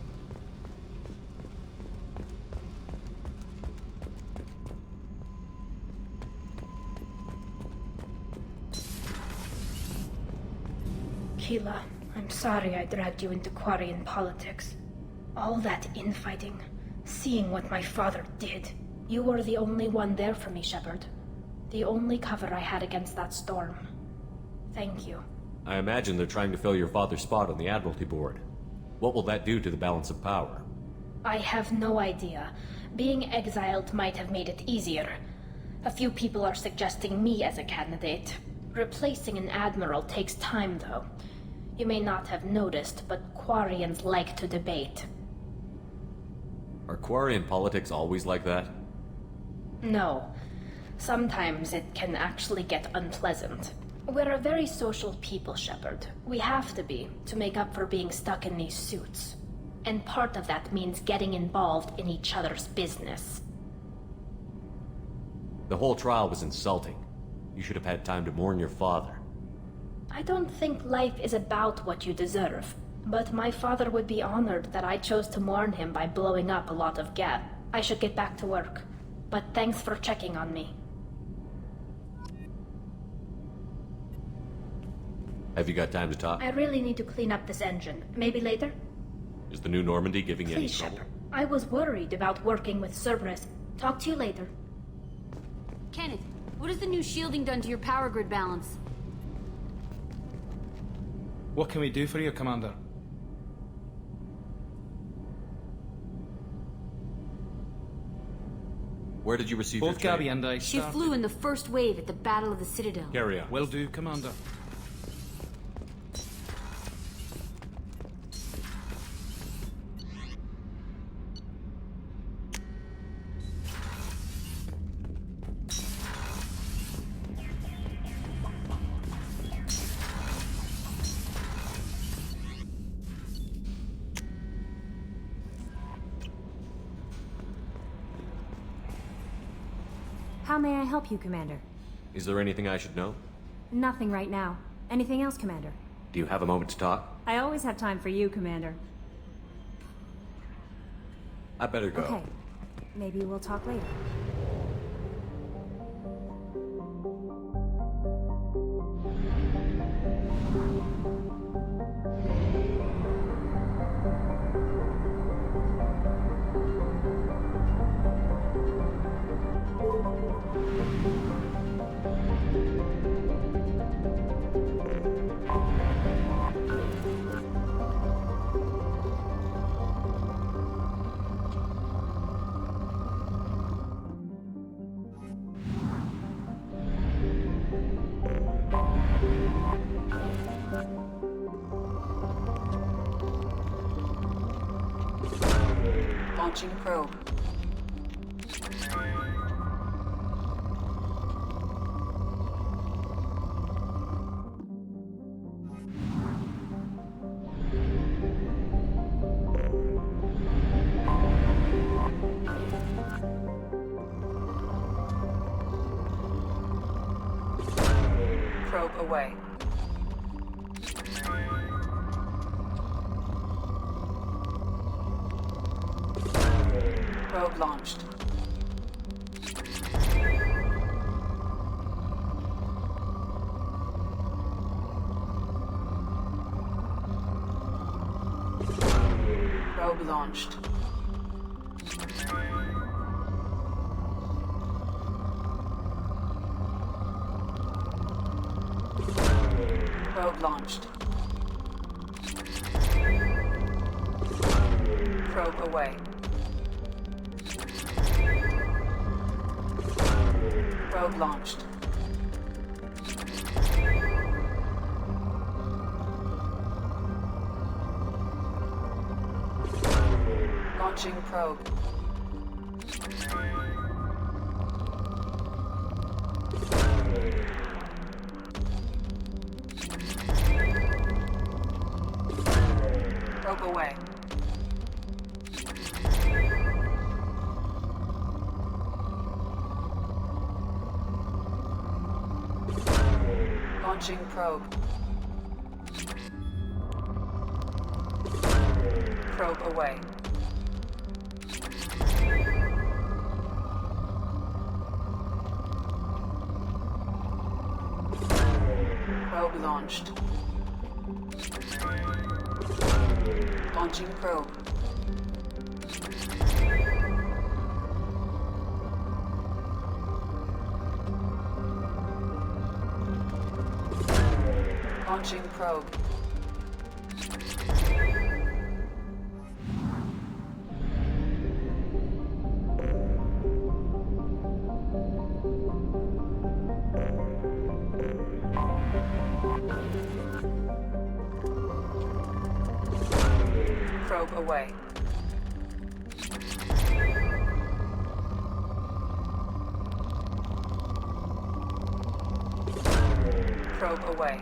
Keela, I'm sorry I dragged you into Quarian politics. All that infighting, seeing what my father did. You were the only one there for me, Shepard. The only cover I had against that storm. Thank you. I imagine they're trying to fill your father's spot on the Admiralty Board. What will that do to the balance of power? I have no idea. Being exiled might have made it easier. A few people are suggesting me as a candidate. Replacing an admiral takes time, though. You may not have noticed, but Quarians like to debate. Are Quarian politics always like that? No. Sometimes it can actually get unpleasant. We're a very social people, Shepard. We have to be, to make up for being stuck in these suits. And part of that means getting involved in each other's business. The whole trial was insulting. You should have had time to mourn your father. I don't think life is about what you deserve. But my father would be honored that I chose to mourn him by blowing up a lot of gas. I should get back to work. But thanks for checking on me. Have you got time to talk? I really need to clean up this engine. Maybe later? Is the new Normandy giving you any Please, trouble? Shepard. I was worried about working with Cerberus. Talk to you later. Kenneth, what has the new shielding done to your power grid balance? What can we do for you, Commander? Where did you receive Both your Gabby training? and I She started. flew in the first wave at the Battle of the Citadel. Carry on. Will do, Commander. How may I help you, Commander? Is there anything I should know? Nothing right now. Anything else, Commander? Do you have a moment to talk? I always have time for you, Commander. I better go. Okay. Maybe we'll talk later. Launching probe. Probe away. Probe launched. Probe launched. Probe launched. Probe away. Probe launched. Launching probe. Probe away. Launching probe. Probe away. Probe launched. Launching probe. Launching probe. Probe away. Probe away.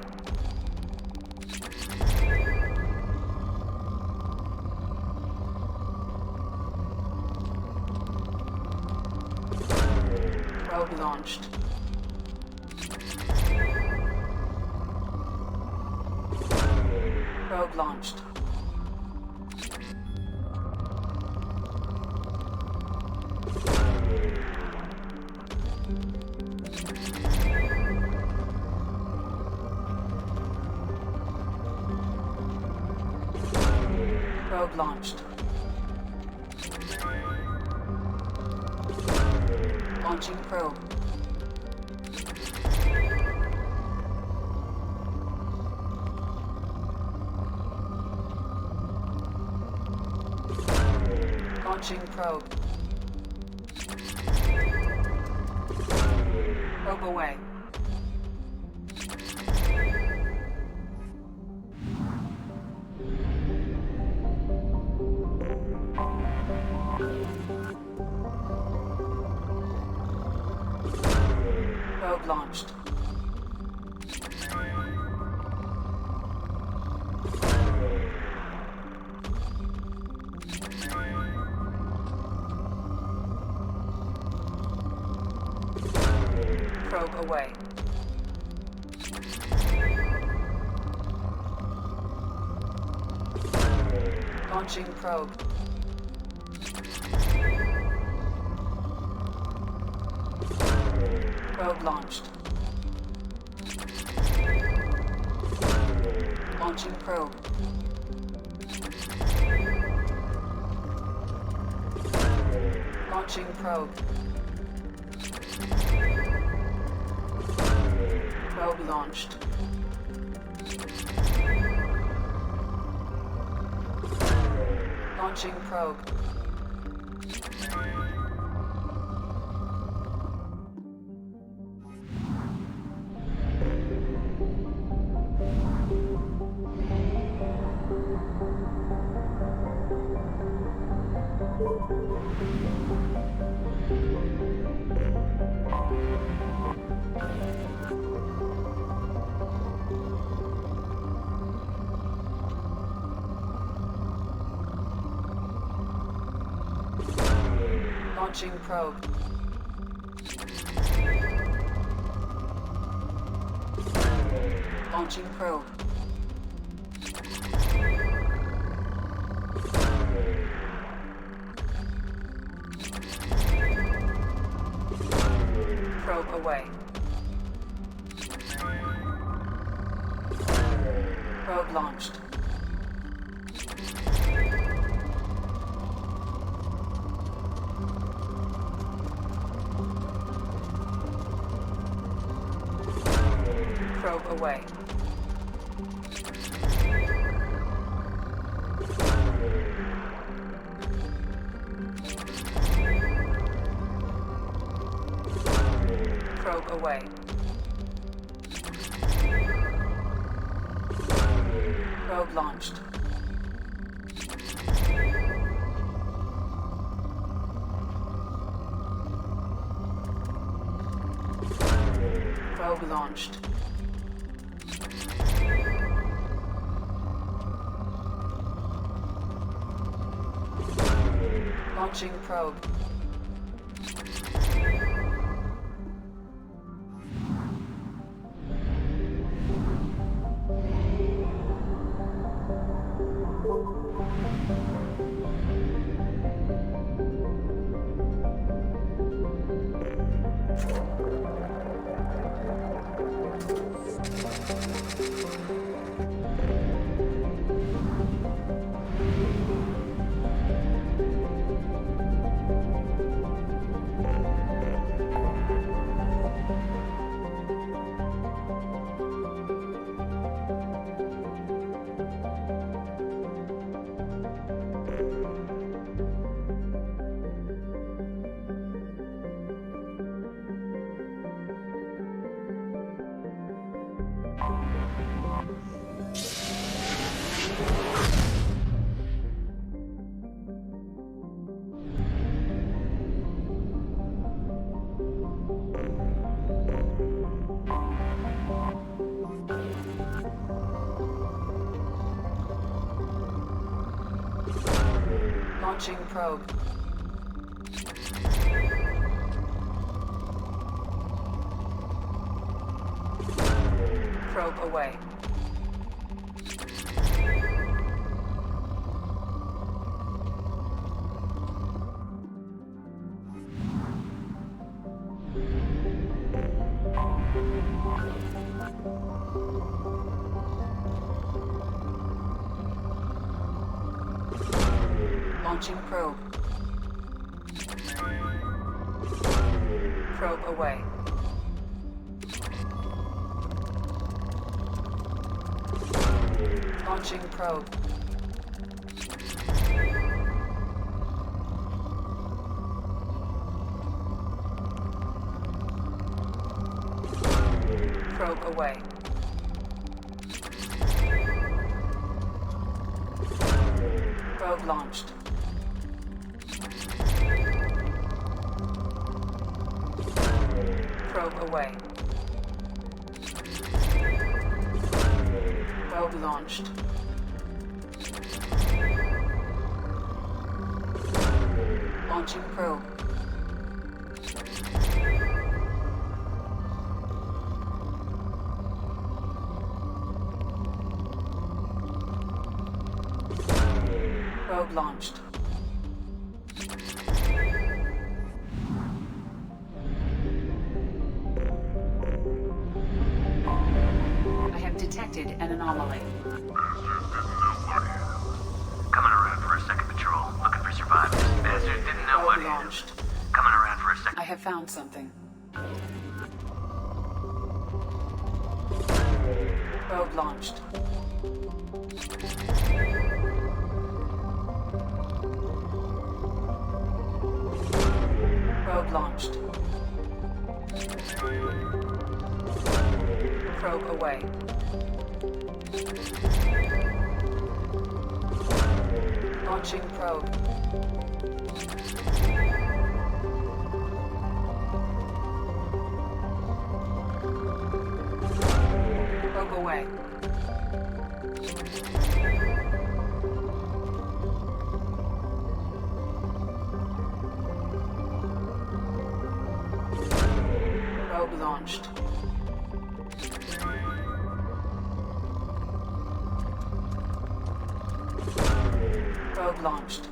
Probe launched. Probe launched. Probe launched. Launching probe. Launching probe. Probe away. Probe launched. Probe away. Launching probe. Probe launched. Launching probe. Launching probe. Probe launched. Launching probe. Launching probe. Launching probe. Probe away. Probe launched. Probe away. Probe away. Probe launched. Probe launched. Launching probe. Launching probe. Probe away. Launching probe. Probe away. Launching probe. Probe away. Probe launched. Probe away. Probe launched. Launching probe. Probe launched. I have detected an anomaly. Coming around for a second patrol, looking for survivors. Bastard didn't know what launched. Coming around for a second. I have found something. Probe launched. Probe launched. Probe away. Launching probe. Probe away. Probe launched. Probe launched.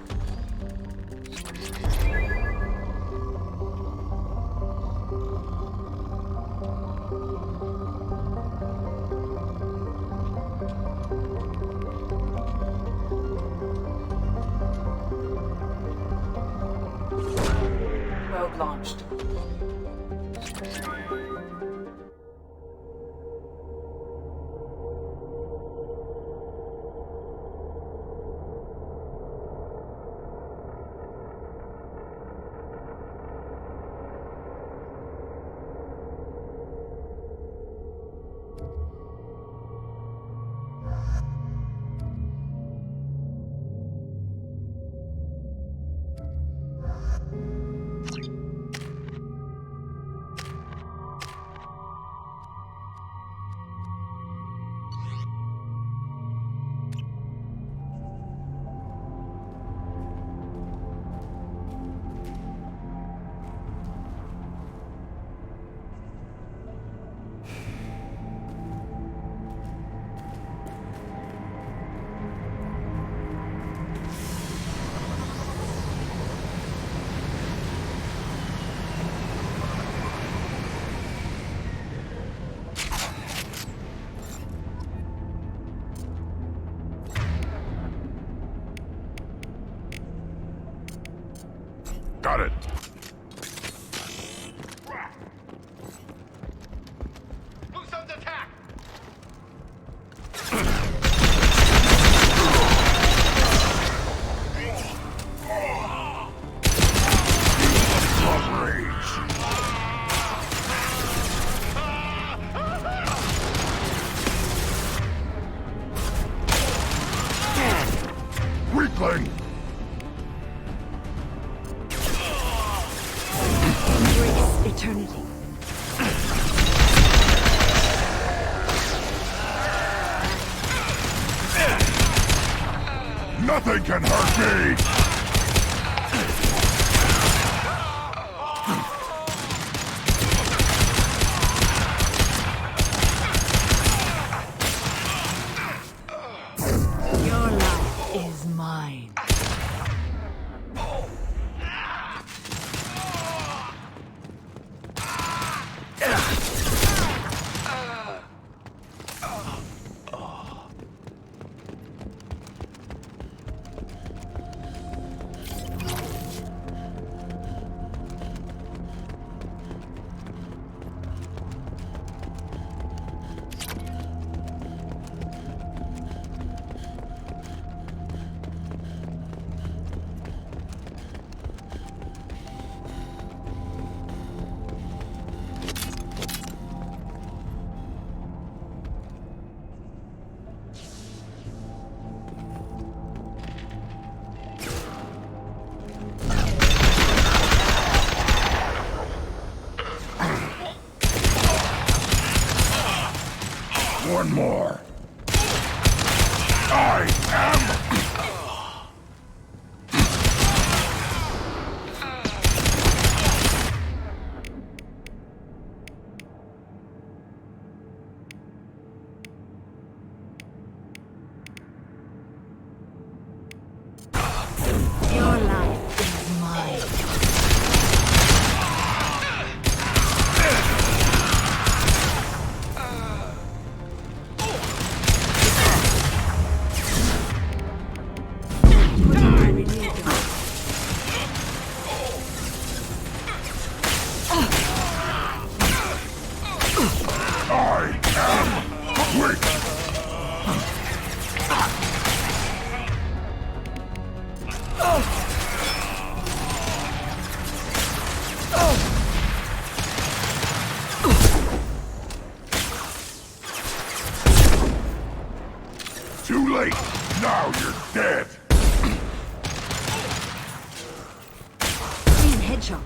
Probe launched. Nothing can hurt me! Your life is mine. One more. I am... Your life is mine. Too late! Now you're dead! Clean headshot.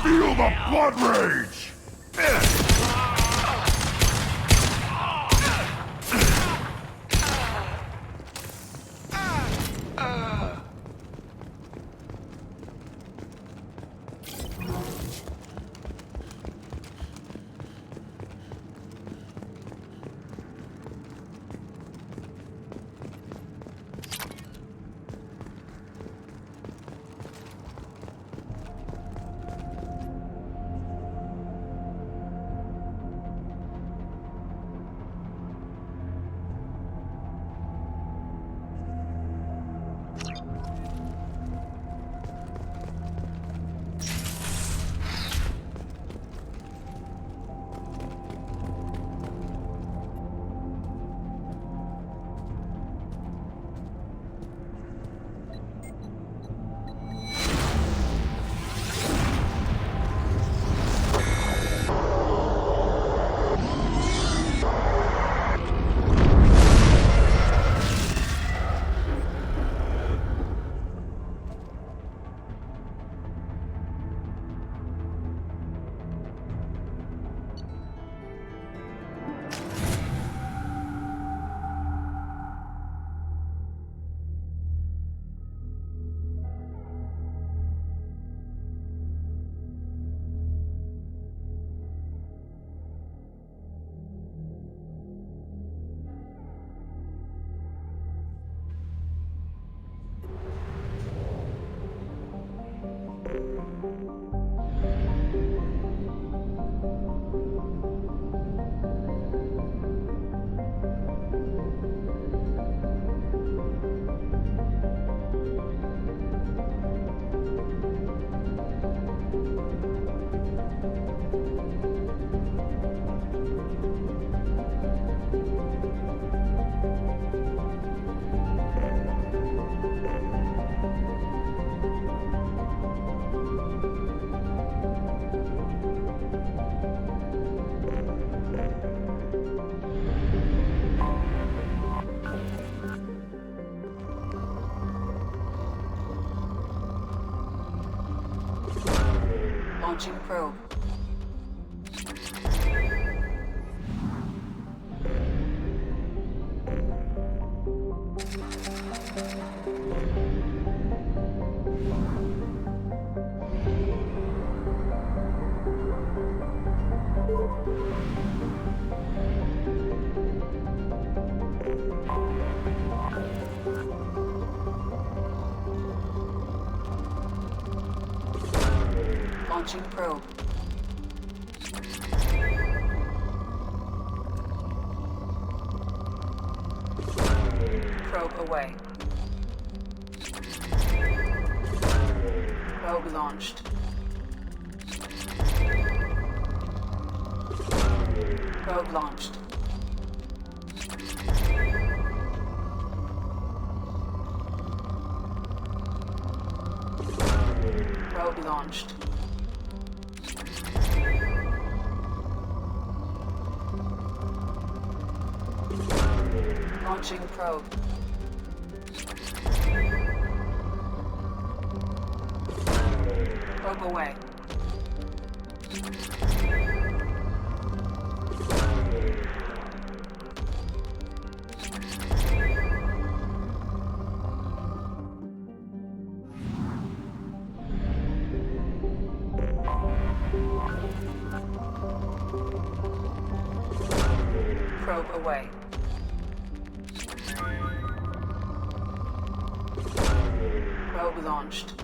Feel the blood rage! Launching probe. Launching probe. Probe away. Probe launched. Probe launched. Probe launched. Launching probe. Probe away. Probe away. Probe launched.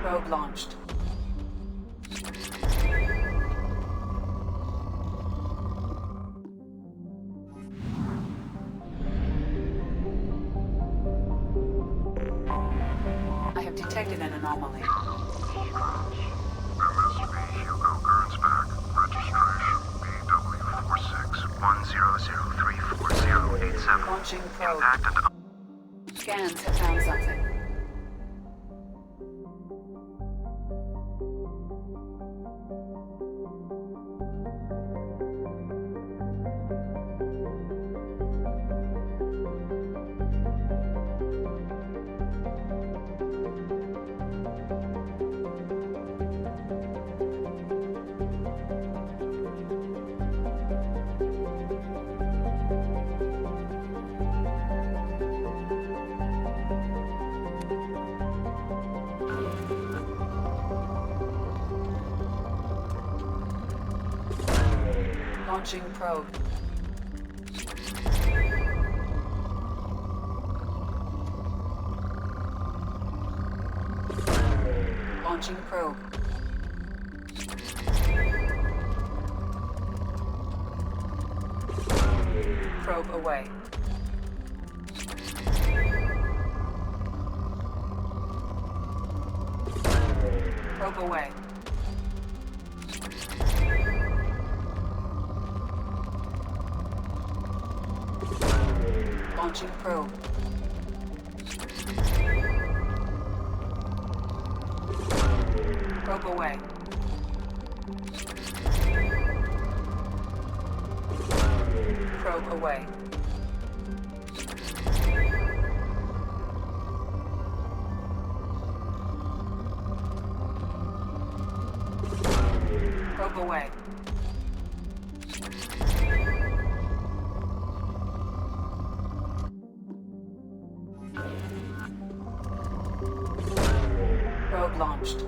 Probe launched. I have detected an anomaly. Launching probe. Scans have found something. Launching probe. Launching probe. Probe away. Probe away. Launching probe. Probe away. Probe away. Probe away. Probe launched.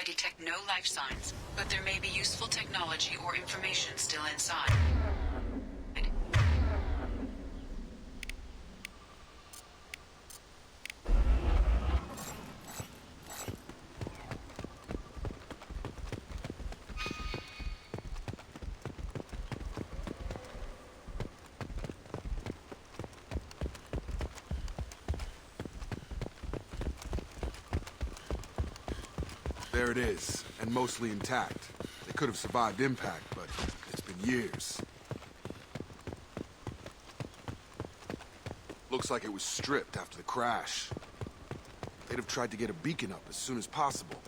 detect no life signs, but there may be useful technology or information still inside. There it is, and mostly intact. They could have survived impact, but it's been years. Looks like it was stripped after the crash. They'd have tried to get a beacon up as soon as possible.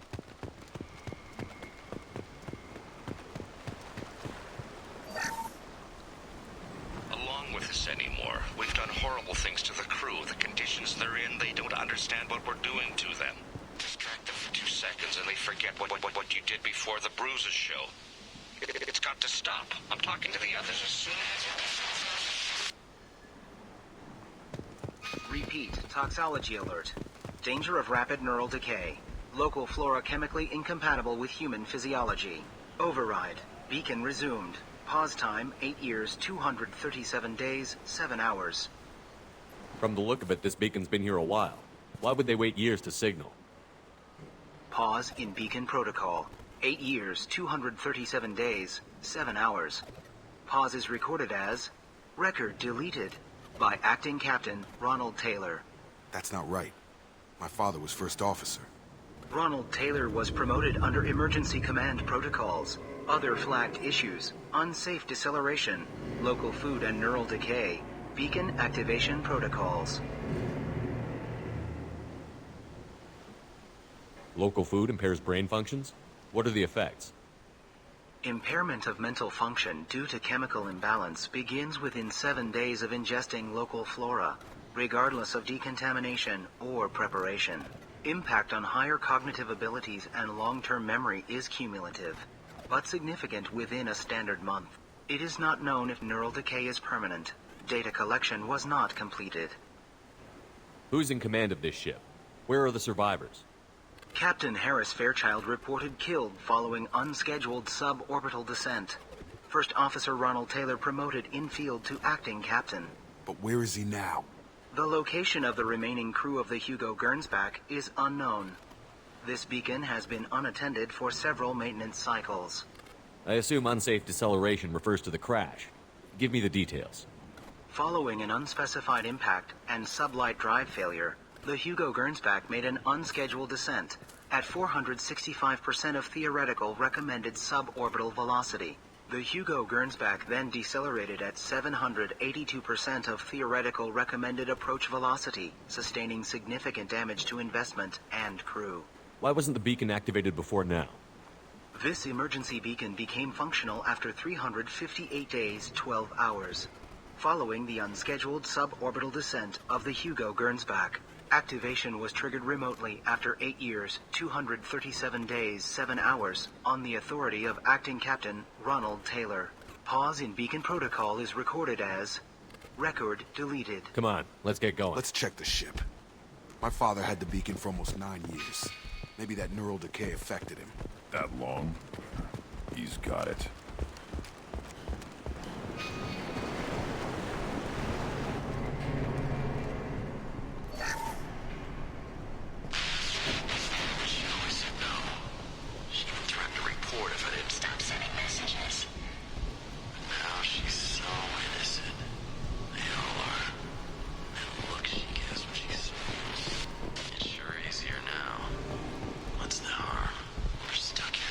Along with us anymore. We've done horrible things to the crew. The conditions they're in, they don't understand what we're doing to them. Distract them for 2 seconds and they forget what you did before the bruises show. It's got to stop. I'm talking to the others as soon as... Repeat, toxology alert. Danger of rapid neural decay. Local flora chemically incompatible with human physiology. Override. Beacon resumed. Pause time, 8 years, 237 days, 7 hours. From the look of it, this beacon's been here a while. Why would they wait years to signal? Pause in beacon protocol. 8 years, 237 days, 7 hours. Pause is recorded as record deleted by Acting Captain Ronald Taylor. That's not right. My father was first officer. Ronald Taylor was promoted under emergency command protocols. Other flagged issues: unsafe deceleration, local food and neural decay, beacon activation protocols. Local food impairs brain functions? What are the effects? Impairment of mental function due to chemical imbalance begins within 7 days of ingesting local flora, regardless of decontamination or preparation. Impact on higher cognitive abilities and long-term memory is cumulative, but significant within a standard month. It is not known if neural decay is permanent. Data collection was not completed. Who's in command of this ship? Where are the survivors? Captain Harris Fairchild reported killed following unscheduled suborbital descent. First Officer Ronald Taylor promoted in-field to acting captain. But where is he now? The location of the remaining crew of the Hugo Gernsback is unknown. This beacon has been unattended for several maintenance cycles. I assume unsafe deceleration refers to the crash. Give me the details. Following an unspecified impact and sublight drive failure, the Hugo Gernsback made an unscheduled descent at 465% of theoretical recommended suborbital velocity. The Hugo Gernsback then decelerated at 782% of theoretical recommended approach velocity, sustaining significant damage to investment and crew. Why wasn't the beacon activated before now? This emergency beacon became functional after 358 days, 12 hours. Following the unscheduled suborbital descent of the Hugo Gernsback, activation was triggered remotely after 8 years, 237 days, 7 hours, on the authority of Acting Captain Ronald Taylor. Pause in beacon protocol is recorded as record deleted. Come on, let's get going. Let's check the ship. My father had the beacon for almost 9 years. Maybe that neural decay affected him. That long? He's got it. She even threatened to report if I didn't stop sending messages. But now she's so innocent. They all are. And the look she gives when she smiles. It's sure easier now. What's the harm? We're stuck here.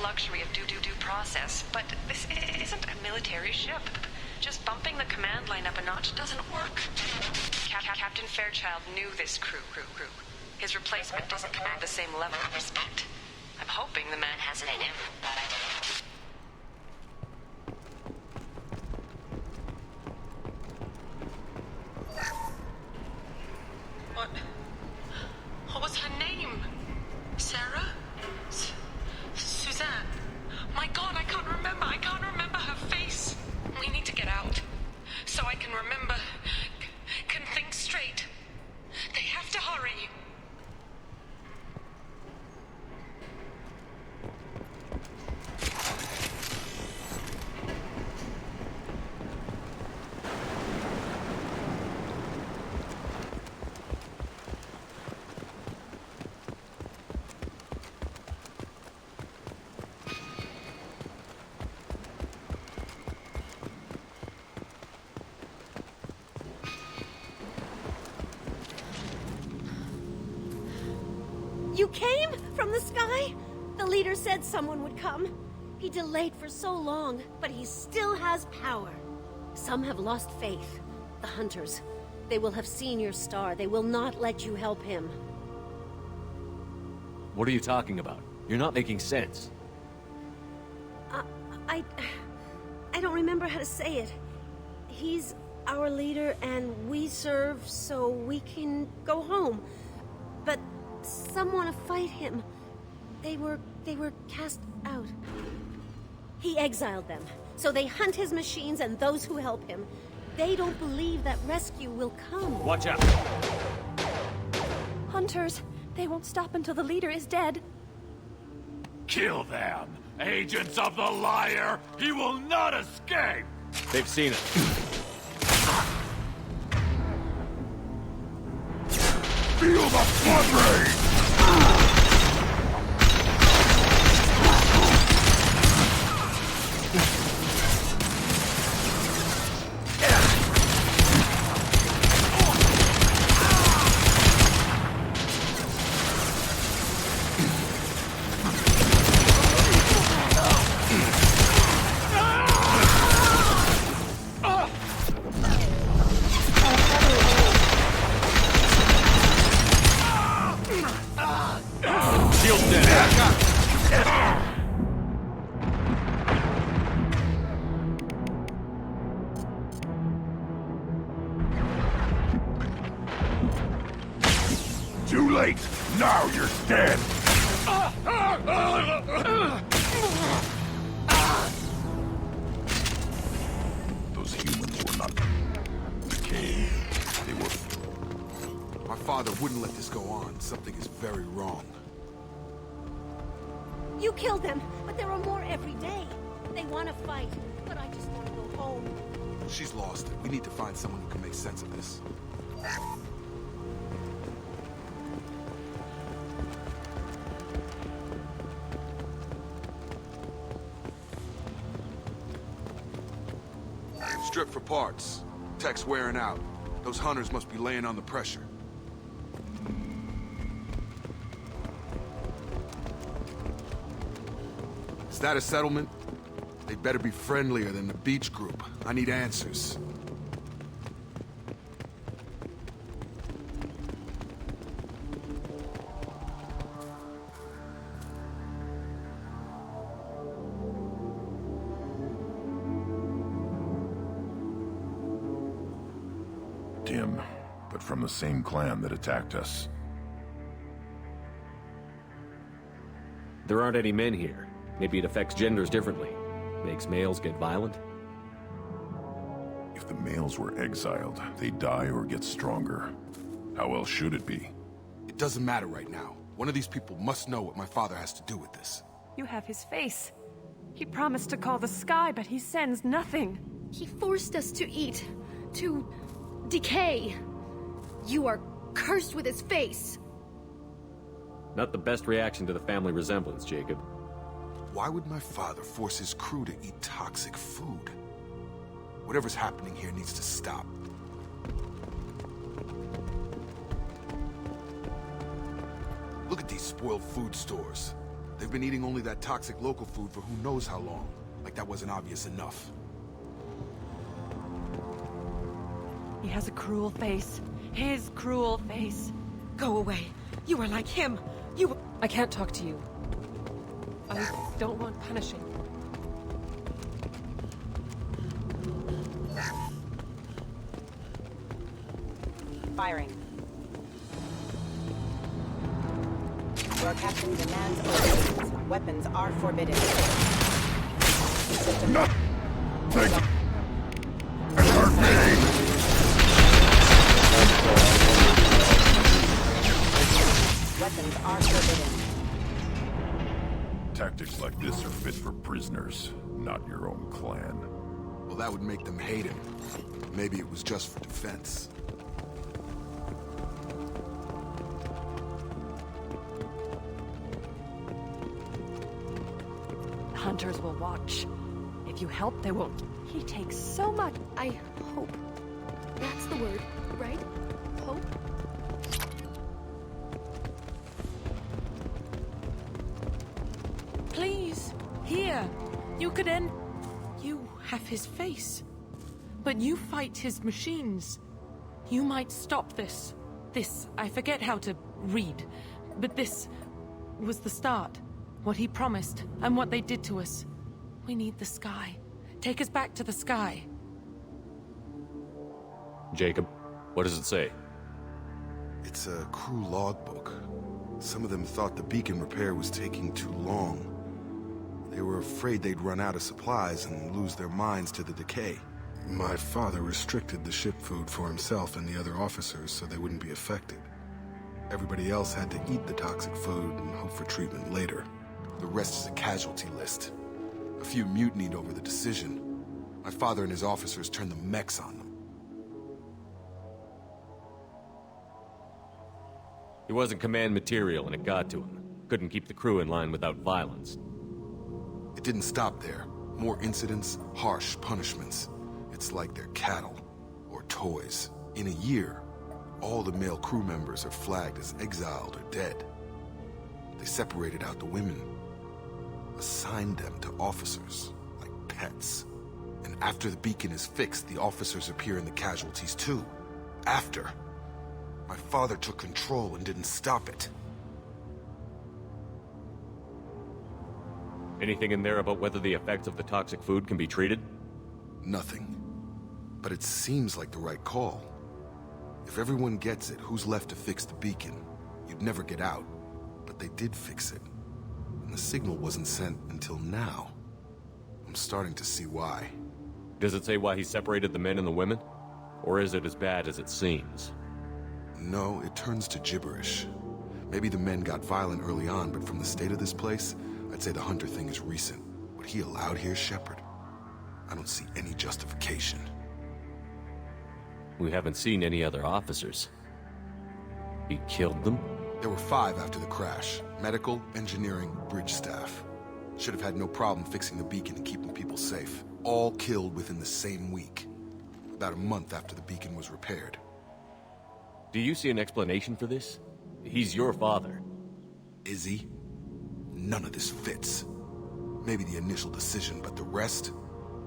Luxury of due process, but this isn't a military ship. Just bumping the command line up a notch doesn't work. Captain Fairchild knew this crew. His replacement doesn't command the same level of respect. I'm hoping the man has it in him. What was her name? Sarah? Suzanne? My God, I can't remember. I can't remember her face. We need to get out. So I can remember. Can think straight. They have to hurry. You came? From the sky? The leader said someone would come. He delayed for so long, but he still has power. Some have lost faith. The hunters. They will have seen your star. They will not let you help him. What are you talking about? You're not making sense. I don't remember how to say it. He's our leader and we serve so we can go home. But some want to fight him. They were cast out. He exiled them, so they hunt his machines and those who help him. They don't believe that rescue will come. Watch out! Hunters, they won't stop until the leader is dead. Kill them! Agents of the liar! He will not escape! They've seen it. Feel the flood rain! Too late! Now you're dead! Those humans were not decaying. They were... My father wouldn't let this go on. Something is very wrong. You killed them, but there are more every day. They want to fight, but I just want to go home. She's lost it. We need to find someone who can make sense of this. Strip for parts. Tech's wearing out. Those hunters must be laying on the pressure. Is that a settlement? They better be friendlier than the beach group. I need answers. Tim, but from the same clan that attacked us. There aren't any men here. Maybe it affects genders differently. Makes males get violent? If the males were exiled, they die or get stronger. How else should it be? It doesn't matter right now. One of these people must know what my father has to do with this. You have his face. He promised to call the sky, but he sends nothing. He forced us to eat, to decay. You are cursed with his face. Not the best reaction to the family resemblance, Jacob. Why would my father force his crew to eat toxic food? Whatever's happening here needs to stop. Look at these spoiled food stores. They've been eating only that toxic local food for who knows how long. Like that wasn't obvious enough. He has a cruel face. His cruel face. Go away. You are like him. You... I can't talk to you. I don't want punishing. Firing. Your captain demands obedience. Weapons are forbidden. No! Take it! It hurt me! Weapons are forbidden. Tactics like this are fit for prisoners, not your own clan. Well, that would make them hate him. Maybe it was just for defense. Hunters will watch. If you help, they won't. He takes so much. I hope. That's the word, right? Hope? Please, here. You could end... You have his face. But you fight his machines. You might stop this. This, I forget how to read. But this was the start. What he promised, and what they did to us. We need the sky. Take us back to the sky. Jacob, what does it say? It's a crew logbook. Some of them thought the beacon repair was taking too long. They were afraid they'd run out of supplies and lose their minds to the decay. My father restricted the ship food for himself and the other officers so they wouldn't be affected. Everybody else had to eat the toxic food and hope for treatment later. The rest is a casualty list. A few mutinied over the decision. My father and his officers turned the mechs on them. He wasn't command material and it got to him. Couldn't keep the crew in line without violence. It didn't stop there. More incidents, harsh punishments. It's like they're cattle or toys. In a year, all the male crew members are flagged as exiled or dead. They separated out the women, assigned them to officers, like pets. And after the beacon is fixed, the officers appear in the casualties too. After. My father took control and didn't stop it. Anything in there about whether the effects of the toxic food can be treated? Nothing. But it seems like the right call. If everyone gets it, who's left to fix the beacon? You'd never get out. But they did fix it. And the signal wasn't sent until now. I'm starting to see why. Does it say why he separated the men and the women? Or is it as bad as it seems? No, it turns to gibberish. Maybe the men got violent early on, but from the state of this place, I'd say the Hunter thing is recent. What he allowed here, Shepard, I don't see any justification. We haven't seen any other officers. He killed them? There were 5 after the crash. Medical, engineering, bridge staff. Should have had no problem fixing the beacon and keeping people safe. All killed within the same week. about a month after the beacon was repaired. Do you see an explanation for this? He's your father. Is he? None of this fits. Maybe the initial decision, but the rest?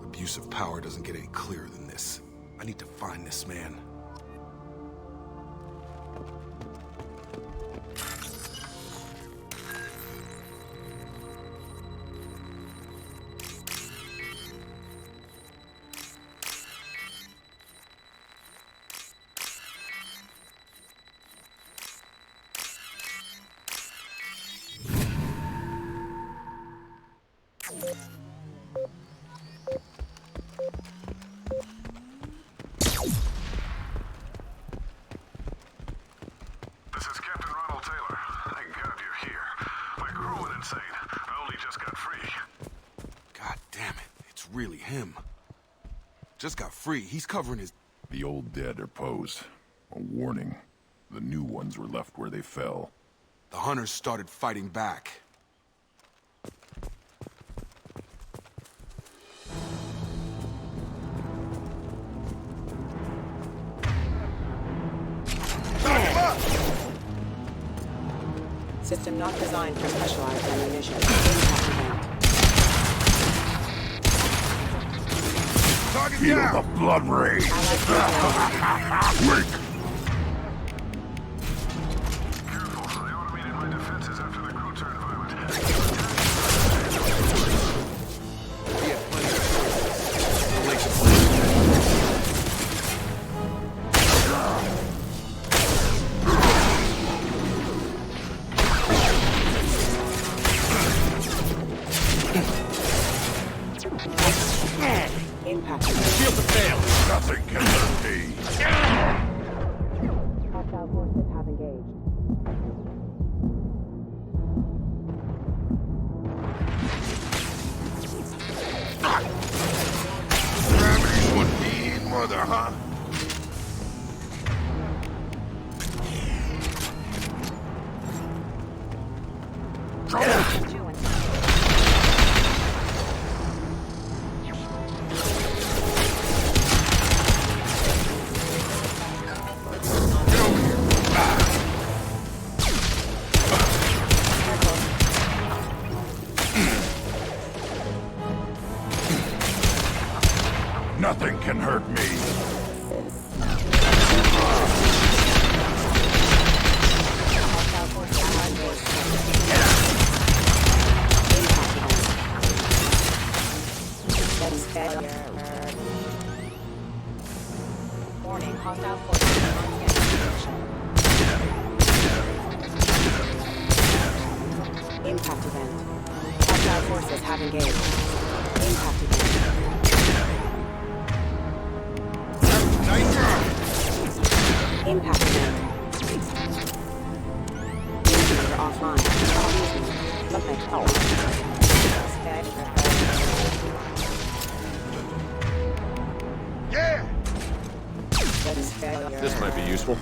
Abuse of power doesn't get any clearer than this. I need to find this man. Really him. Just got free. He's covering his... The old dead are posed. A warning. The new ones were left where they fell. The hunters started fighting back. System not designed for specialized ammunition. Feel the blood rage! Wait! Nothing can hurt me. Hostile forces have engaged. Gravity's one mean mother, huh? Nothing can hurt me. Warning, hostile forces on scan. Impact event. Hostile forces have engaged. Impact event. Impact event. User offline. Let me help. Yeah! This might be useful.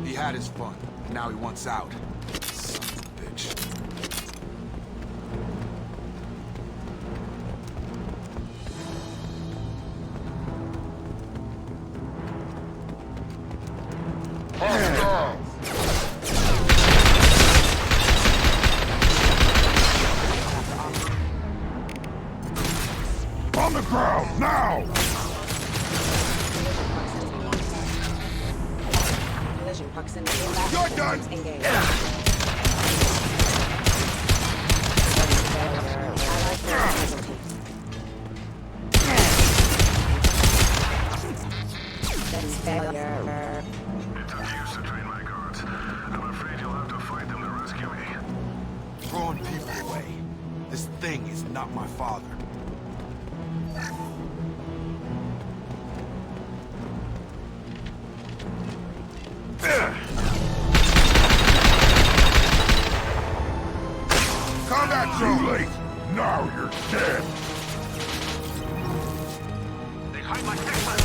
He had his fun. Now he wants out. Son of a bitch. On the ground, now! Collision proximity. You're done! Engaged. Failure. It took years to train my guards. I'm afraid you'll have to fight them to rescue me. Throwing people away. This thing is not my father. Combat too late! Now you're dead! They hide my excellent.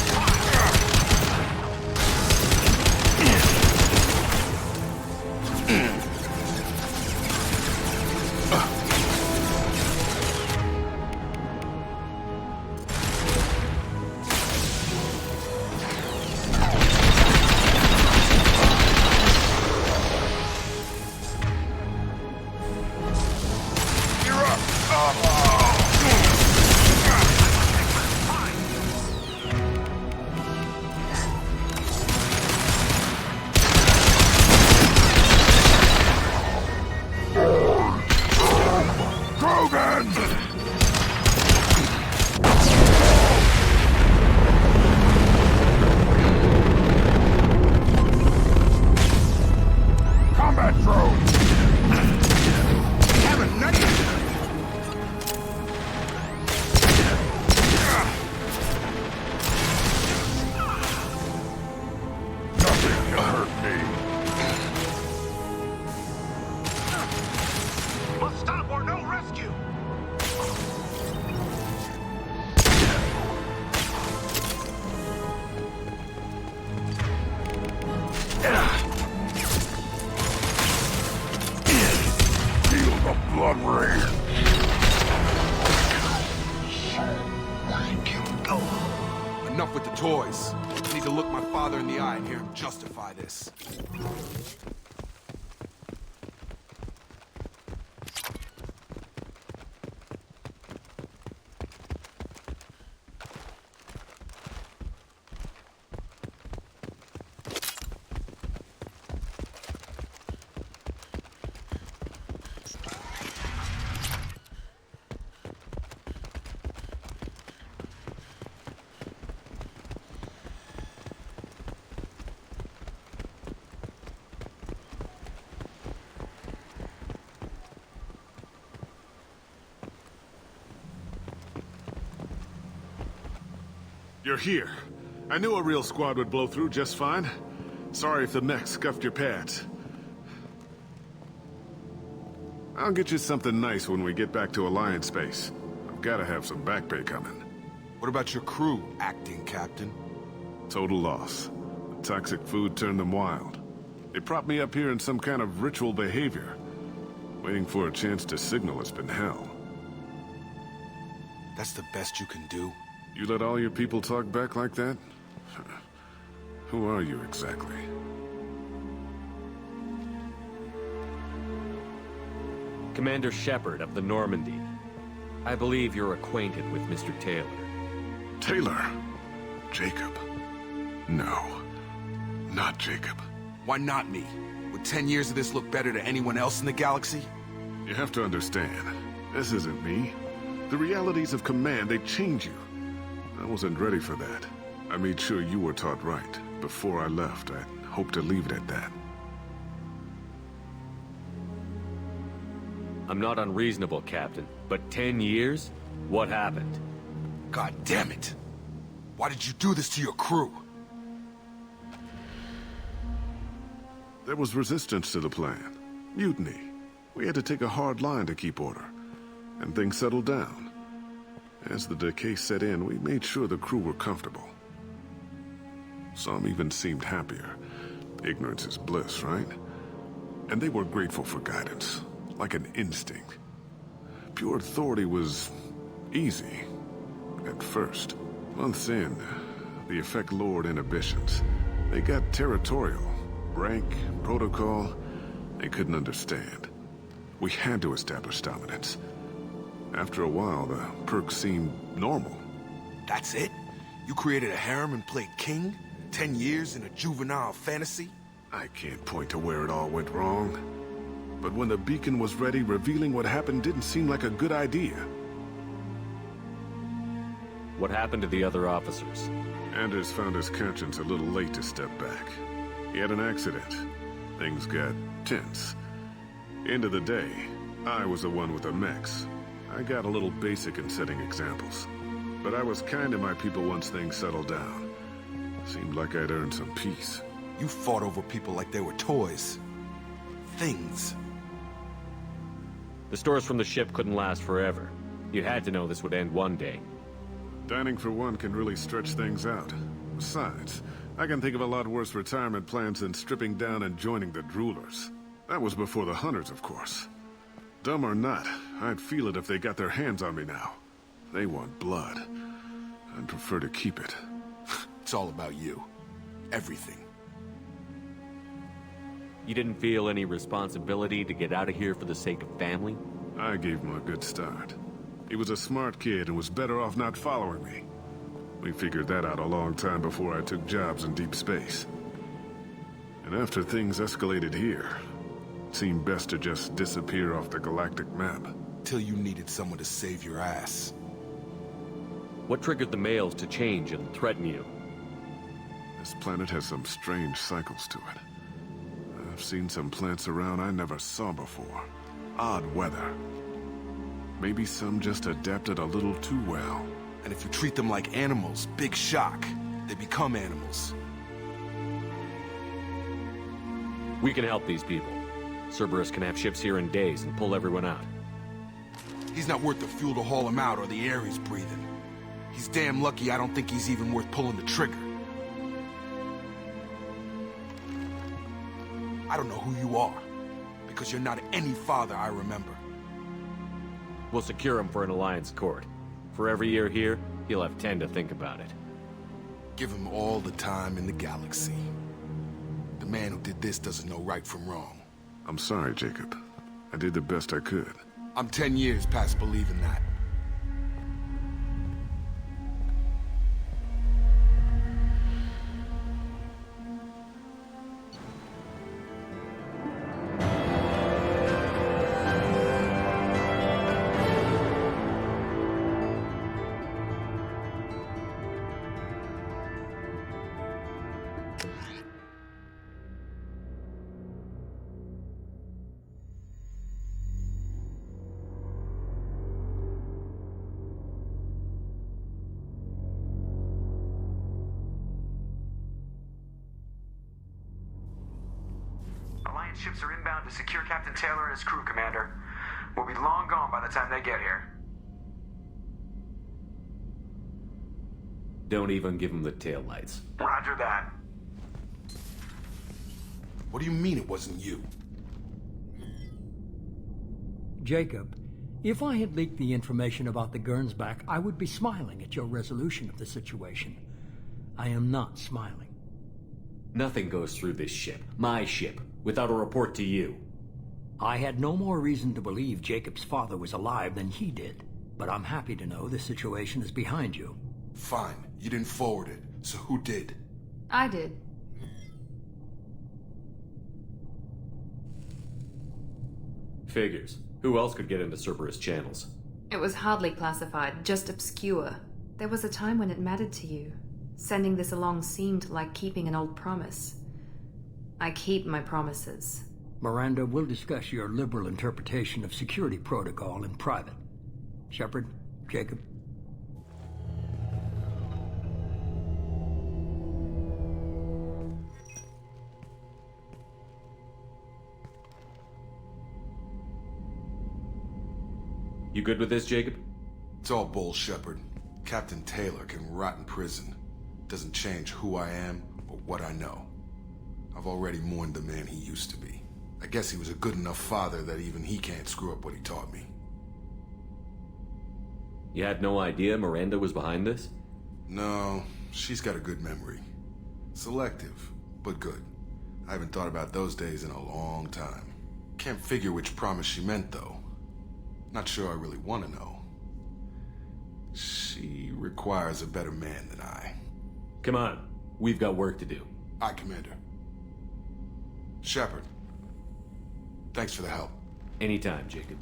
blood rain. Enough with the toys. I need to look my father in the eye and hear him justify this. You're here. I knew a real squad would blow through just fine. Sorry if the mech scuffed your pads. I'll get you something nice when we get back to Alliance base. I've gotta have some back pay coming. What about your crew, acting captain? Total loss. The toxic food turned them wild. They propped me up here in some kind of ritual behavior. Waiting for a chance to signal has been hell. That's the best you can do? You let all your people talk back like that? Who are you exactly? Commander Shepard of the Normandy. I believe you're acquainted with Mr. Taylor. Taylor? Jacob? No. Not Jacob. Why not me? Would 10 years of this look better to anyone else in the galaxy? You have to understand, this isn't me. The realities of command, they change you. I wasn't ready for that. I made sure you were taught right. Before I left, I hoped to leave it at that. I'm not unreasonable, Captain, but 10 years? What happened? God damn it! Why did you do this to your crew? There was resistance to the plan. Mutiny. We had to take a hard line to keep order. And things settled down. As the decay set in, we made sure the crew were comfortable. Some even seemed happier. Ignorance is bliss, right? And they were grateful for guidance, like an instinct. Pure authority was easy, at first. Months in, the effect lowered inhibitions. They got territorial. Rank, protocol, they couldn't understand. We had to establish dominance. After a while, the perks seemed normal. That's it? You created a harem and played king? 10 years in a juvenile fantasy? I can't point to where it all went wrong. But when the beacon was ready, revealing what happened didn't seem like a good idea. What happened to the other officers? Anders found his conscience a little late to step back. He had an accident. Things got tense. End of the day, I was the one with the mechs. I got a little basic in setting examples. But I was kind to my people once things settled down. Seemed like I'd earned some peace. You fought over people like they were toys. Things. The stores from the ship couldn't last forever. You had to know this would end one day. Dining for one can really stretch things out. Besides, I can think of a lot worse retirement plans than stripping down and joining the droolers. That was before the hunters, of course. Dumb or not, I'd feel it if they got their hands on me now. They want blood. I'd prefer to keep it. It's all about you. Everything. You didn't feel any responsibility to get out of here for the sake of family? I gave him a good start. He was a smart kid and was better off not following me. We figured that out a long time before I took jobs in deep space. And after things escalated here, it seemed best to just disappear off the galactic map. Till you needed someone to save your ass. What triggered the males to change and threaten you? This planet has some strange cycles to it. I've seen some plants around I never saw before. Odd weather. Maybe some just adapted a little too well. And if you treat them like animals, big shock. They become animals. We can help these people. Cerberus can have ships here in days and pull everyone out. He's not worth the fuel to haul him out or the air he's breathing. He's damn lucky I don't think he's even worth pulling the trigger. I don't know who you are, because you're not any father I remember. We'll secure him for an Alliance court. For every year here, he'll have 10 to think about it. Give him all the time in the galaxy. The man who did this doesn't know right from wrong. I'm sorry, Jacob. I did the best I could. I'm 10 years past believing that. Alliance ships are inbound to secure Captain Taylor and his crew, Commander. We'll be long gone by the time they get here. Don't even give him the taillights. Roger that. What do you mean it wasn't you? Jacob, if I had leaked the information about the Gernsback, I would be smiling at your resolution of the situation. I am not smiling. Nothing goes through this ship, my ship, without a report to you. I had no more reason to believe Jacob's father was alive than he did, but I'm happy to know the situation is behind you. Fine, you didn't forward it, so who did? I did. Figures. Who else could get into Cerberus channels? It was hardly classified, just obscure. There was a time when it mattered to you. Sending this along seemed like keeping an old promise. I keep my promises. Miranda, we'll discuss your liberal interpretation of security protocol in private. Shepard, Jacob. You good with this, Jacob? It's all bull, Shepard. Captain Taylor can rot in prison. Doesn't change who I am or what I know. I've already mourned the man he used to be. I guess he was a good enough father that even he can't screw up what he taught me. You had no idea Miranda was behind this? No, she's got a good memory. Selective, but good. I haven't thought about those days in a long time. Can't figure which promise she meant, though. Not sure I really want to know. She requires a better man than I. Come on, we've got work to do. Aye, Commander. Shepard, thanks for the help. Anytime, Jacob.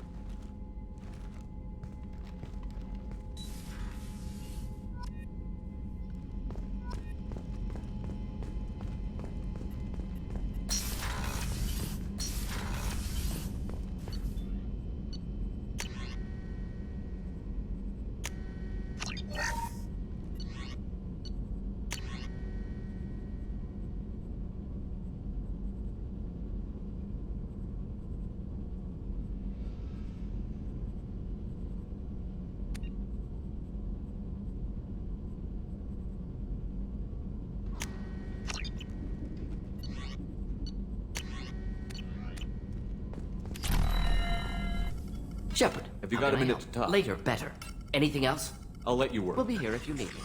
Shepard. Have you got a minute to talk? Later, better. Anything else? I'll let you work. We'll be here if you need me.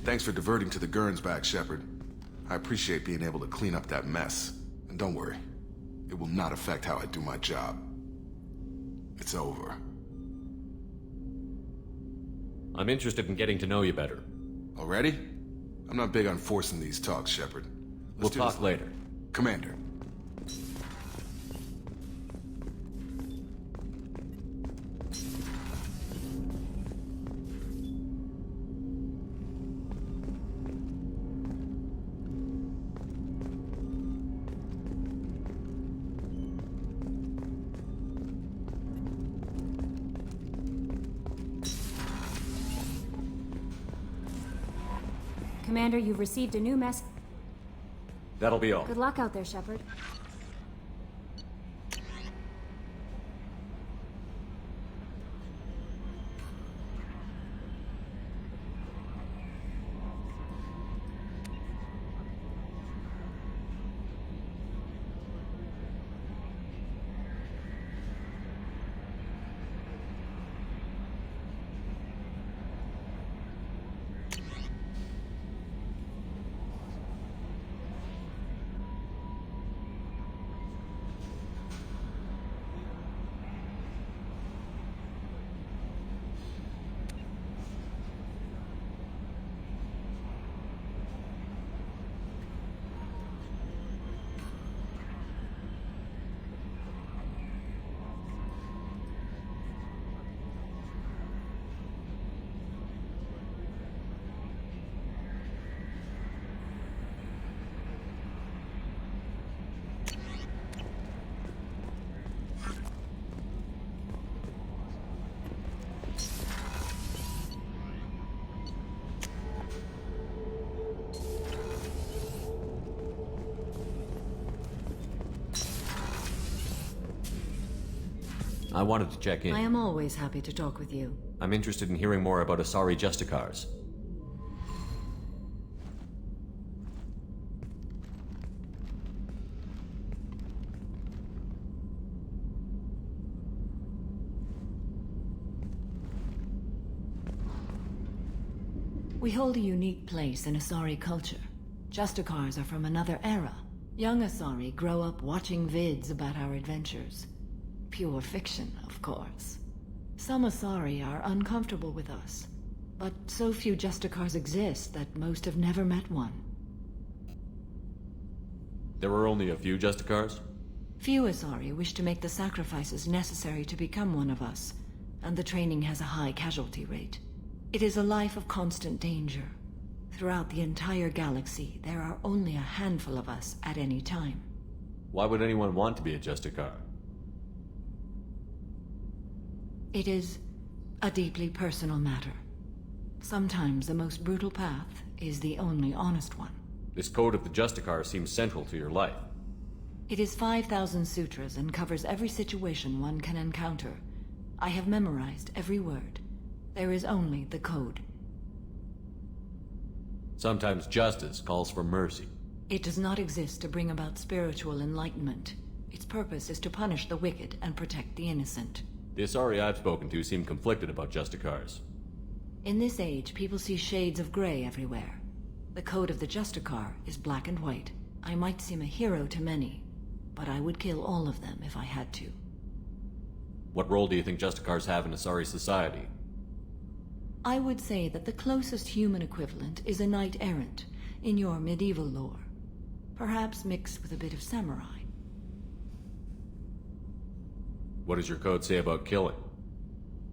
Thanks for diverting to the Gernsback, Shepard. I appreciate being able to clean up that mess. And don't worry, it will not affect how I do my job. It's over. I'm interested in getting to know you better. Already? I'm not big on forcing these talks, Shepard. We'll talk later. Commander. Commander, you've received a new mess. That'll be all. Good luck out there, Shepard. I wanted to check in. I am always happy to talk with you. I'm interested in hearing more about Asari Justicars. We hold a unique place in Asari culture. Justicars are from another era. Young Asari grow up watching vids about our adventures. Pure fiction, of course. Some Asari are uncomfortable with us, but so few Justicars exist that most have never met one. There are only a few Justicars? Few Asari wish to make the sacrifices necessary to become one of us, and the training has a high casualty rate. It is a life of constant danger. Throughout the entire galaxy, there are only a handful of us at any time. Why would anyone want to be a Justicar? It is a deeply personal matter. Sometimes the most brutal path is the only honest one. This code of the Justicar seems central to your life. It is 5,000 sutras and covers every situation one can encounter. I have memorized every word. There is only the code. Sometimes justice calls for mercy. It does not exist to bring about spiritual enlightenment. Its purpose is to punish the wicked and protect the innocent. The Asari I've spoken to seem conflicted about Justicars. In this age, people see shades of gray everywhere. The code of the Justicar is black and white. I might seem a hero to many, but I would kill all of them if I had to. What role do you think Justicars have in Asari society? I would say that the closest human equivalent is a knight-errant in your medieval lore. Perhaps mixed with a bit of samurai. What does your code say about killing?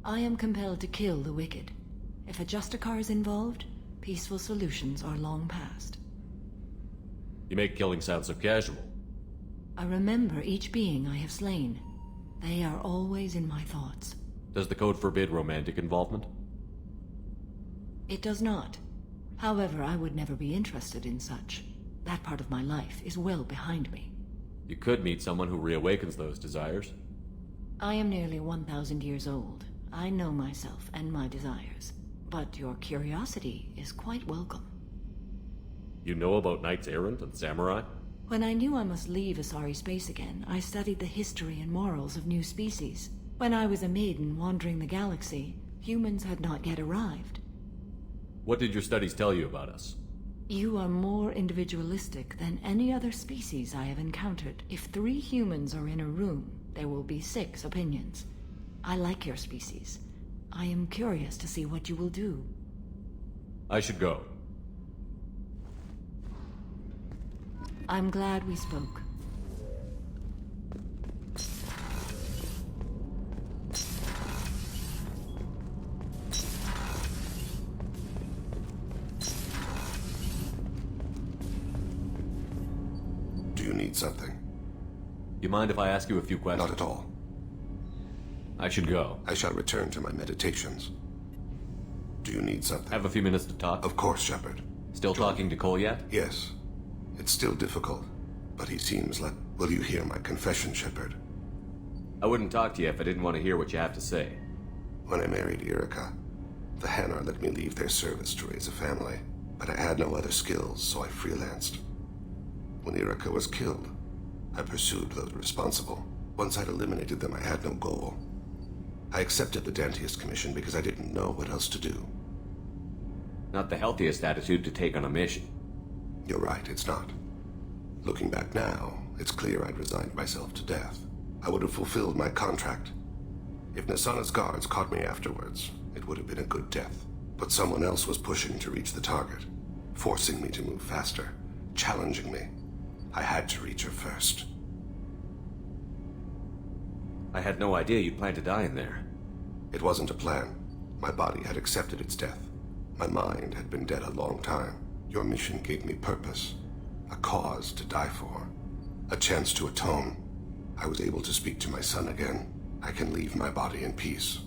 I am compelled to kill the wicked. If a Justicar is involved, peaceful solutions are long past. You make killing sound so casual. I remember each being I have slain. They are always in my thoughts. Does the code forbid romantic involvement? It does not. However, I would never be interested in such. That part of my life is well behind me. You could meet someone who reawakens those desires. I am nearly 1,000 years old. I know myself and my desires. But your curiosity is quite welcome. You know about knights errant and samurai? When I knew I must leave Asari space again, I studied the history and morals of new species. When I was a maiden wandering the galaxy, humans had not yet arrived. What did your studies tell you about us? You are more individualistic than any other species I have encountered. If 3 humans are in a room, there will be 6 opinions. I like your species. I am curious to see what you will do. I should go. I'm glad we spoke. Do you need something? You mind if I ask you a few questions? Not at all. I should go. I shall return to my meditations. Do you need something? Have a few minutes to talk? Of course, Shepard. Still talking to Cole yet? Yes. It's still difficult, but he seems like... Will you hear my confession, Shepard? I wouldn't talk to you if I didn't want to hear what you have to say. When I married Erica, the Hanar let me leave their service to raise a family, but I had no other skills, so I freelanced. When Erica was killed, I pursued those responsible. Once I'd eliminated them, I had no goal. I accepted the Dantius Commission because I didn't know what else to do. Not the healthiest attitude to take on a mission. You're right, it's not. Looking back now, it's clear I'd resigned myself to death. I would have fulfilled my contract. If Nasana's guards caught me afterwards, it would have been a good death. But someone else was pushing to reach the target, forcing me to move faster, challenging me. I had to reach her first. I had no idea you'd plan to die in there. It wasn't a plan. My body had accepted its death. My mind had been dead a long time. Your mission gave me purpose, a cause to die for, a chance to atone. I was able to speak to my son again. I can leave my body in peace.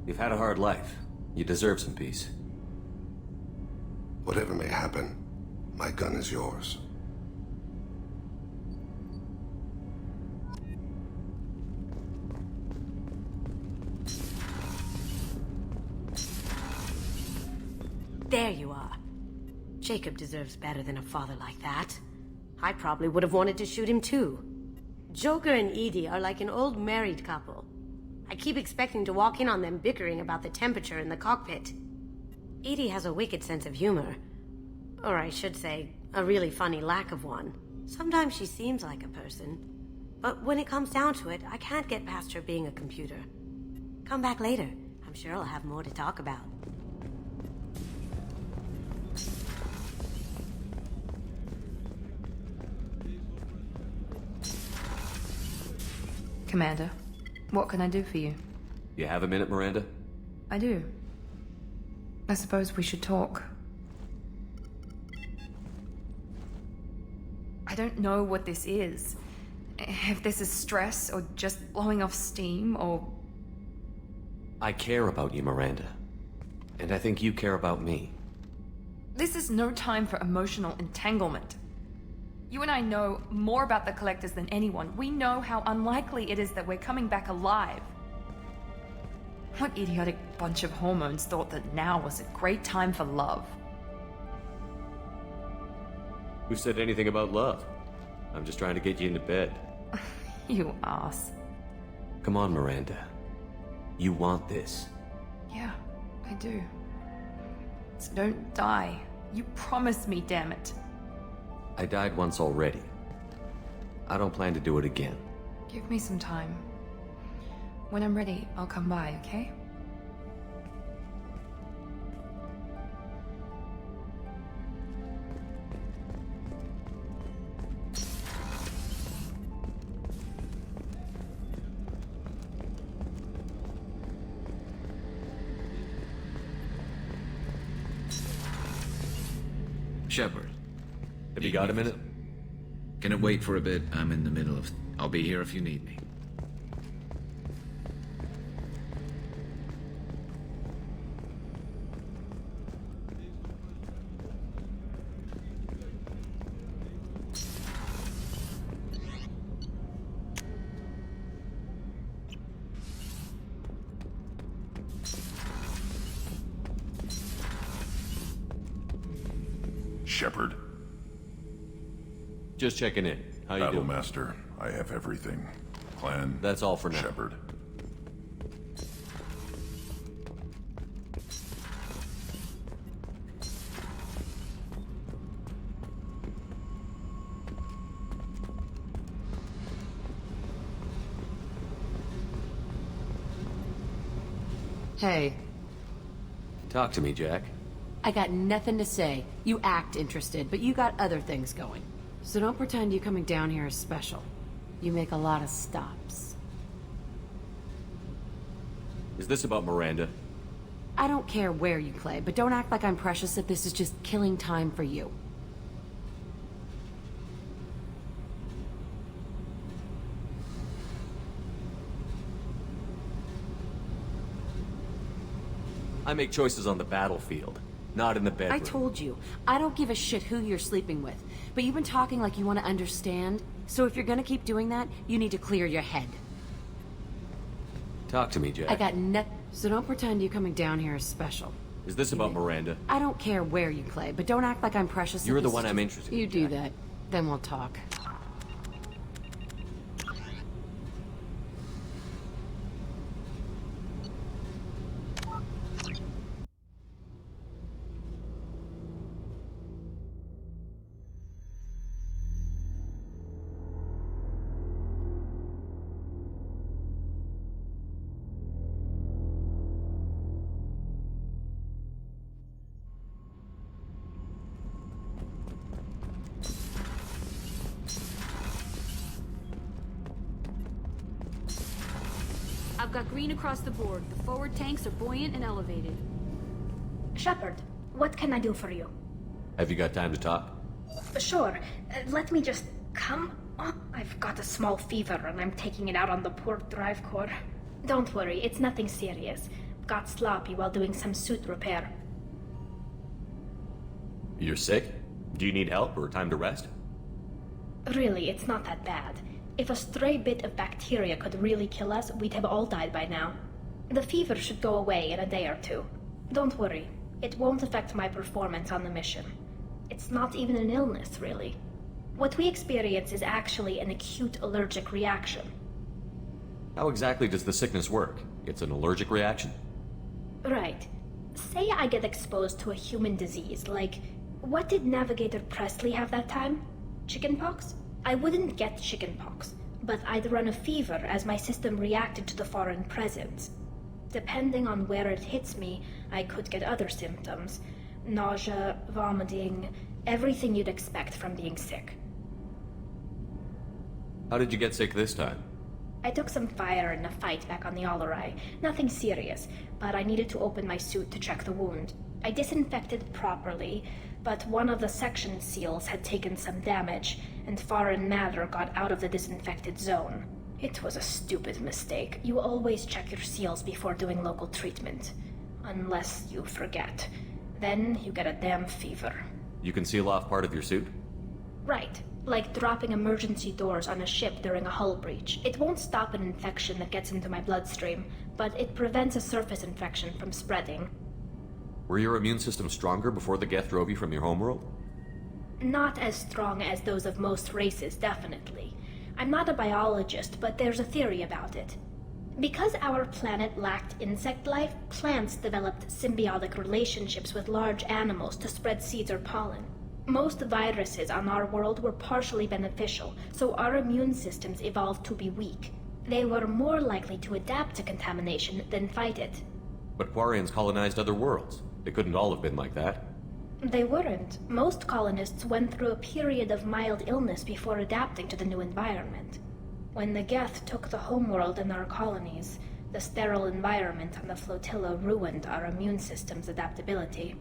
You've had a hard life. You deserve some peace. Whatever may happen, my gun is yours. There you are. Jacob deserves better than a father like that. I probably would have wanted to shoot him too. Joker and Edie are like an old married couple. I keep expecting to walk in on them bickering about the temperature in the cockpit. Edie has a wicked sense of humor. Or I should say, a really funny lack of one. Sometimes she seems like a person. But when it comes down to it, I can't get past her being a computer. Come back later. I'm sure I'll have more to talk about. Commander, what can I do for you? You have a minute, Miranda? I do. I suppose we should talk. I don't know what this is. If this is stress, or just blowing off steam, or... I care about you, Miranda. And I think you care about me. This is no time for emotional entanglement. You and I know more about the Collectors than anyone. We know how unlikely it is that we're coming back alive. What idiotic bunch of hormones thought that now was a great time for love? Who said anything about love? I'm just trying to get you into bed. You ass. Come on, Miranda. You want this. Yeah, I do. So don't die. You promised me, damn it. I died once already. I don't plan to do it again. Give me some time. When I'm ready, I'll come by, okay? Shepard. Have you got a minute? Can it wait for a bit? I'm in the middle of... I'll be here if you need me. Shepard. Just checking in. How you doing? Battlemaster, I have everything. Clan. That's all for now. Shepard. Hey. Talk to me, Jack. I got nothing to say. You act interested, but you got other things going. So don't pretend you coming down here is special. You make a lot of stops. Is this about Miranda? I don't care where you play, but don't act like I'm precious if this is just killing time for you. I make choices on the battlefield, not in the bedroom. I told you, I don't give a shit who you're sleeping with, but you've been talking like you want to understand, so if you're gonna keep doing that, you need to clear your head. Talk to me, Jack. I got so don't pretend you coming down here is special. Is this about Miranda? I don't care where you play, but don't act like I'm precious. You're the one I'm interested in. You do that, then we'll talk. I've got green across the board. The forward tanks are buoyant and elevated. Shepard, what can I do for you? Have you got time to talk? Sure. Let me just come up. I've got a small fever and I'm taking it out on the poor drive core. Don't worry, it's nothing serious. Got sloppy while doing some suit repair. You're sick? Do you need help or time to rest? Really, it's not that bad. If a stray bit of bacteria could really kill us, we'd have all died by now. The fever should go away in a day or two. Don't worry. It won't affect my performance on the mission. It's not even an illness, really. What we experience is actually an acute allergic reaction. How exactly does the sickness work? It's an allergic reaction? Right. Say I get exposed to a human disease, like, what did Navigator Presley have that time? Chickenpox? I wouldn't get chickenpox, but I'd run a fever as my system reacted to the foreign presence. Depending on where it hits me, I could get other symptoms. Nausea, vomiting, everything you'd expect from being sick. How did you get sick this time? I took some fire in a fight back on the Allerai. Nothing serious, but I needed to open my suit to check the wound. I disinfected properly, but one of the section seals had taken some damage, and foreign matter got out of the disinfected zone. It was a stupid mistake. You always check your seals before doing local treatment. Unless you forget. Then you get a damn fever. You can seal off part of your suit? Right. Like dropping emergency doors on a ship during a hull breach. It won't stop an infection that gets into my bloodstream, but it prevents a surface infection from spreading. Were your immune system stronger before the Geth drove you from your homeworld? Not as strong as those of most races, definitely. I'm not a biologist, but there's a theory about it. Because our planet lacked insect life, plants developed symbiotic relationships with large animals to spread seeds or pollen. Most viruses on our world were partially beneficial, so our immune systems evolved to be weak. They were more likely to adapt to contamination than fight it. But Quarians colonized other worlds. They couldn't all have been like that. They weren't. Most colonists went through a period of mild illness before adapting to the new environment. When the Geth took the homeworld and our colonies, the sterile environment on the flotilla ruined our immune system's adaptability.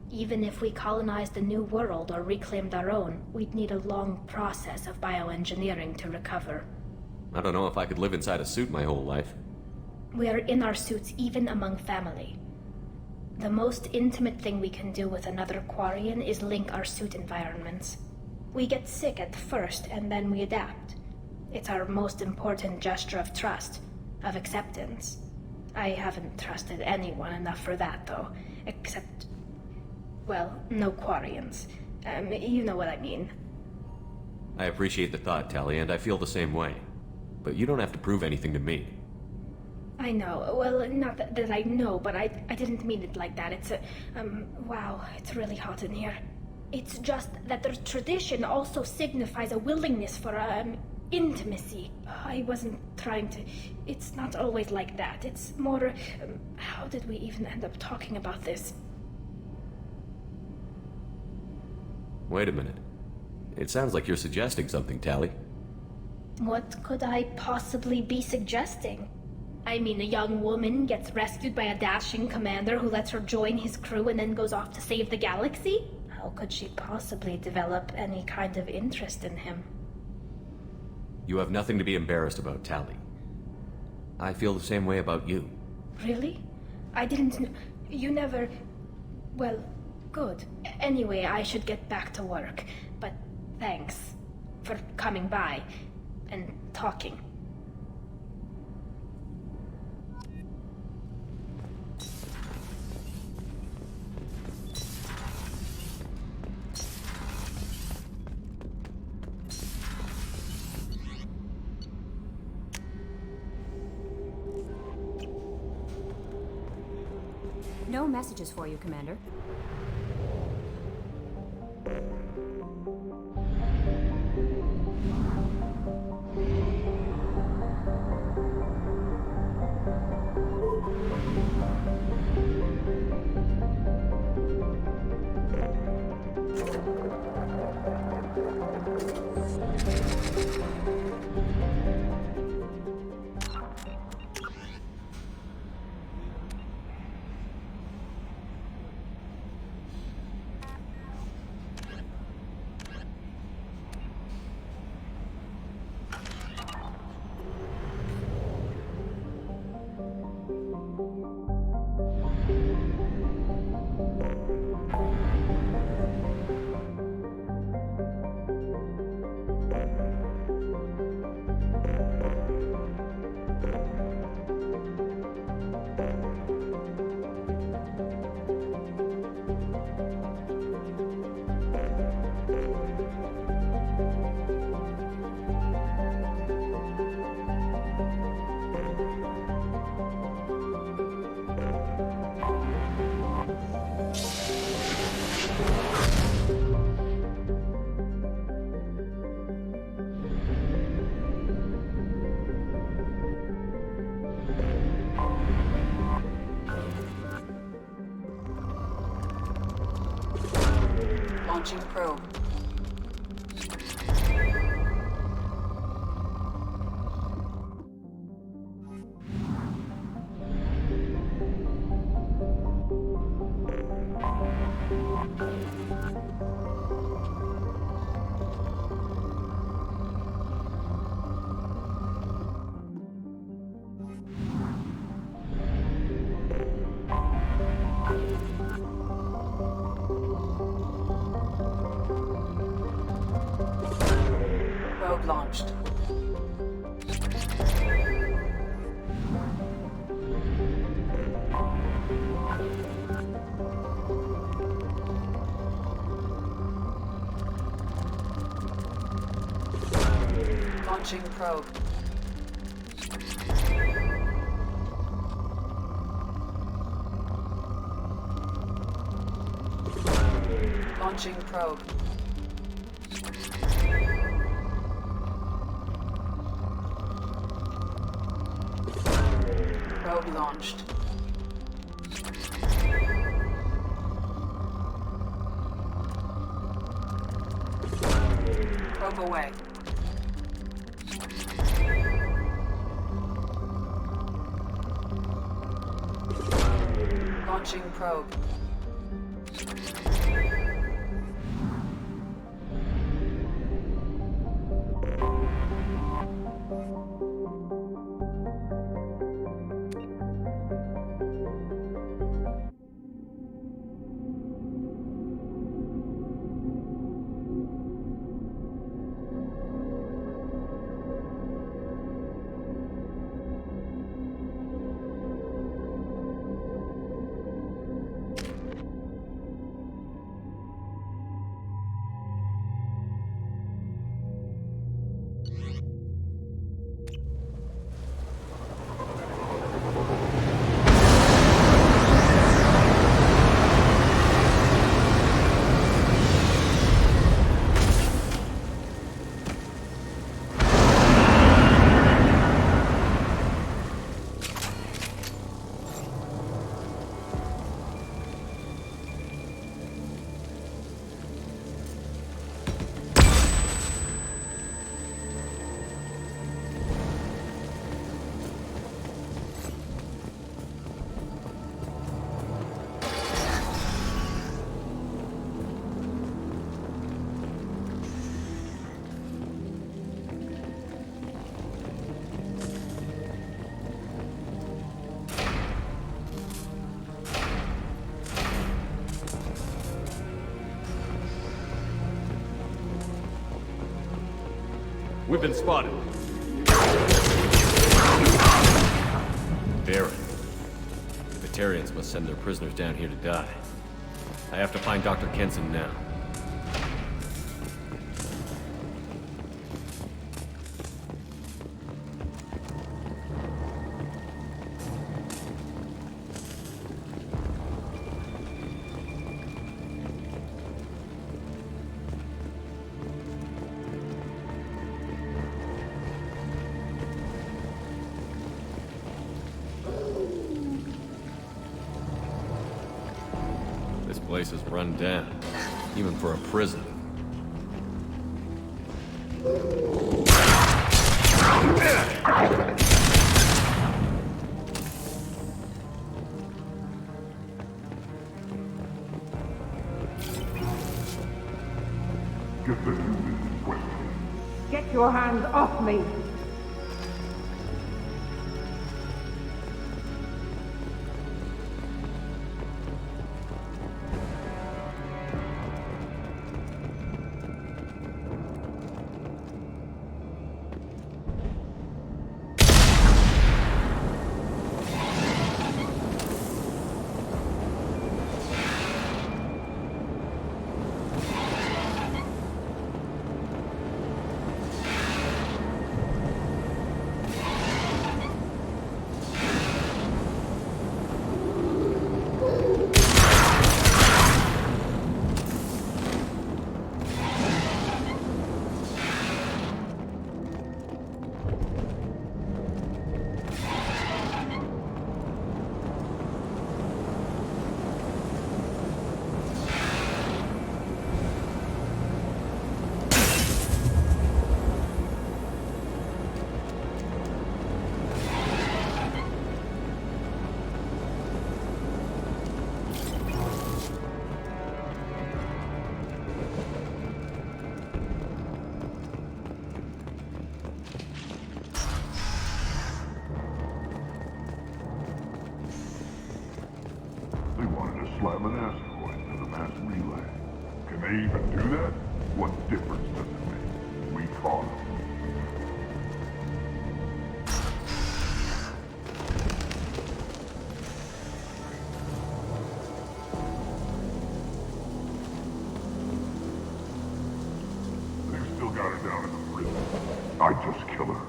Even if we colonized a new world or reclaimed our own, we'd need a long process of bioengineering to recover. I don't know if I could live inside a suit my whole life. We're in our suits even among family. The most intimate thing we can do with another Quarian is link our suit environments. We get sick at first, and then we adapt. It's our most important gesture of trust, of acceptance. I haven't trusted anyone enough for that, though, except... well, no Quarians. You know what I mean. I appreciate the thought, Tali, and I feel the same way. But you don't have to prove anything to me. I know. Well, not that I know, but I didn't mean it like that. It's wow, it's really hot in here. It's just that the tradition also signifies a willingness for, intimacy. I wasn't trying to... It's not always like that. It's more... how did we even end up talking about this? Wait a minute. It sounds like you're suggesting something, Tali. What could I possibly be suggesting? I mean, a young woman gets rescued by a dashing commander who lets her join his crew and then goes off to save the galaxy? How could she possibly develop any kind of interest in him? You have nothing to be embarrassed about, Tali. I feel the same way about you. Really? I didn't know... You never... Well, good. Anyway, I should get back to work. But thanks for coming by and talking. No messages for you, Commander. Launching probe. Probe launched. Launching probe. Launching probe. Probe launched. Probe away. Launching probe. We've been spotted. Baron. The Batarians must send their prisoners down here to die. I have to find Dr. Kenson now. This place is run down, even for a prison. Get your hands off me! asteroids to the mass relay. Can they even do that? What difference does it make? We caught them. They've still got her down in the prison. I'd just kill her.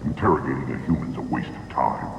Interrogating a human's a waste of time.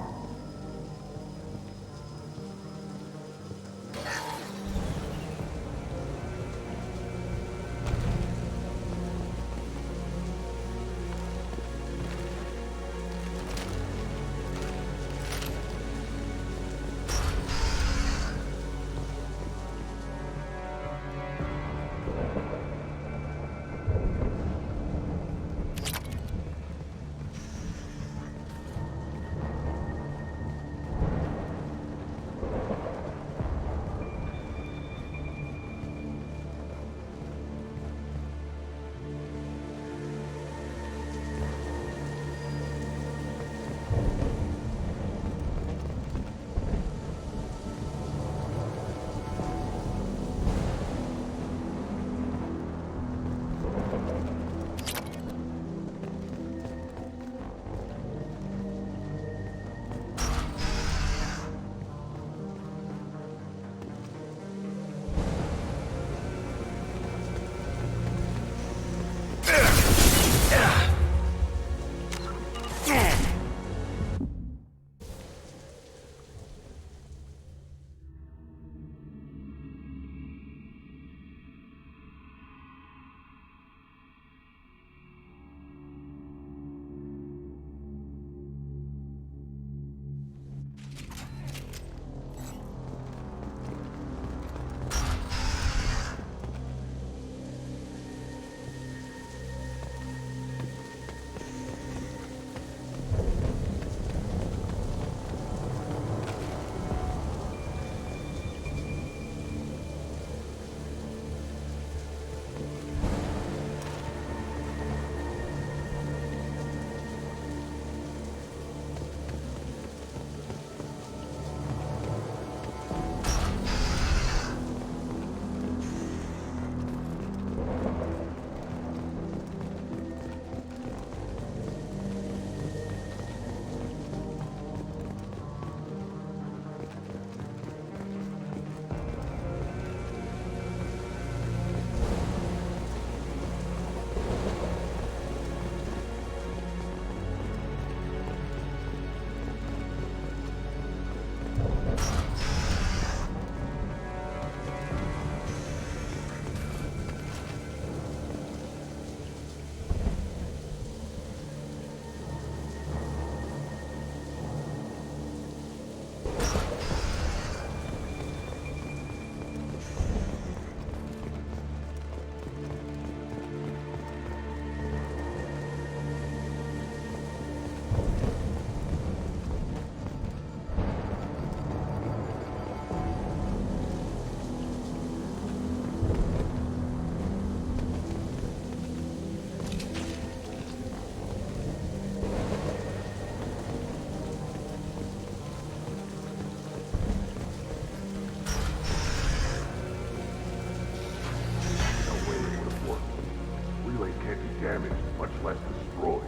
Damaged, much less destroyed.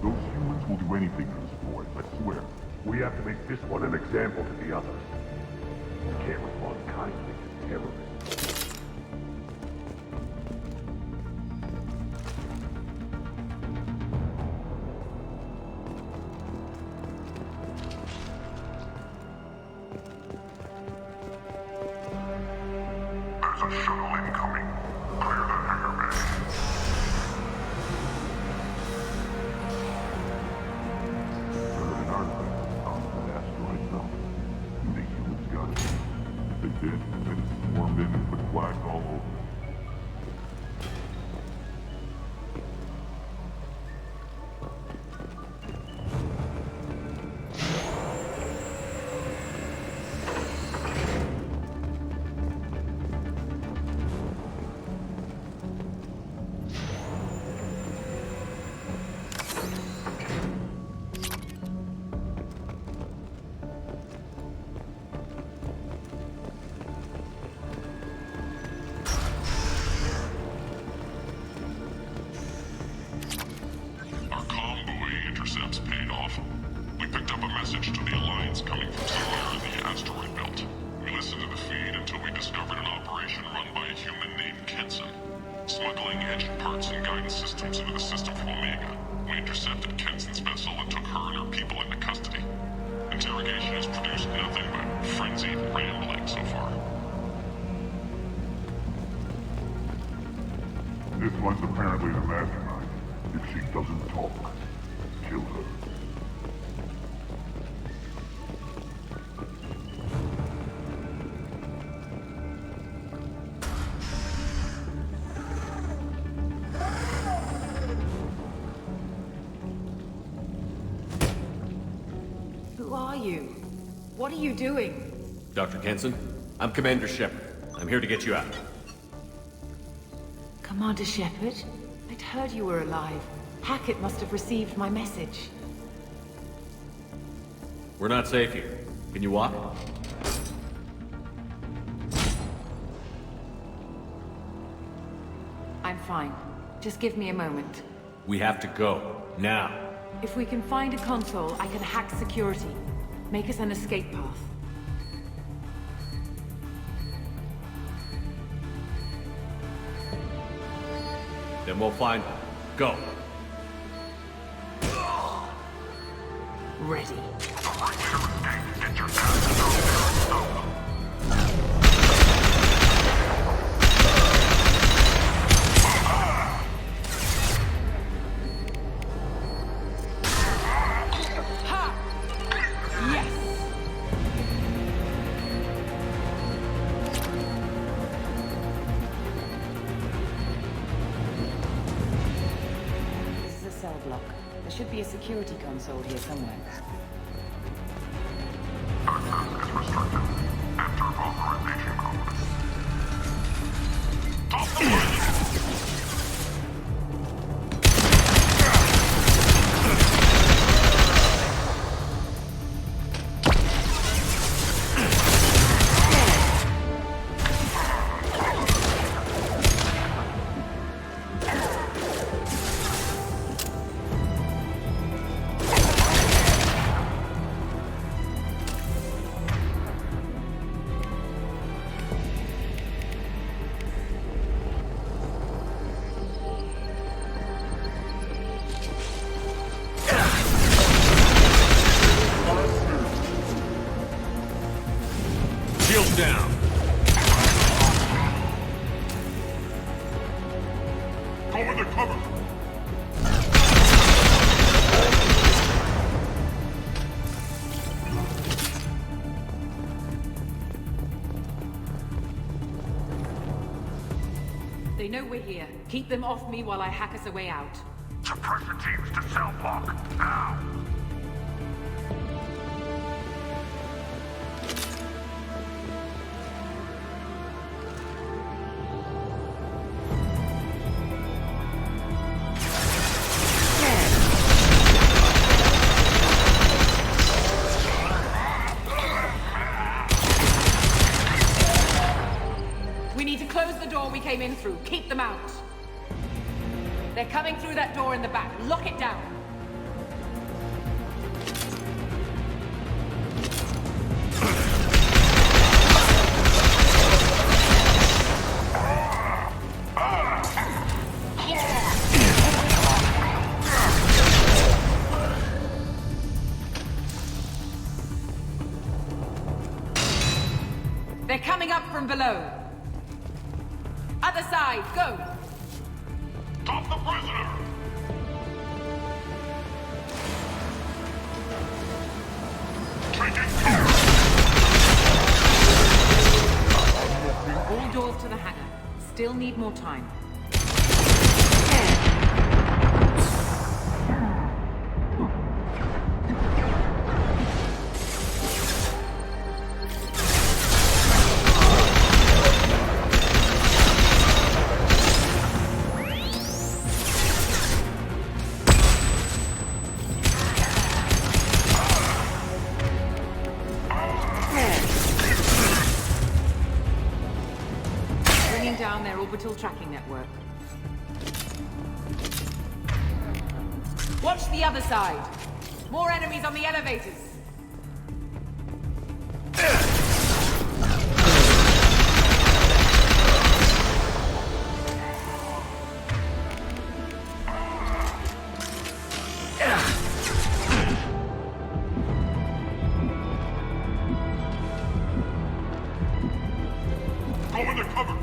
Those humans will do anything to this boy, I swear. We have to make this one an example to the others. We can't respond kindly to terrorists. There's a shuttle incoming. Clear the hangar bay. They did, then swarmed in and put flags all over. smuggling engine parts and guidance systems into the system from Omega. We intercepted Kenson's vessel and took her and her people into custody. Interrogation has produced nothing but frenzied rambling so far. This one's apparently the mastermind. If she doesn't talk, kill her. Who are you? What are you doing? Dr. Kenson, I'm Commander Shepard. I'm here to get you out. Commander Shepard? I'd heard you were alive. Hackett must have received my message. We're not safe here. Can you walk? I'm fine. Just give me a moment. We have to go. Now. If we can find a console, I can hack security. Make us an escape path. Then we'll find them. Go. Ready. Block. There should be a security console here somewhere. Access is restricted. Enter authorization code. Top the way! Down. Go into cover! They know we're here. Keep them off me while I hack us a way out. Suppress the teams to cell block, now! Came in through. Keep them out. They're coming through that door in the back. Lock it down. They're coming up from below. Other side, go! Stop the prisoner! Taking cover! All doors to the hangar. Still need more time. Down their orbital tracking network. Watch the other side. More enemies on the elevators. into cover!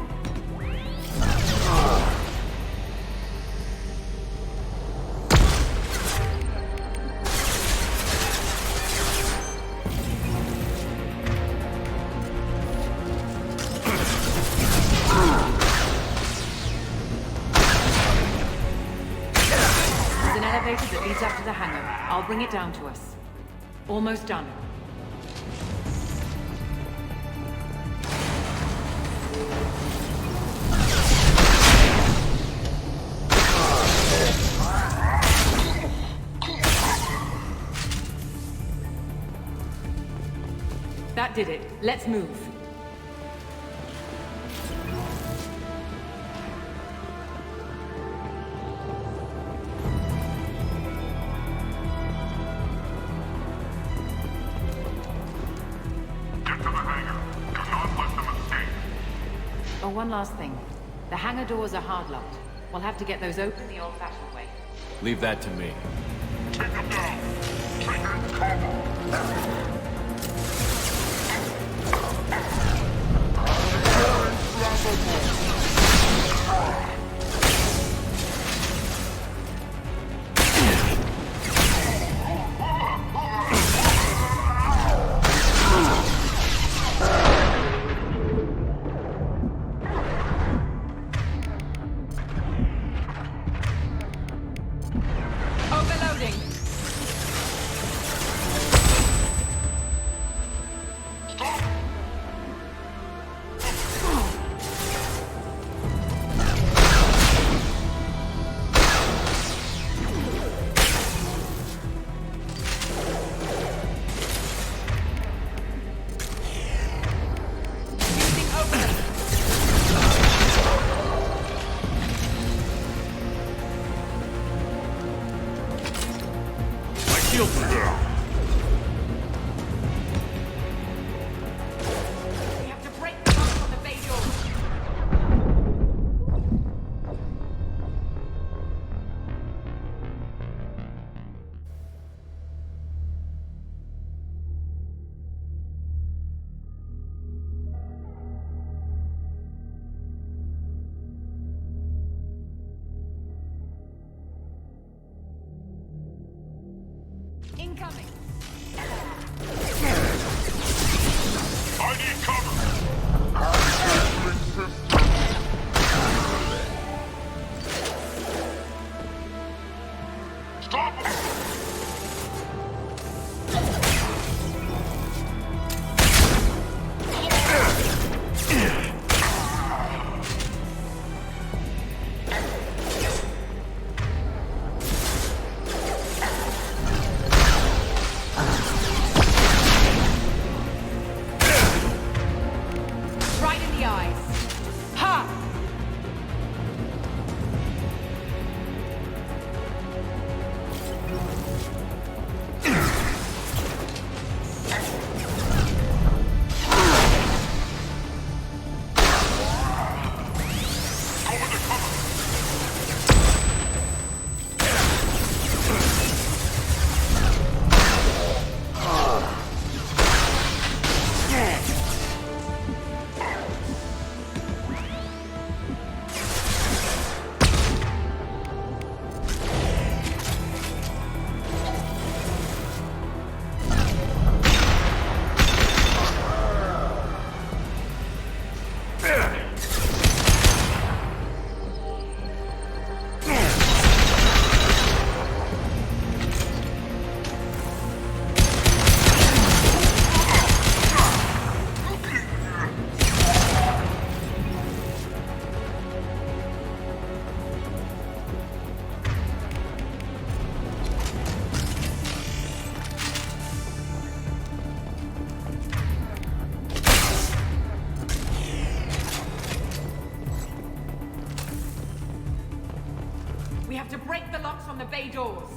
There's an elevator that leads up to the hangar. I'll bring it down to us. Almost done. That did it. Let's move. Get to the hangar. Do not let them escape. Oh, one last thing. The hangar doors are hard-locked. We'll have to get those open the old-fashioned way. Leave that to me. Take them down. Trigger combo. Overloading! Shields are down. We have to break the lock on the bay door. Incoming! I need cover! Stop him! Right in the eyes. Ha! We have to break the locks on the bay doors.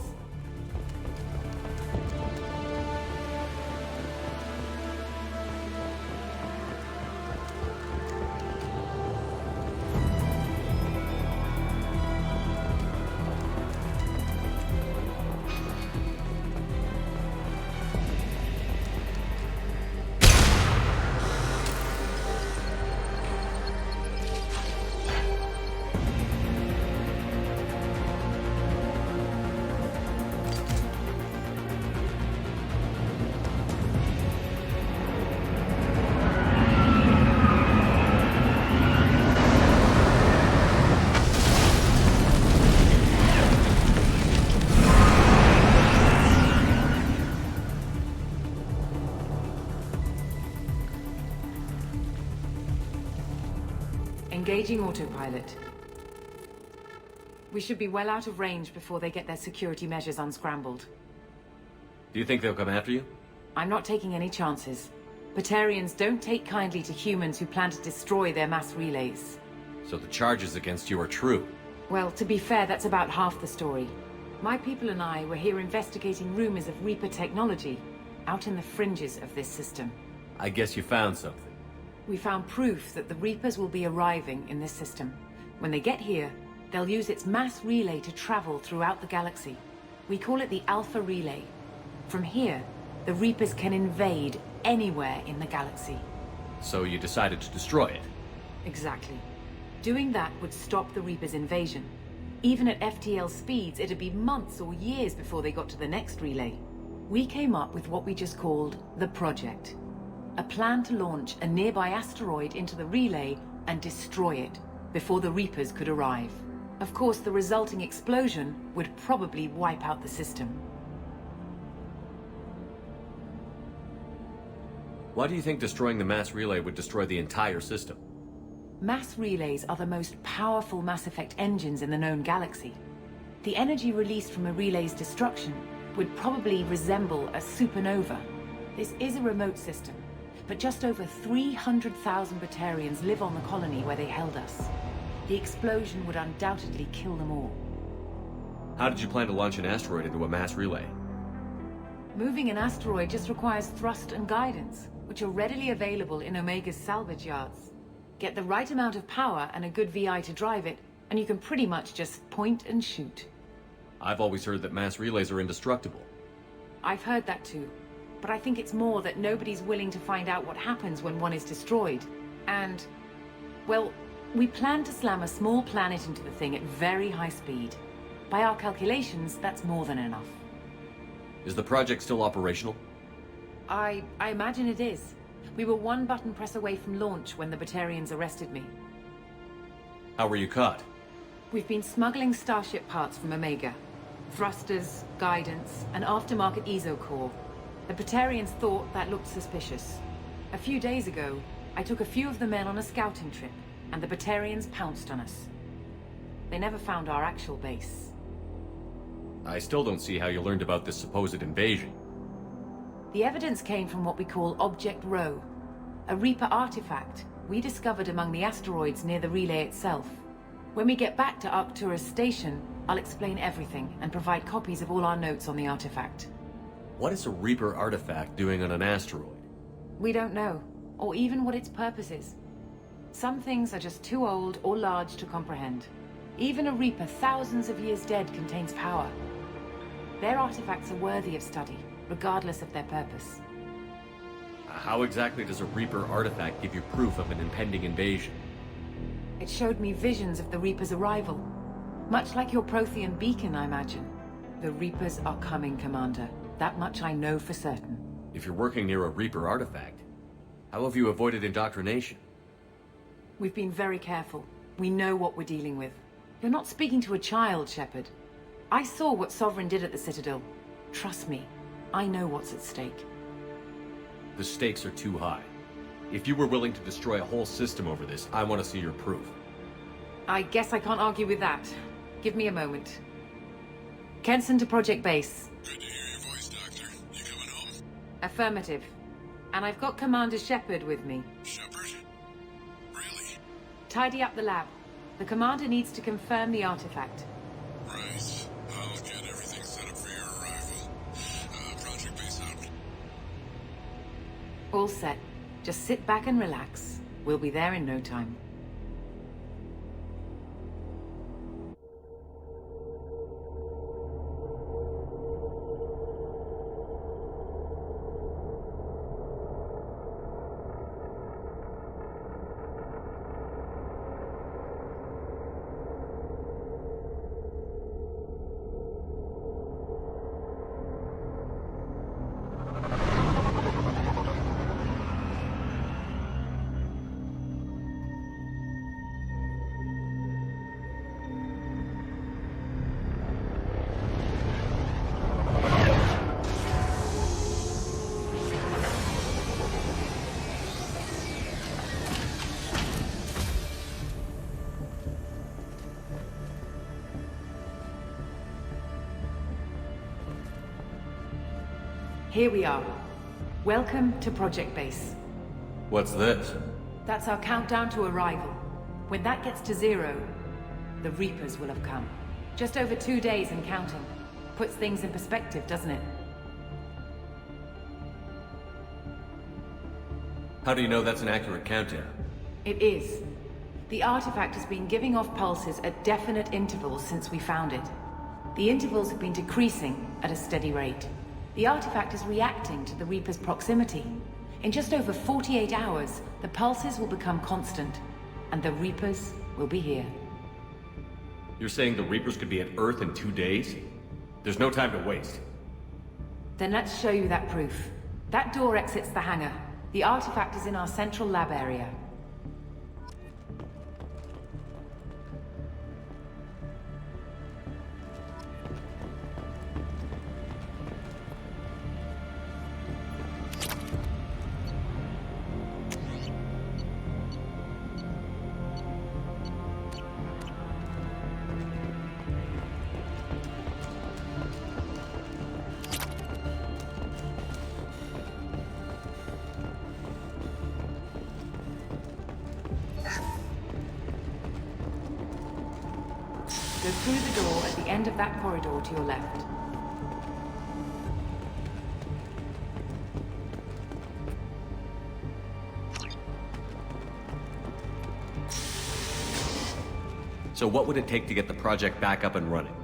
Engaging autopilot. We should be well out of range before they get their security measures unscrambled. Do you think they'll come after you? I'm not taking any chances. Batarians don't take kindly to humans who plan to destroy their mass relays. So the charges against you are true? Well, to be fair, that's about half the story. My people and I were here investigating rumors of Reaper technology, out in the fringes of this system. I guess you found something. We found proof that the Reapers will be arriving in this system. When they get here, they'll use its mass relay to travel throughout the galaxy. We call it the Alpha Relay. From here, the Reapers can invade anywhere in the galaxy. So you decided to destroy it? Exactly. Doing that would stop the Reapers' invasion. Even at FTL speeds, it'd be months or years before they got to the next relay. We came up with what we just called the Project. A plan to launch a nearby asteroid into the relay and destroy it before the Reapers could arrive. Of course, the resulting explosion would probably wipe out the system. Why do you think destroying the mass relay would destroy the entire system? Mass relays are the most powerful Mass Effect engines in the known galaxy. The energy released from a relay's destruction would probably resemble a supernova. This is a remote system, but just over 300,000 Batarians live on the colony where they held us. The explosion would undoubtedly kill them all. How did you plan to launch an asteroid into a mass relay? Moving an asteroid just requires thrust and guidance, which are readily available in Omega's salvage yards. Get the right amount of power and a good VI to drive it, and you can pretty much just point and shoot. I've always heard that mass relays are indestructible. I've heard that too, but I think it's more that nobody's willing to find out what happens when one is destroyed. And, well, we plan to slam a small planet into the thing at very high speed. By our calculations, that's more than enough. Is the project still operational? I imagine it is. We were one button press away from launch when the Batarians arrested me. How were you caught? We've been smuggling Starship parts from Omega. Thrusters, guidance, and aftermarket ESO core. The Batarians thought that looked suspicious. A few days ago, I took a few of the men on a scouting trip, and the Batarians pounced on us. They never found our actual base. I still don't see how you learned about this supposed invasion. The evidence came from what we call Object Rho, a Reaper artifact we discovered among the asteroids near the relay itself. When we get back to Arcturus Station, I'll explain everything and provide copies of all our notes on the artifact. What is a Reaper artifact doing on an asteroid? We don't know, or even what its purpose is. Some things are just too old or large to comprehend. Even a Reaper thousands of years dead contains power. Their artifacts are worthy of study, regardless of their purpose. How exactly does a Reaper artifact give you proof of an impending invasion? It showed me visions of the Reaper's arrival. Much like your Prothean beacon, I imagine. The Reapers are coming, Commander. That much I know for certain. If you're working near a Reaper artifact, how have you avoided indoctrination? We've been very careful. We know what we're dealing with. You're not speaking to a child, Shepard. I saw what Sovereign did at the Citadel. Trust me, I know what's at stake. The stakes are too high. If you were willing to destroy a whole system over this, I want to see your proof. I guess I can't argue with that. Give me a moment. Kenson to Project Base. Good to hear your voice, Doctor. You coming home? Affirmative. And I've got Commander Shepard with me. Shepard? Really? Tidy up the lab. The Commander needs to confirm the artifact. Right. I'll get everything set up for your arrival. Project Base out. All set. Just sit back and relax. We'll be there in no time. Here we are. Welcome to Project Base. What's this? That's our countdown to arrival. When that gets to 0, the Reapers will have come. Just over 2 days and counting. Puts things in perspective, doesn't it? How do you know that's an accurate countdown? It is. The artifact has been giving off pulses at definite intervals since we found it. The intervals have been decreasing at a steady rate. The artifact is reacting to the Reaper's proximity. In just over 48 hours, the pulses will become constant, and the Reapers will be here. You're saying the Reapers could be at Earth in 2 days? There's no time to waste. Then let's show you that proof. That door exits the hangar. The artifact is in our central lab area. Go through the door at the end of that corridor to your left. So what would it take to get the project back up and running?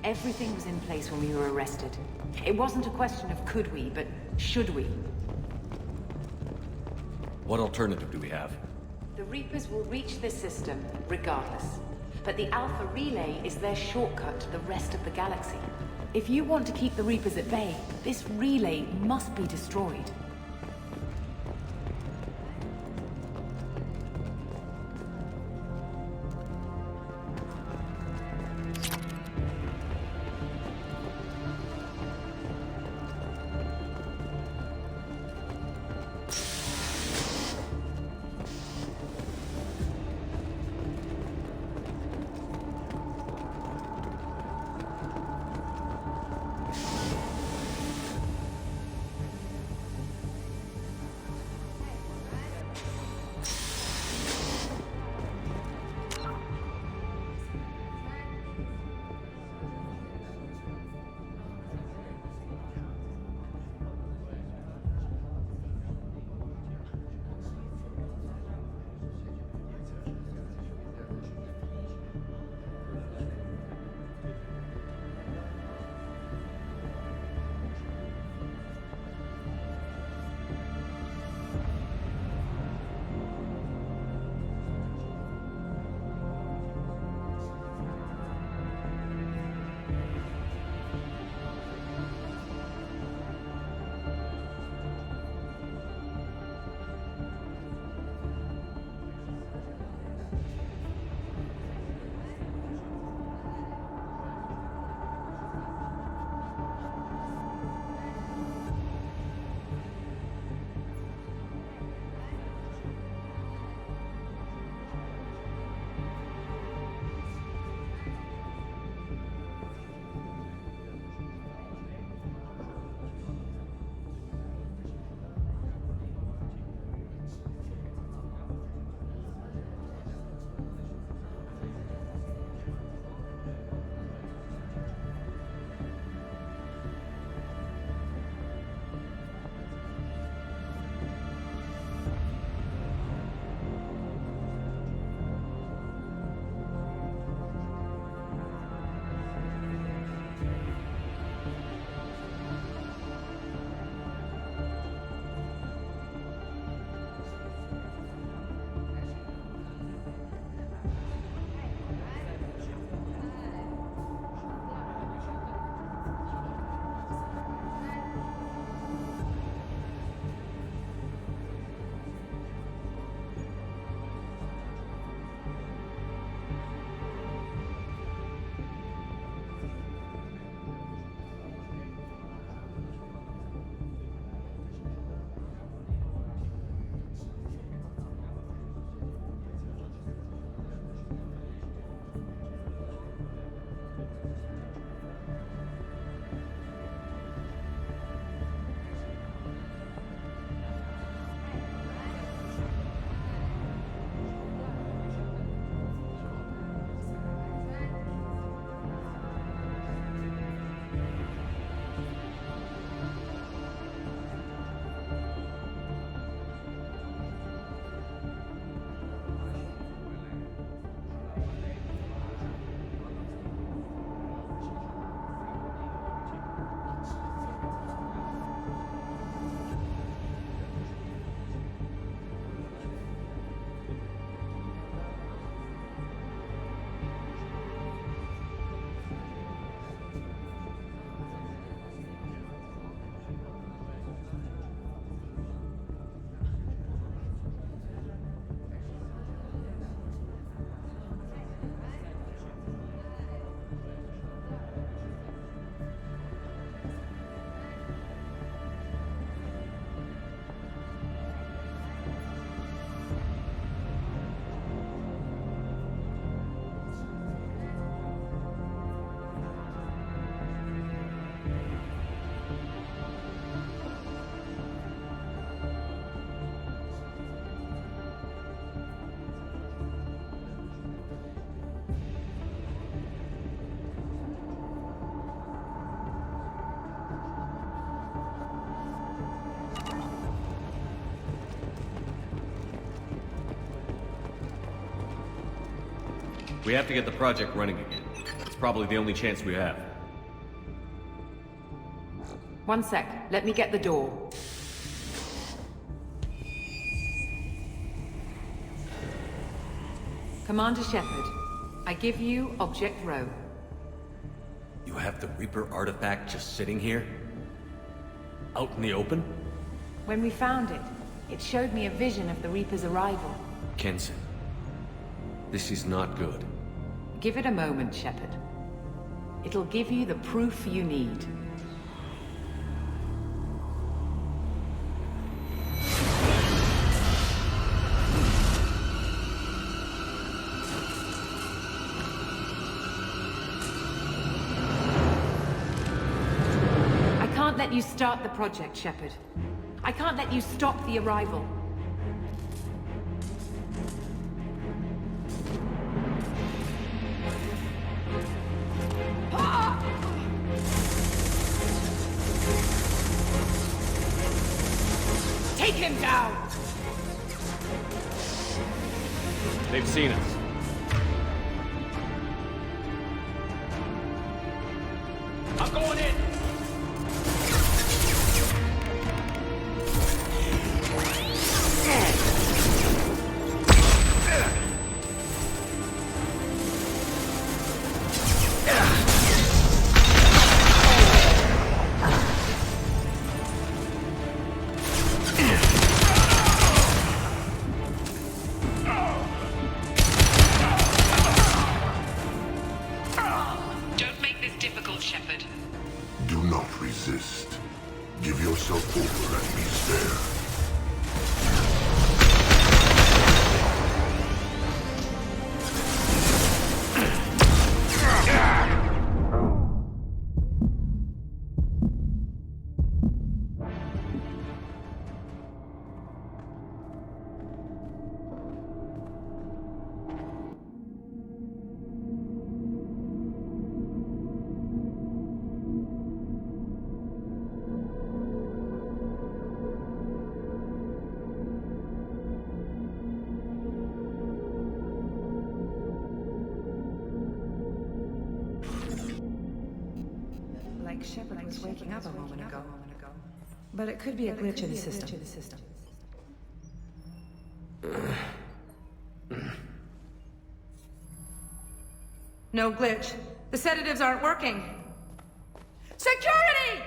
Everything was in place when we were arrested. It wasn't a question of could we, but should we. What alternative do we have? The Reapers will reach this system regardless. But the Alpha Relay is their shortcut to the rest of the galaxy. If you want to keep the Reapers at bay, this relay must be destroyed. We have to get the project running again. It's probably the only chance we have. One sec. Let me get the door. Commander Shepard, I give you Object Row. You have the Reaper artifact just sitting here? Out in the open? When we found it, it showed me a vision of the Reaper's arrival. Kenson, this is not good. Give it a moment, Shepard. It'll give you the proof you need. I can't let you start the project, Shepard. I can't let you stop the arrival. Take him down! They've seen us. I'm going in! Do not resist. Give yourself over and be spared. Shepard was waking up a moment ago. But it could be a glitch in the system. No glitch. The sedatives aren't working. Security!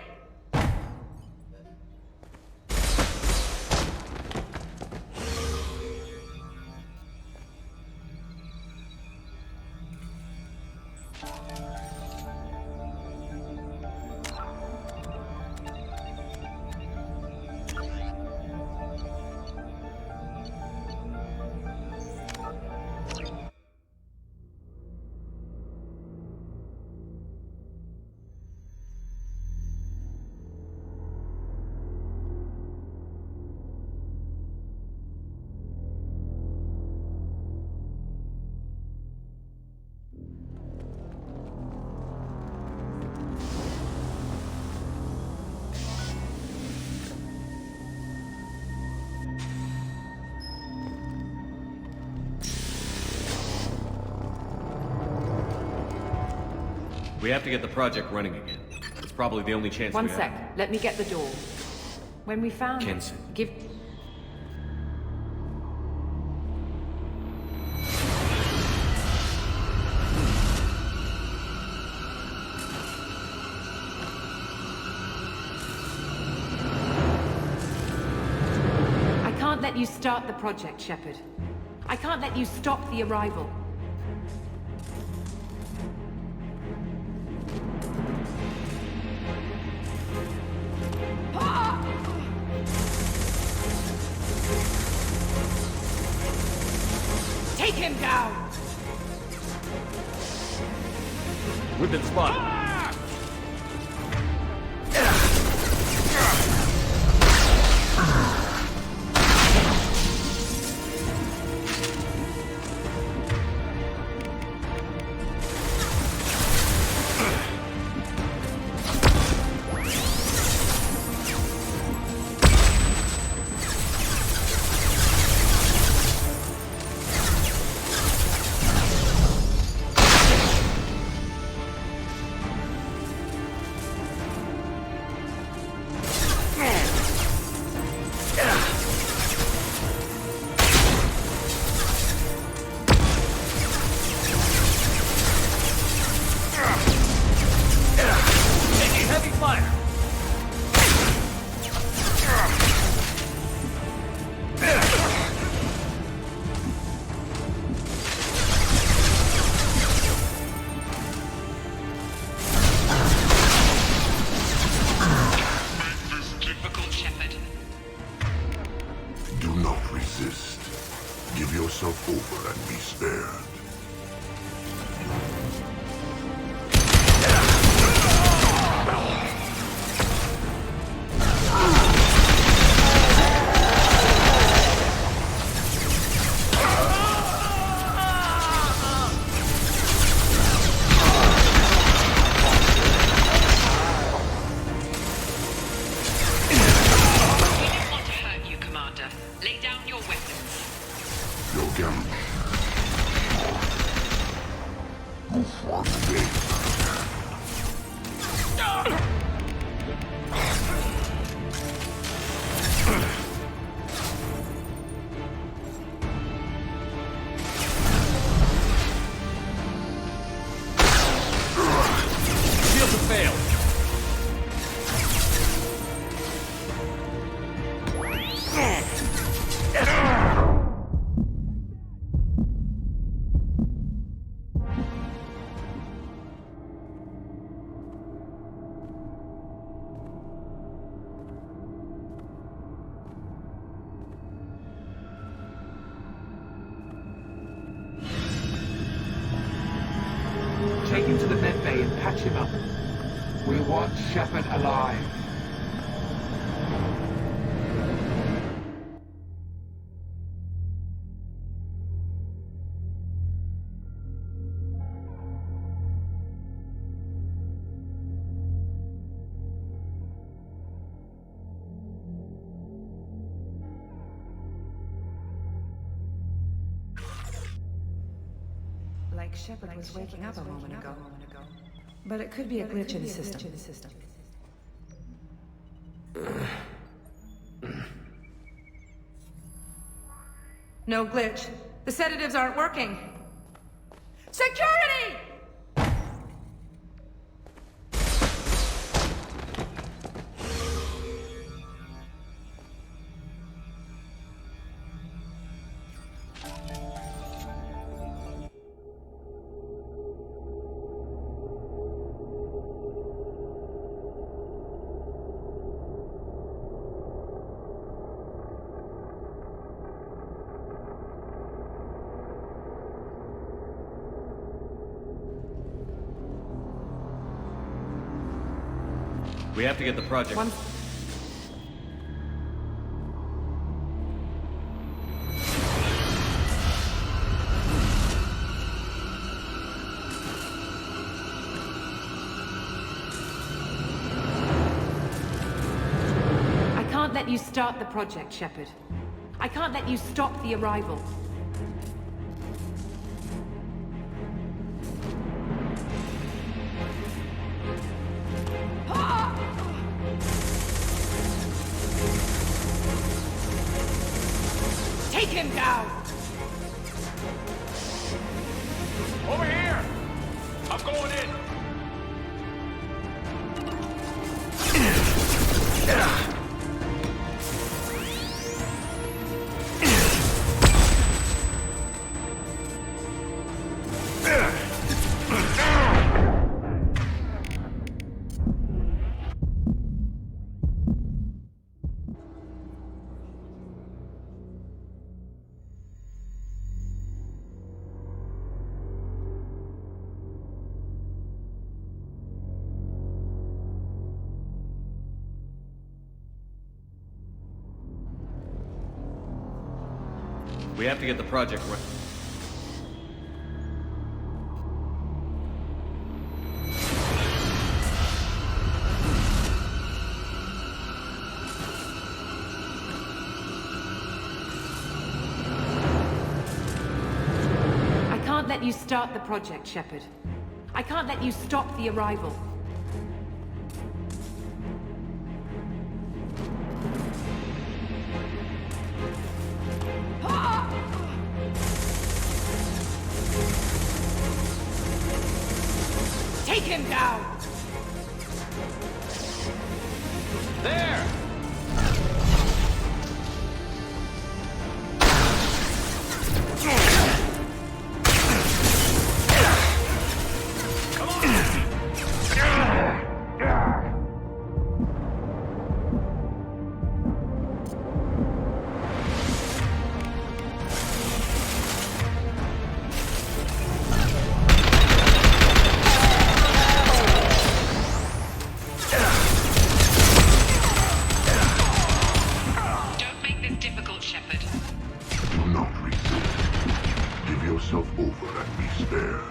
We have to get the project running again. It's probably the only chance we have. One sec. Let me get the door. When we found Kenson. it, give... I can't let you start the project, Shepard. I can't let you stop the arrival. Take him down! We've been spotted. Shields have failed. Take him to the med bay and patch him up. We want Shepard alive. Like Shepard was waking up a moment ago. But it could be a glitch in the system. No glitch. The sedatives aren't working. Security! We have to get the project. I can't let you start the project, Shepard. I can't let you stop the arrival. Take him down! Over here! I'm going in! We have to get the project right. I can't let you start the project, Shepard. I can't let you stop the arrival. Take him down! There! Come on! yourself over and be spared.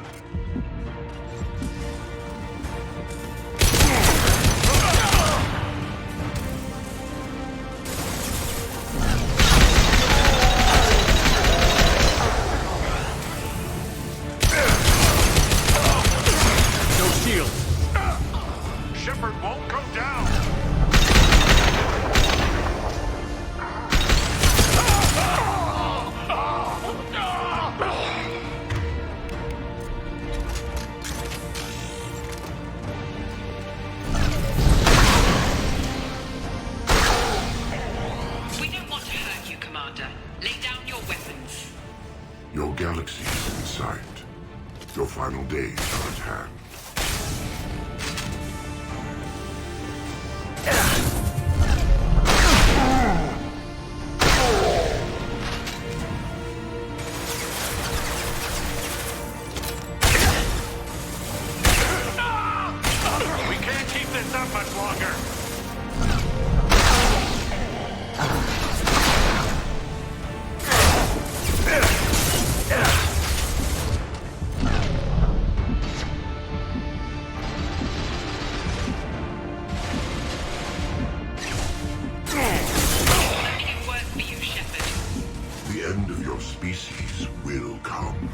Your final days are at hand. We can't keep this up much longer. The end of your species will come.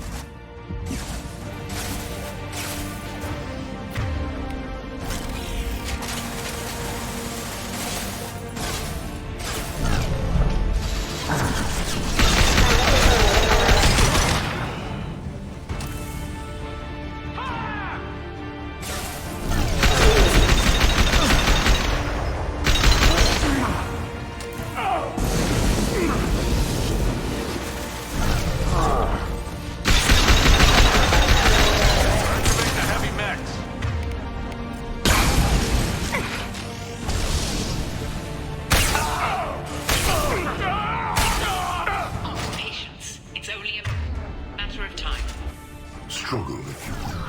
Struggle if you will.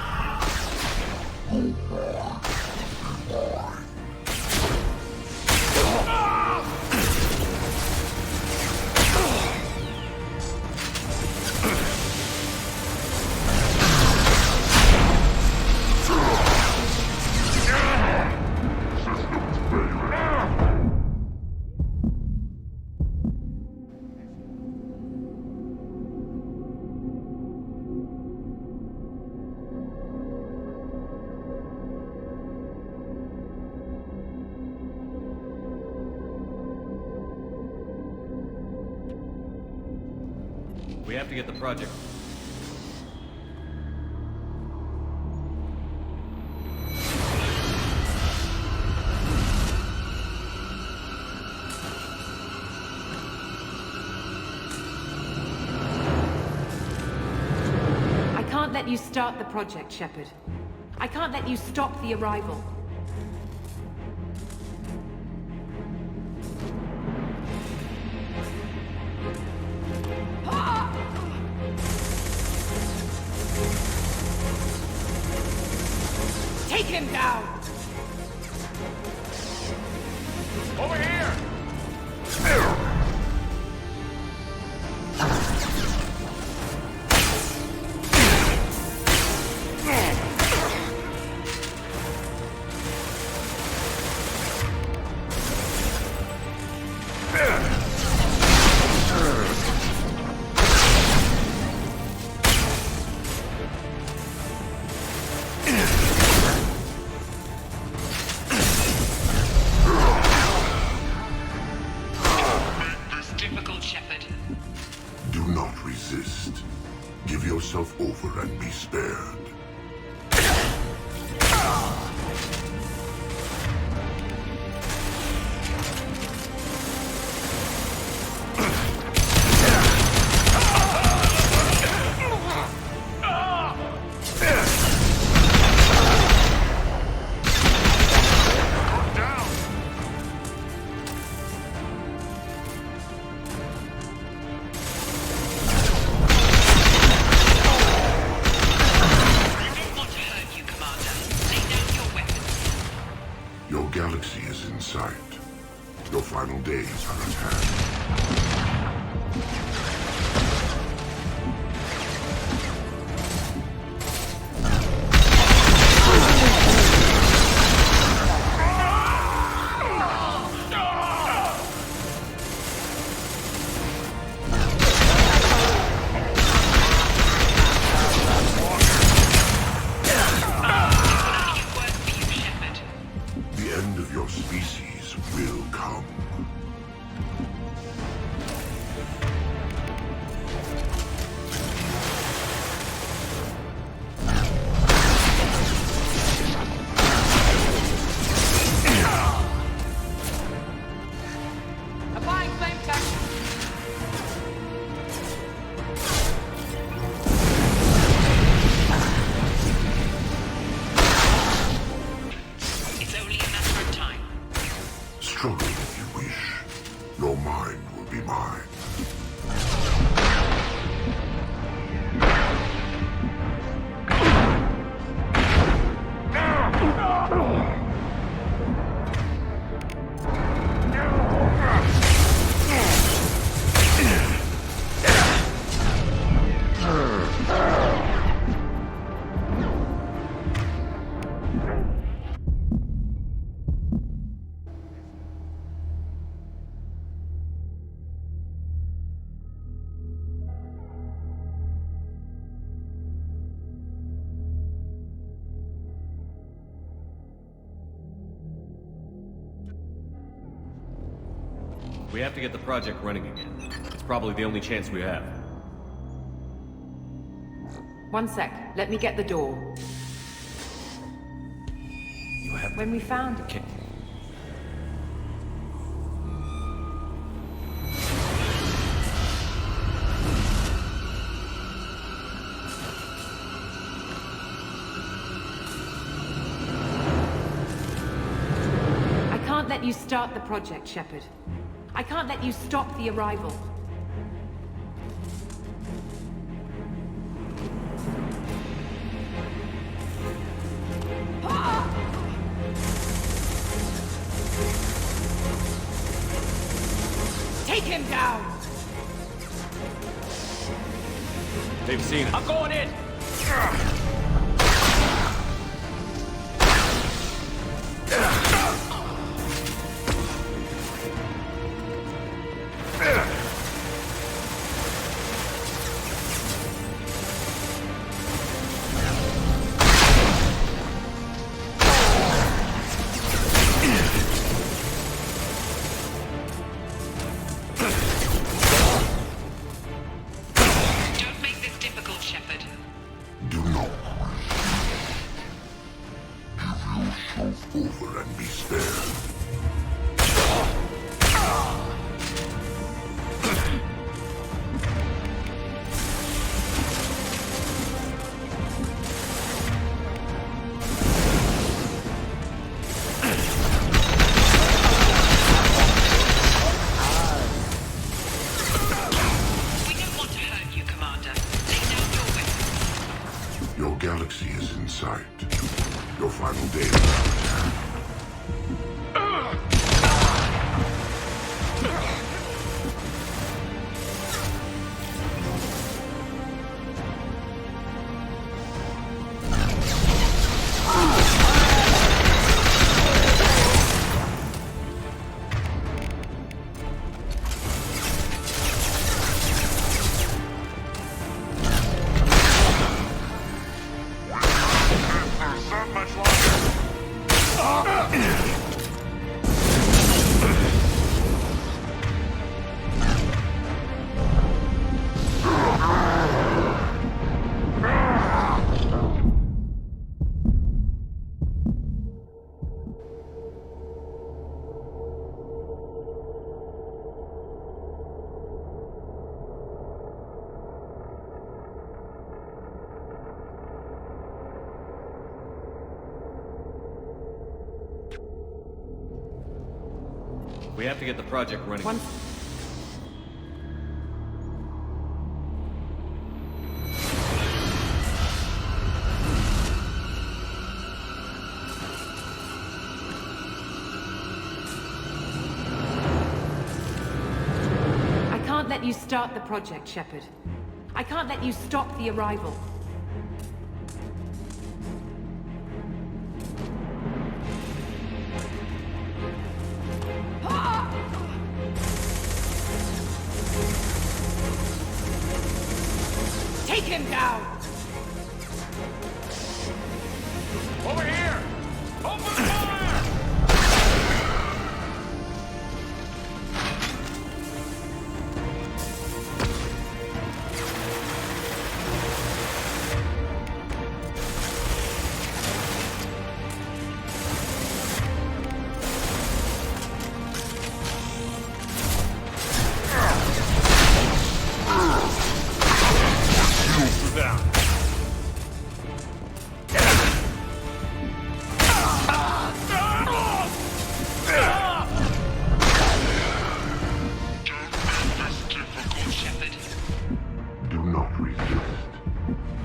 We have to get the project. I can't let you start the project, Shepard. I can't let you stop the arrival. Take him down! Over here! Do not resist. Give yourself over and be spared. Your galaxy is in sight. Your final days are at hand. The end of your species will come. We have to get the project running again. It's probably the only chance we have. One sec. Let me get the door. You have... When we found it... Okay. I can't let you start the project, Shepard. I can't let you stop the arrival. Take him down! They've seen it. I'm going in! Over and be spared. We don't want to hurt you, Commander. Lay down your weapon. Your galaxy is in sight. Your final day is at hand. Not much longer. We have to get the project running. I can't let you start the project, Shepard. I can't let you stop the arrival. Take him down! Over here! Open fire! Down. Do not resist.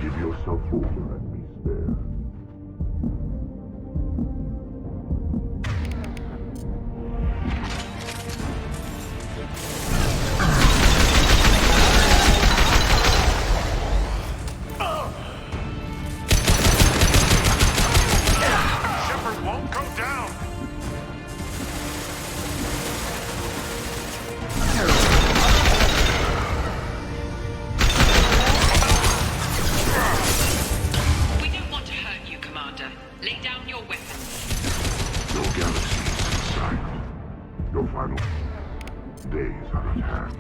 Give yourself over and be spared. Shepard won't go down. We don't want to hurt you, Commander. Lay down your weapon. Your galaxy is in sight. Your final... days are at hand.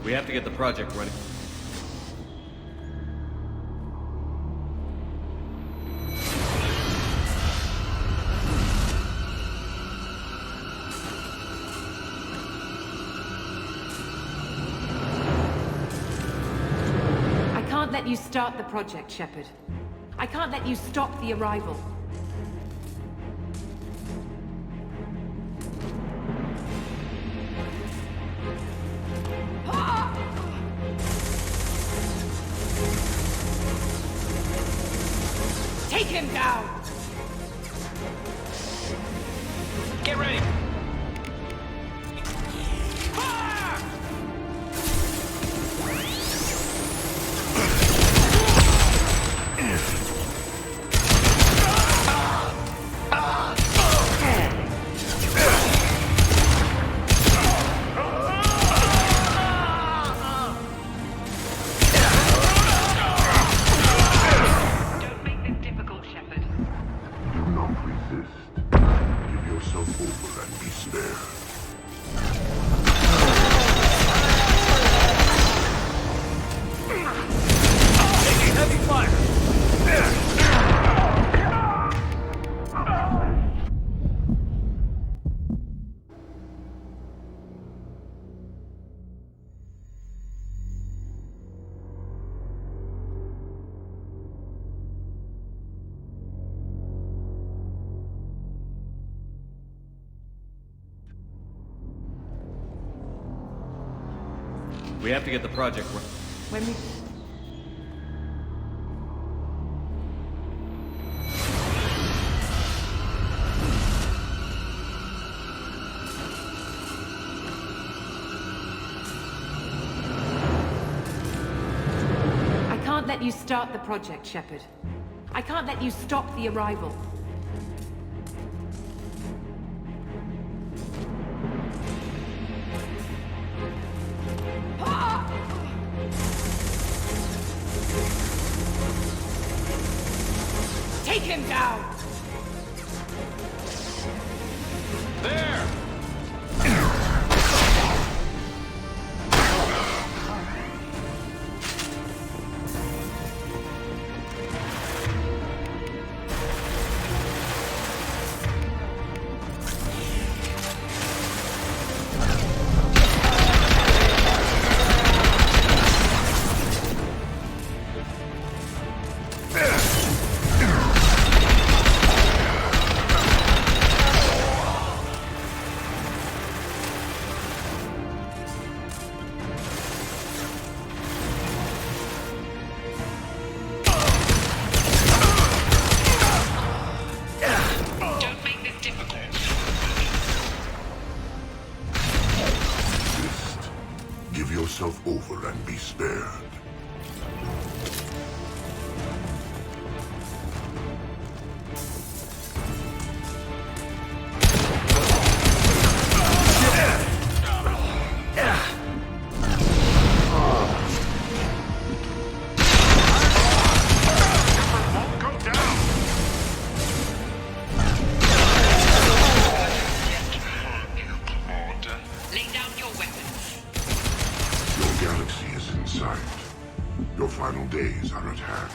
We have to get the project running. I can't let you start the project, Shepard. I can't let you stop the arrival. Take him down! Get ready! We have to get the project running. When we... I can't let you start the project, Shepard. I can't let you stop the arrival. Take him down! There! yourself over and be spared. Your final days are at hand.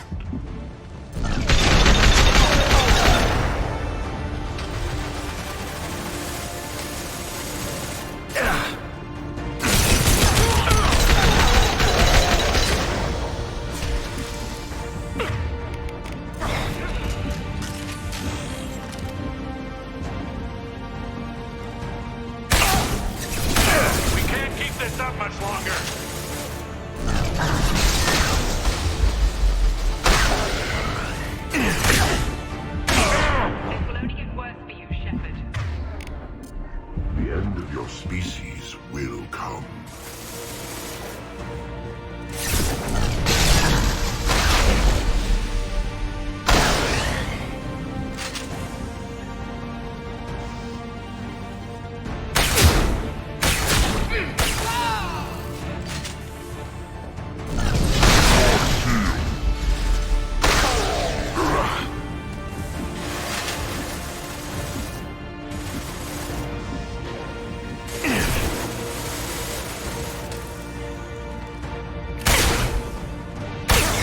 much longer. This will only get worse for you, Shepard. The end of your species will come.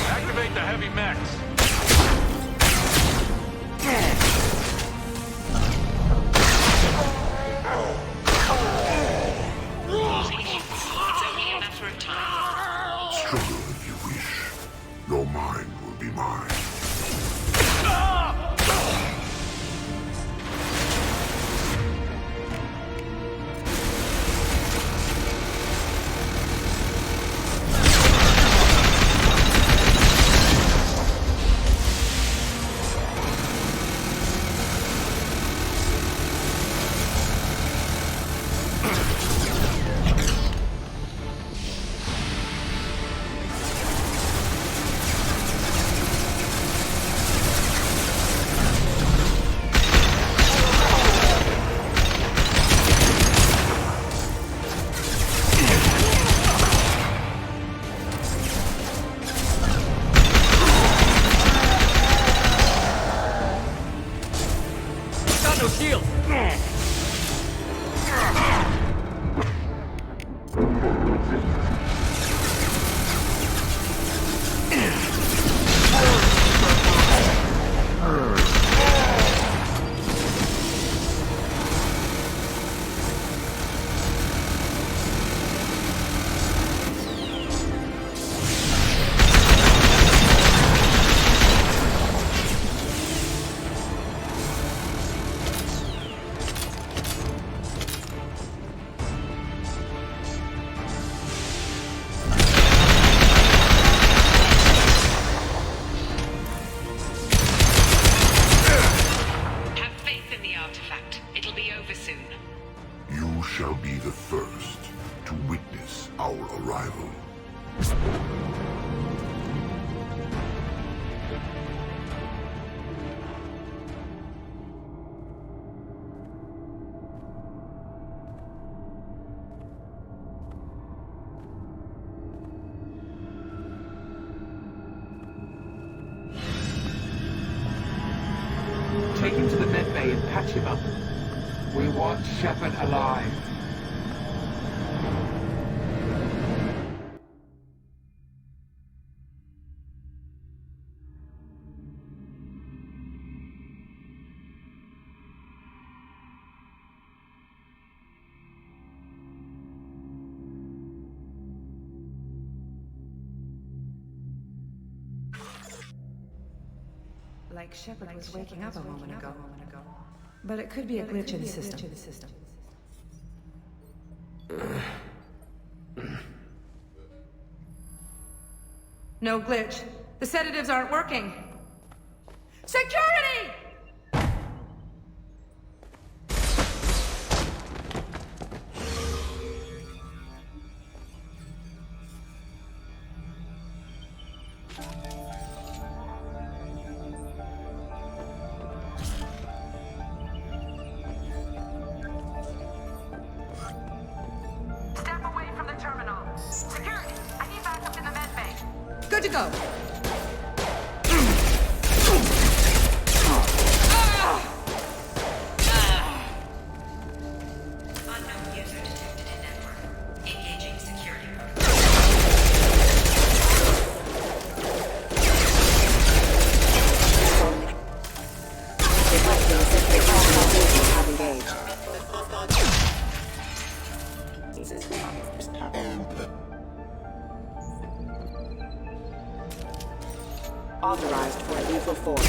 Activate the heavy mechs. It's only a matter of time. Struggle if you wish. Your mind will be mine. Got no shield! Have faith in the artifact. It'll be over soon. You shall be the first to witness our arrival. Take him to the med bay and patch him up. We want Shepard alive. Like Shepard was waking up a moment ago. But it could be a glitch in the system. No glitch. The sedatives aren't working. Security! Step away from the terminal. Security, I need backup in the med bay. Good to go. Unknown user detected in network. Engaging security Authorized for lethal force.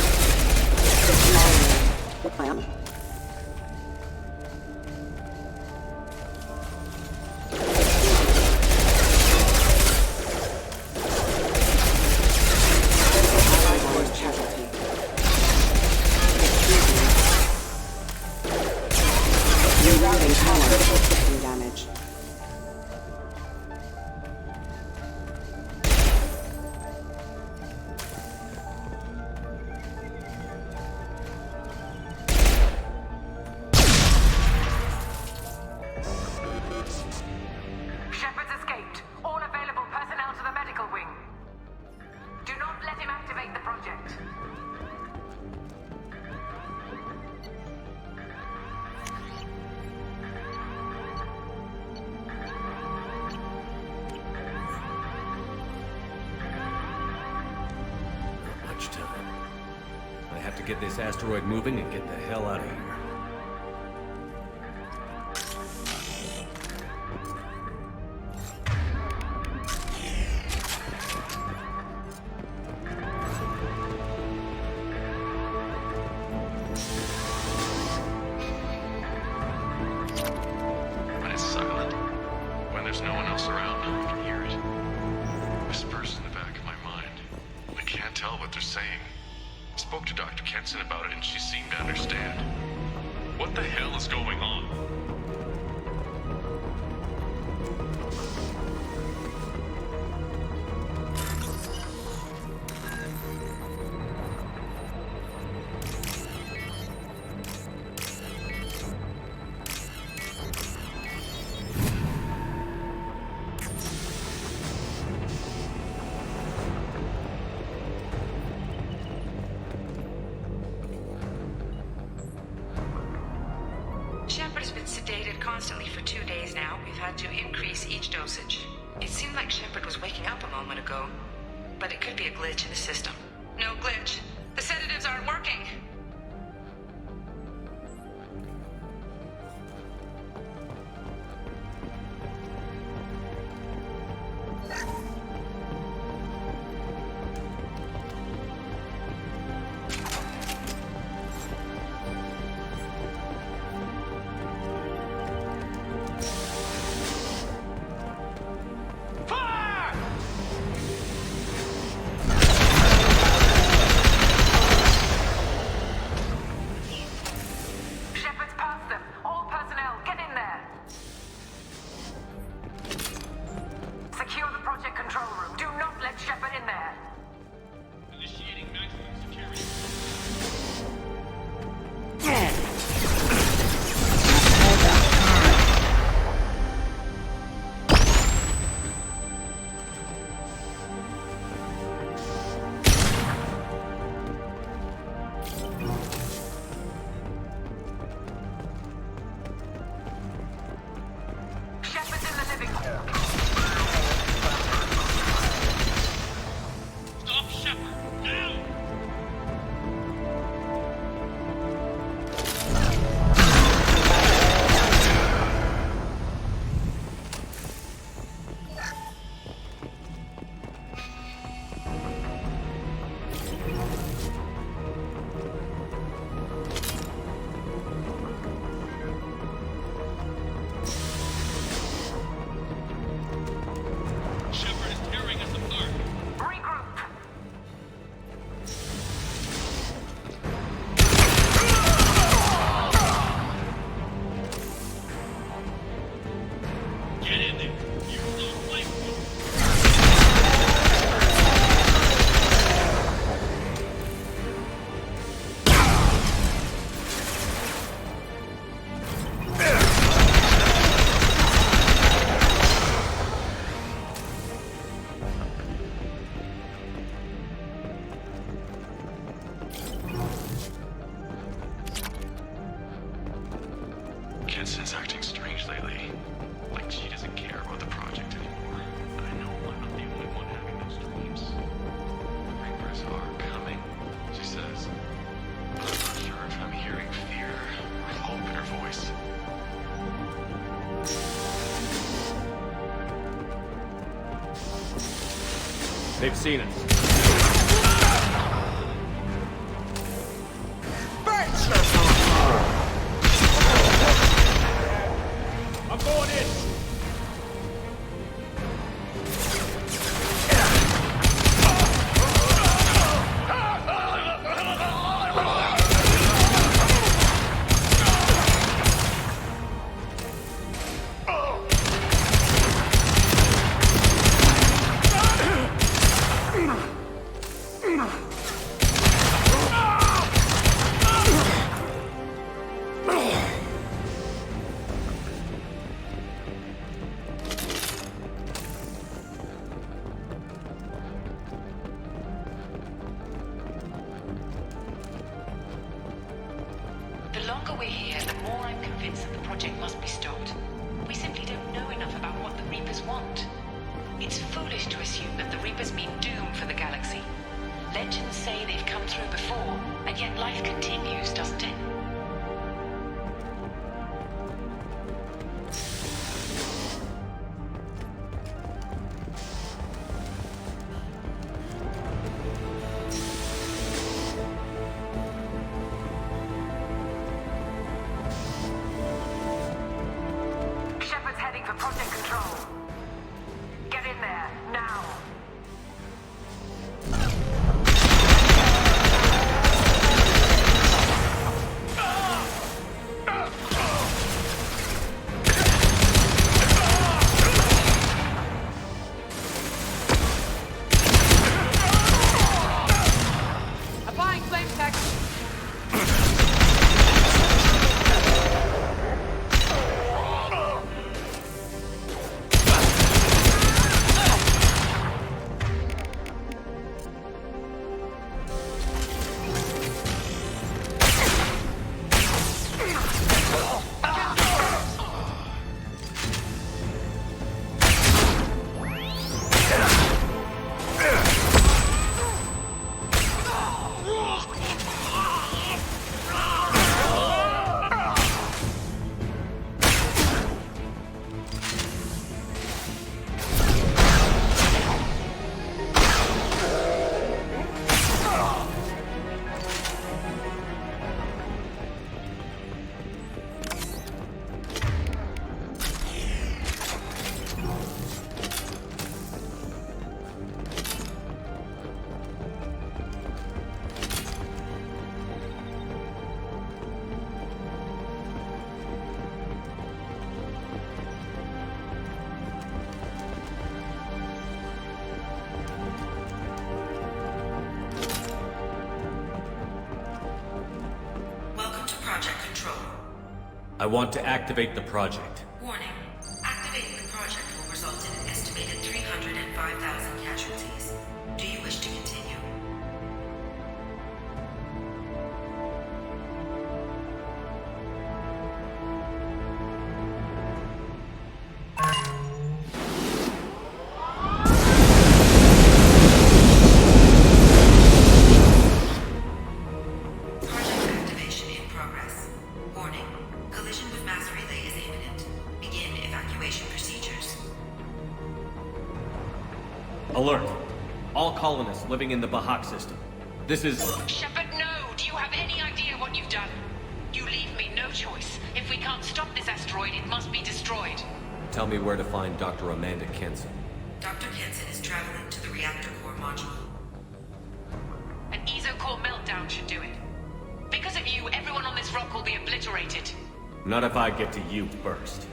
have to get this asteroid moving and get the hell out of here. When it's silent, when there's no one else around, I can hear it. Whispers in the back of my mind. I can't tell what they're saying. I spoke to Dr. Kenson about it and she seemed to understand. What the hell is going on? Shepard's been sedated constantly for 2 days now. We've had to increase each dosage. It seemed like Shepard was waking up a moment ago, but it could be a glitch in the system. No glitch. The sedatives aren't working. Shepard's past them. All personnel, get in there. Secure the project control room. Do not let Shepard in there. Initiating maximum security. Shepard's in the living room. Stop Shepard! Now! Shepard is tearing us apart. Regroup. Get in there. You slow flame. Kenson's acting strange lately. Like she doesn't care about the project anymore. I know I'm not the only one having those dreams. The Reapers are coming, she says. I'm not sure if I'm hearing fear or hope in her voice. They've seen us. I'm going in! The longer we're here, the more I'm convinced that the project must be stopped. We simply don't know enough about what the Reapers want. It's foolish to assume that the Reapers mean doom for the galaxy. Legends say they've come through before, and yet life continues, doesn't it? Shepard's heading for Project Control. Get in there, now! Applying flame tech. Welcome to Project Control. I want to activate the project. Warning. Activating the project will result in an estimated 305,000 casualties. Do you wish to continue? Project activation in progress. Warning. Collision with mass relay is imminent. Begin evacuation procedures. Alert! All colonists living in the Bahak system. This is... Shepard, no! Do you have any idea what you've done? You leave me no choice. If we can't stop this asteroid, it must be destroyed. Tell me where to find Dr. Amanda Kenson. Dr. Kenson is traveling to the reactor core module. An ESO-core meltdown should do it. Because of you, everyone on this rock will be obliterated. Not if I get to you first.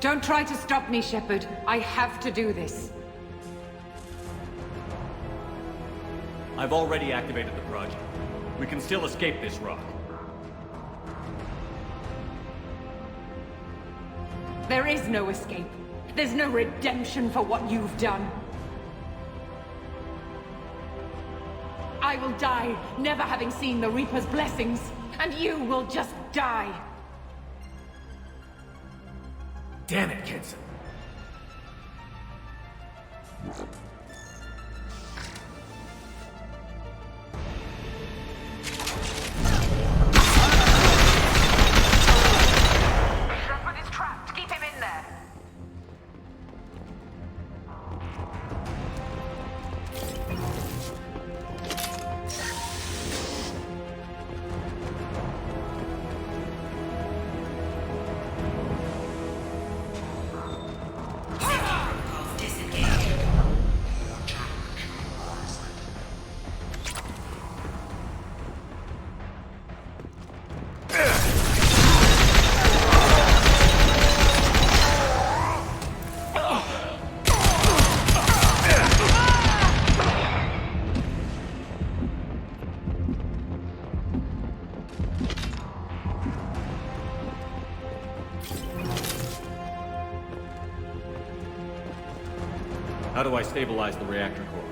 Don't try to stop me, Shepard. I have to do this. I've already activated the project. We can still escape this rock. There is no escape. There's no redemption for what you've done. I will die, never having seen the Reaper's blessings, and you will just die. Damn it, Kenson. Shepard is trapped. Keep him in there. How do I stabilize the reactor core?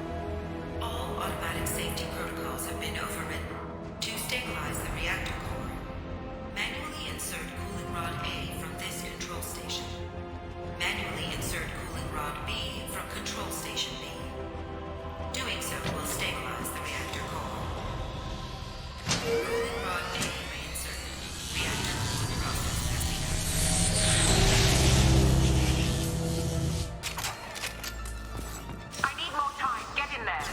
All automatic safety protocols have been overridden. To stabilize the reactor core, manually insert cooling rod A from this control station. Manually insert cooling rod B from control station B. Doing so will stabilize the reactor core. Cooling rod A reinserted. Reactor cooling process has begun. I need more time. Get in there.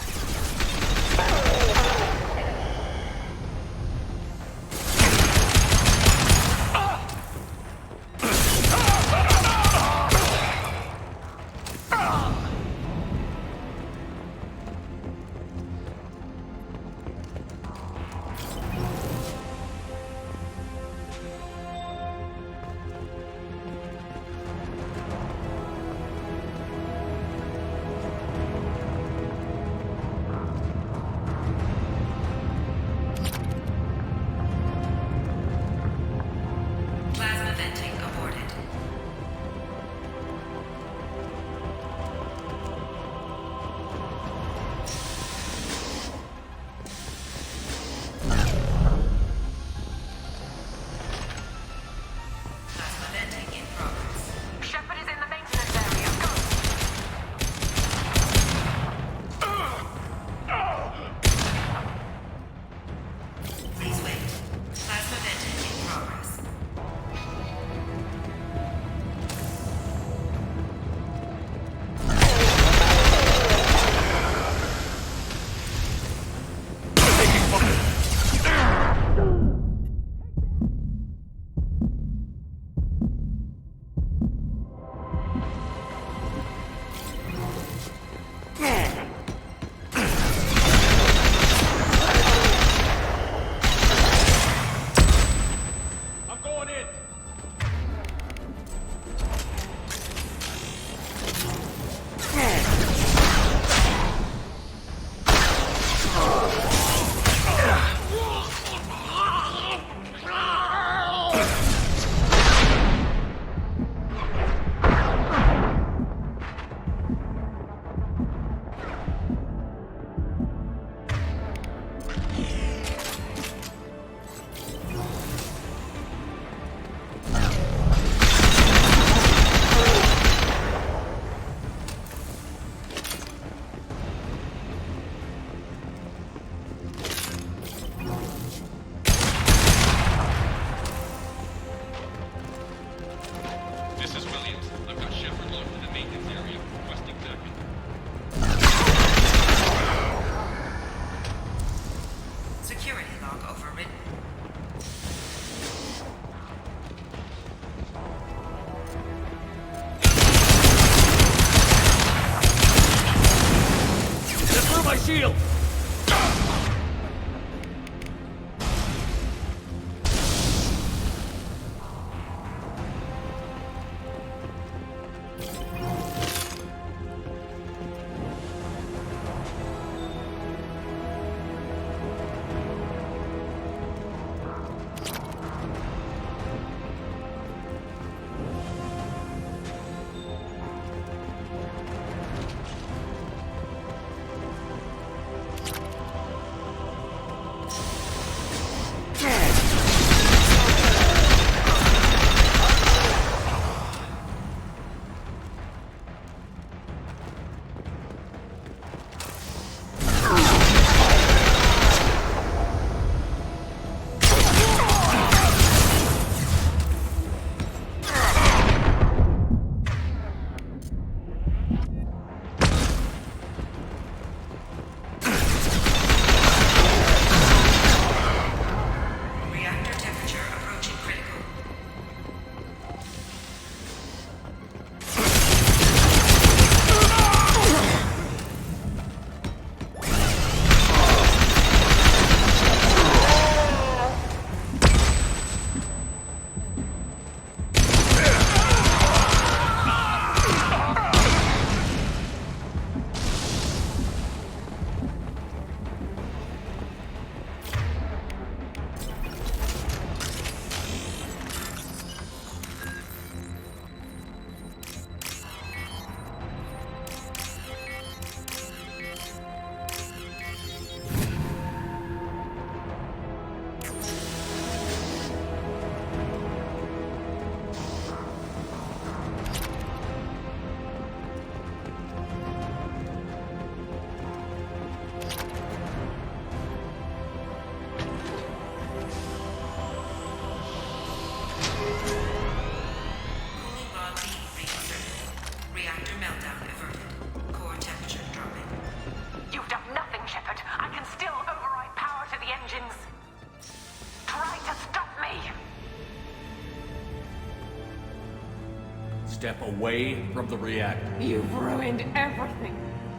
Step away from the reactor. You've ruined everything.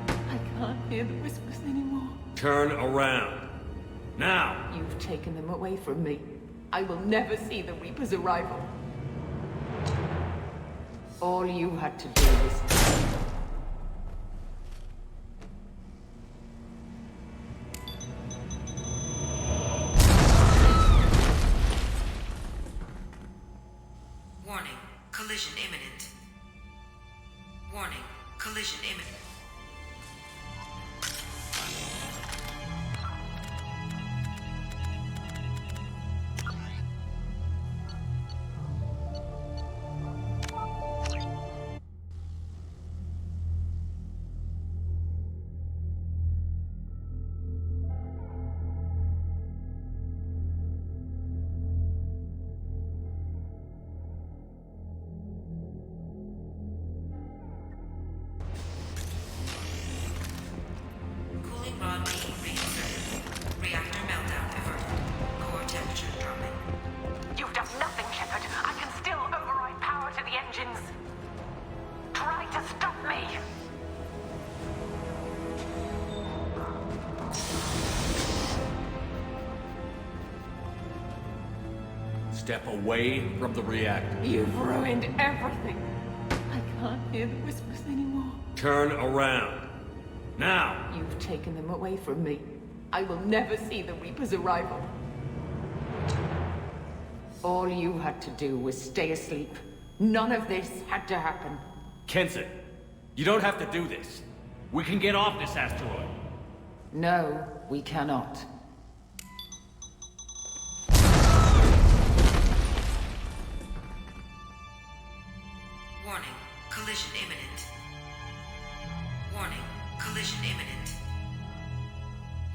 I can't hear the whispers anymore. Turn around. Now! You've taken them away from me. I will never see the Reaper's arrival. All you had to do was... Warning, collision imminent. Warning, collision imminent. Rod being reinserted. Reactor meltdown averted. Core temperature dropping. You've done nothing, Shepard. I can still override power to the engines. Try to stop me. Step away from the reactor. You've ruined everything. I can't hear the whispers anymore. Turn around. Now! You've taken them away from me. I will never see the Reaper's arrival. All you had to do was stay asleep. None of this had to happen. Kenson, you don't have to do this. We can get off this asteroid. No, we cannot. Warning, collision imminent. Warning, collision imminent.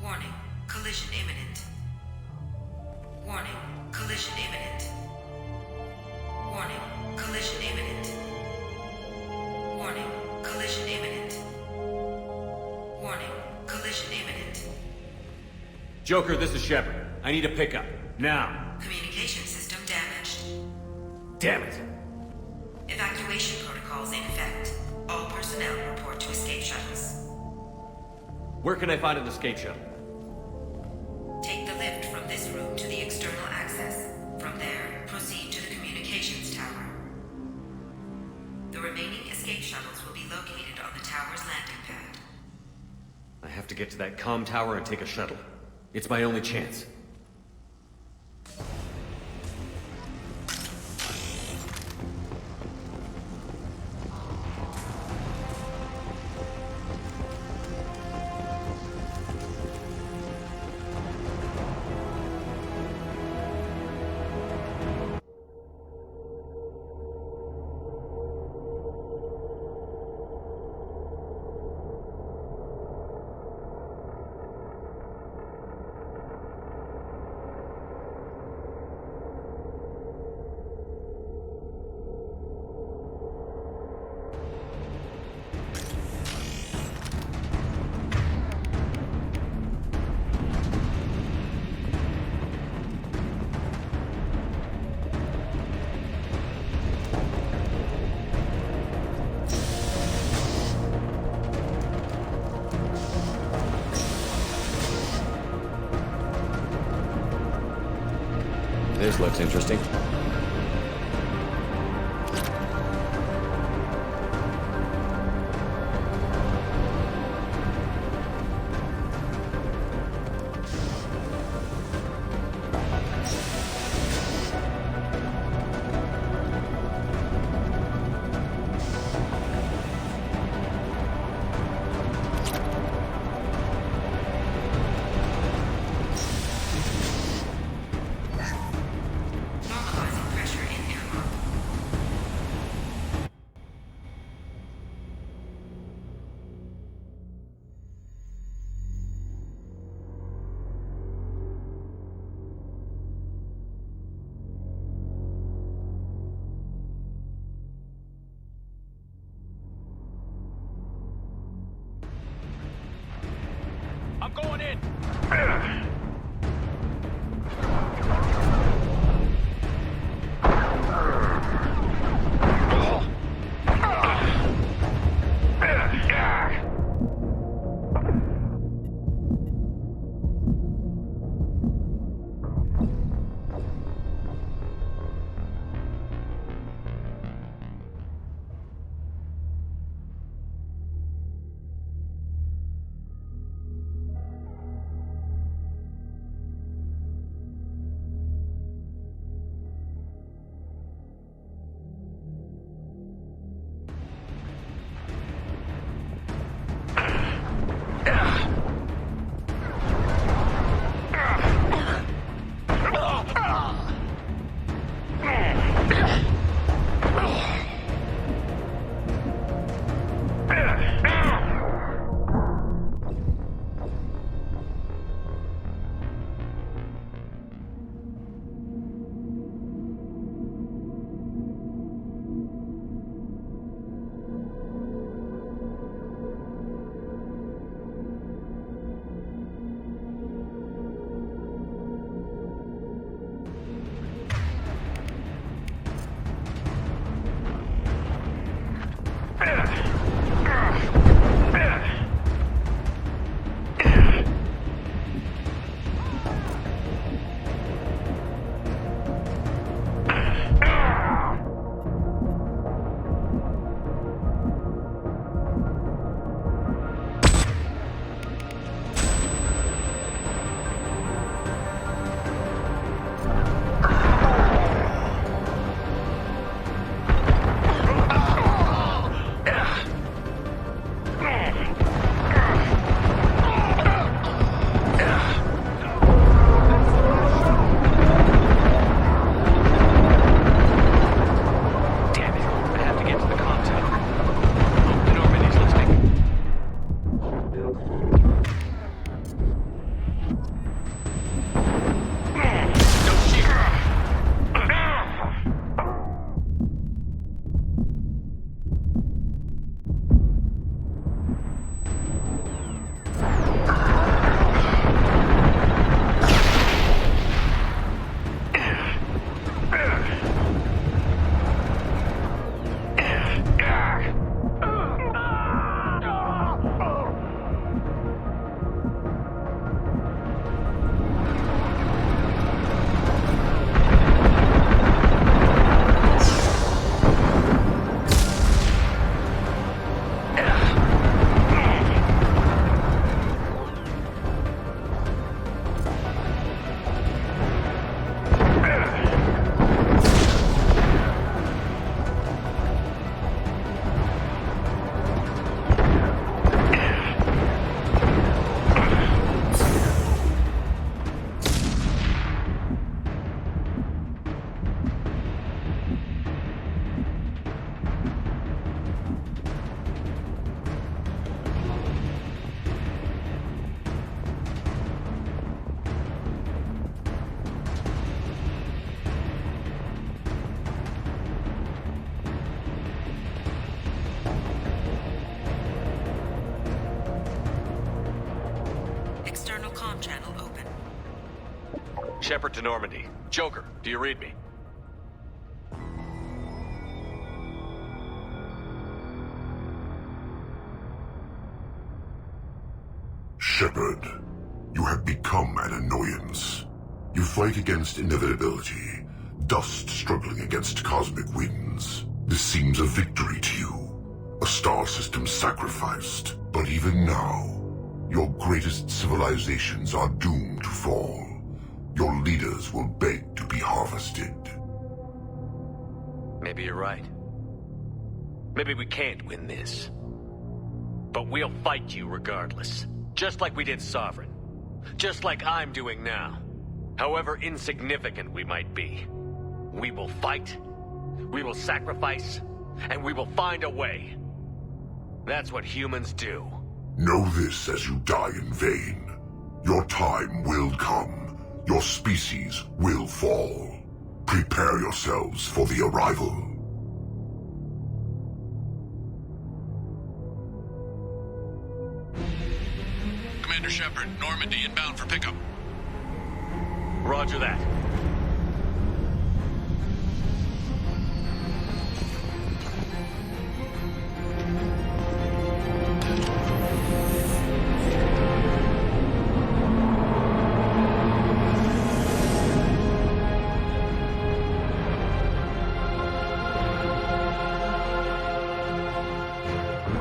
Warning, collision imminent. Warning, collision imminent. Warning, collision imminent. Warning, collision imminent. Warning, collision imminent. Joker, this is Shepard. I need a pickup. Now. Communication system damaged. Damn it. Evacuation protocols in effect. All personnel report to escape shuttles. Where can I find an escape shuttle? Take the lift from this room to the external access. From there, proceed to the communications tower. The remaining escape shuttles will be located on the tower's landing pad. I have to get to that comm tower and take a shuttle. It's my only chance. This looks interesting. I'm going in! channel open. Shepard to Normandy. Joker, do you read me? Shepard, you have become an annoyance. You fight against inevitability, dust struggling against cosmic winds. This seems a victory to you, a star system sacrificed. But even now, your greatest civilizations are doomed to fall. Your leaders will beg to be harvested. Maybe you're right. Maybe we can't win this. But we'll fight you regardless. Just like we did Sovereign. Just like I'm doing now. However insignificant we might be. We will fight, we will sacrifice, and we will find a way. That's what humans do. Know this as you die in vain. Your time will come. Your species will fall. Prepare yourselves for the arrival. Commander Shepard, Normandy inbound for pickup. Roger that.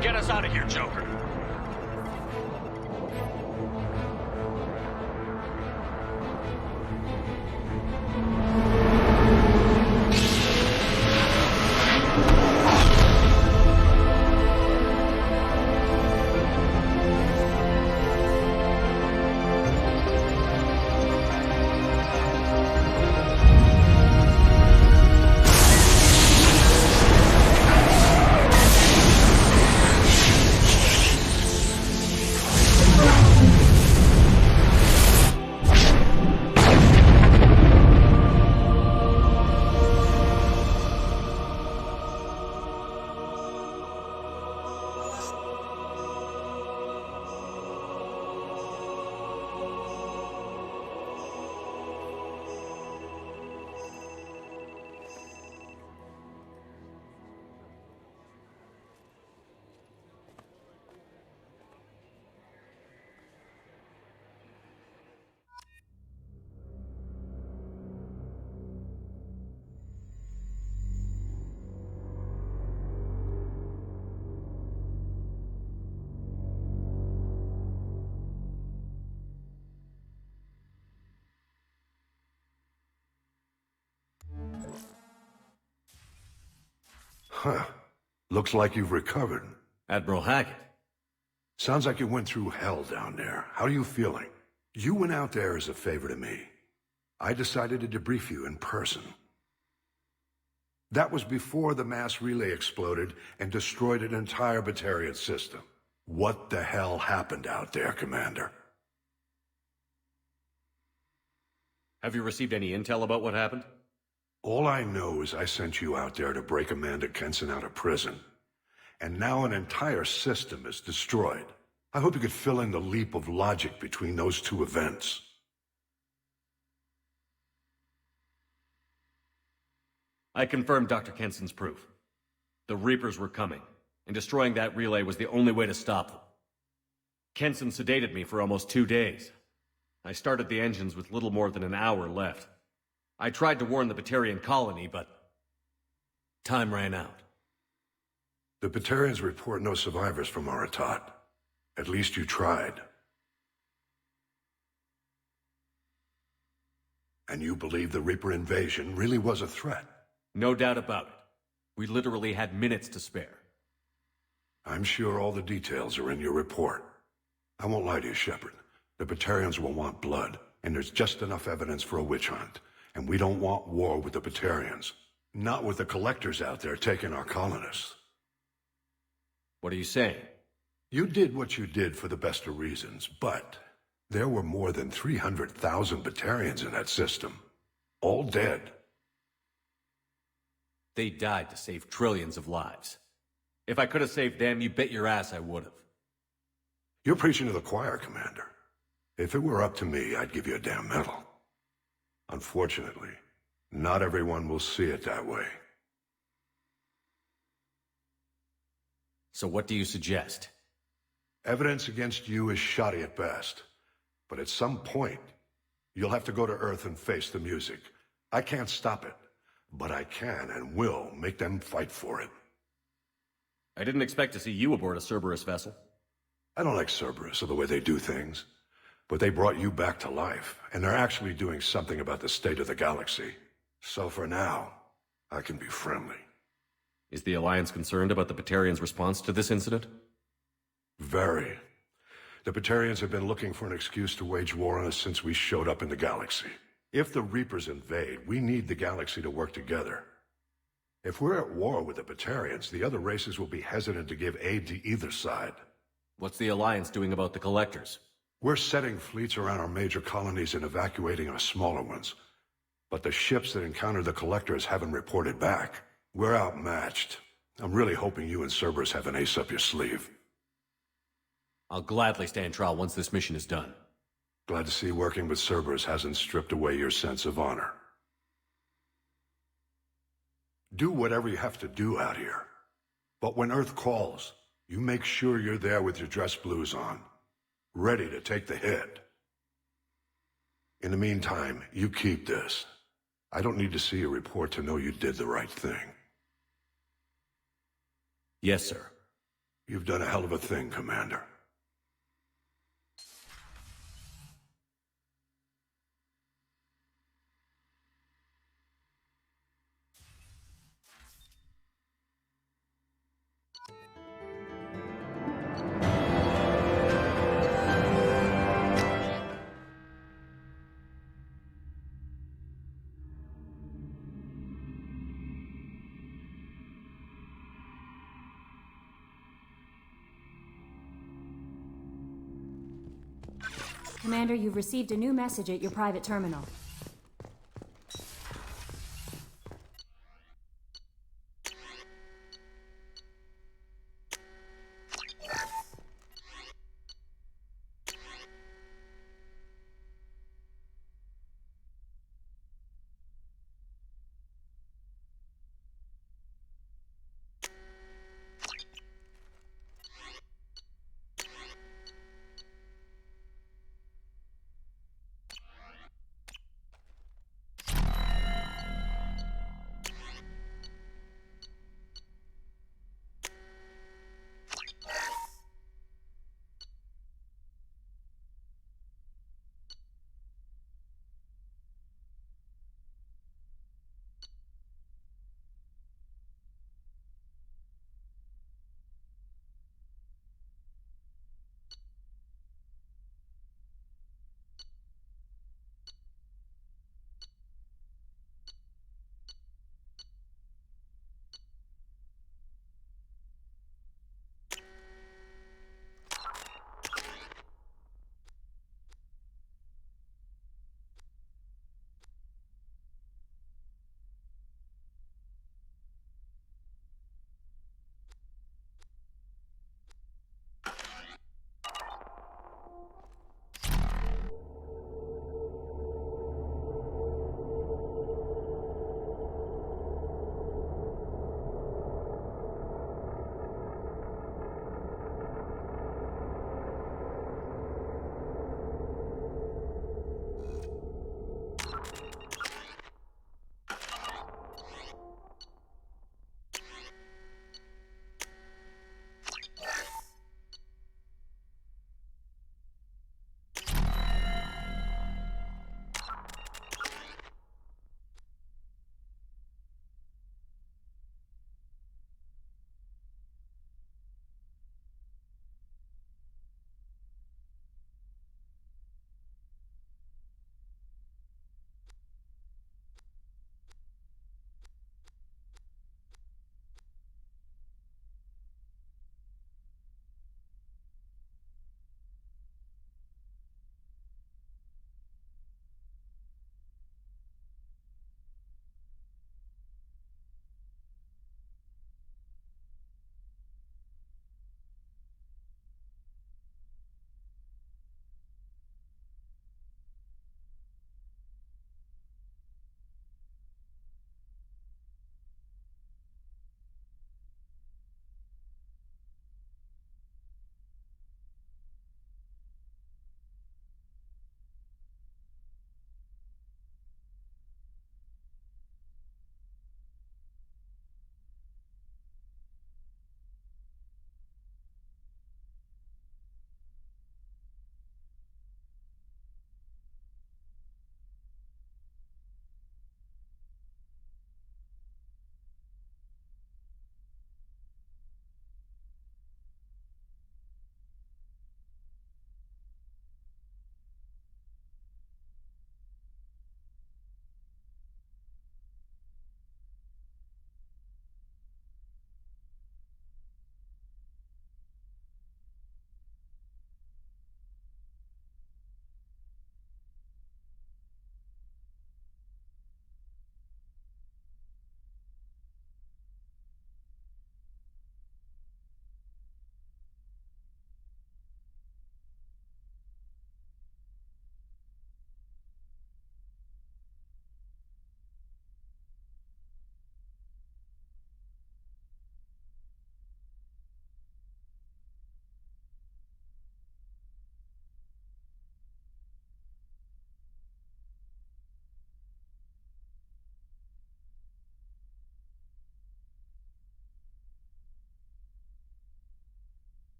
Get us out of here, Joker. Huh. Looks like you've recovered. Admiral Hackett. Sounds like you went through hell down there. How are you feeling? You went out there as a favor to me. I decided to debrief you in person. That was before the mass relay exploded and destroyed an entire Batarian system. What the hell happened out there, Commander? Have you received any intel about what happened? All I know is I sent you out there to break Amanda Kenson out of prison. And now an entire system is destroyed. I hope you could fill in the leap of logic between those two events. I confirmed Dr. Kenson's proof. The Reapers were coming, and destroying that relay was the only way to stop them. Kenson sedated me for almost 2 days. I started the engines with little more than an hour left. I tried to warn the Batarian colony, but time ran out. The Batarians report no survivors from Aratat. At least you tried. And you believe the Reaper invasion really was a threat? No doubt about it. We literally had minutes to spare. I'm sure all the details are in your report. I won't lie to you, Shepard. The Batarians will want blood, and there's just enough evidence for a witch hunt. And we don't want war with the Batarians. Not with the collectors out there taking our colonists. What are you saying? You did what you did for the best of reasons, but there were more than 300,000 Batarians in that system. All dead. They died to save trillions of lives. If I could have saved them, you bet your ass I would have. You're preaching to the choir, Commander. If it were up to me, I'd give you a damn medal. Unfortunately, not everyone will see it that way. So what do you suggest? Evidence against you is shoddy at best. But at some point, you'll have to go to Earth and face the music. I can't stop it, but I can and will make them fight for it. I didn't expect to see you aboard a Cerberus vessel. I don't like Cerberus or the way they do things. But they brought you back to life, and they're actually doing something about the state of the galaxy. So for now, I can be friendly. Is the Alliance concerned about the Batarians' response to this incident? Very. The Batarians have been looking for an excuse to wage war on us since we showed up in the galaxy. If the Reapers invade, we need the galaxy to work together. If we're at war with the Batarians, the other races will be hesitant to give aid to either side. What's the Alliance doing about the Collectors? We're setting fleets around our major colonies and evacuating our smaller ones. But the ships that encountered the Collectors haven't reported back. We're outmatched. I'm really hoping you and Cerberus have an ace up your sleeve. I'll gladly stand trial once this mission is done. Glad to see working with Cerberus hasn't stripped away your sense of honor. Do whatever you have to do out here. But when Earth calls, you make sure you're there with your dress blues on. Ready to take the hit. In the meantime, you keep this. I don't need to see a report to know you did the right thing. Yes, sir. You've done a hell of a thing, Commander. Commander, you've received a new message at your private terminal.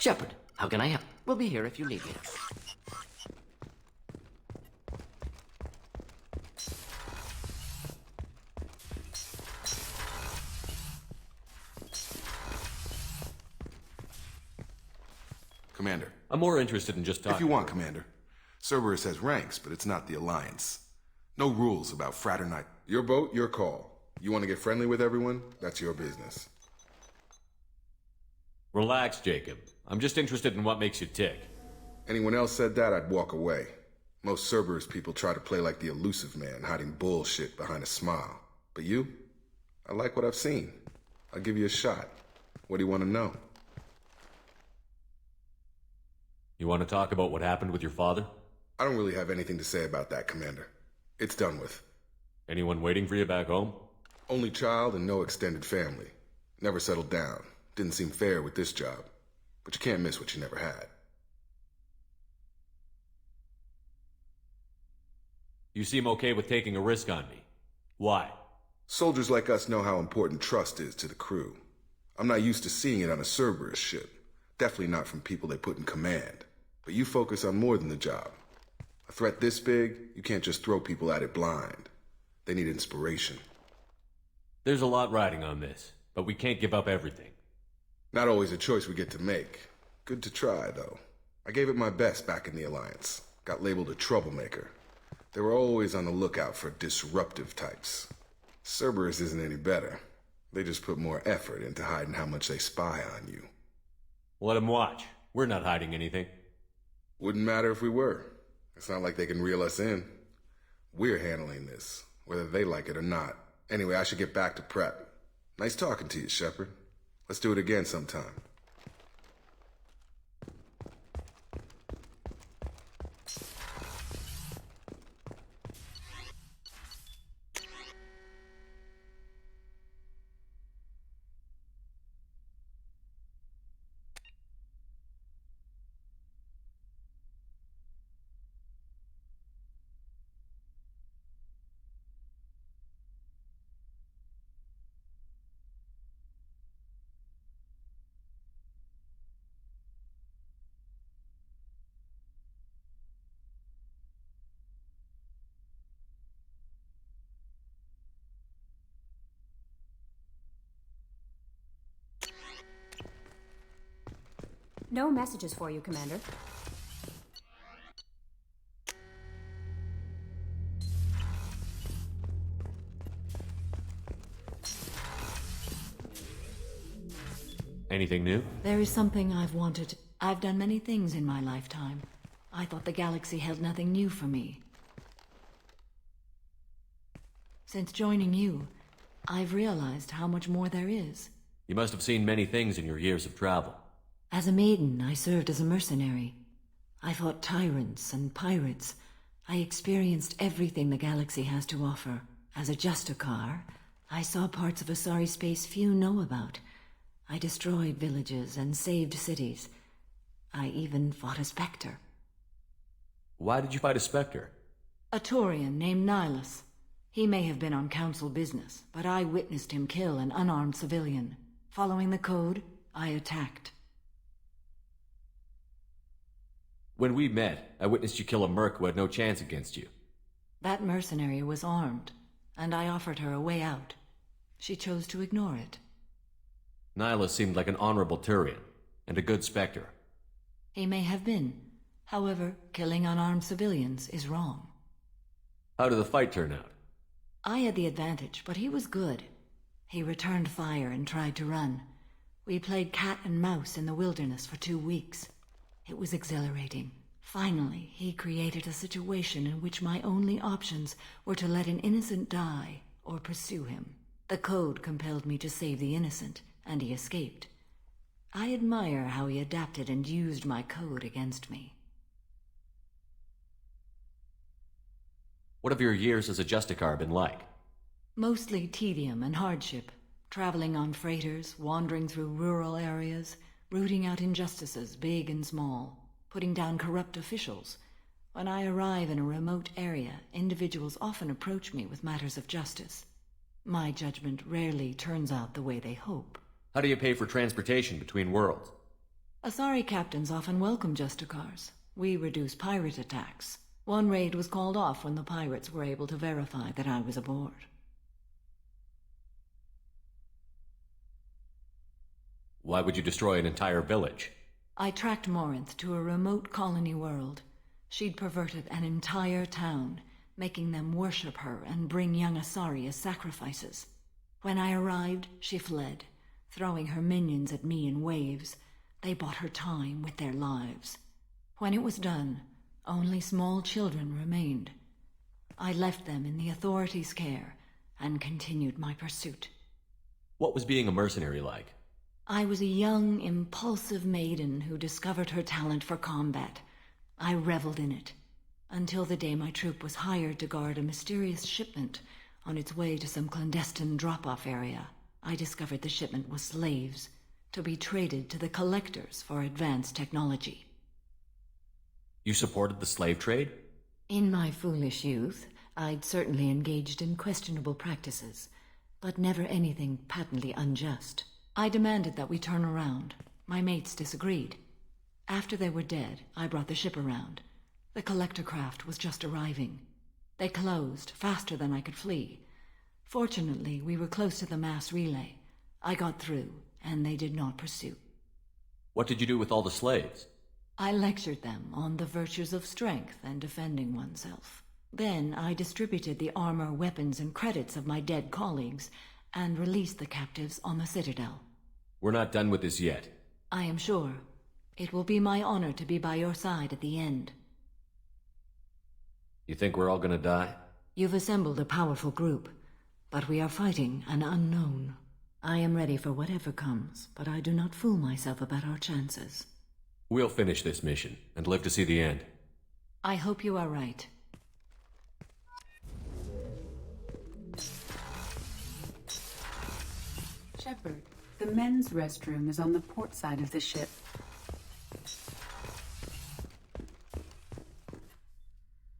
Shepard, how can I help? We'll be here if you need me. Commander. I'm more interested in just talking. If you want, Commander. Cerberus has ranks, but it's not the Alliance. No rules about fraternize. Your boat, your call. You want to get friendly with everyone? That's your business. Relax, Jacob. I'm just interested in what makes you tick. Anyone else said that, I'd walk away. Most Cerberus people try to play like the elusive man, hiding bullshit behind a smile. But you? I like what I've seen. I'll give you a shot. What do you want to know? You want to talk about what happened with your father? I don't really have anything to say about that, Commander. It's done with. Anyone waiting for you back home? Only child and no extended family. Never settled down. Didn't seem fair with this job. But you can't miss what you never had. You seem okay with taking a risk on me. Why? Soldiers like us know how important trust is to the crew. I'm not used to seeing it on a Cerberus ship. Definitely not from people they put in command. But you focus on more than the job. A threat this big, you can't just throw people at it blind. They need inspiration. There's a lot riding on this, but we can't give up everything. Not always a choice we get to make. Good to try, though. I gave it my best back in the Alliance. Got labeled a troublemaker. They were always on the lookout for disruptive types. Cerberus isn't any better. They just put more effort into hiding how much they spy on you. Let them watch. We're not hiding anything. Wouldn't matter if we were. It's not like they can reel us in. We're handling this, whether they like it or not. Anyway, I should get back to prep. Nice talking to you, Shepard. Let's do it again sometime. No messages for you, Commander. Anything new? There is something I've wanted. I've done many things in my lifetime. I thought the galaxy held nothing new for me. Since joining you, I've realized how much more there is. You must have seen many things in your years of travel. As a maiden, I served as a mercenary. I fought tyrants and pirates. I experienced everything the galaxy has to offer. As a Justicar, I saw parts of a sorry space few know about. I destroyed villages and saved cities. I even fought a Spectre. Why did you fight a Spectre? A Taurian named Nihilus. He may have been on council business, but I witnessed him kill an unarmed civilian. Following the code, I attacked. When we met, I witnessed you kill a merc who had no chance against you. That mercenary was armed, and I offered her a way out. She chose to ignore it. Nihilus seemed like an honorable Turian, and a good Spectre. He may have been. However, killing unarmed civilians is wrong. How did the fight turn out? I had the advantage, but he was good. He returned fire and tried to run. We played cat and mouse in the wilderness for 2 weeks. It was exhilarating. Finally, he created a situation in which my only options were to let an innocent die or pursue him. The code compelled me to save the innocent, and he escaped. I admire how he adapted and used my code against me. What have your years as a Justicar been like? Mostly tedium and hardship. Traveling on freighters, wandering through rural areas, rooting out injustices, big and small, putting down corrupt officials. When I arrive in a remote area, individuals often approach me with matters of justice. My judgment rarely turns out the way they hope. How do you pay for transportation between worlds? Asari captains often welcome Justicars. We reduce pirate attacks. One raid was called off when the pirates were able to verify that I was aboard. Why would you destroy an entire village? I tracked Morinth to a remote colony world. She'd perverted an entire town, making them worship her and bring young Asari as sacrifices. When I arrived, she fled, throwing her minions at me in waves. They bought her time with their lives. When it was done, only small children remained. I left them in the authorities' care and continued my pursuit. What was being a mercenary like? I was a young, impulsive maiden who discovered her talent for combat. I reveled in it, until the day my troop was hired to guard a mysterious shipment on its way to some clandestine drop-off area. I discovered the shipment was slaves, to be traded to the collectors for advanced technology. You supported the slave trade? In my foolish youth, I'd certainly engaged in questionable practices, but never anything patently unjust. I demanded that we turn around. My mates disagreed. After they were dead, I brought the ship around. The collector craft was just arriving. They closed faster than I could flee. Fortunately, we were close to the mass relay. I got through, and they did not pursue. What did you do with all the slaves? I lectured them on the virtues of strength and defending oneself. Then I distributed the armor, weapons, and credits of my dead colleagues and released the captives on the Citadel. We're not done with this yet. I am sure. It will be my honor to be by your side at the end. You think we're all gonna die? You've assembled a powerful group, but we are fighting an unknown. I am ready for whatever comes, but I do not fool myself about our chances. We'll finish this mission and live to see the end. I hope you are right. Shepard, the men's restroom is on the port side of the ship.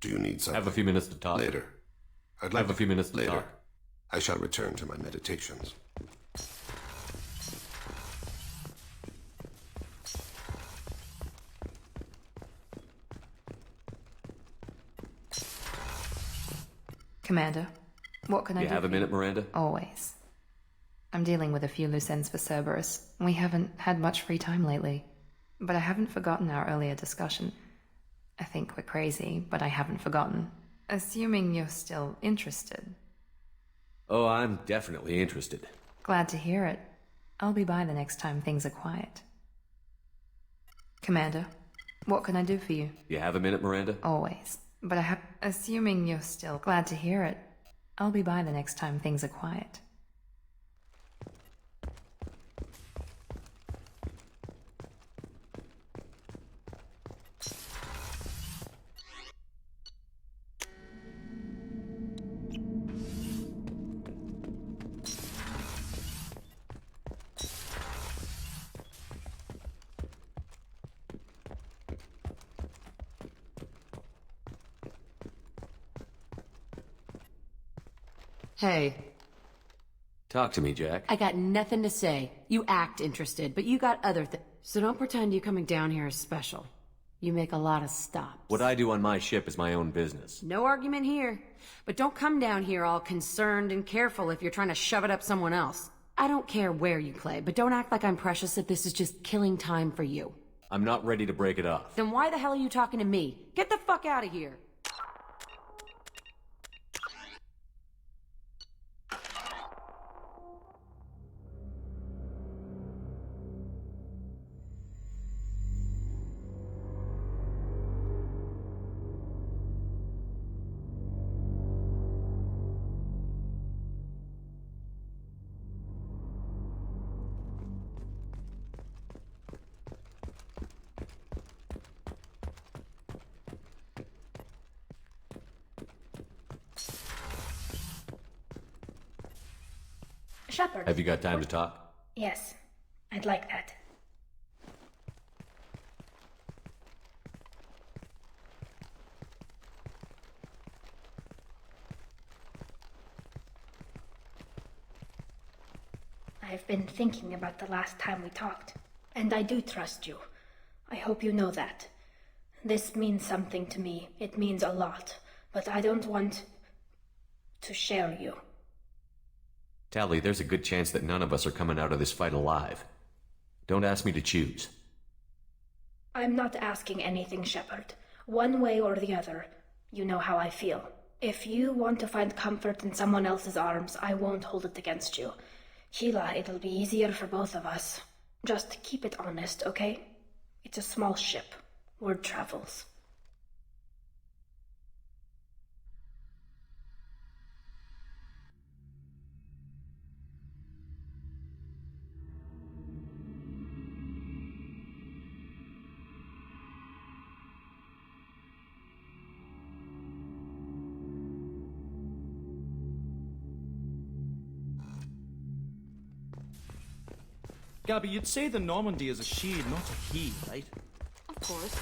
Do you need something? Have a few minutes to talk. Later. I'd like Have a few minutes to later. talk. I shall return to my meditations. Commander, what can I do? You have a minute, Miranda? Always. I'm dealing with a few loose ends for Cerberus. We haven't had much free time lately. But I haven't forgotten our earlier discussion. I think we're crazy, but I haven't forgotten. Assuming you're still interested. Oh, I'm definitely interested. Glad to hear it. I'll be by the next time things are quiet. Commander, what can I do for you? You have a minute, Miranda? Always. But assuming you're still glad to hear it. I'll be by the next time things are quiet. Hey. Talk to me, Jack. I got nothing to say. You act interested, but you got other things. So don't pretend you coming down here is special. You make a lot of stops. What I do on my ship is my own business. No argument here. But don't come down here all concerned and careful if you're trying to shove it up someone else. I don't care where you play, but don't act like I'm precious if this is just killing time for you. I'm not ready to break it off. Then why the hell are you talking to me? Get the fuck out of here. Shepard. Have you got time to talk? Yes, I'd like that. I've been thinking about the last time we talked, and I do trust you. I hope you know that. This means something to me. It means a lot. But I don't want to share you. Tally, there's a good chance that none of us are coming out of this fight alive. Don't ask me to choose. I'm not asking anything, Shepard. One way or the other, you know how I feel. If you want to find comfort in someone else's arms, I won't hold it against you. Sheila, it'll be easier for both of us. Just keep it honest, okay? It's a small ship. Word travels. Gabby, you'd say the Normandy is a she, not a he, right? Of course.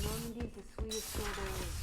Normandy's the sweetest girl there is.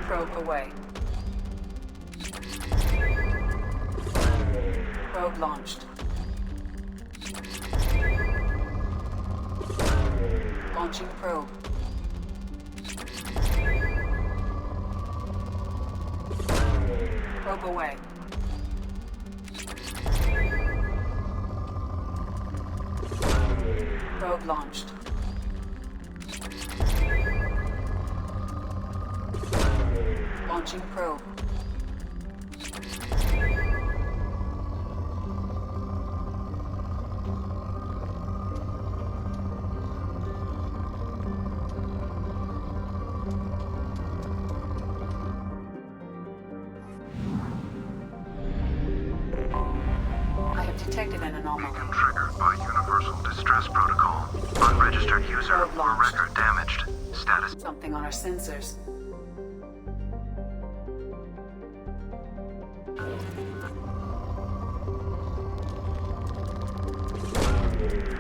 Probe away. Probe launched. Launching probe. Probe away. Probe launched. Launching probe. I have detected an anomaly. Triggered by Universal Distress Protocol. Unregistered user or record damaged. Status. Something on our sensors.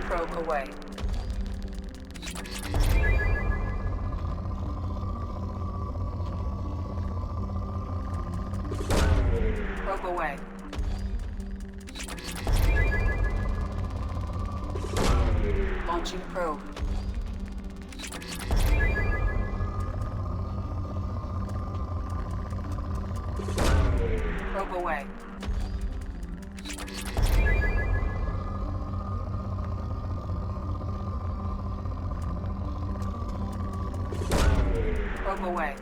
Probe away. Probe away. Launching probe. Probe away. Probe away.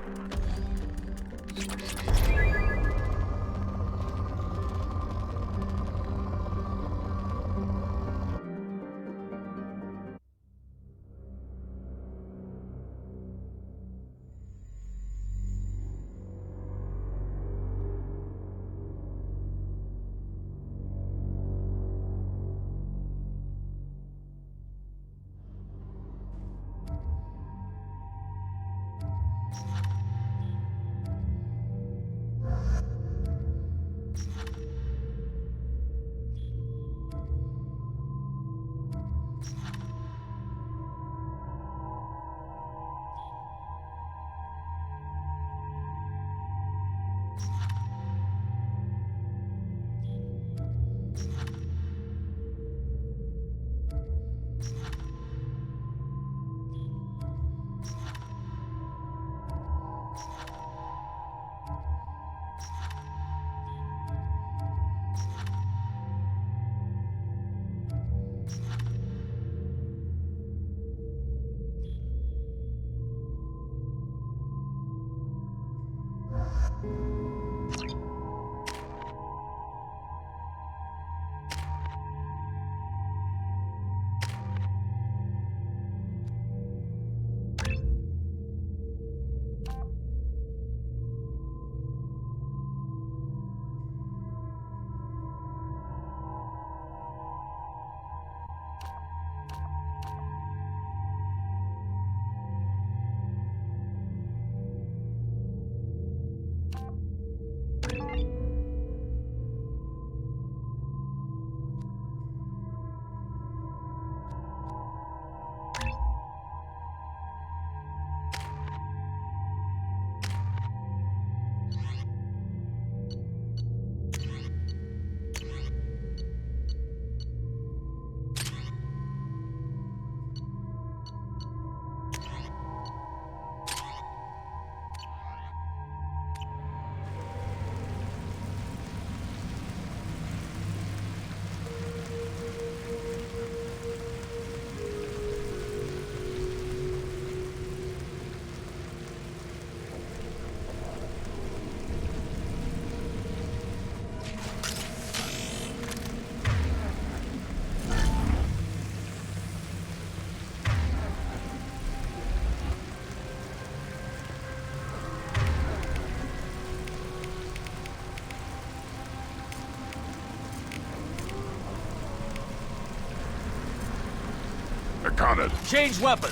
work on it. Change weapon.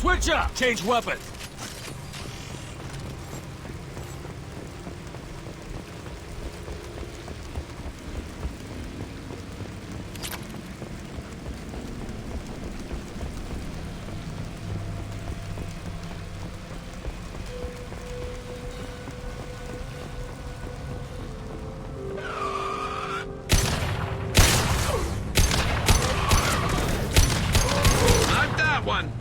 Switch up! Change weapon! Not that one!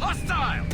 Hostile!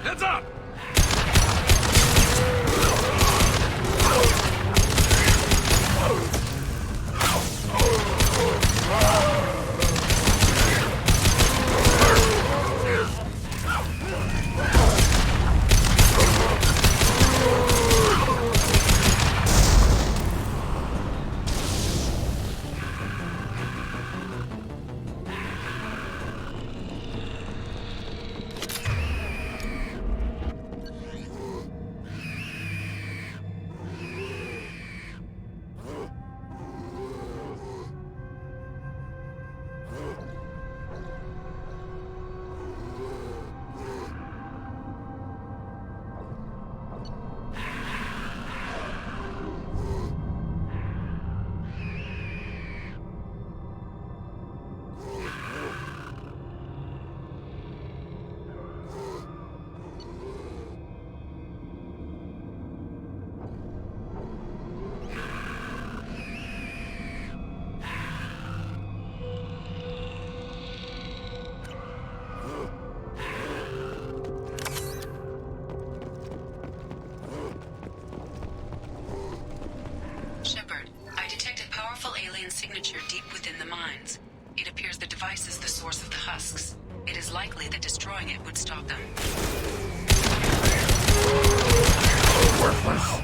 Heads up! Signature deep within the mines. It appears the device is the source of the husks. It is likely that destroying it would stop them. Worthless.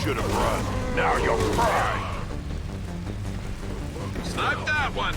Should have run. Now you'll cry. Snipe that one.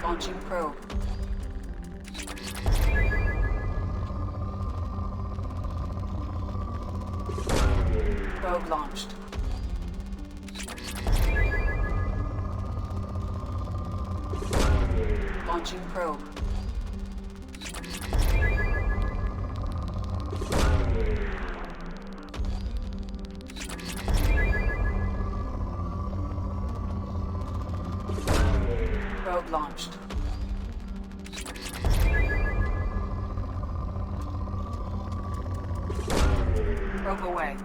Launching probe. Probe launched. Launching probe. Probe launched. Probe away.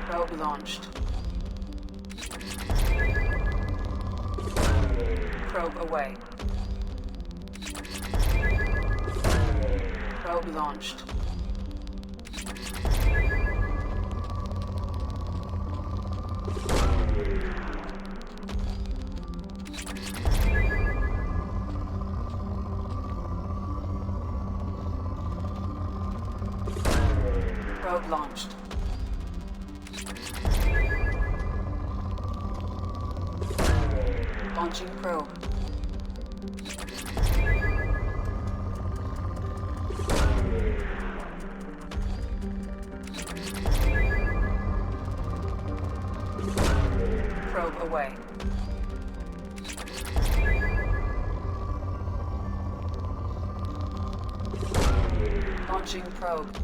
Probe launched. Probe away. Probe launched. Probe launched. Launching probe. Probe away. Launching probe.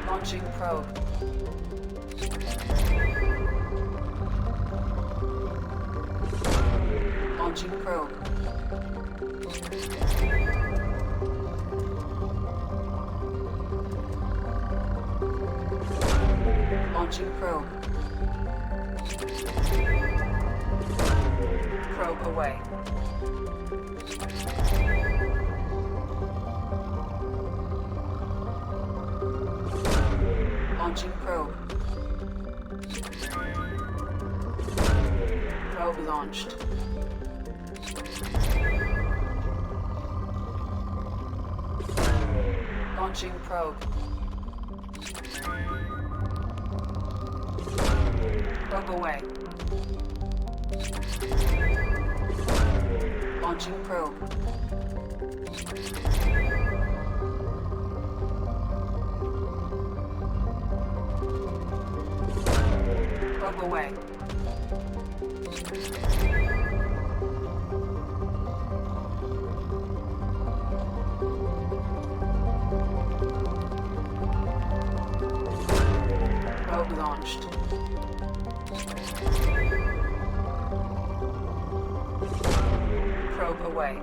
Launching probe. Launching probe. Launching probe. Probe away. Launching probe. Probe launched. Launching probe. Probe away. Launching probe. Probe away. Probe launched. Probe away.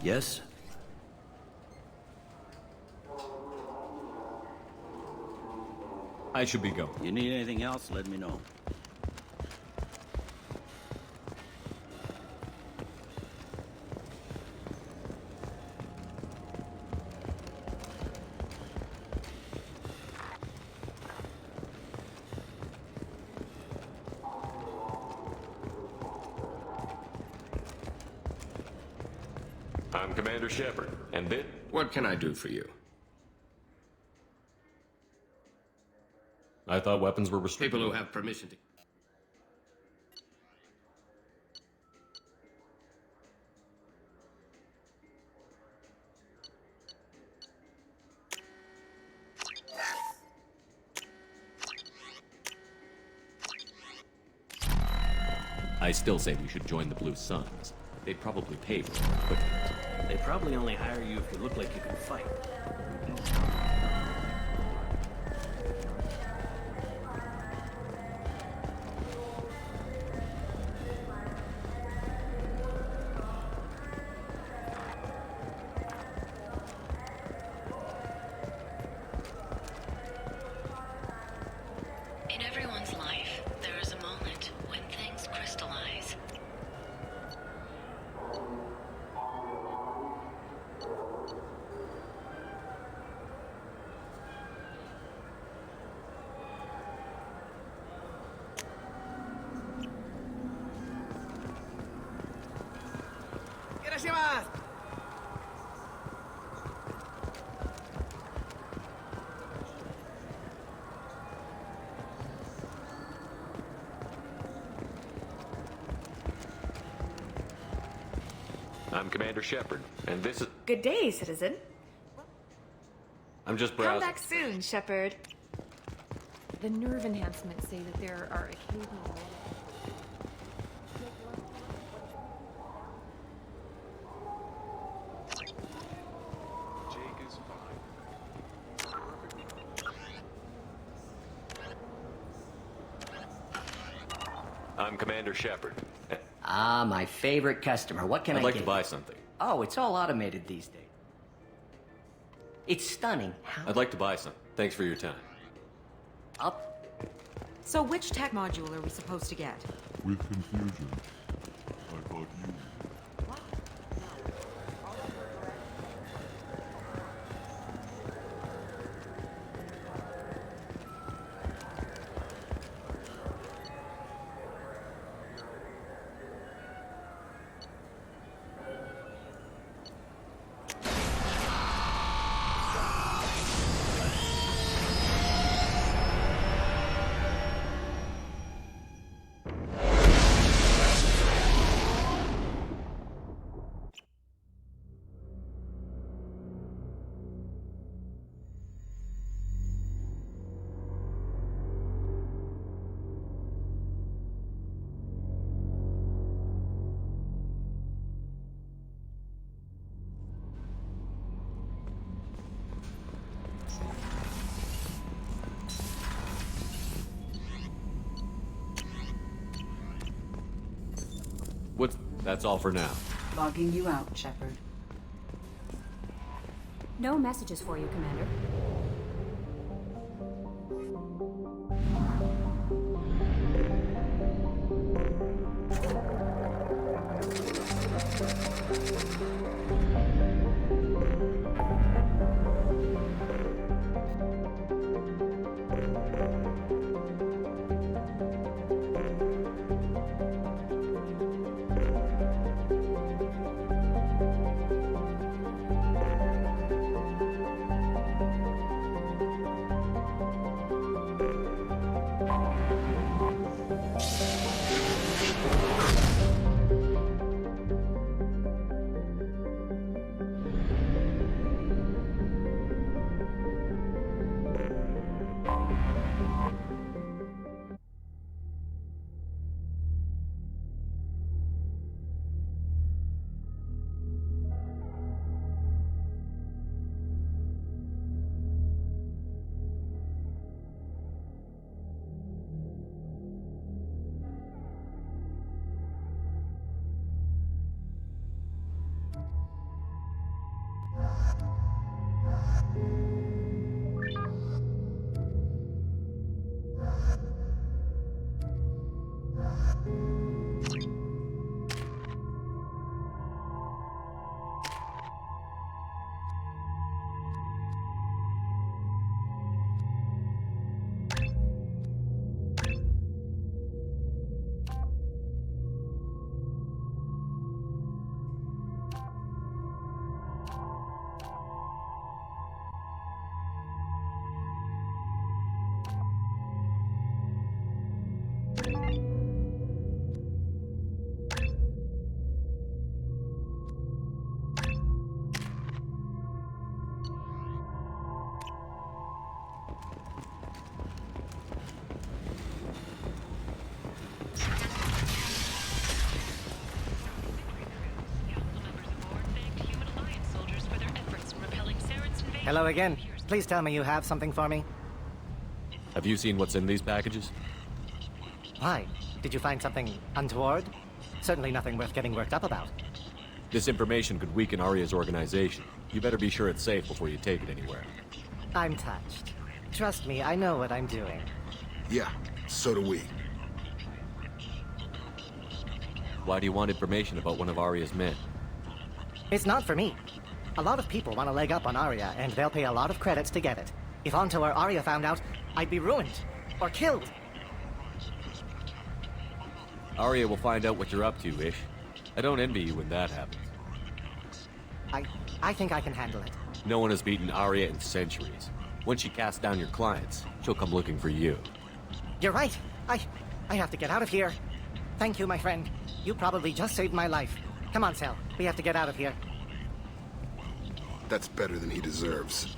Yes? I should be going. You need anything else, let me know. I'm Commander Shepard, and this... What can I do for you? I thought weapons were restricted. People who have permission to... I still say we should join the Blue Suns. They'd probably pay for it, but... They probably only hire you if you look like you can fight. In everyone's life, there is a moment when things crystallize. I'm Commander Shepard, and this is... Good day, citizen. I'm just Come browsing. back soon, Shepard. The nerve enhancements say that there are occasional... Jake is fine. I'm Commander Shepard. Ah, my favorite customer. What can I I'd like get to buy something. Oh, it's all automated these days. It's stunning. I'd like to buy some. Thanks for your time. Up. So which tech module are we supposed to get? With confusion, I thought you... That's all for now. Logging you out, Shepard. No messages for you, Commander. Hello again. Please tell me you have something for me. Have you seen what's in these packages? Why? Did you find something untoward? Certainly nothing worth getting worked up about. This information could weaken Arya's organization. You better be sure it's safe before you take it anywhere. I'm touched. Trust me, I know what I'm doing. Yeah, so do we. Why do you want information about one of Arya's men? It's not for me. A lot of people want a leg up on Arya, and they'll pay a lot of credits to get it. If Anto or Arya found out, I'd be ruined. Or killed. Arya will find out what you're up to, Ish. I don't envy you when that happens. I think I can handle it. No one has beaten Arya in centuries. Once she casts down your clients, she'll come looking for you. You're right. I have to get out of here. Thank you, my friend. You probably just saved my life. Come on, Sal. We have to get out of here. That's better than he deserves.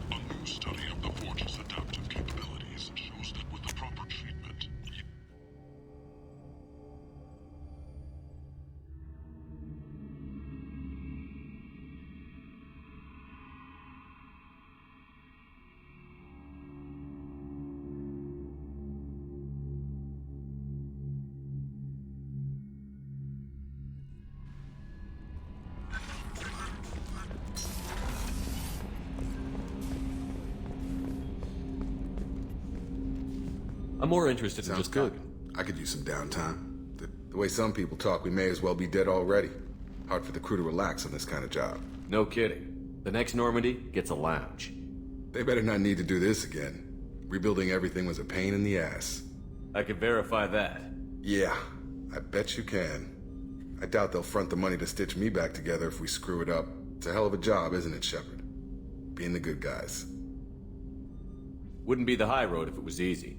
A new study of the Forge's adaptive capabilities shows that with the proper treatment... I'm more interested in Sounds just good. cooking. I could use some downtime. The way some people talk, we may as well be dead already. Hard for the crew to relax on this kind of job. No kidding. The next Normandy gets a lounge. They better not need to do this again. Rebuilding everything was a pain in the ass. I can verify that. Yeah, I bet you can. I doubt they'll front the money to stitch me back together if we screw it up. It's a hell of a job, isn't it, Shepard? Being the good guys. Wouldn't be the high road if it was easy.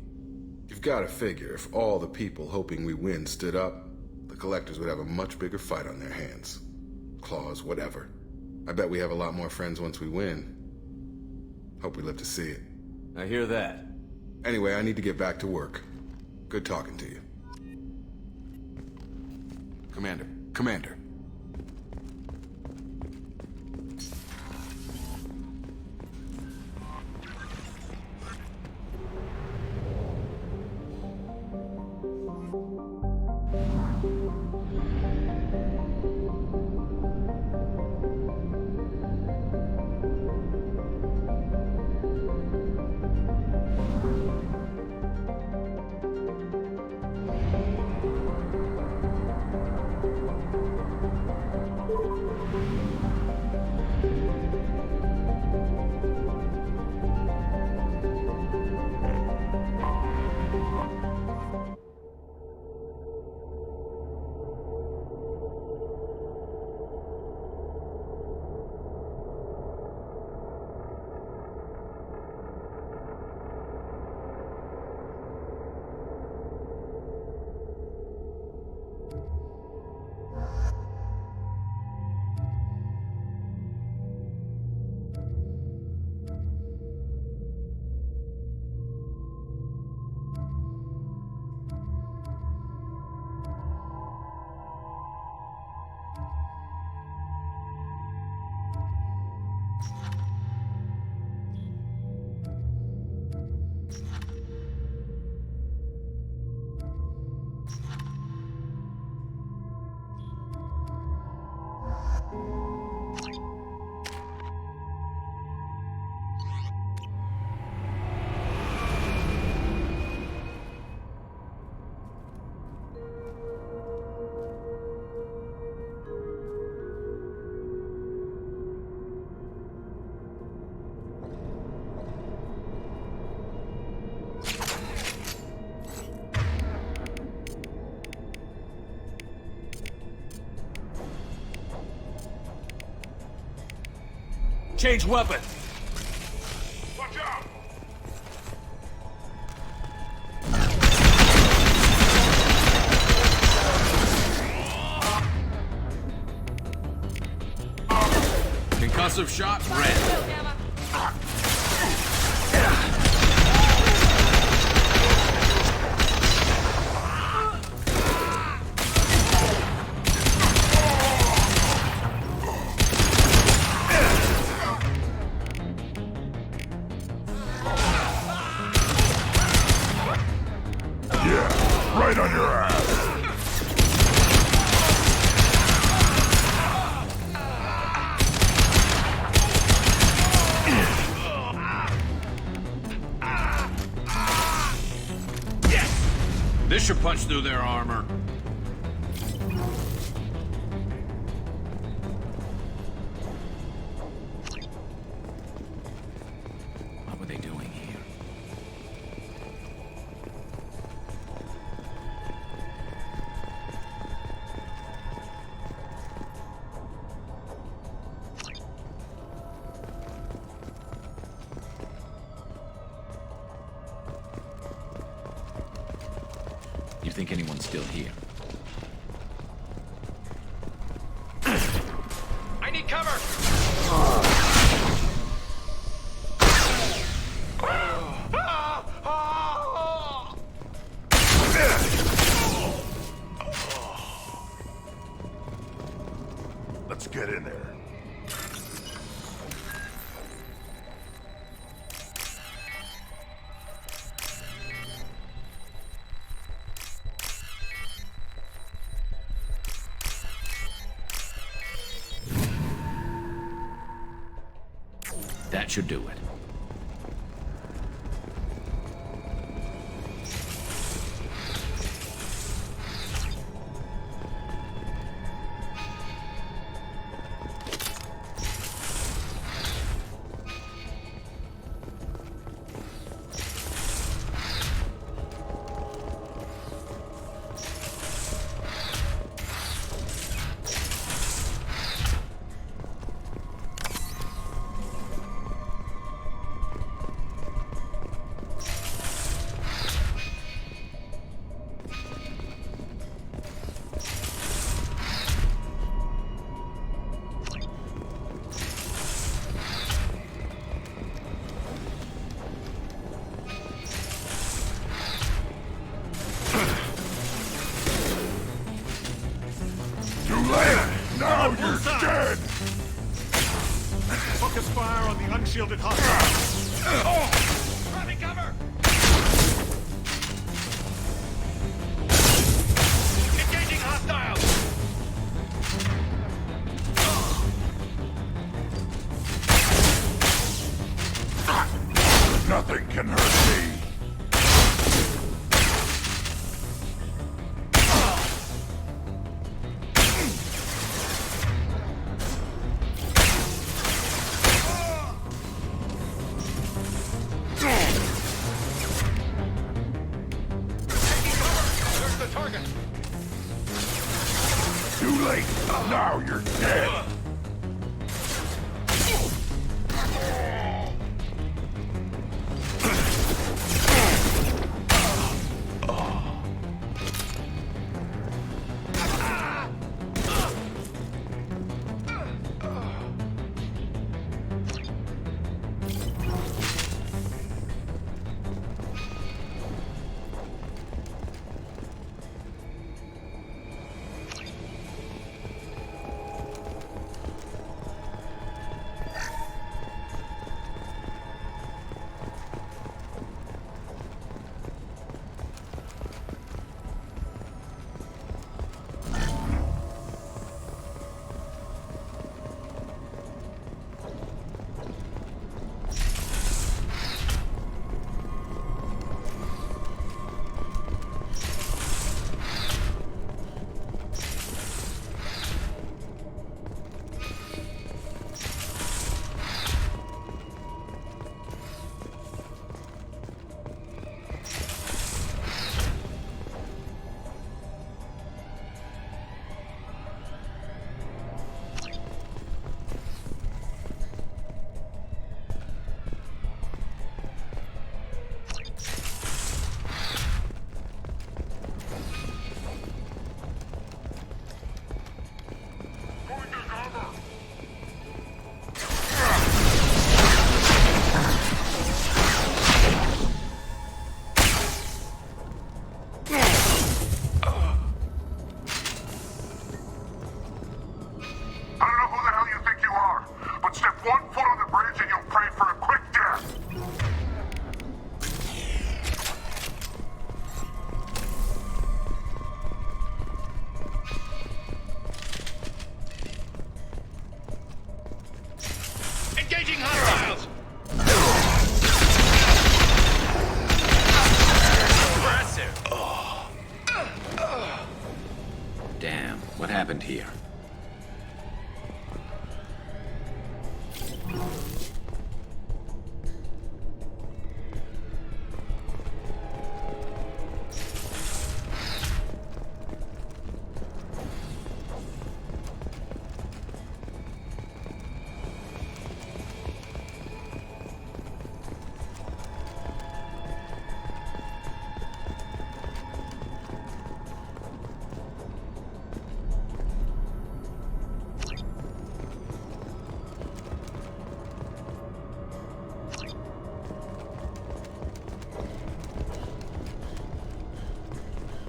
You've got to figure, if all the people hoping we win stood up, the collectors would have a much bigger fight on their hands. Claws, whatever. I bet we have a lot more friends once we win. Hope we live to see it. I hear that. Anyway, I need to get back to work. Good talking to you. Commander. Change weapon! Watch out! Concussive shot, red. Right on your ass! This should punch through their armor. What were they doing here? You think anyone's still here? I need cover! Let's get in there. That should do it. Now you're dead! Focus fire on the unshielded hostiles. Grabbing cover! Engaging hostiles! Nothing can hurt me! Too late! Now you're dead! happened here.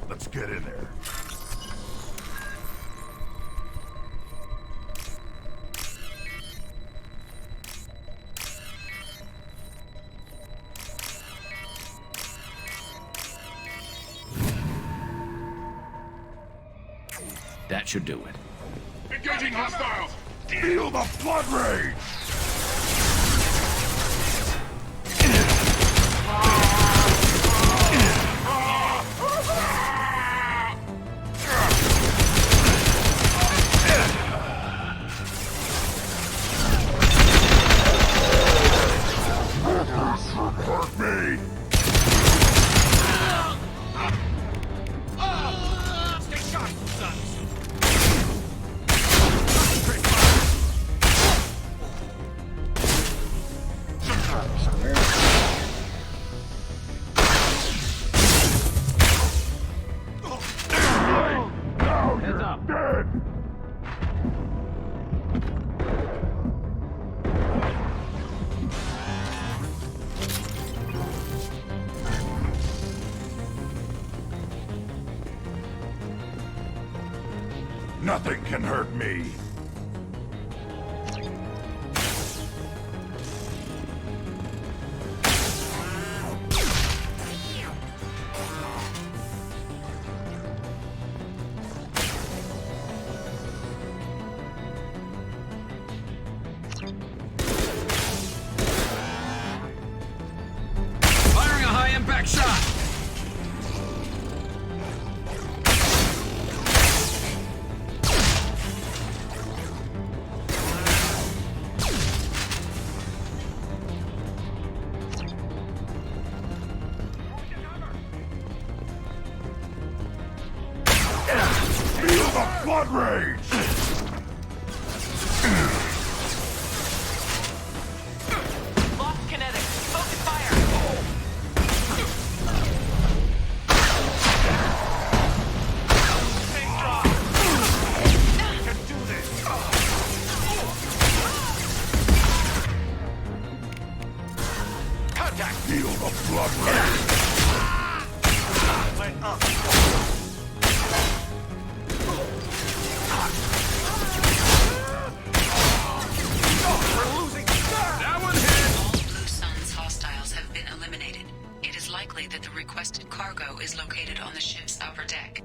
Let's get in there. That should do it. Engaging hostiles! Feel the blood rage! Hurt me! Stay sharp, sons! Now you're dead! Nothing can hurt me. Firing a high-impact shot! Feel the blood rage! Lost kinetics. Focus fire. Stay strong! You can do this! Contact! Feel the blood rage! Let up! All Blue Sun's hostiles have been eliminated. It is likely that the requested cargo is located on the ship's upper deck.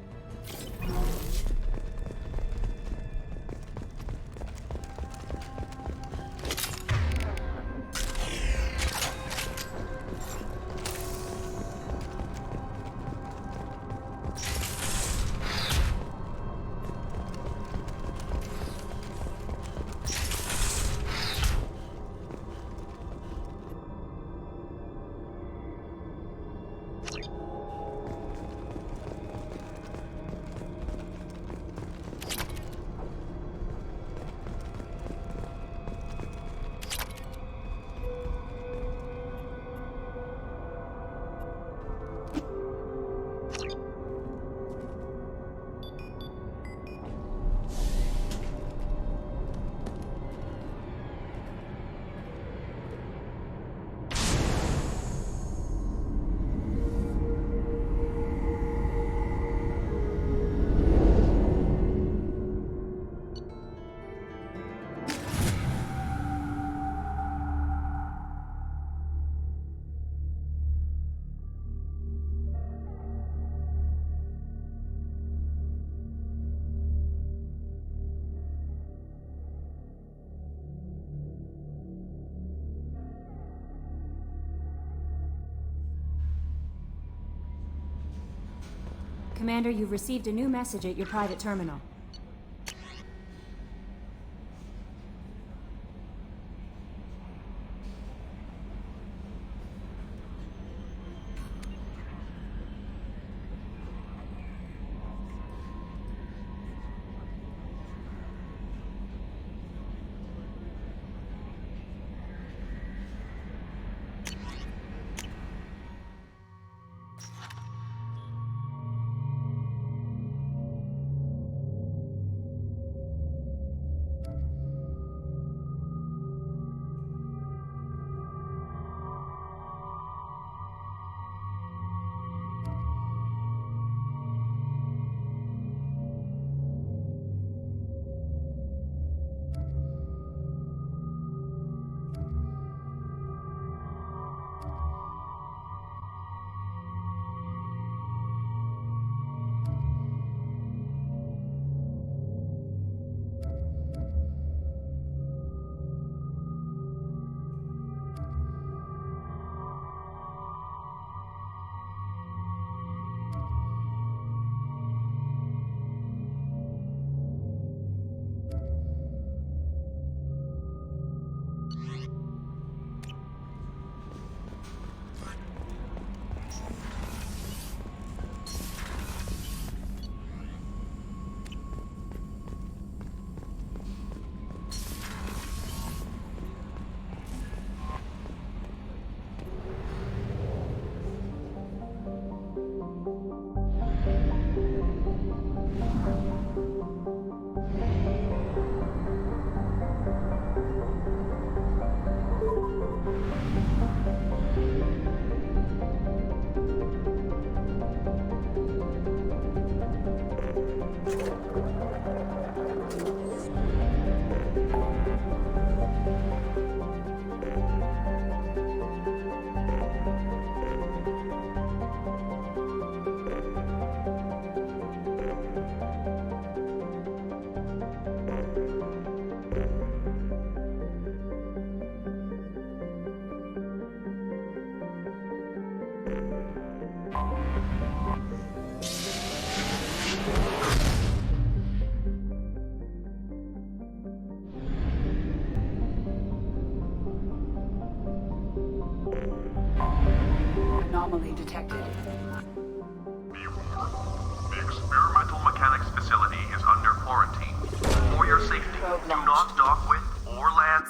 Commander, you've received a new message at your private terminal.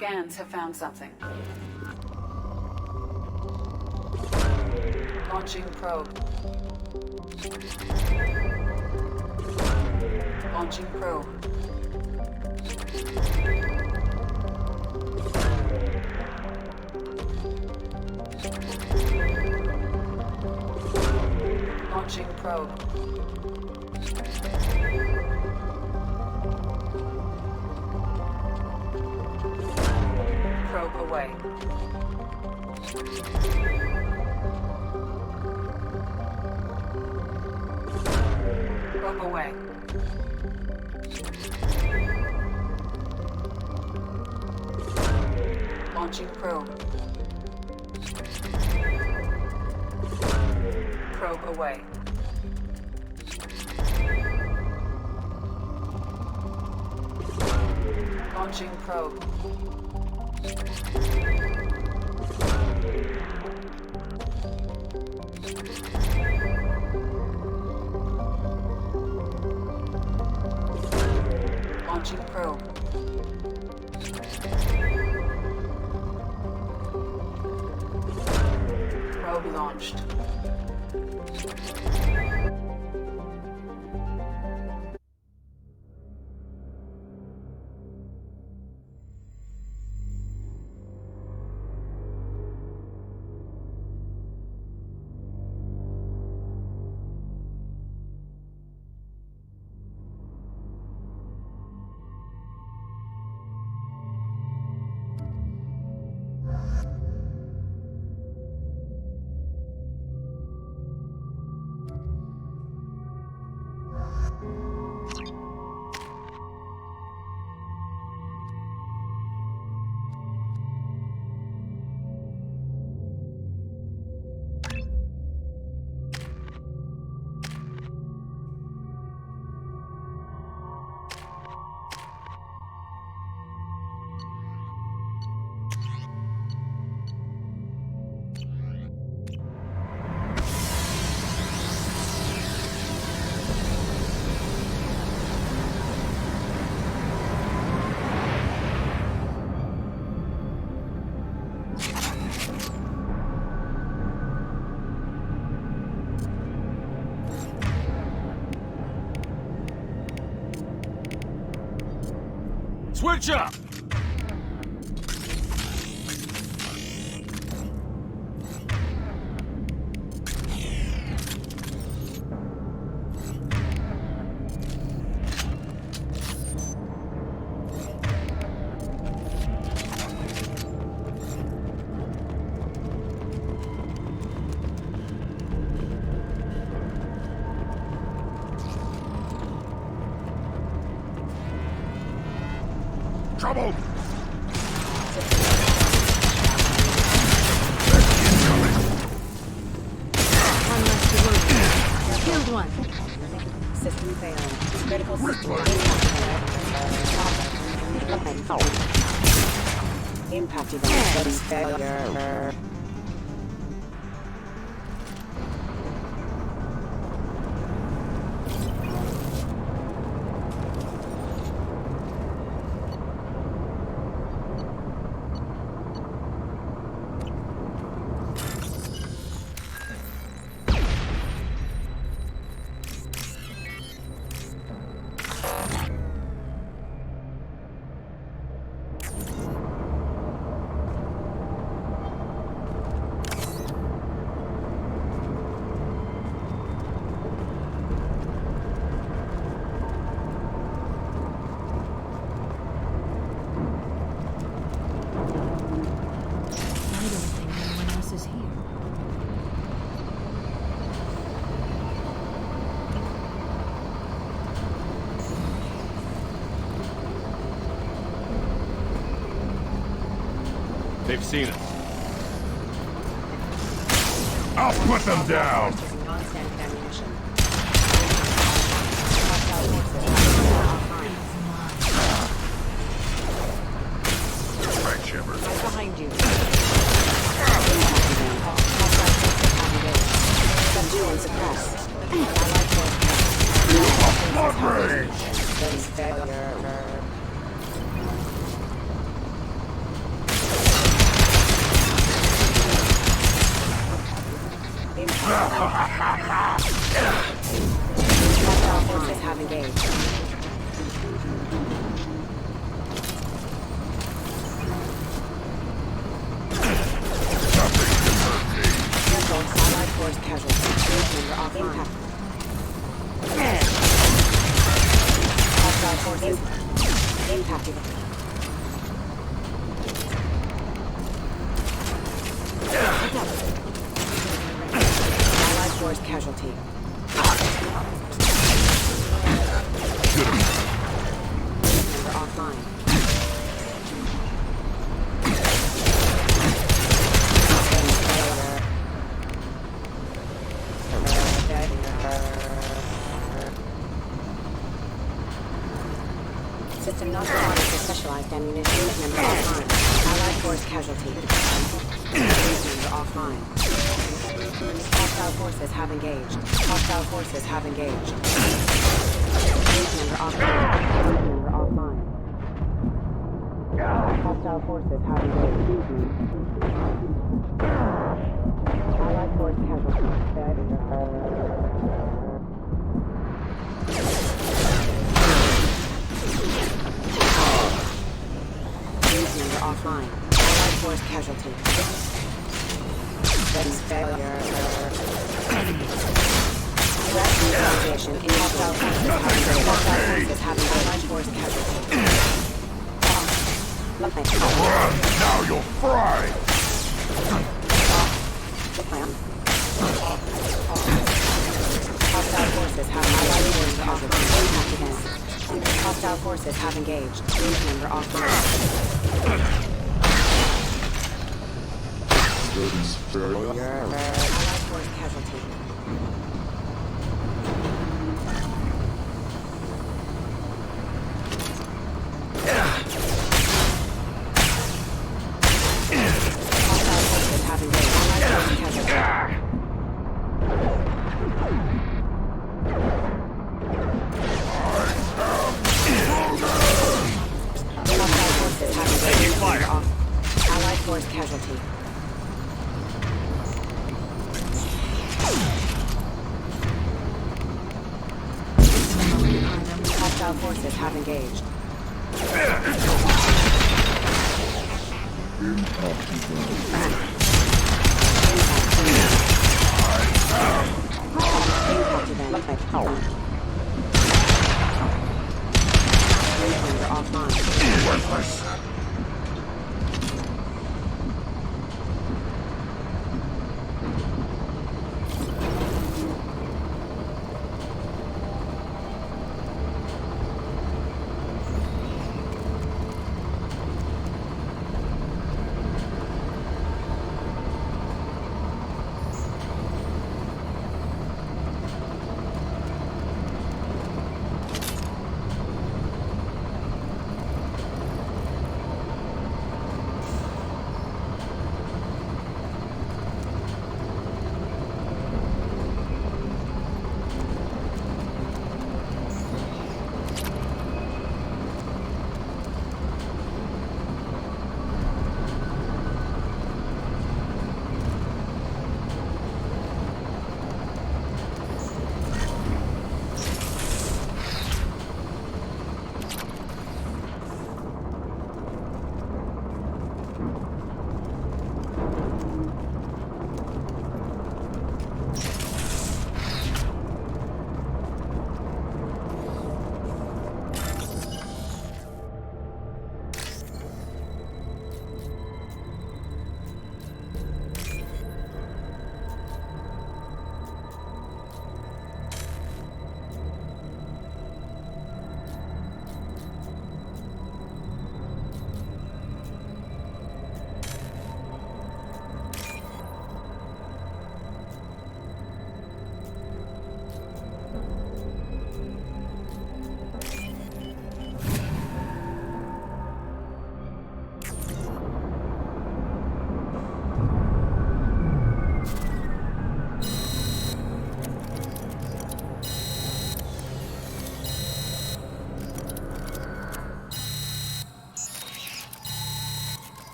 scans have found something. Launching probe. Launching probe. Launching probe. Probe away. Probe away. Launching probe. Probe away. Launching probe. Launching probe. Probe launched. Switch up! Trouble! One less to work with. Killed one. System failing. Critical system impacted by study failure. They've seen us. I'll put them down! Non-standard ammunition. Right, Shepard. Right behind you. Subdue and suppress. Blood rage! Failure. offline. Hostile forces. Impacted. Allied force casualty. Member offline. System not responding to specialized ammunition. Member offline. Allied force casualty. Member offline. Hostile forces have engaged. Hostile forces have engaged. Member offline. Member offline. Hostile forces have engaged. Allied force casualty. Member offline. Allied force casualty. That is failure. Investigation in hostile forces having allied force casualty. Run! Now you'll fry! Hostile forces have allied force casualty. Impact event. Hostile forces have engaged. Member offline. Allied force casualty. Hostile forces have engaged. Allied force casualty. Hostile forces have engaged. Allied force casualty. Hostile forces have engaged. Impact event. Member offline. Worthless.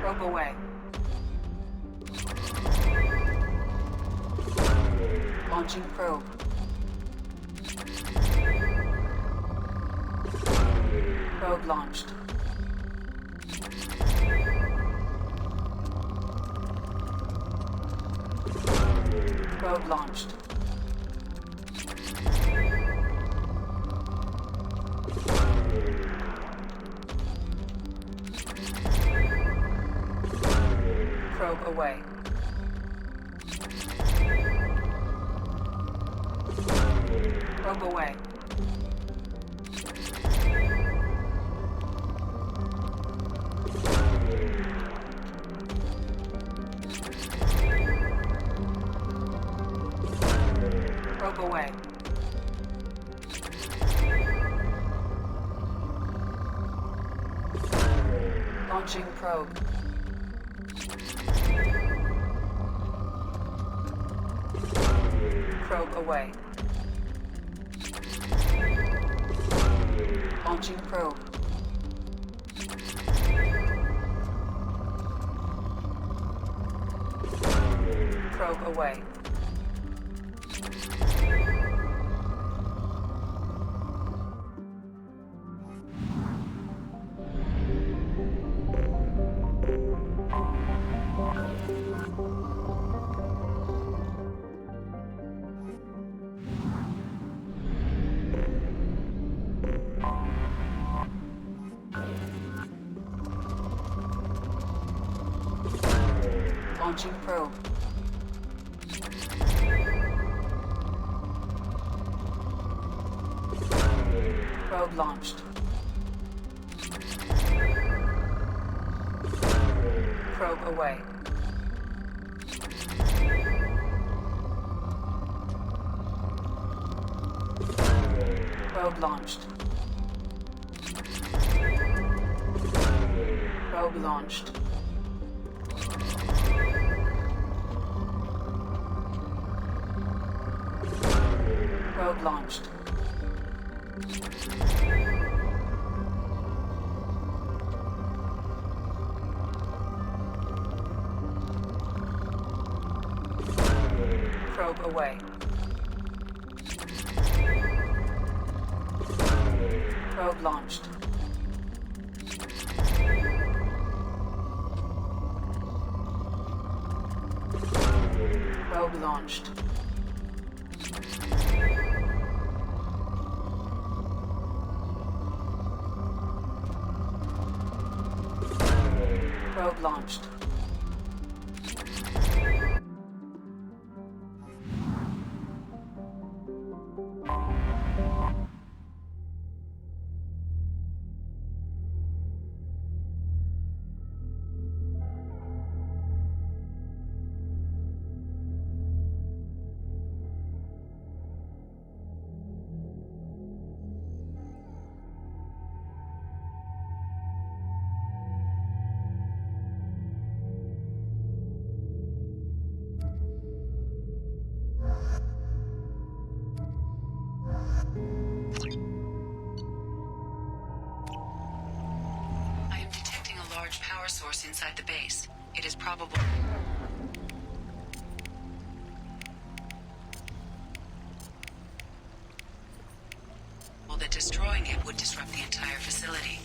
Probe away. Launching probe. Probe launched. Probe launched. Probe away. Probe away. Probe away. Launching probe. Probe away. Launching probe. Probe away. Launching probe. Probe launched. Probe away. Probe launched. Probe launched. Probe launched. Probe away. Probe launched. Probe launched. Probe launched. Power source inside the base. It is probable that destroying it would disrupt the entire facility.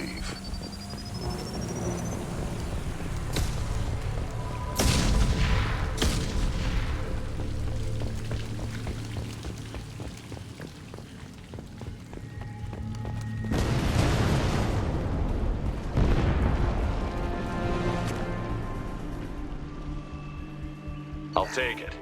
leave. I'll take it.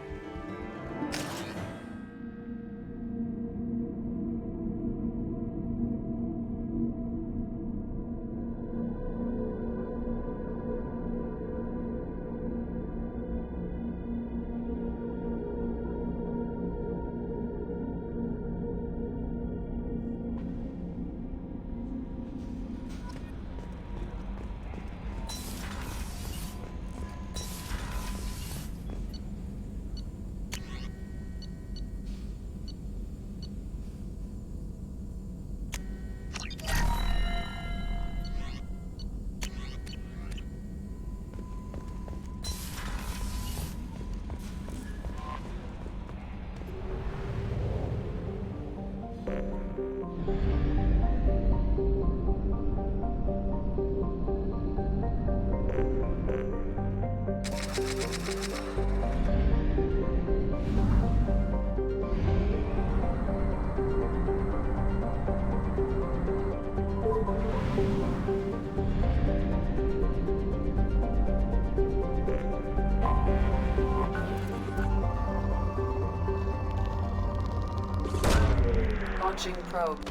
Launching probe.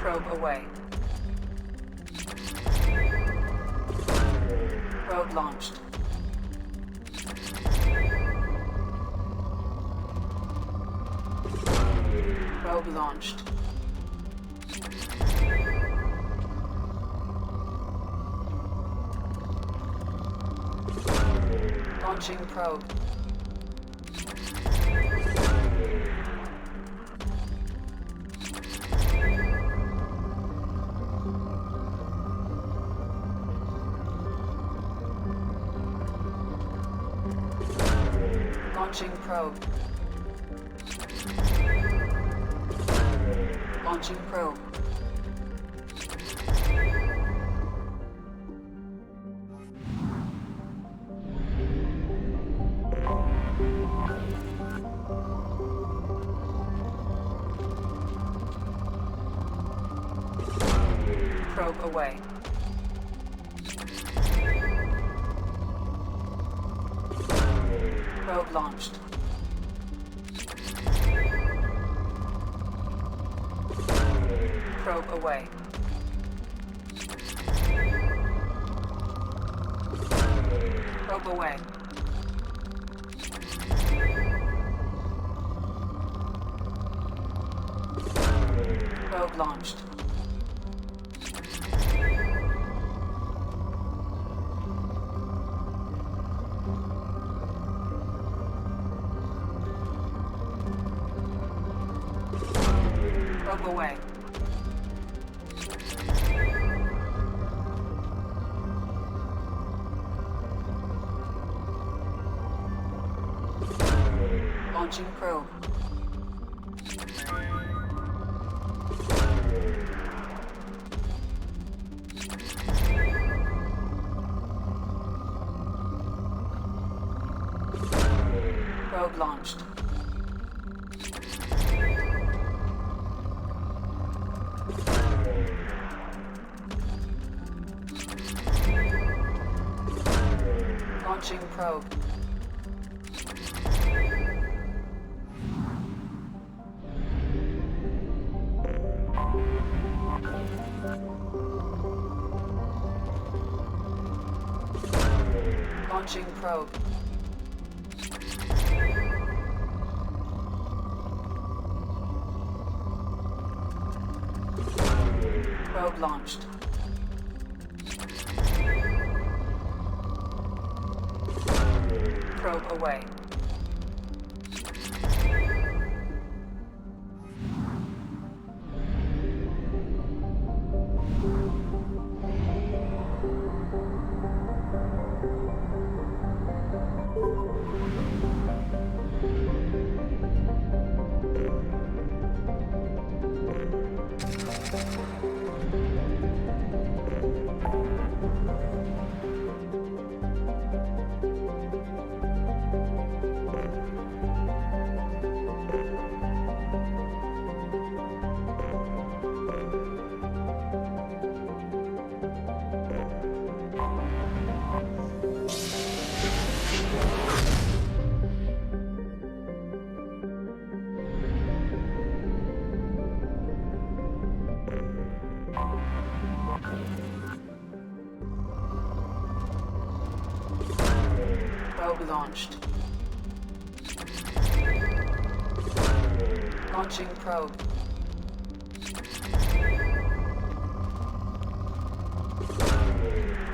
Probe away. Probe launched. Probe launched. Launching probe. Launching probe. Launching probe. Probe away. Probe launched. Probe away. Probe away. Probe launched. Probe away. Launching probe. Probe launched. Launching probe. Launching probe. Probe launched. Probe away. Probe launched. Launching probe.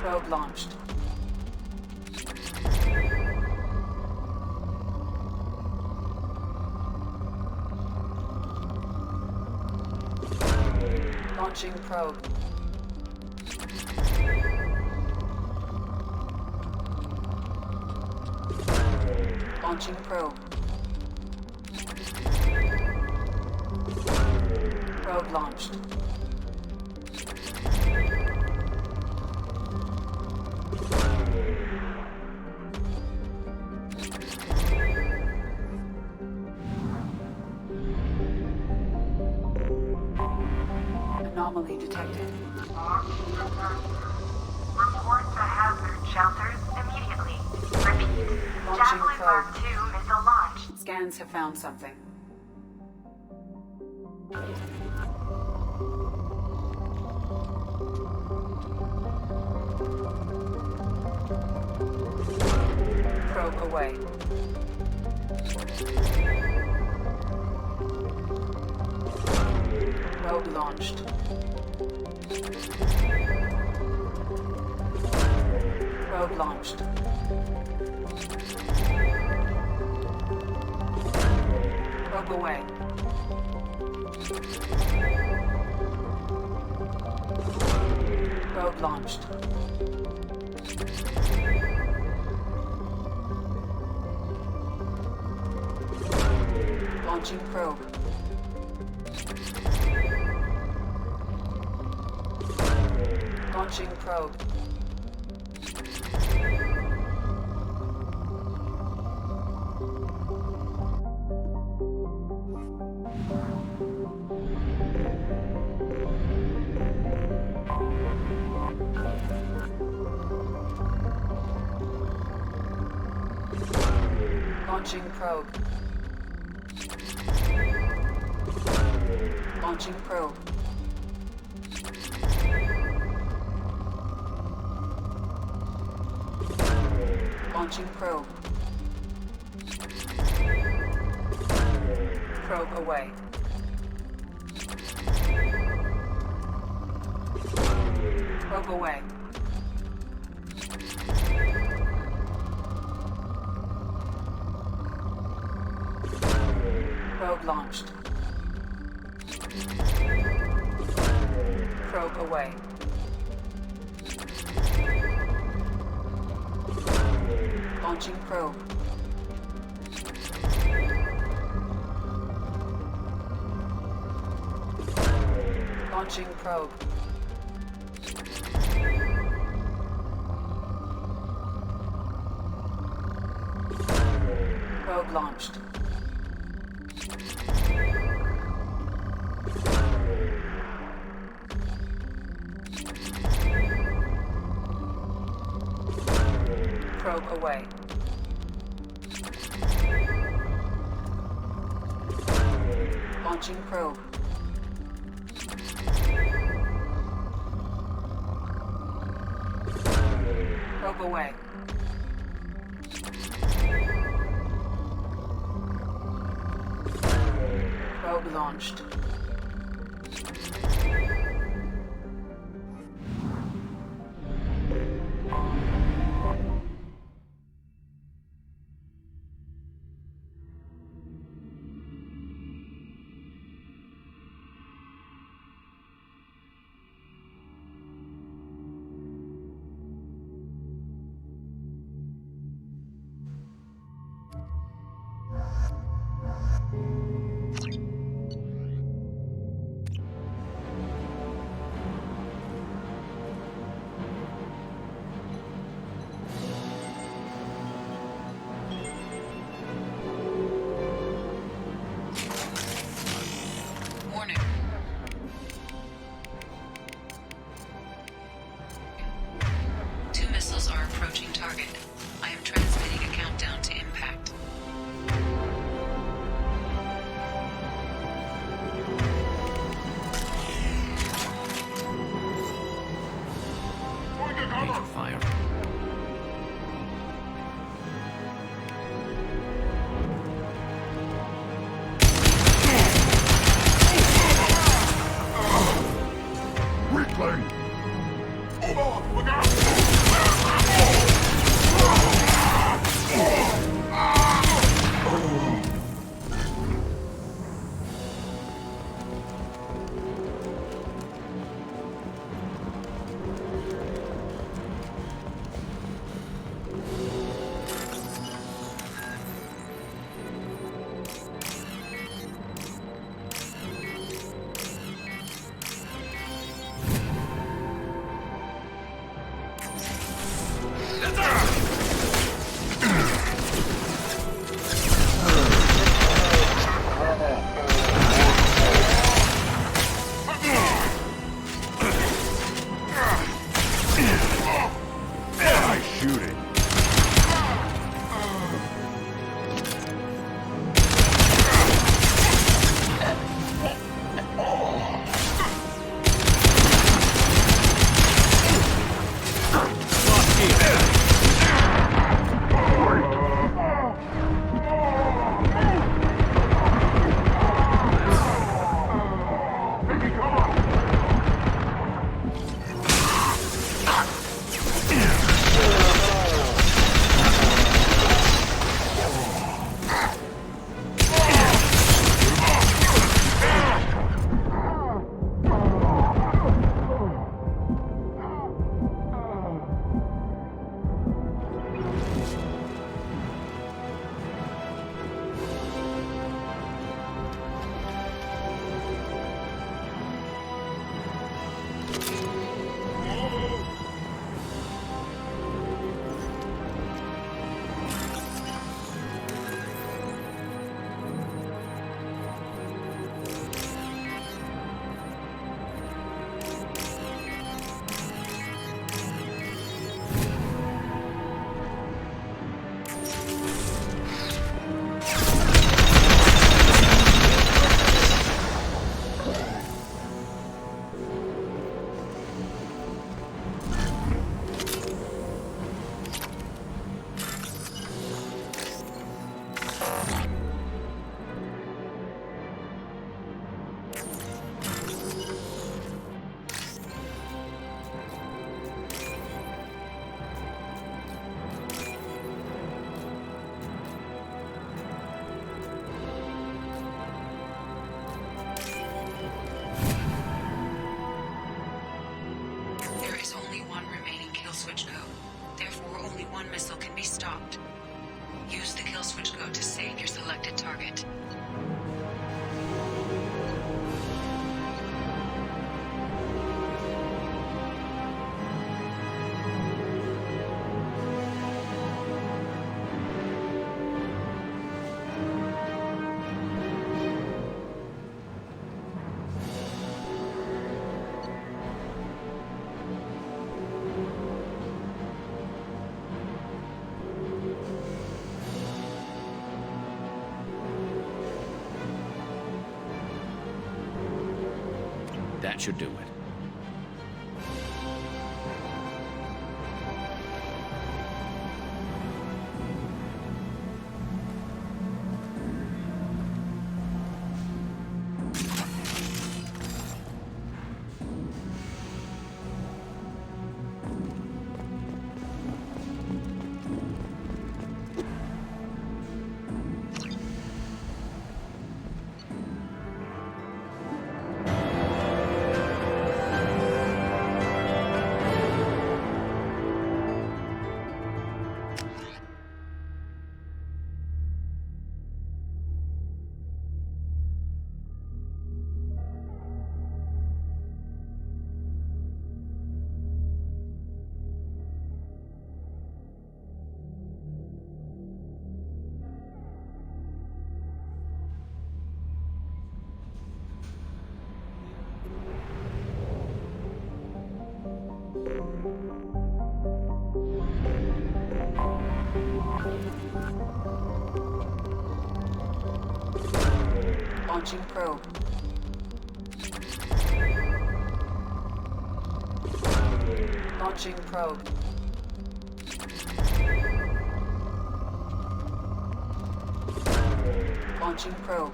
Probe launched. Launching probe. Launching probe. Probe launched. Anomaly detected. Report to hazard shelters immediately. Repeat. Launching Javelin probe. Mark II missile launch. Scans have found something. Probe away. Probe launched. Probe launched. Probe away. Probe launched. Launching probe. Launching probe. Launching probe. Launching probe. Launching probe. Probe away. Probe away. Probe launched. Probe away. Launching probe. Launching probe. Probe launched. Probe away. Launching probe. Probe away. Probe launched. Warning. Two missiles are approaching target. I am transmitting a countdown to impact. Danger fire. stopped. Use the kill switch code to save your selected target. That should do it. Launching probe. Launching probe. Launching probe.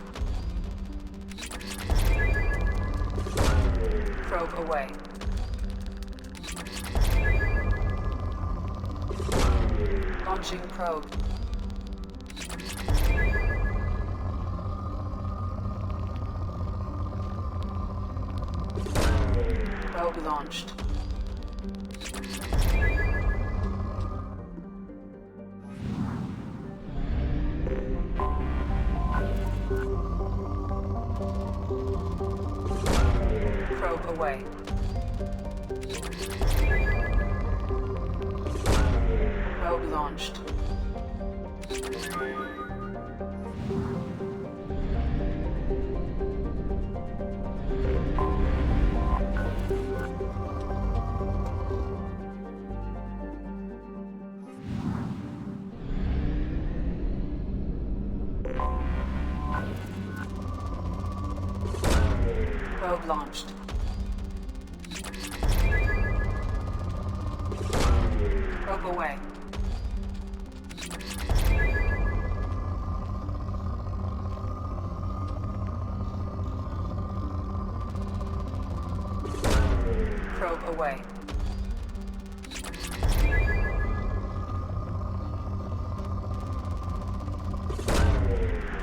Probe away. Launching probe. Probe launched. Probe away. Probe launched. Probe launched. Probe away. Probe away.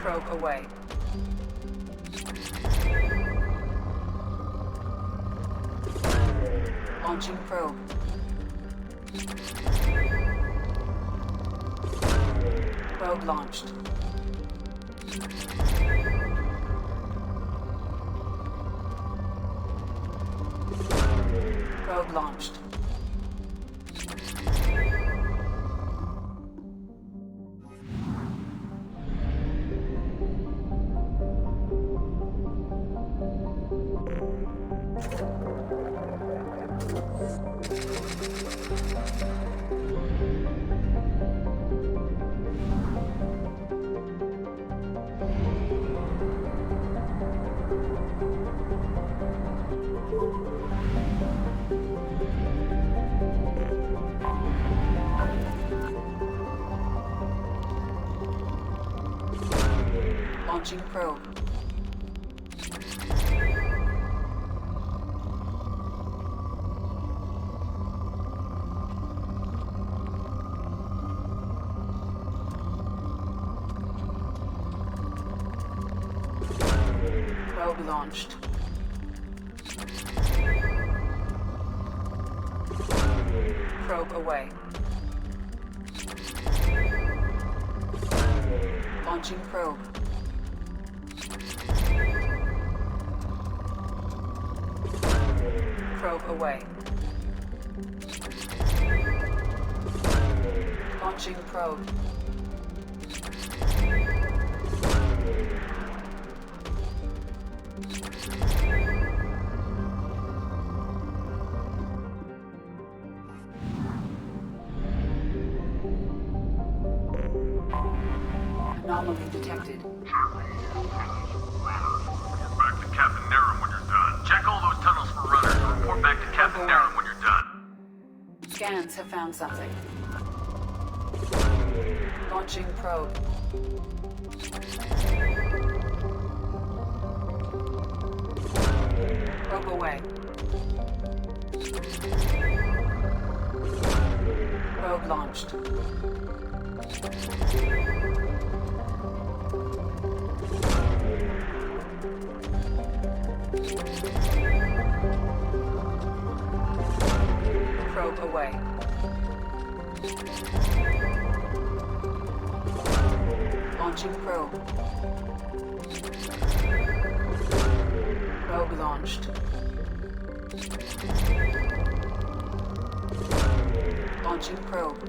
Probe away. Launching probe. Probe launched. Probe launched. Launching probe. Probe launched. Probe away. Launching probe. Probe away. Launching probe. Anomaly detected. Back to Captain Nerum when you're done. Check all those tunnels for runners and report back to Captain Nerum when you're done. Scans have found something. Launching probe. Probe away. Probe launched. Probe away. Launching probe. Probe launched. Launching probe.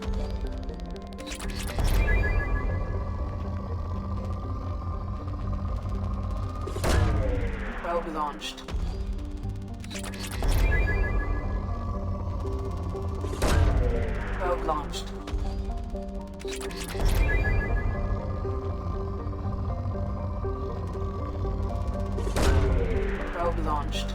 Probe launched. Probe launched. Probe launched.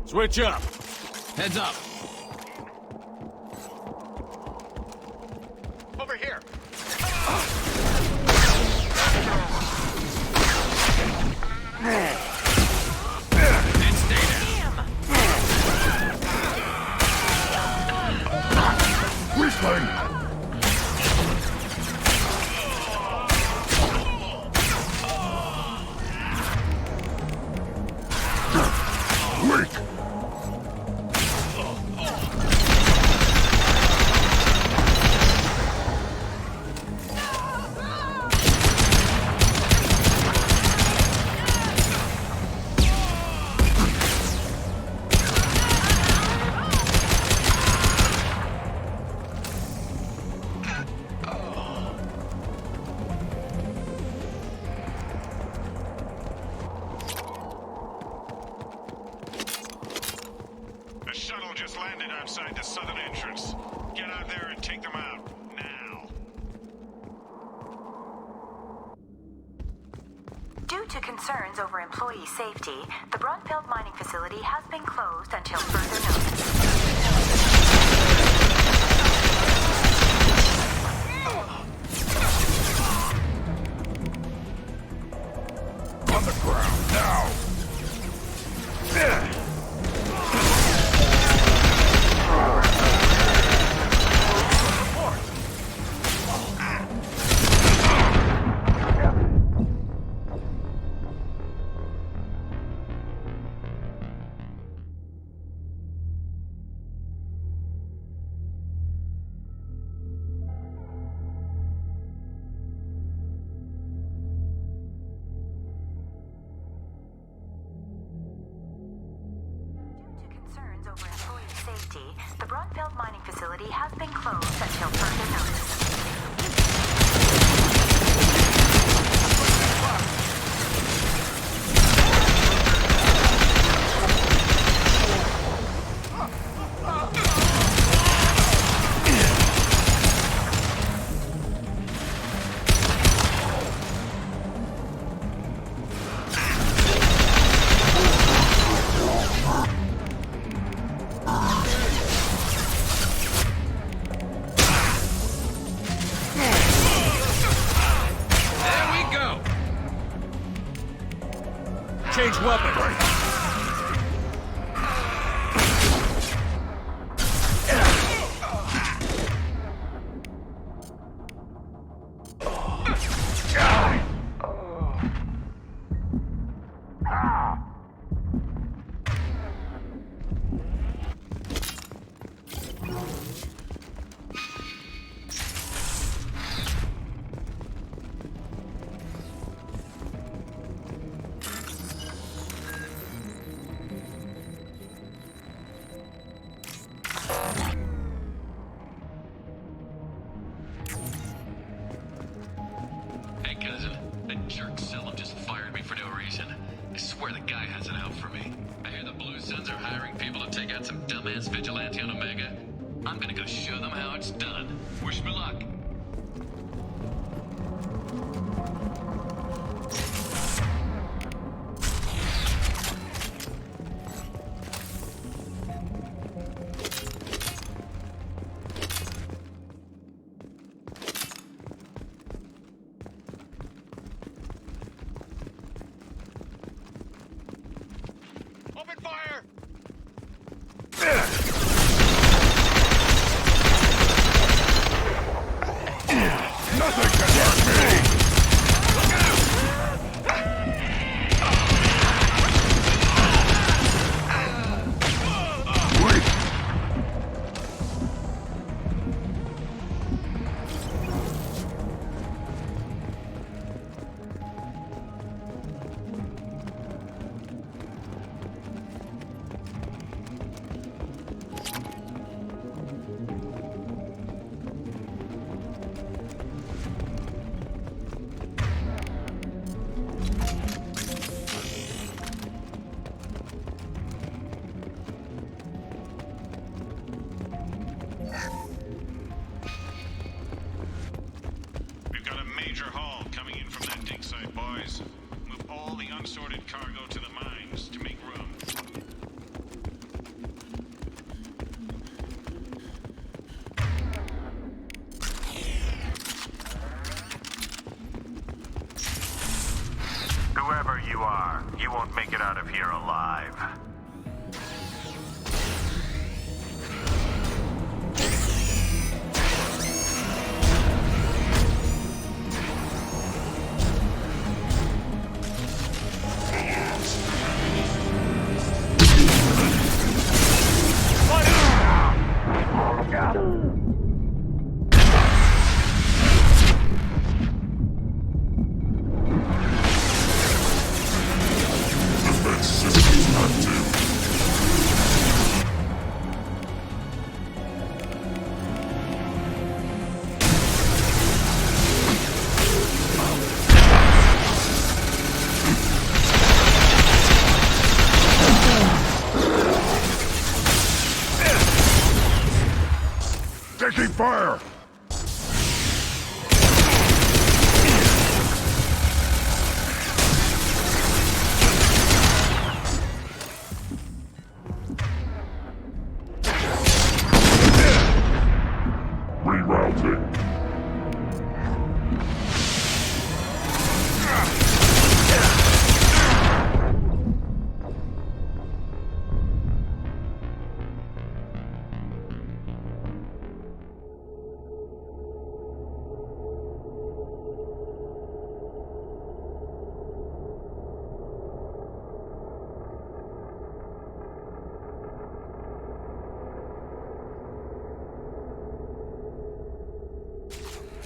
Switch up. Heads up. Over here. And stay down. Whistling! outside the southern entrance. Get out there and take them out. Now. Due to concerns over employee safety, the Brunfeld mining facility has been closed until further notice. On the ground, now! safety, the Braunfeld mining facility has been closed until further notice. Change weapon. Hey, cousin. That jerk Selim just fired me for no reason. I swear the guy has it out for me. I hear the Blue Suns are hiring people to take out some dumbass vigilante on Omega. I'm gonna go show them how it's done. Wish me luck. Open fire! Nothing can hurt me! We've got a major haul coming in from that dig site, boys. Move all the unsorted cargo to the mines to make room. Whoever you are, you won't make it out of here alive. Taking fire! Rerouting.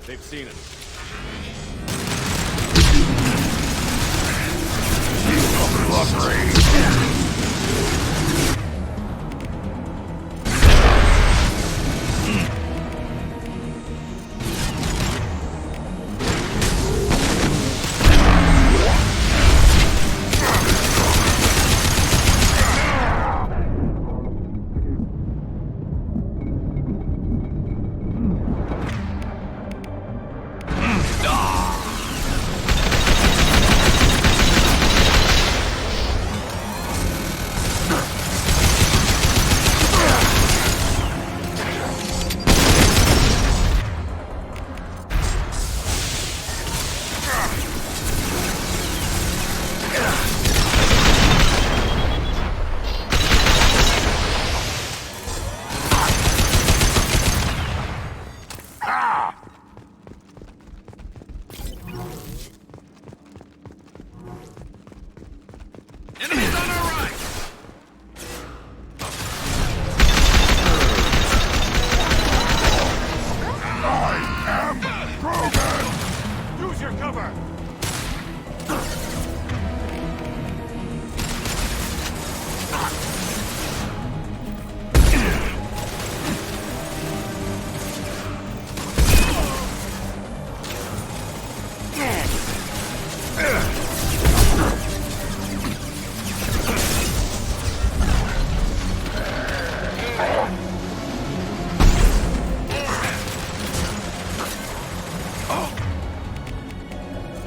They've seen it. your cover!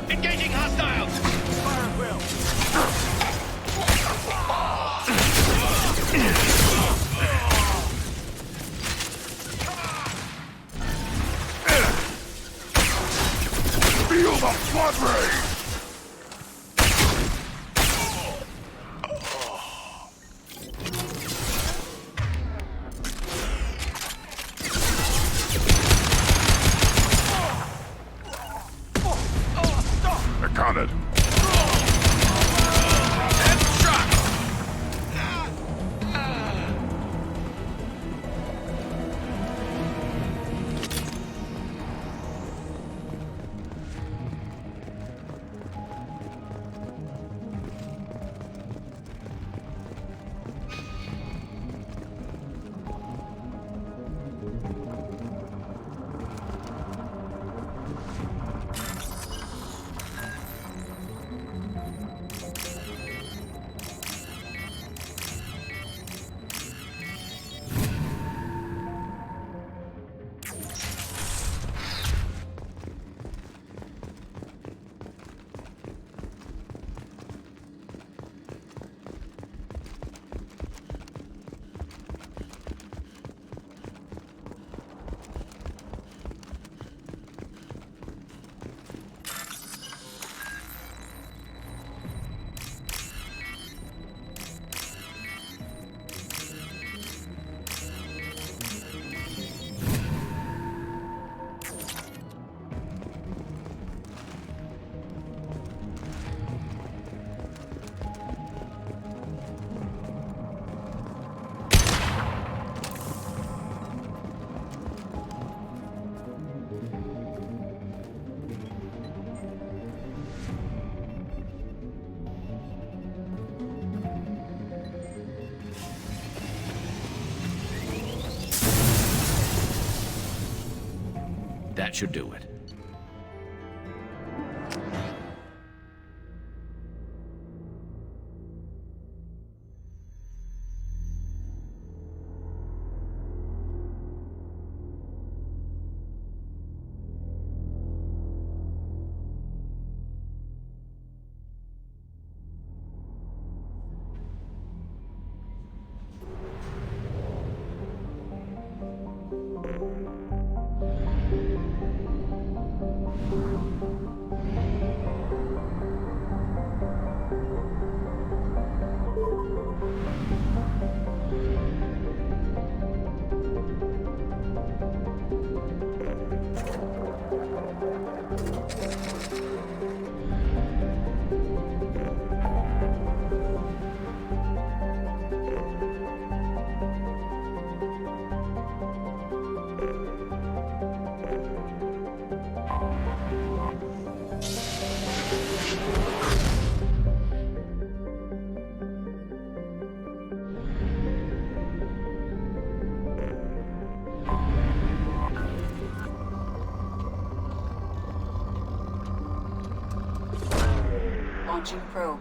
Engaging hostiles! Fire at will! Feel the flood ray! Accounted. That should do it. Launching probe.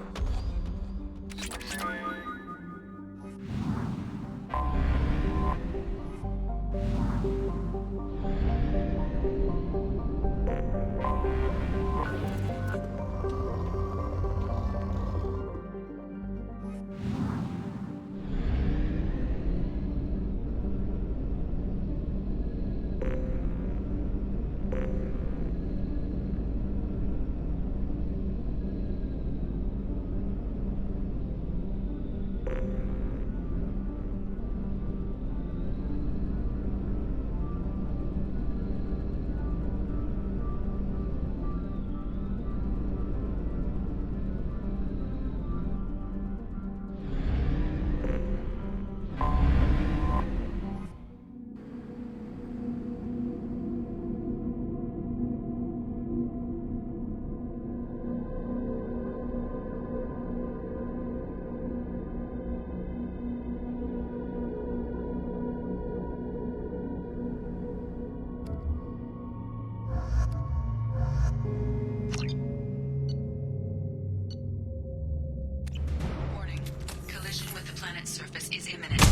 planet's surface is imminent.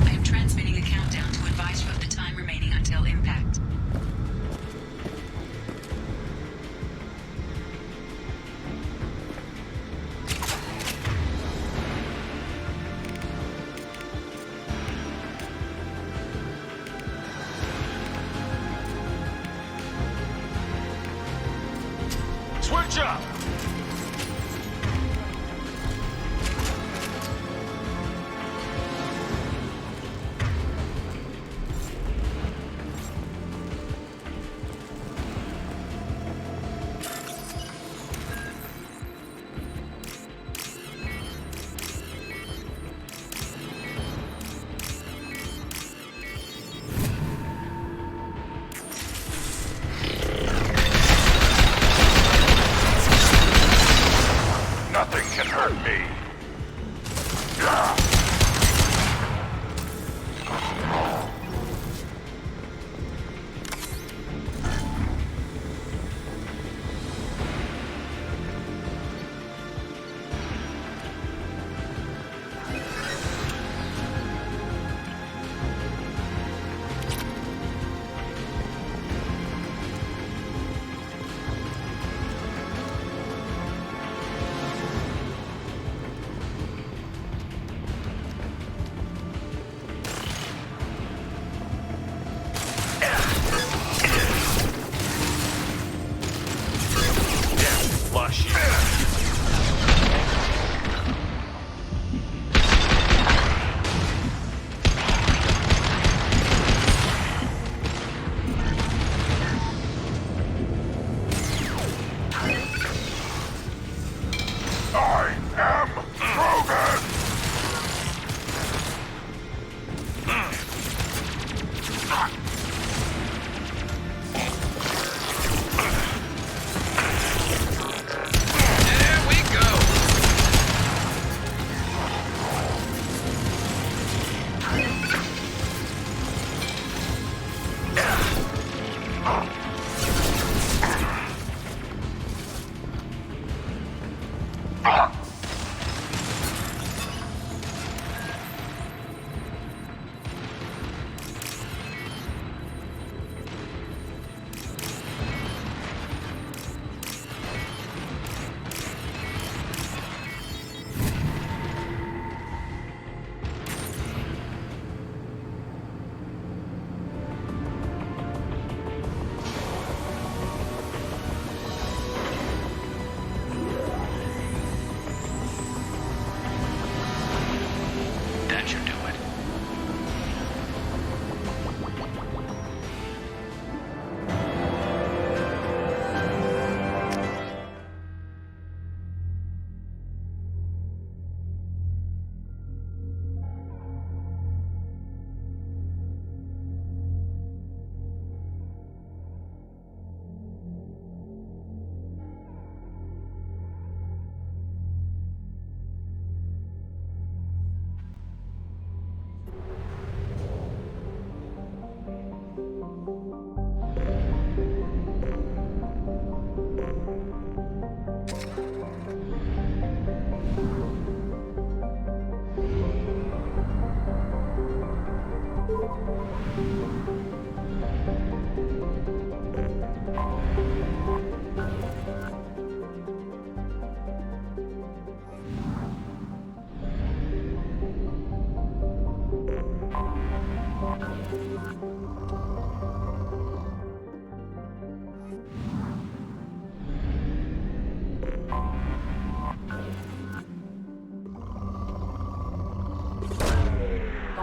I am transmitting a countdown to advise you of the time remaining until impact. Switch up! Nothing can hurt me.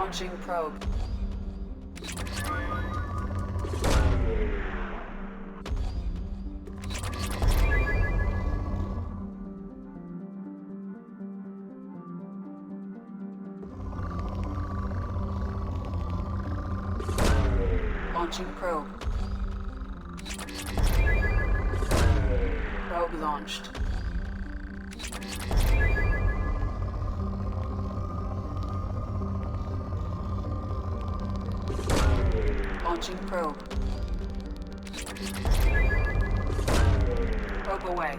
Launching probe. Launching probe. Probe launched. Launching probe. Probe away.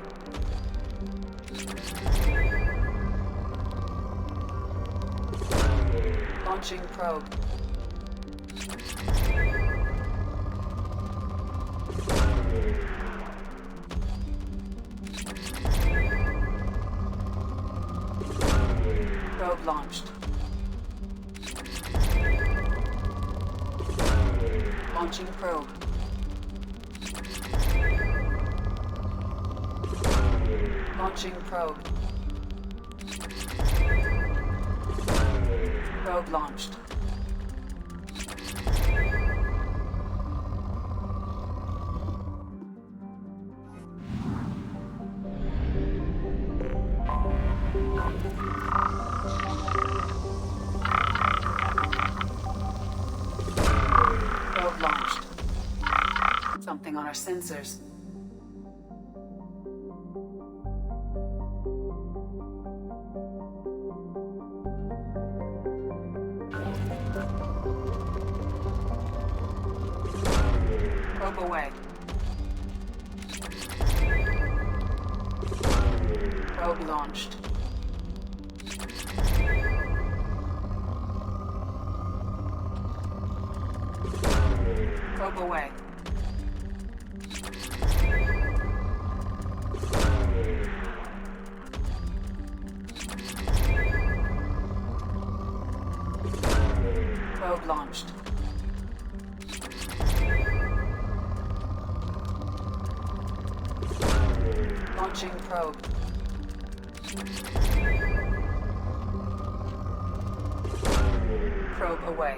Launching probe. Probe launched. Launching probe. Launching probe. Probe launched. Probe launched. Something on our sensors. Probe away. Probe launched. Probe away. Probe launched. Launching probe. Probe away.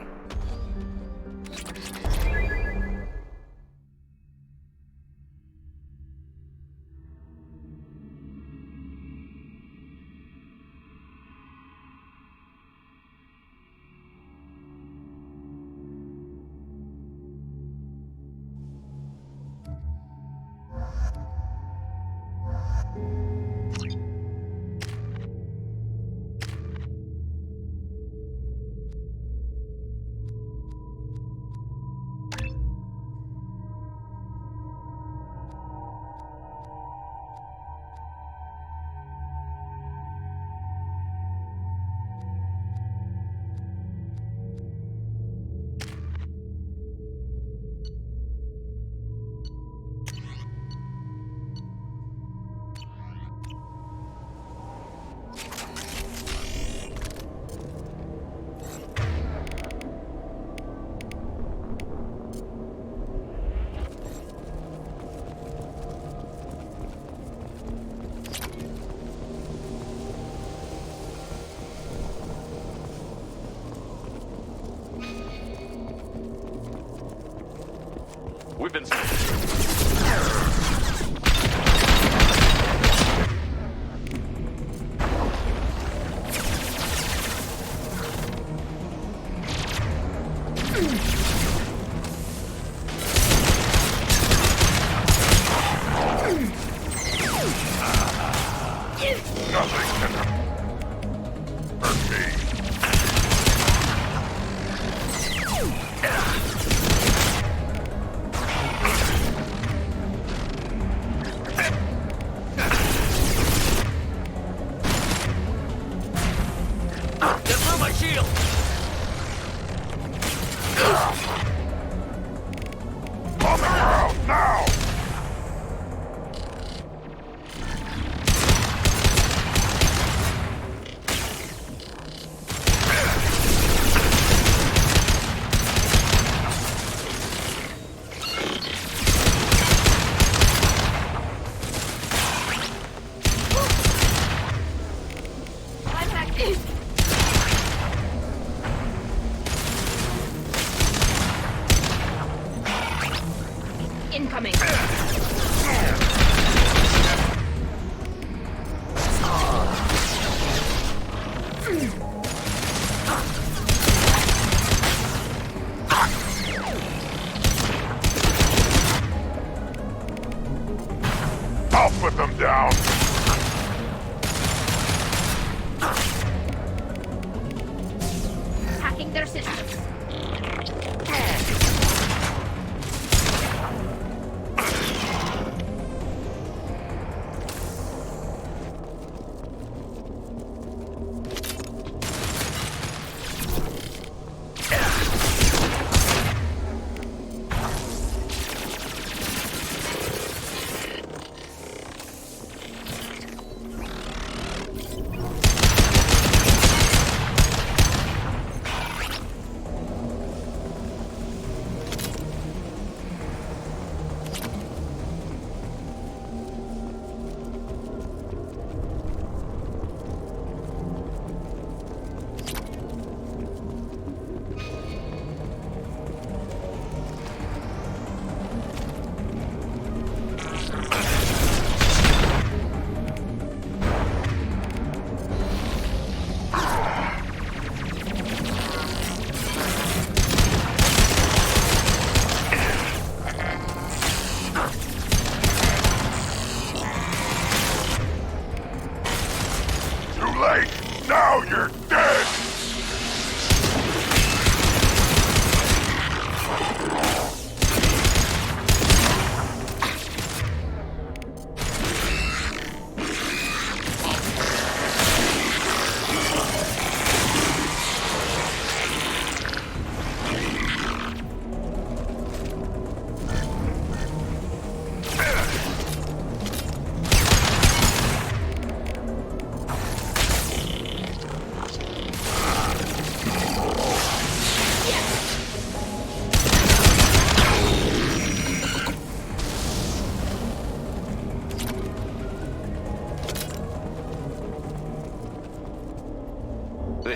We've been... Incoming. I'll put them down. Hacking their systems.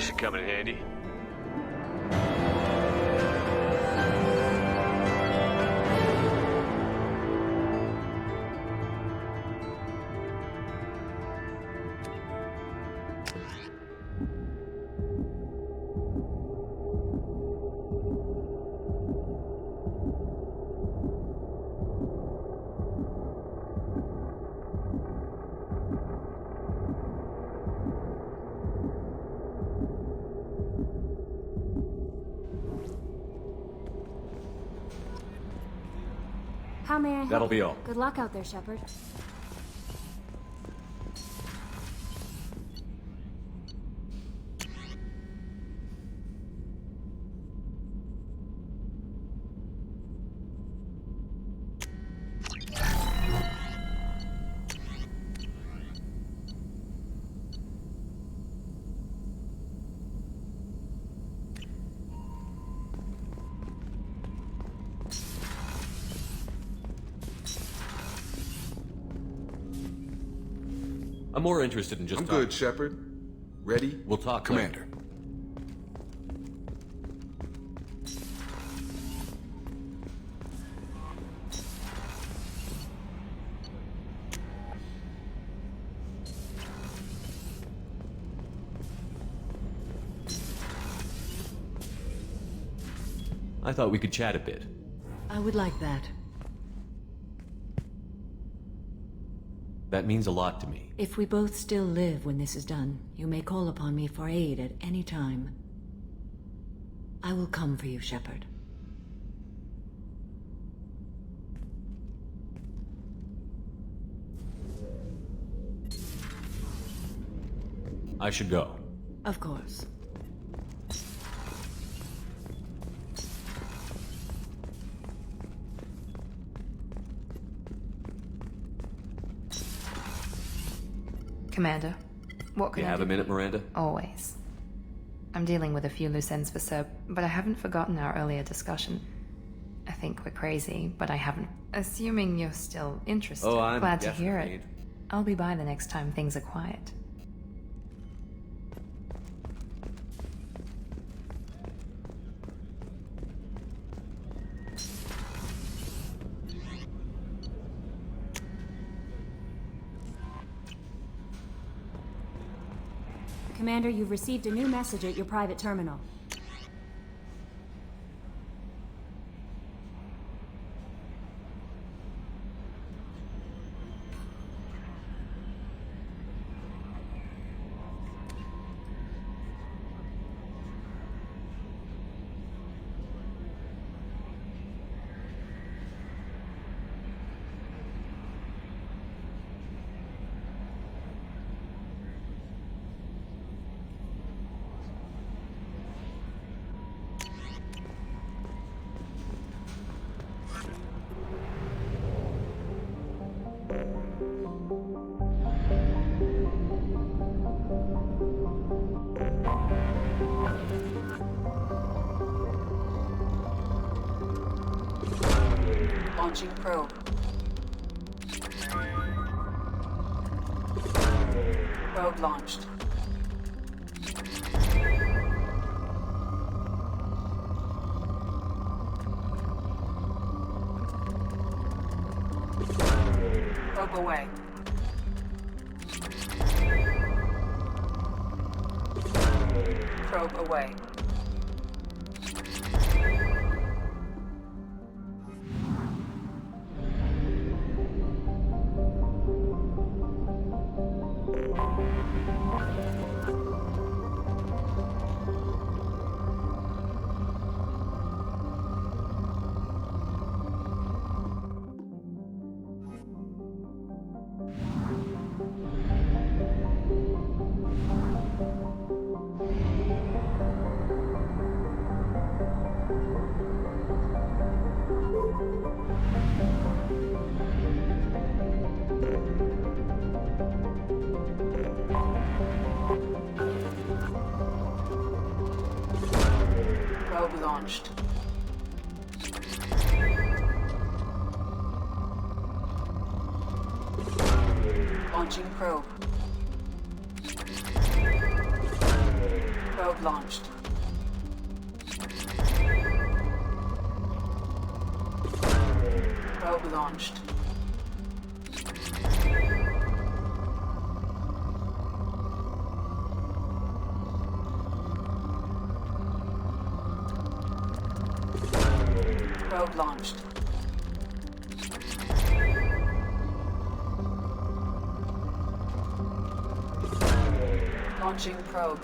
This should come in handy. How may I help? That'll be all. Good luck out there, Shepard. I'm more interested in just I'm good, Shepard. Ready? We'll talk, Commander. I thought we could chat a bit. I would like that. That means a lot to me. If we both still live when this is done, you may call upon me for aid at any time. I will come for you, Shepard. I should go. Of course. Commander, what can You I have do? a minute, Miranda? Always. I'm dealing with a few loose ends for Sir, but I haven't forgotten our earlier discussion. I think we're crazy, but I haven't. Assuming you're still interested, Oh, I'm glad to hear definitely it. I'll be by the next time things are quiet. Commander, you've received a new message at your private terminal. Launching probe. Probe launched. Probe away. Probe away. Probe launched. Launching probe. Probe launched. Probe launched. Probe launched. Launching probe.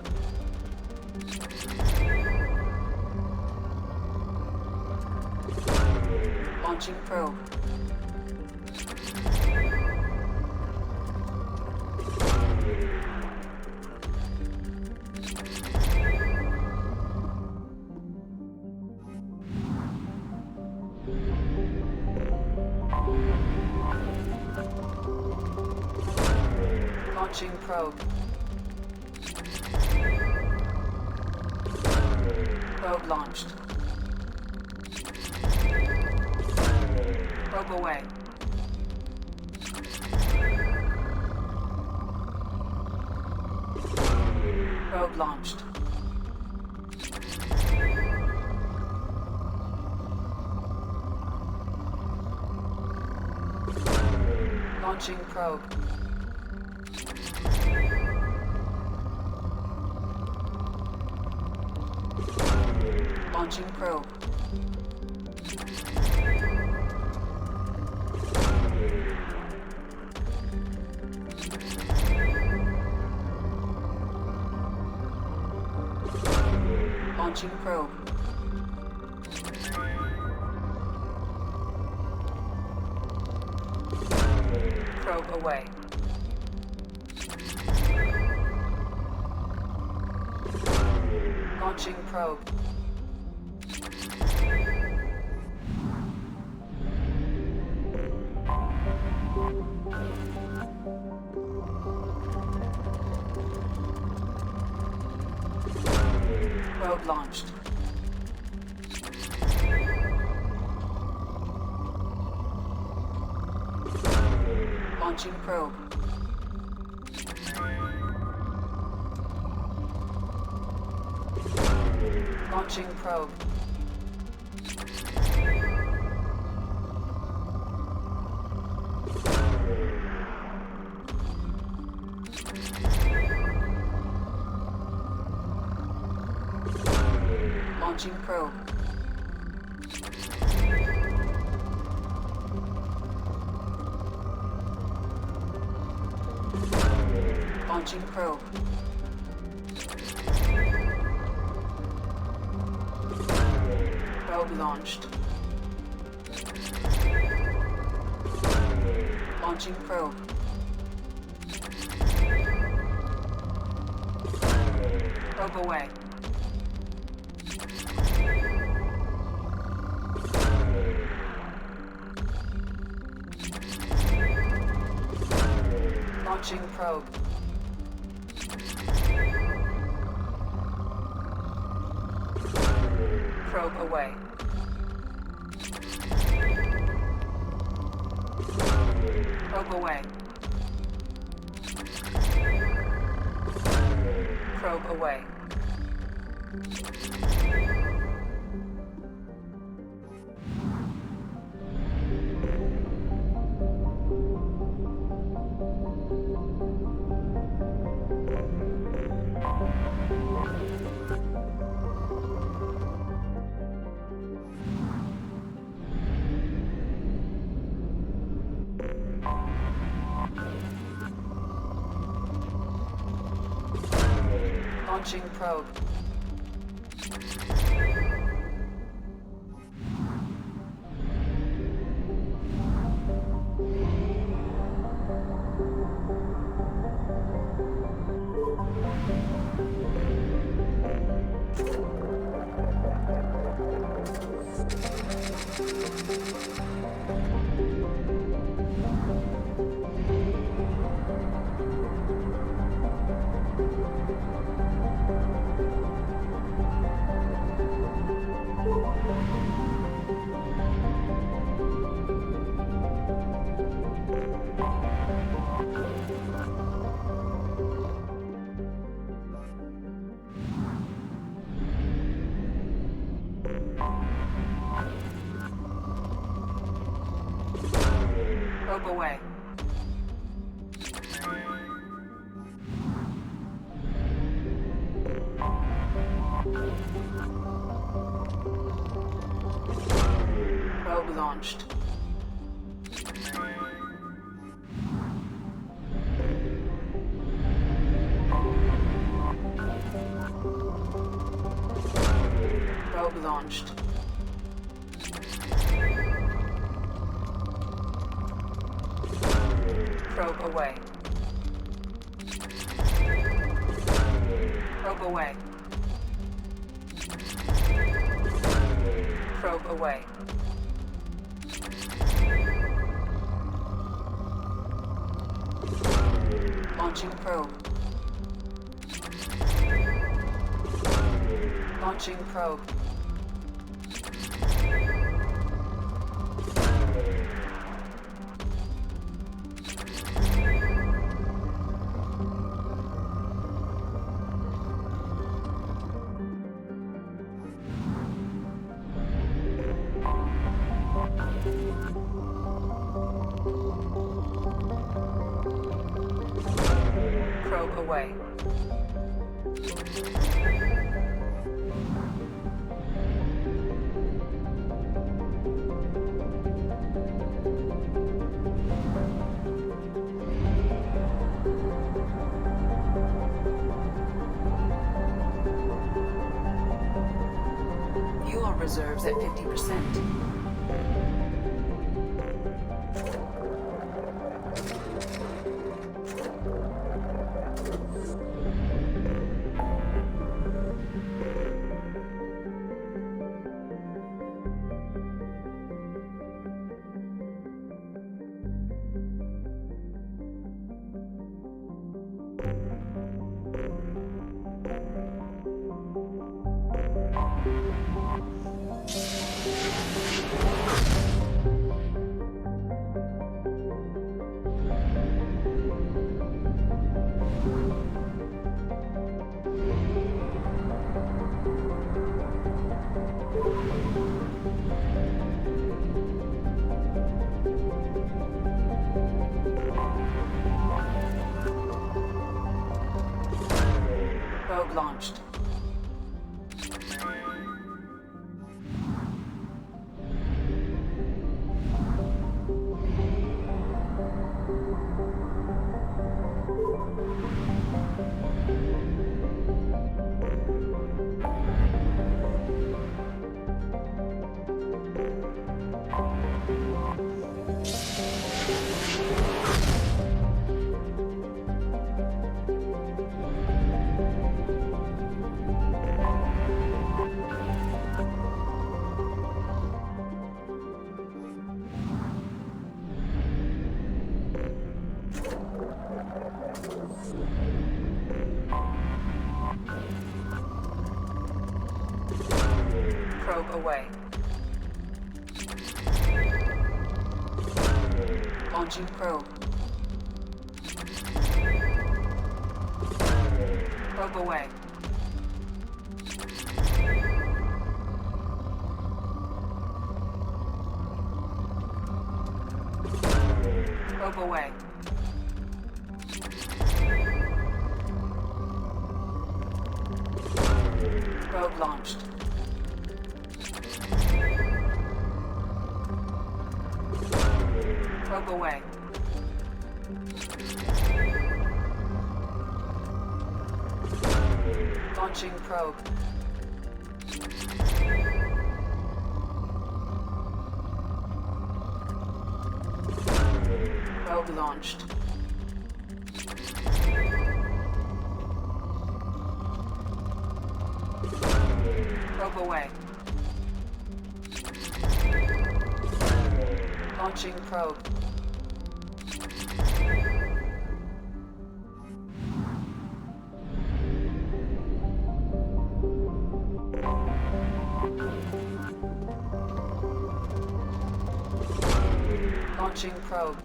Launching probe. Launching probe. Probe launched. Probe away. Probe launched. Launching probe. Launching probe. Launching probe. Probe away. Launching probe. Probe launched. Launching probe. Launching probe. Launching probe. Launching probe. Probe launched. Launching probe. Probe away. Launching probe. Probe away. Probe away. Probe away. Launching probe. Probe away. Probe launched. Probe launched. Probe away. Probe away. Probe away. Launching probe. Launching probe. Probe away. Fuel reserves at 50%. Probe launched. Probe away. Launching probe. Probe away. Probe away. Probe launched. Probe away. Launching probe. Probe launched. Probe away. Launching probe. Launching probe.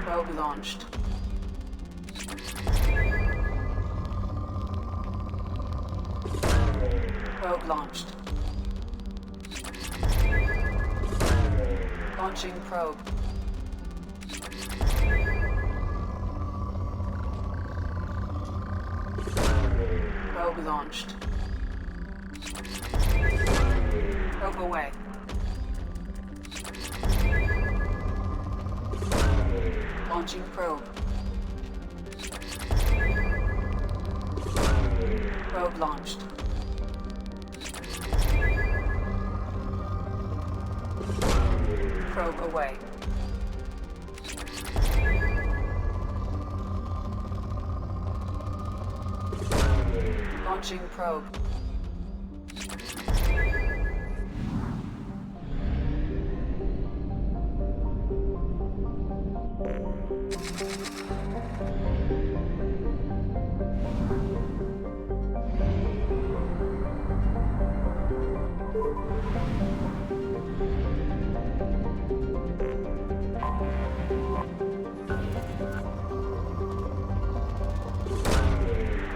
Probe launched. Launching probe. Probe launched. Probe away. Launching probe. Probe launched. Probe away. Launching probe.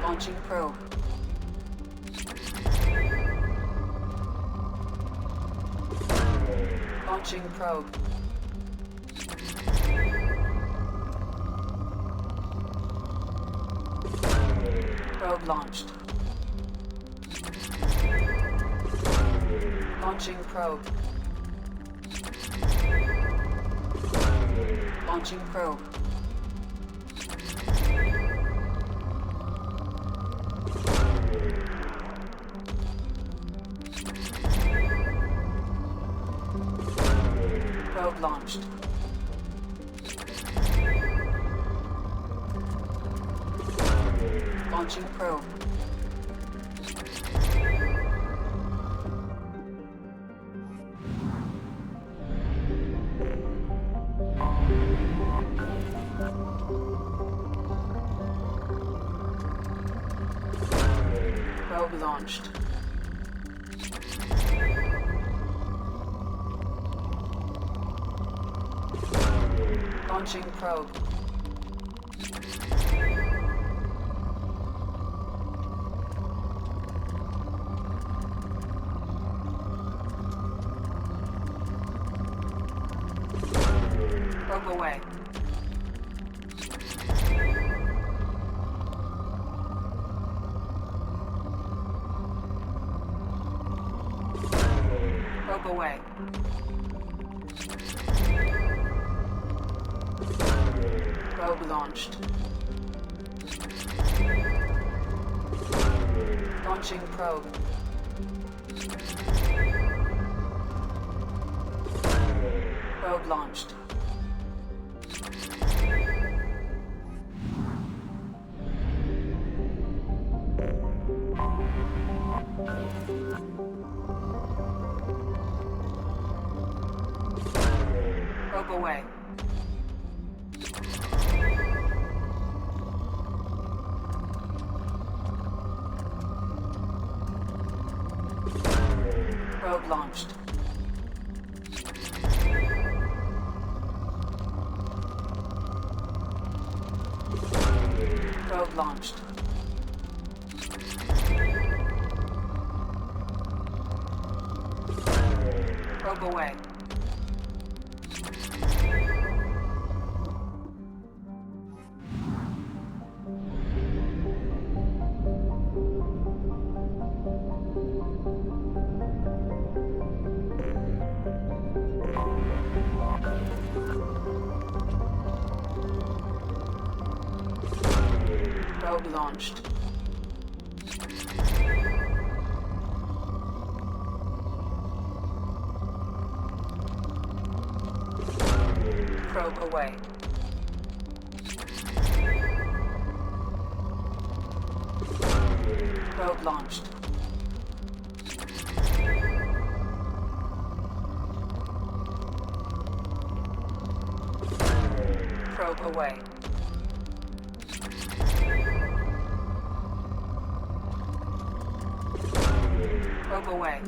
Launching probe. Launching probe. Probe launched. Launching probe. Launching probe. Probe launched. Launching probe. Probe launched. Launching probe. Probe away. Probe away. Probe launched. Launching probe. Probe launched. Probe away. Probe launched. Probe launched. Probe away. Probe launched. Probe away. Probe launched. Probe away. Probe away.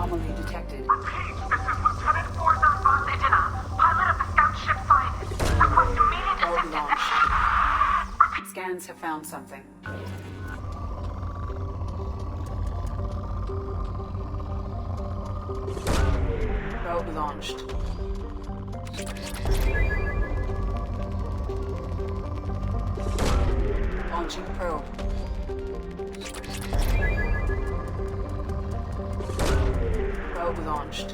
Anomaly detected. Repeat, this is Lieutenant Forza Von Edina, pilot of the scout ship Scientist. Request immediate assistance. Scans have found something. Probe launched. Launching probe. Probe launched.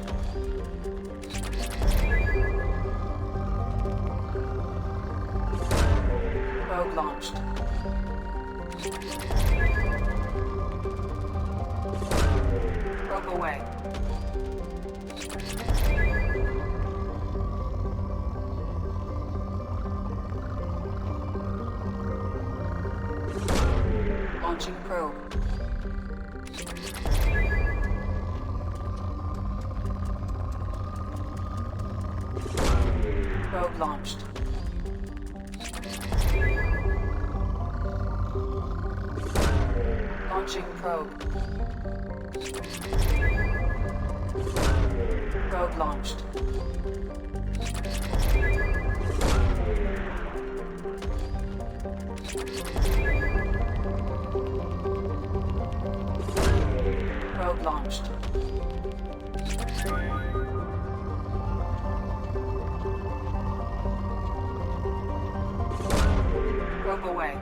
Probe launched. Probe away. Launching probe. Probe launched. Launching probe. Probe launched. Probe launched. Probe away.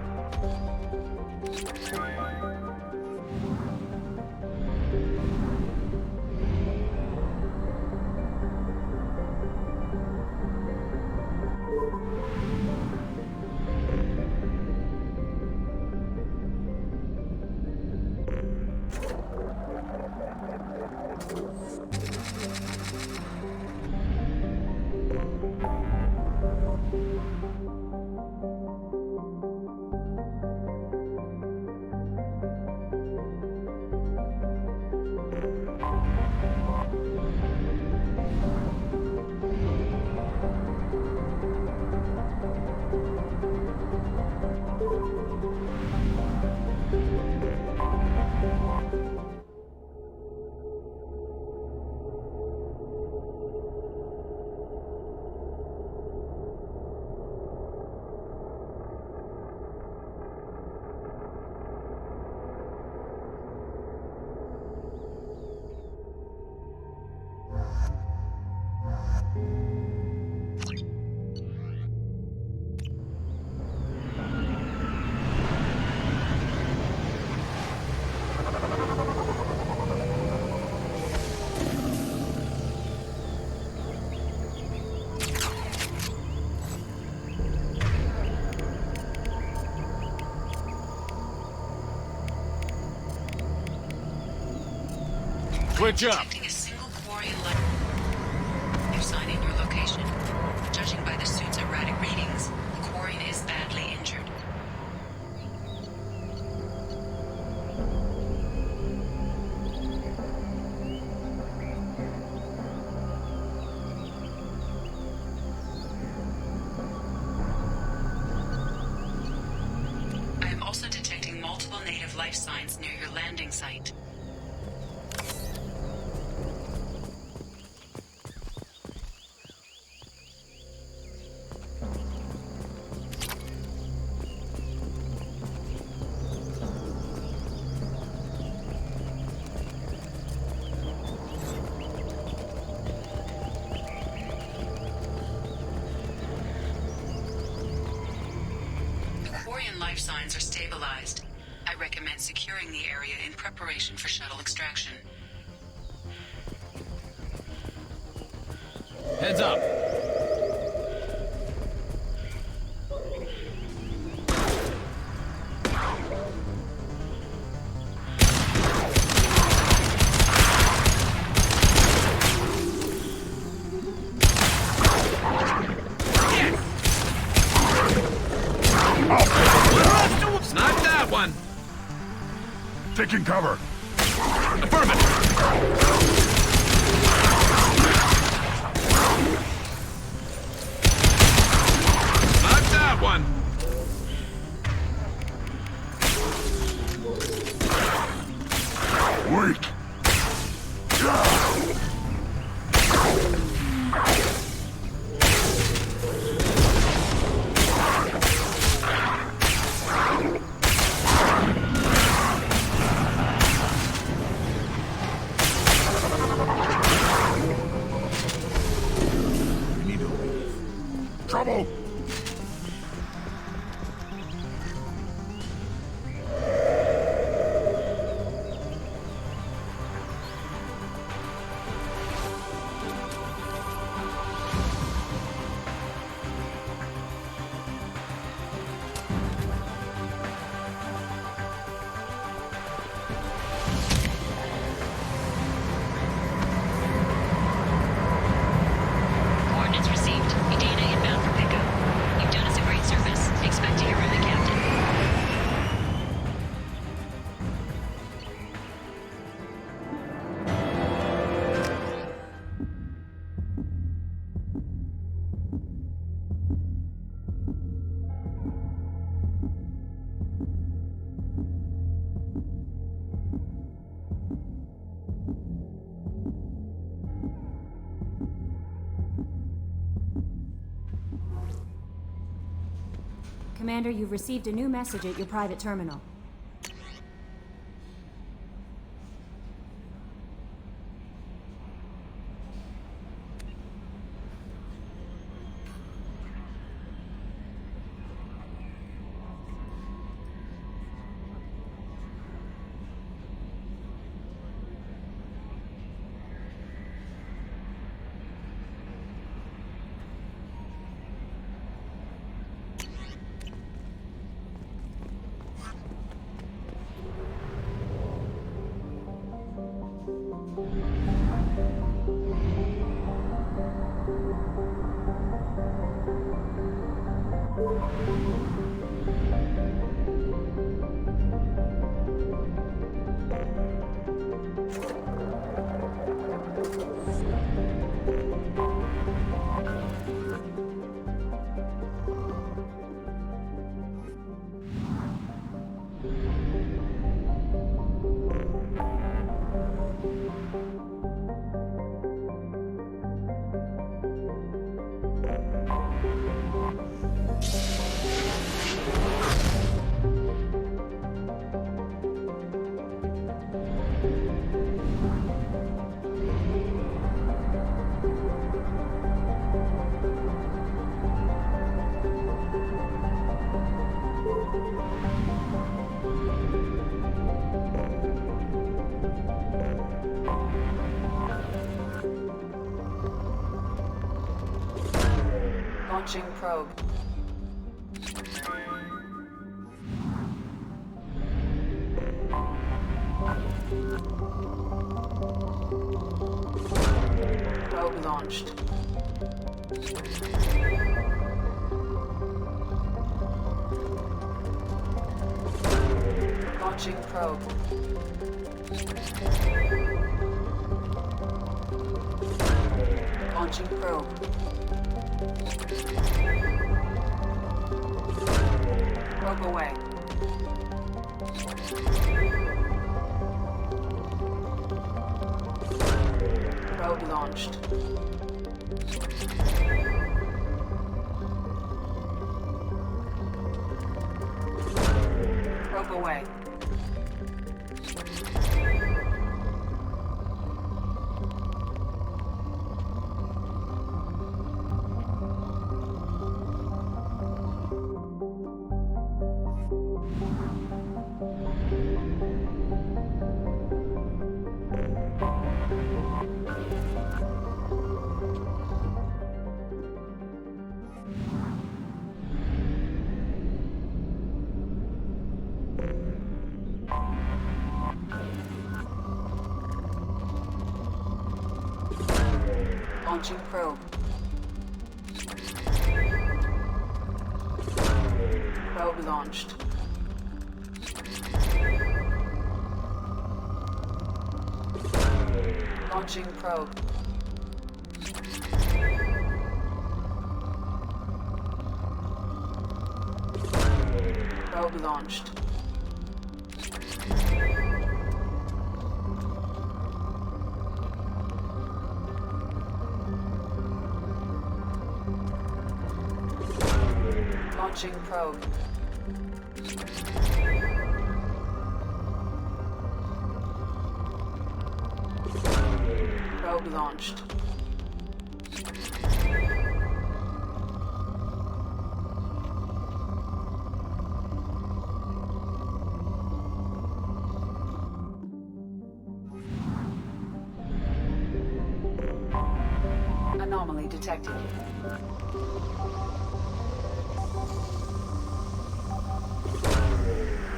Switch up. Detecting a single Quarian life sign in your location. Judging by the suit's erratic readings, the Quarian is badly injured. I am also detecting multiple native life signs near your landing site. Life signs are stabilized. I recommend securing the area in preparation for shuttle extraction. Heads up. Not that one! Taking cover! Affirmative! Not that one! Weak! Commander, you've received a new message at your private terminal. Launching probe. Probe launched. Launching probe. Launching probe. Probe away. Probe launched. Probe away. Launching probe. Probe launched. Launching probe. Probe launched. Launching probe. Probe launched. Anomaly detected.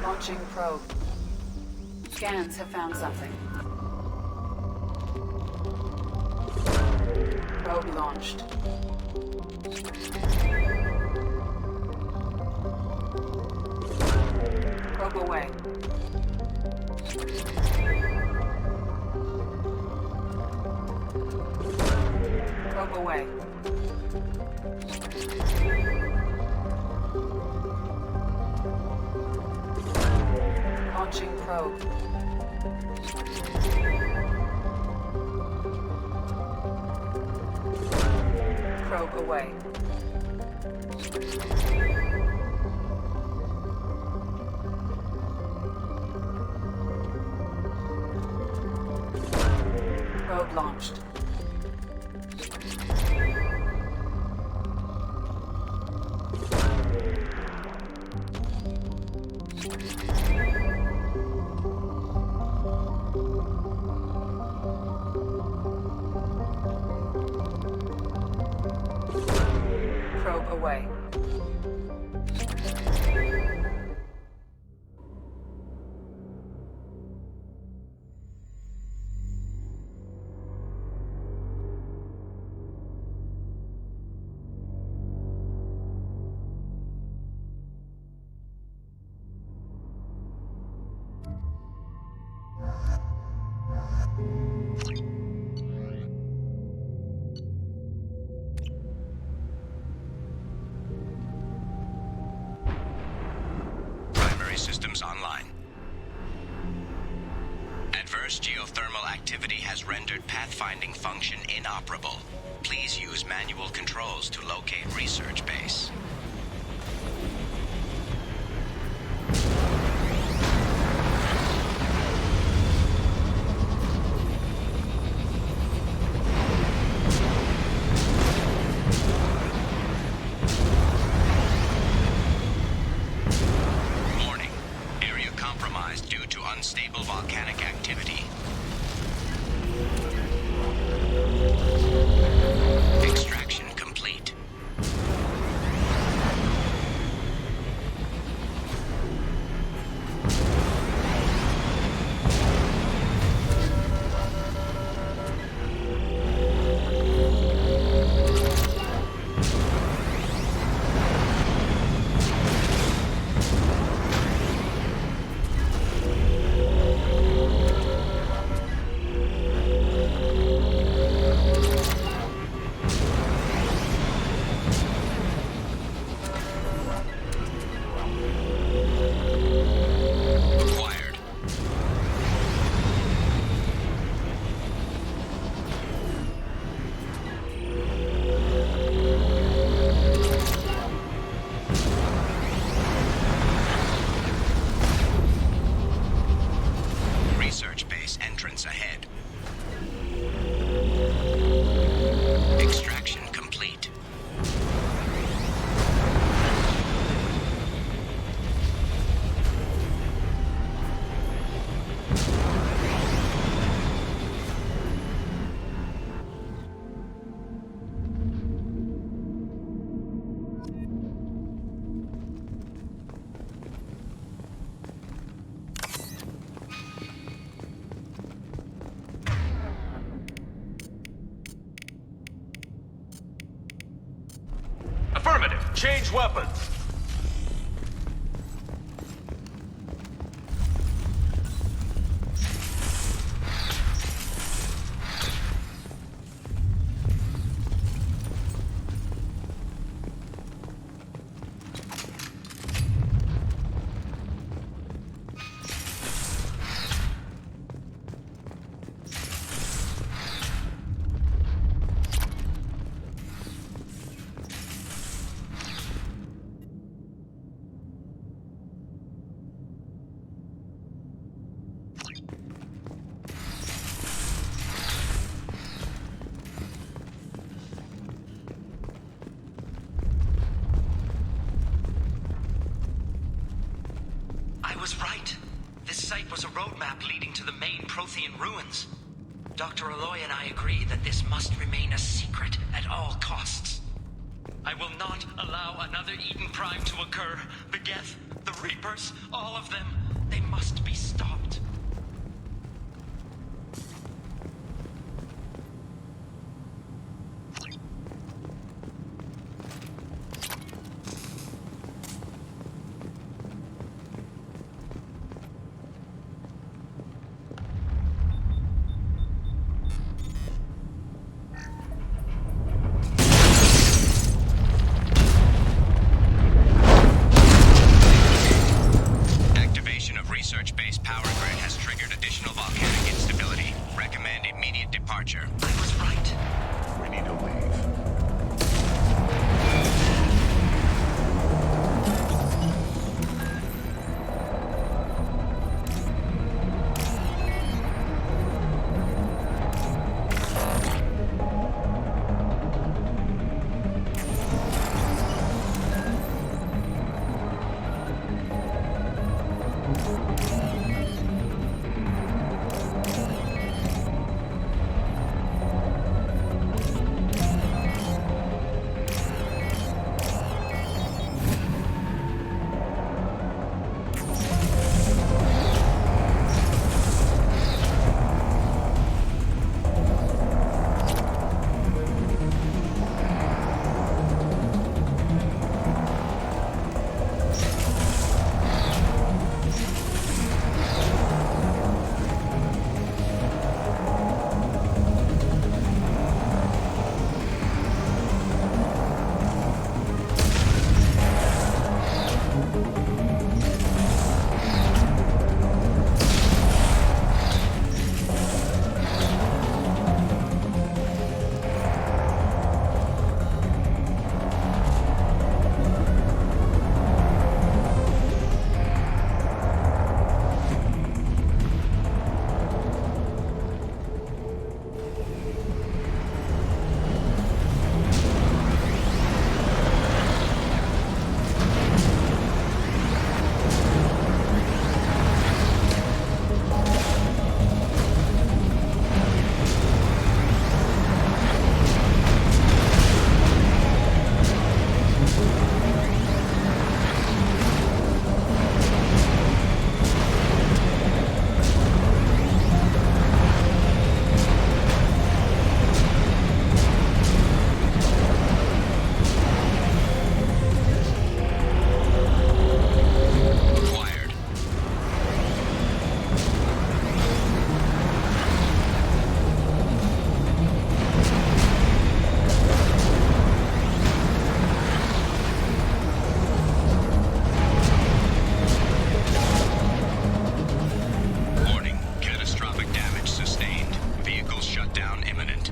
Launching probe. Scans have found something. Probe launched. Probe away. Probe away. Launching probe. Probe away. Probe launched. Probe away. Systems online. Adverse geothermal activity has rendered pathfinding function inoperable. Please use manual controls to locate research base. Unstable volcanic activity. Extraction complete. Entrance ahead. Extraction complete. Affirmative. Change weapons. I was right. This site was a roadmap leading to the main Prothean ruins. Dr. Aloy and I agree that this must remain a secret at all costs. I will not allow another Eden Prime to occur. The Geth, the Reapers, all of them, they must be stopped. Research base power Shutdown imminent.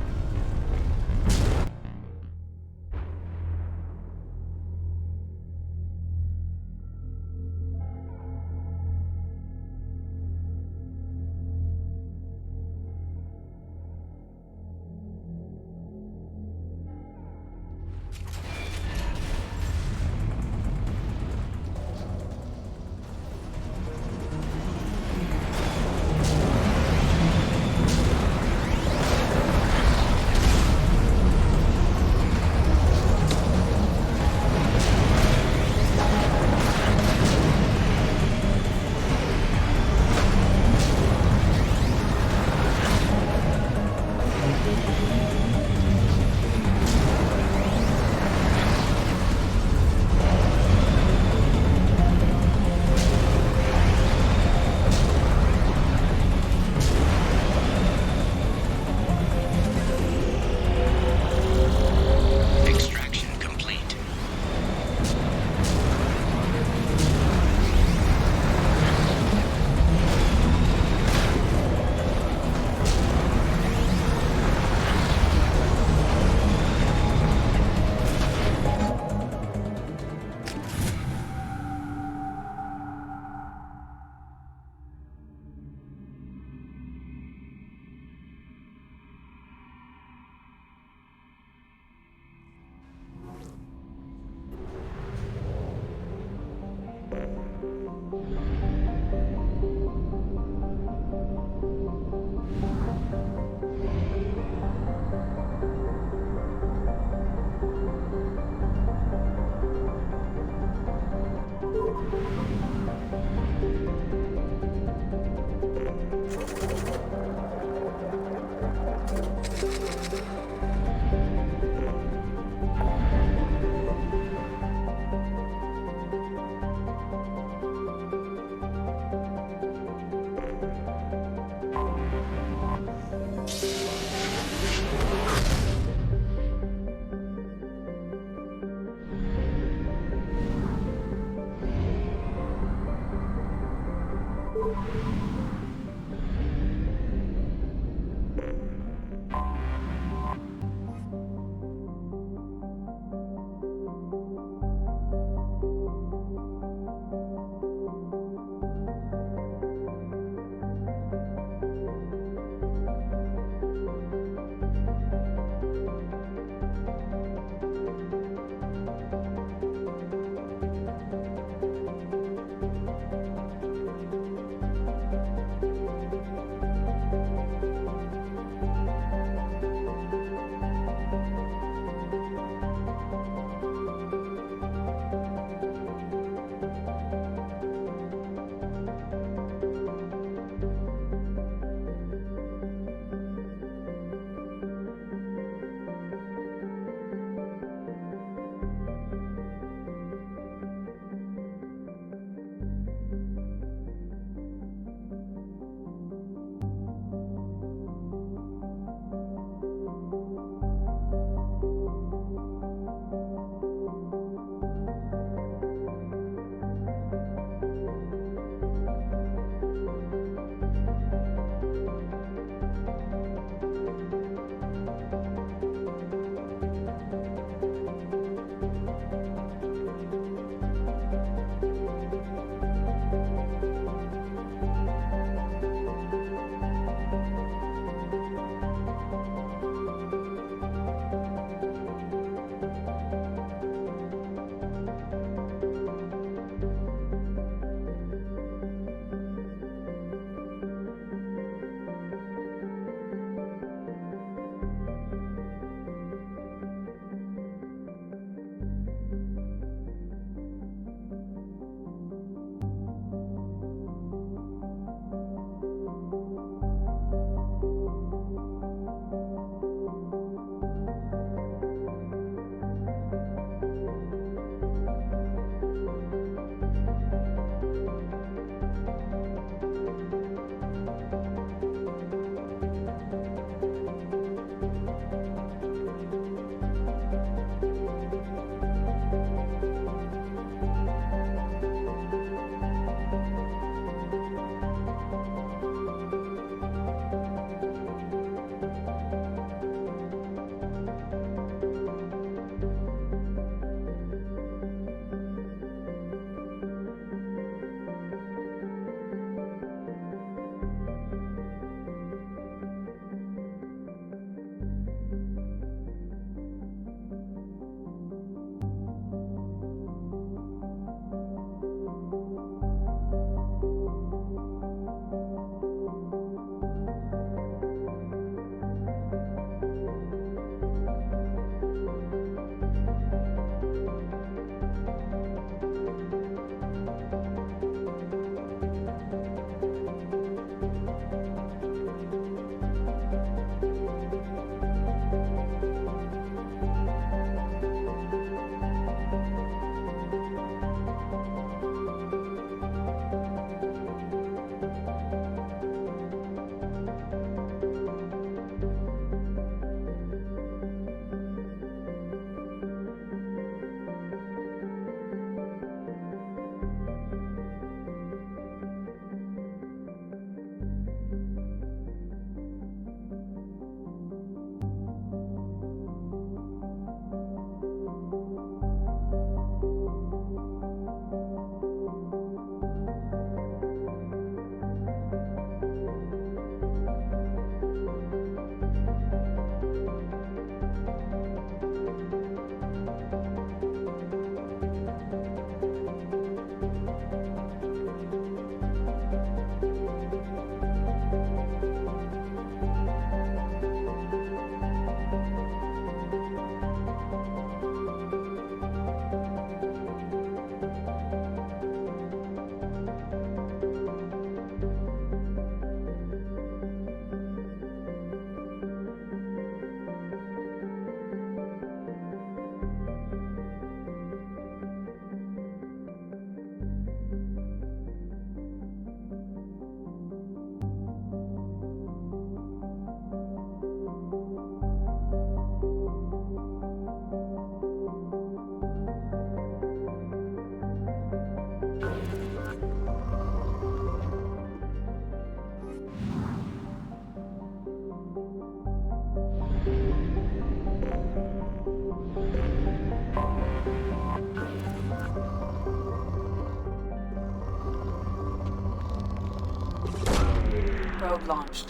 Probe launched.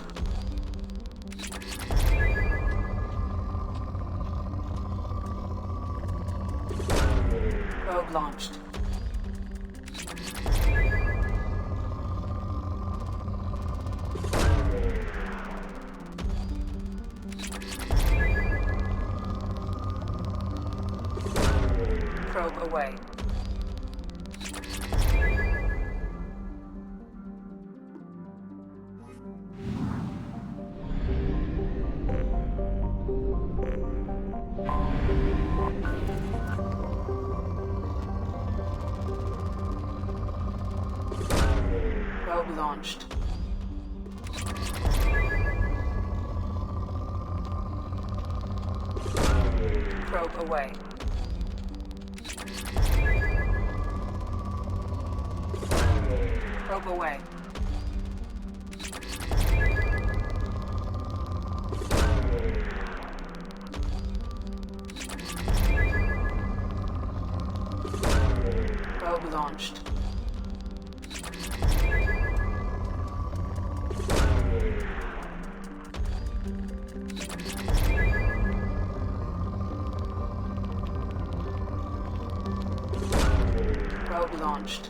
Probe launched. Probe away. Probe launched. Probe away. Probe away. Probe launched. Probe launched.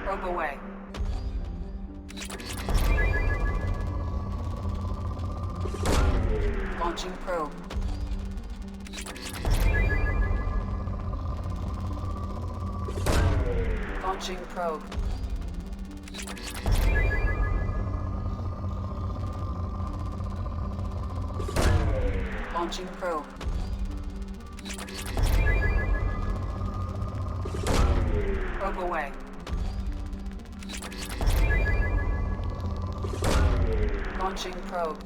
Probe away. Launching probe. Launching probe. Launching probe. Probe away. Launching probe.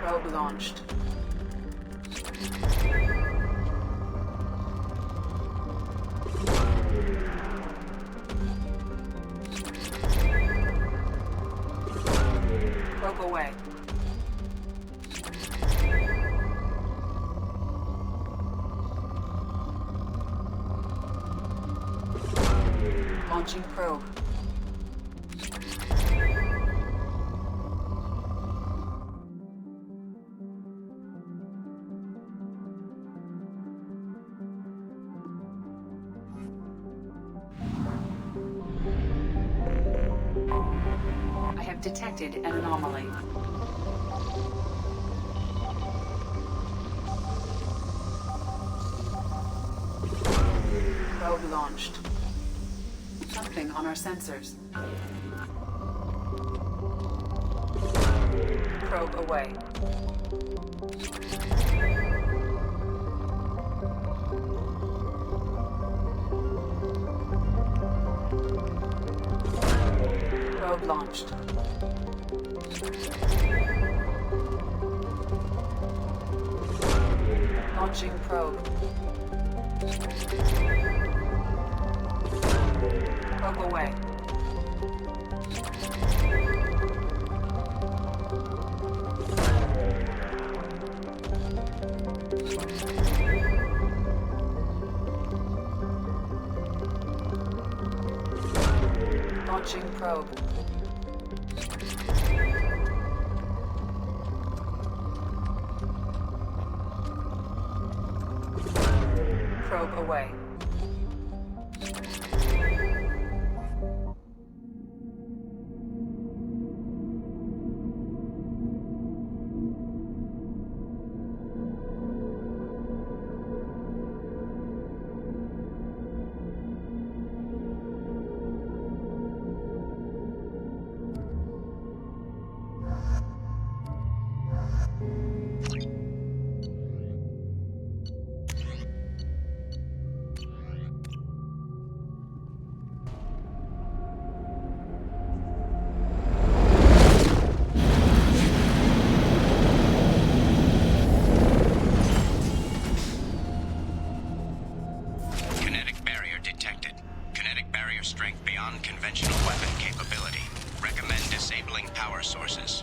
Probe launched. Probe away. Launching probe. I have detected an anomaly. Probe launched. Something on our sensors. Probe away. Probe launched. Launching probe. Probe away. Launching probe. Probe away. non-conventional weapon capability. Recommend disabling power sources.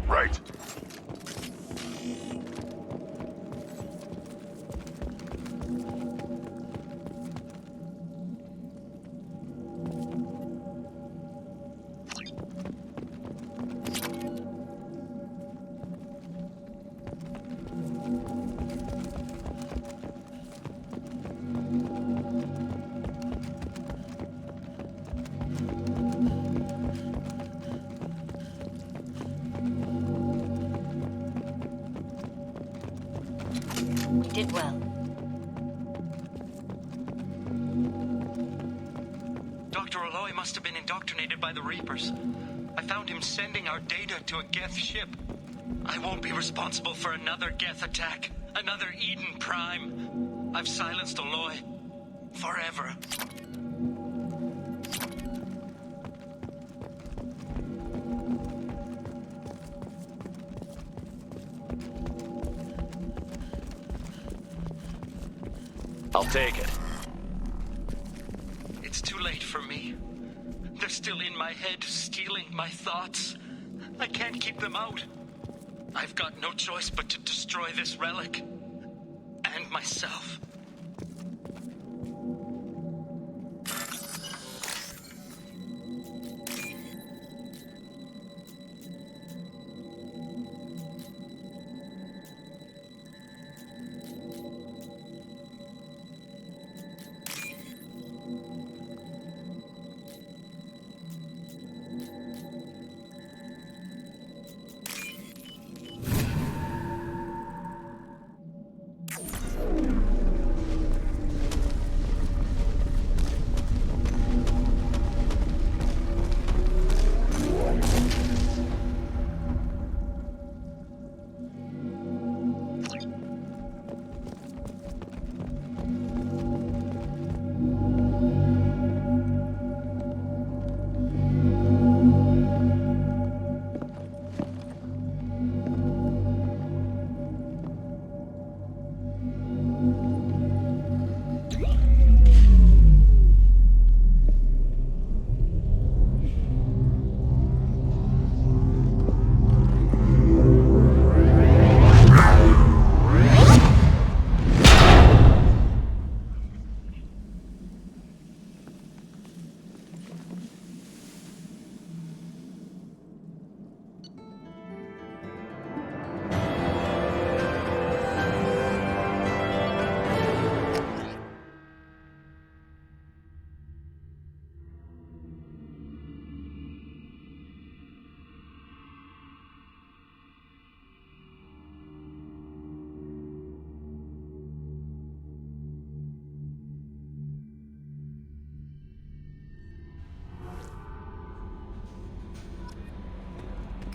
Right. You did well. Dr. Aloy must have been indoctrinated by the Reapers. I found him sending our data to a Geth ship. I won't be responsible for another Geth attack. Another Eden Prime. I've silenced Aloy. Forever. I'll take it. It's too late for me. They're still in my head, stealing my thoughts. I can't keep them out. I've got no choice but to destroy this relic. And myself.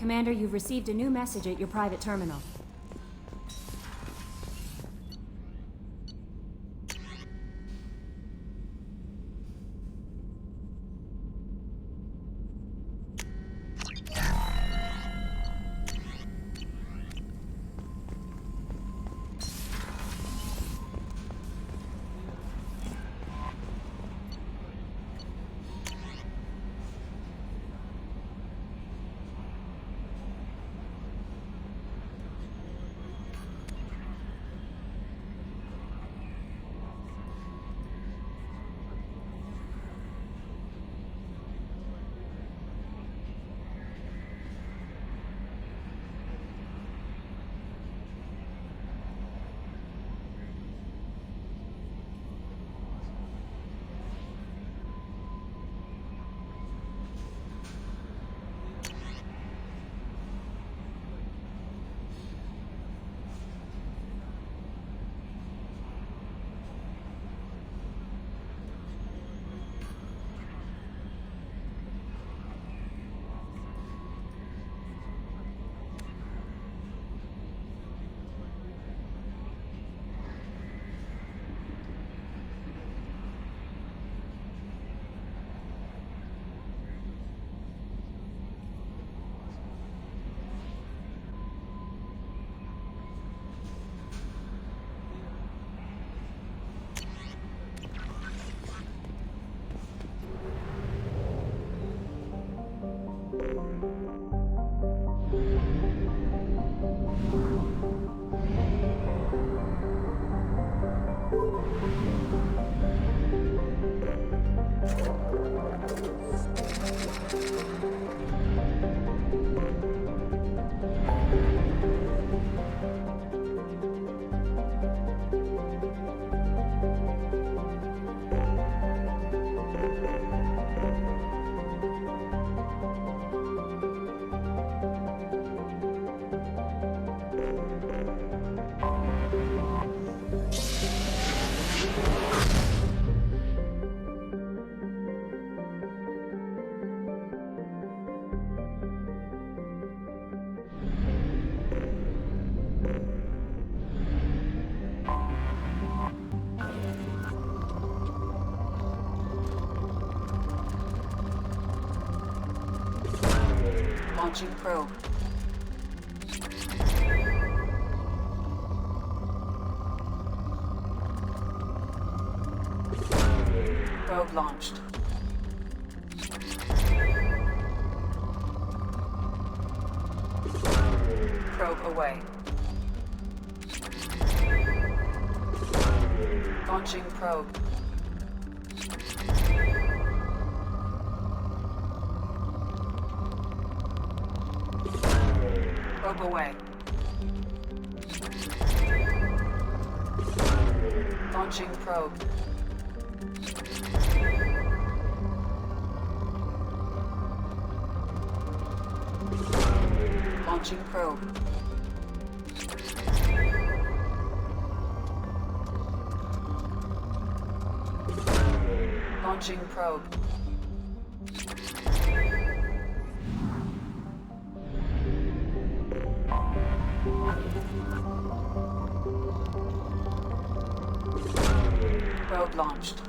Commander, you've received a new message at your private terminal. Launching probe. Probe launched. Probe away. Launching probe. Probe away. Launching probe. Launching probe. Launching probe. Probe launched.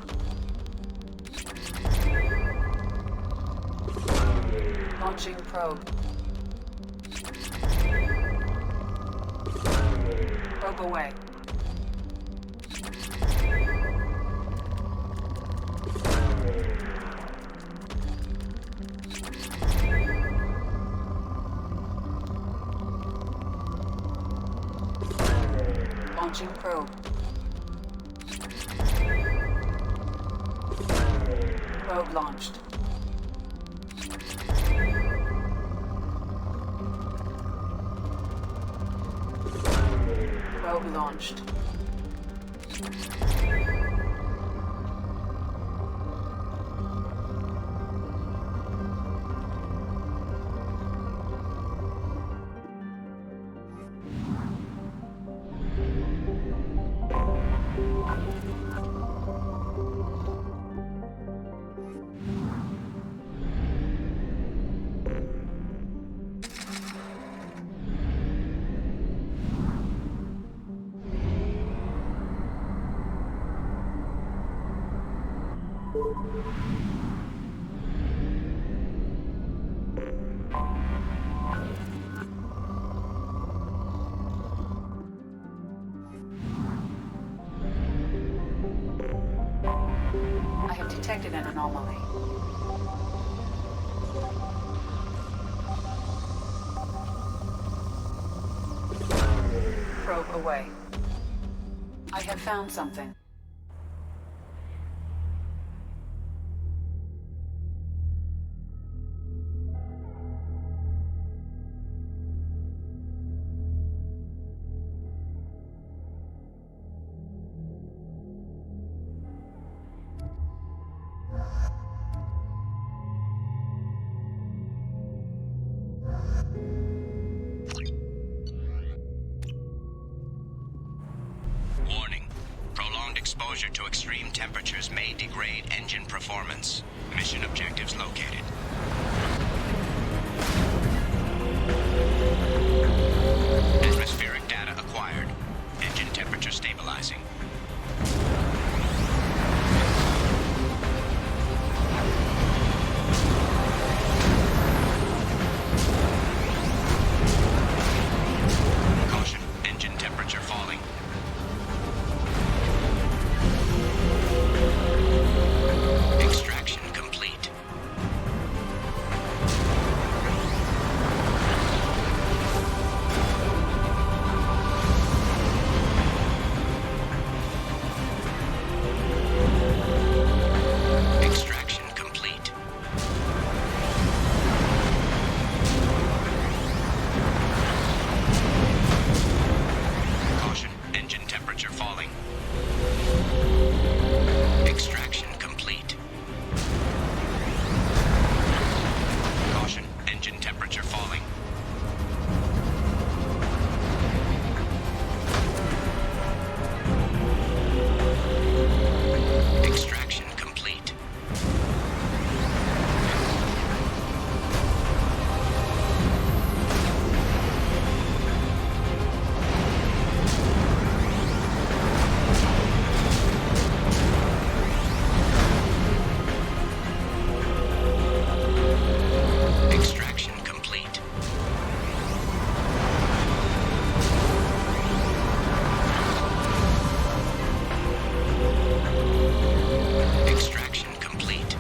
Launching probe. Probe away. Launching probe. Probe launched. Probe launched. I have detected an anomaly. Probe away. I have found something. Warning. Prolonged exposure to extreme temperatures may degrade engine performance. Mission objectives located. Atmospheric data acquired. Engine temperature stabilizing. Caution, engine temperature falling. Extraction complete. Extraction complete. Caution, engine temperature falling. Extraction complete. Caution, engine temperature falling. Extraction complete. Extraction complete. Extraction complete.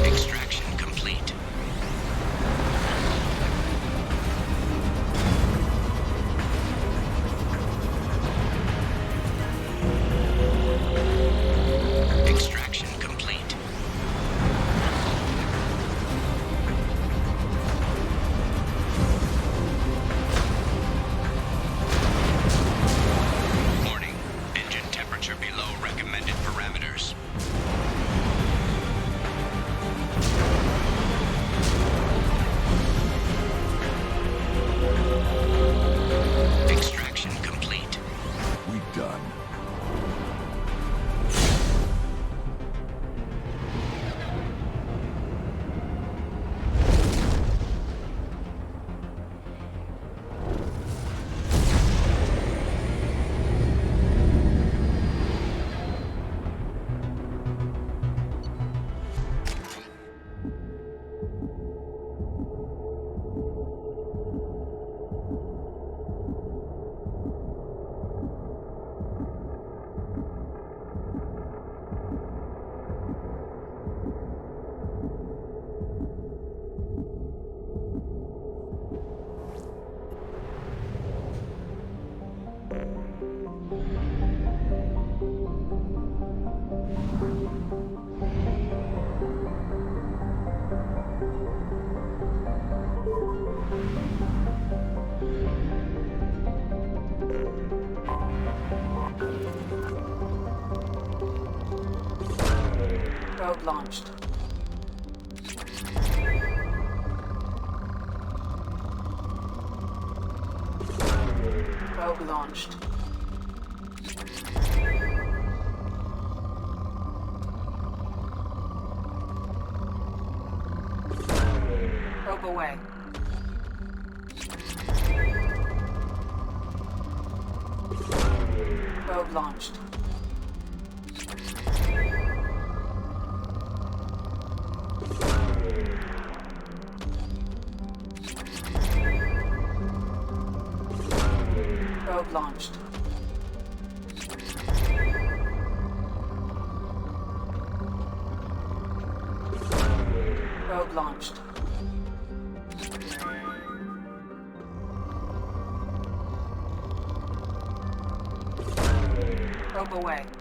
Extraction complete. Extraction complete. Warning. Engine temperature below recommended parameters. Extraction complete. We done. Probe launched. Probe launched. Probe away. Probe launched. Probe launched. Probe launched. Probe away.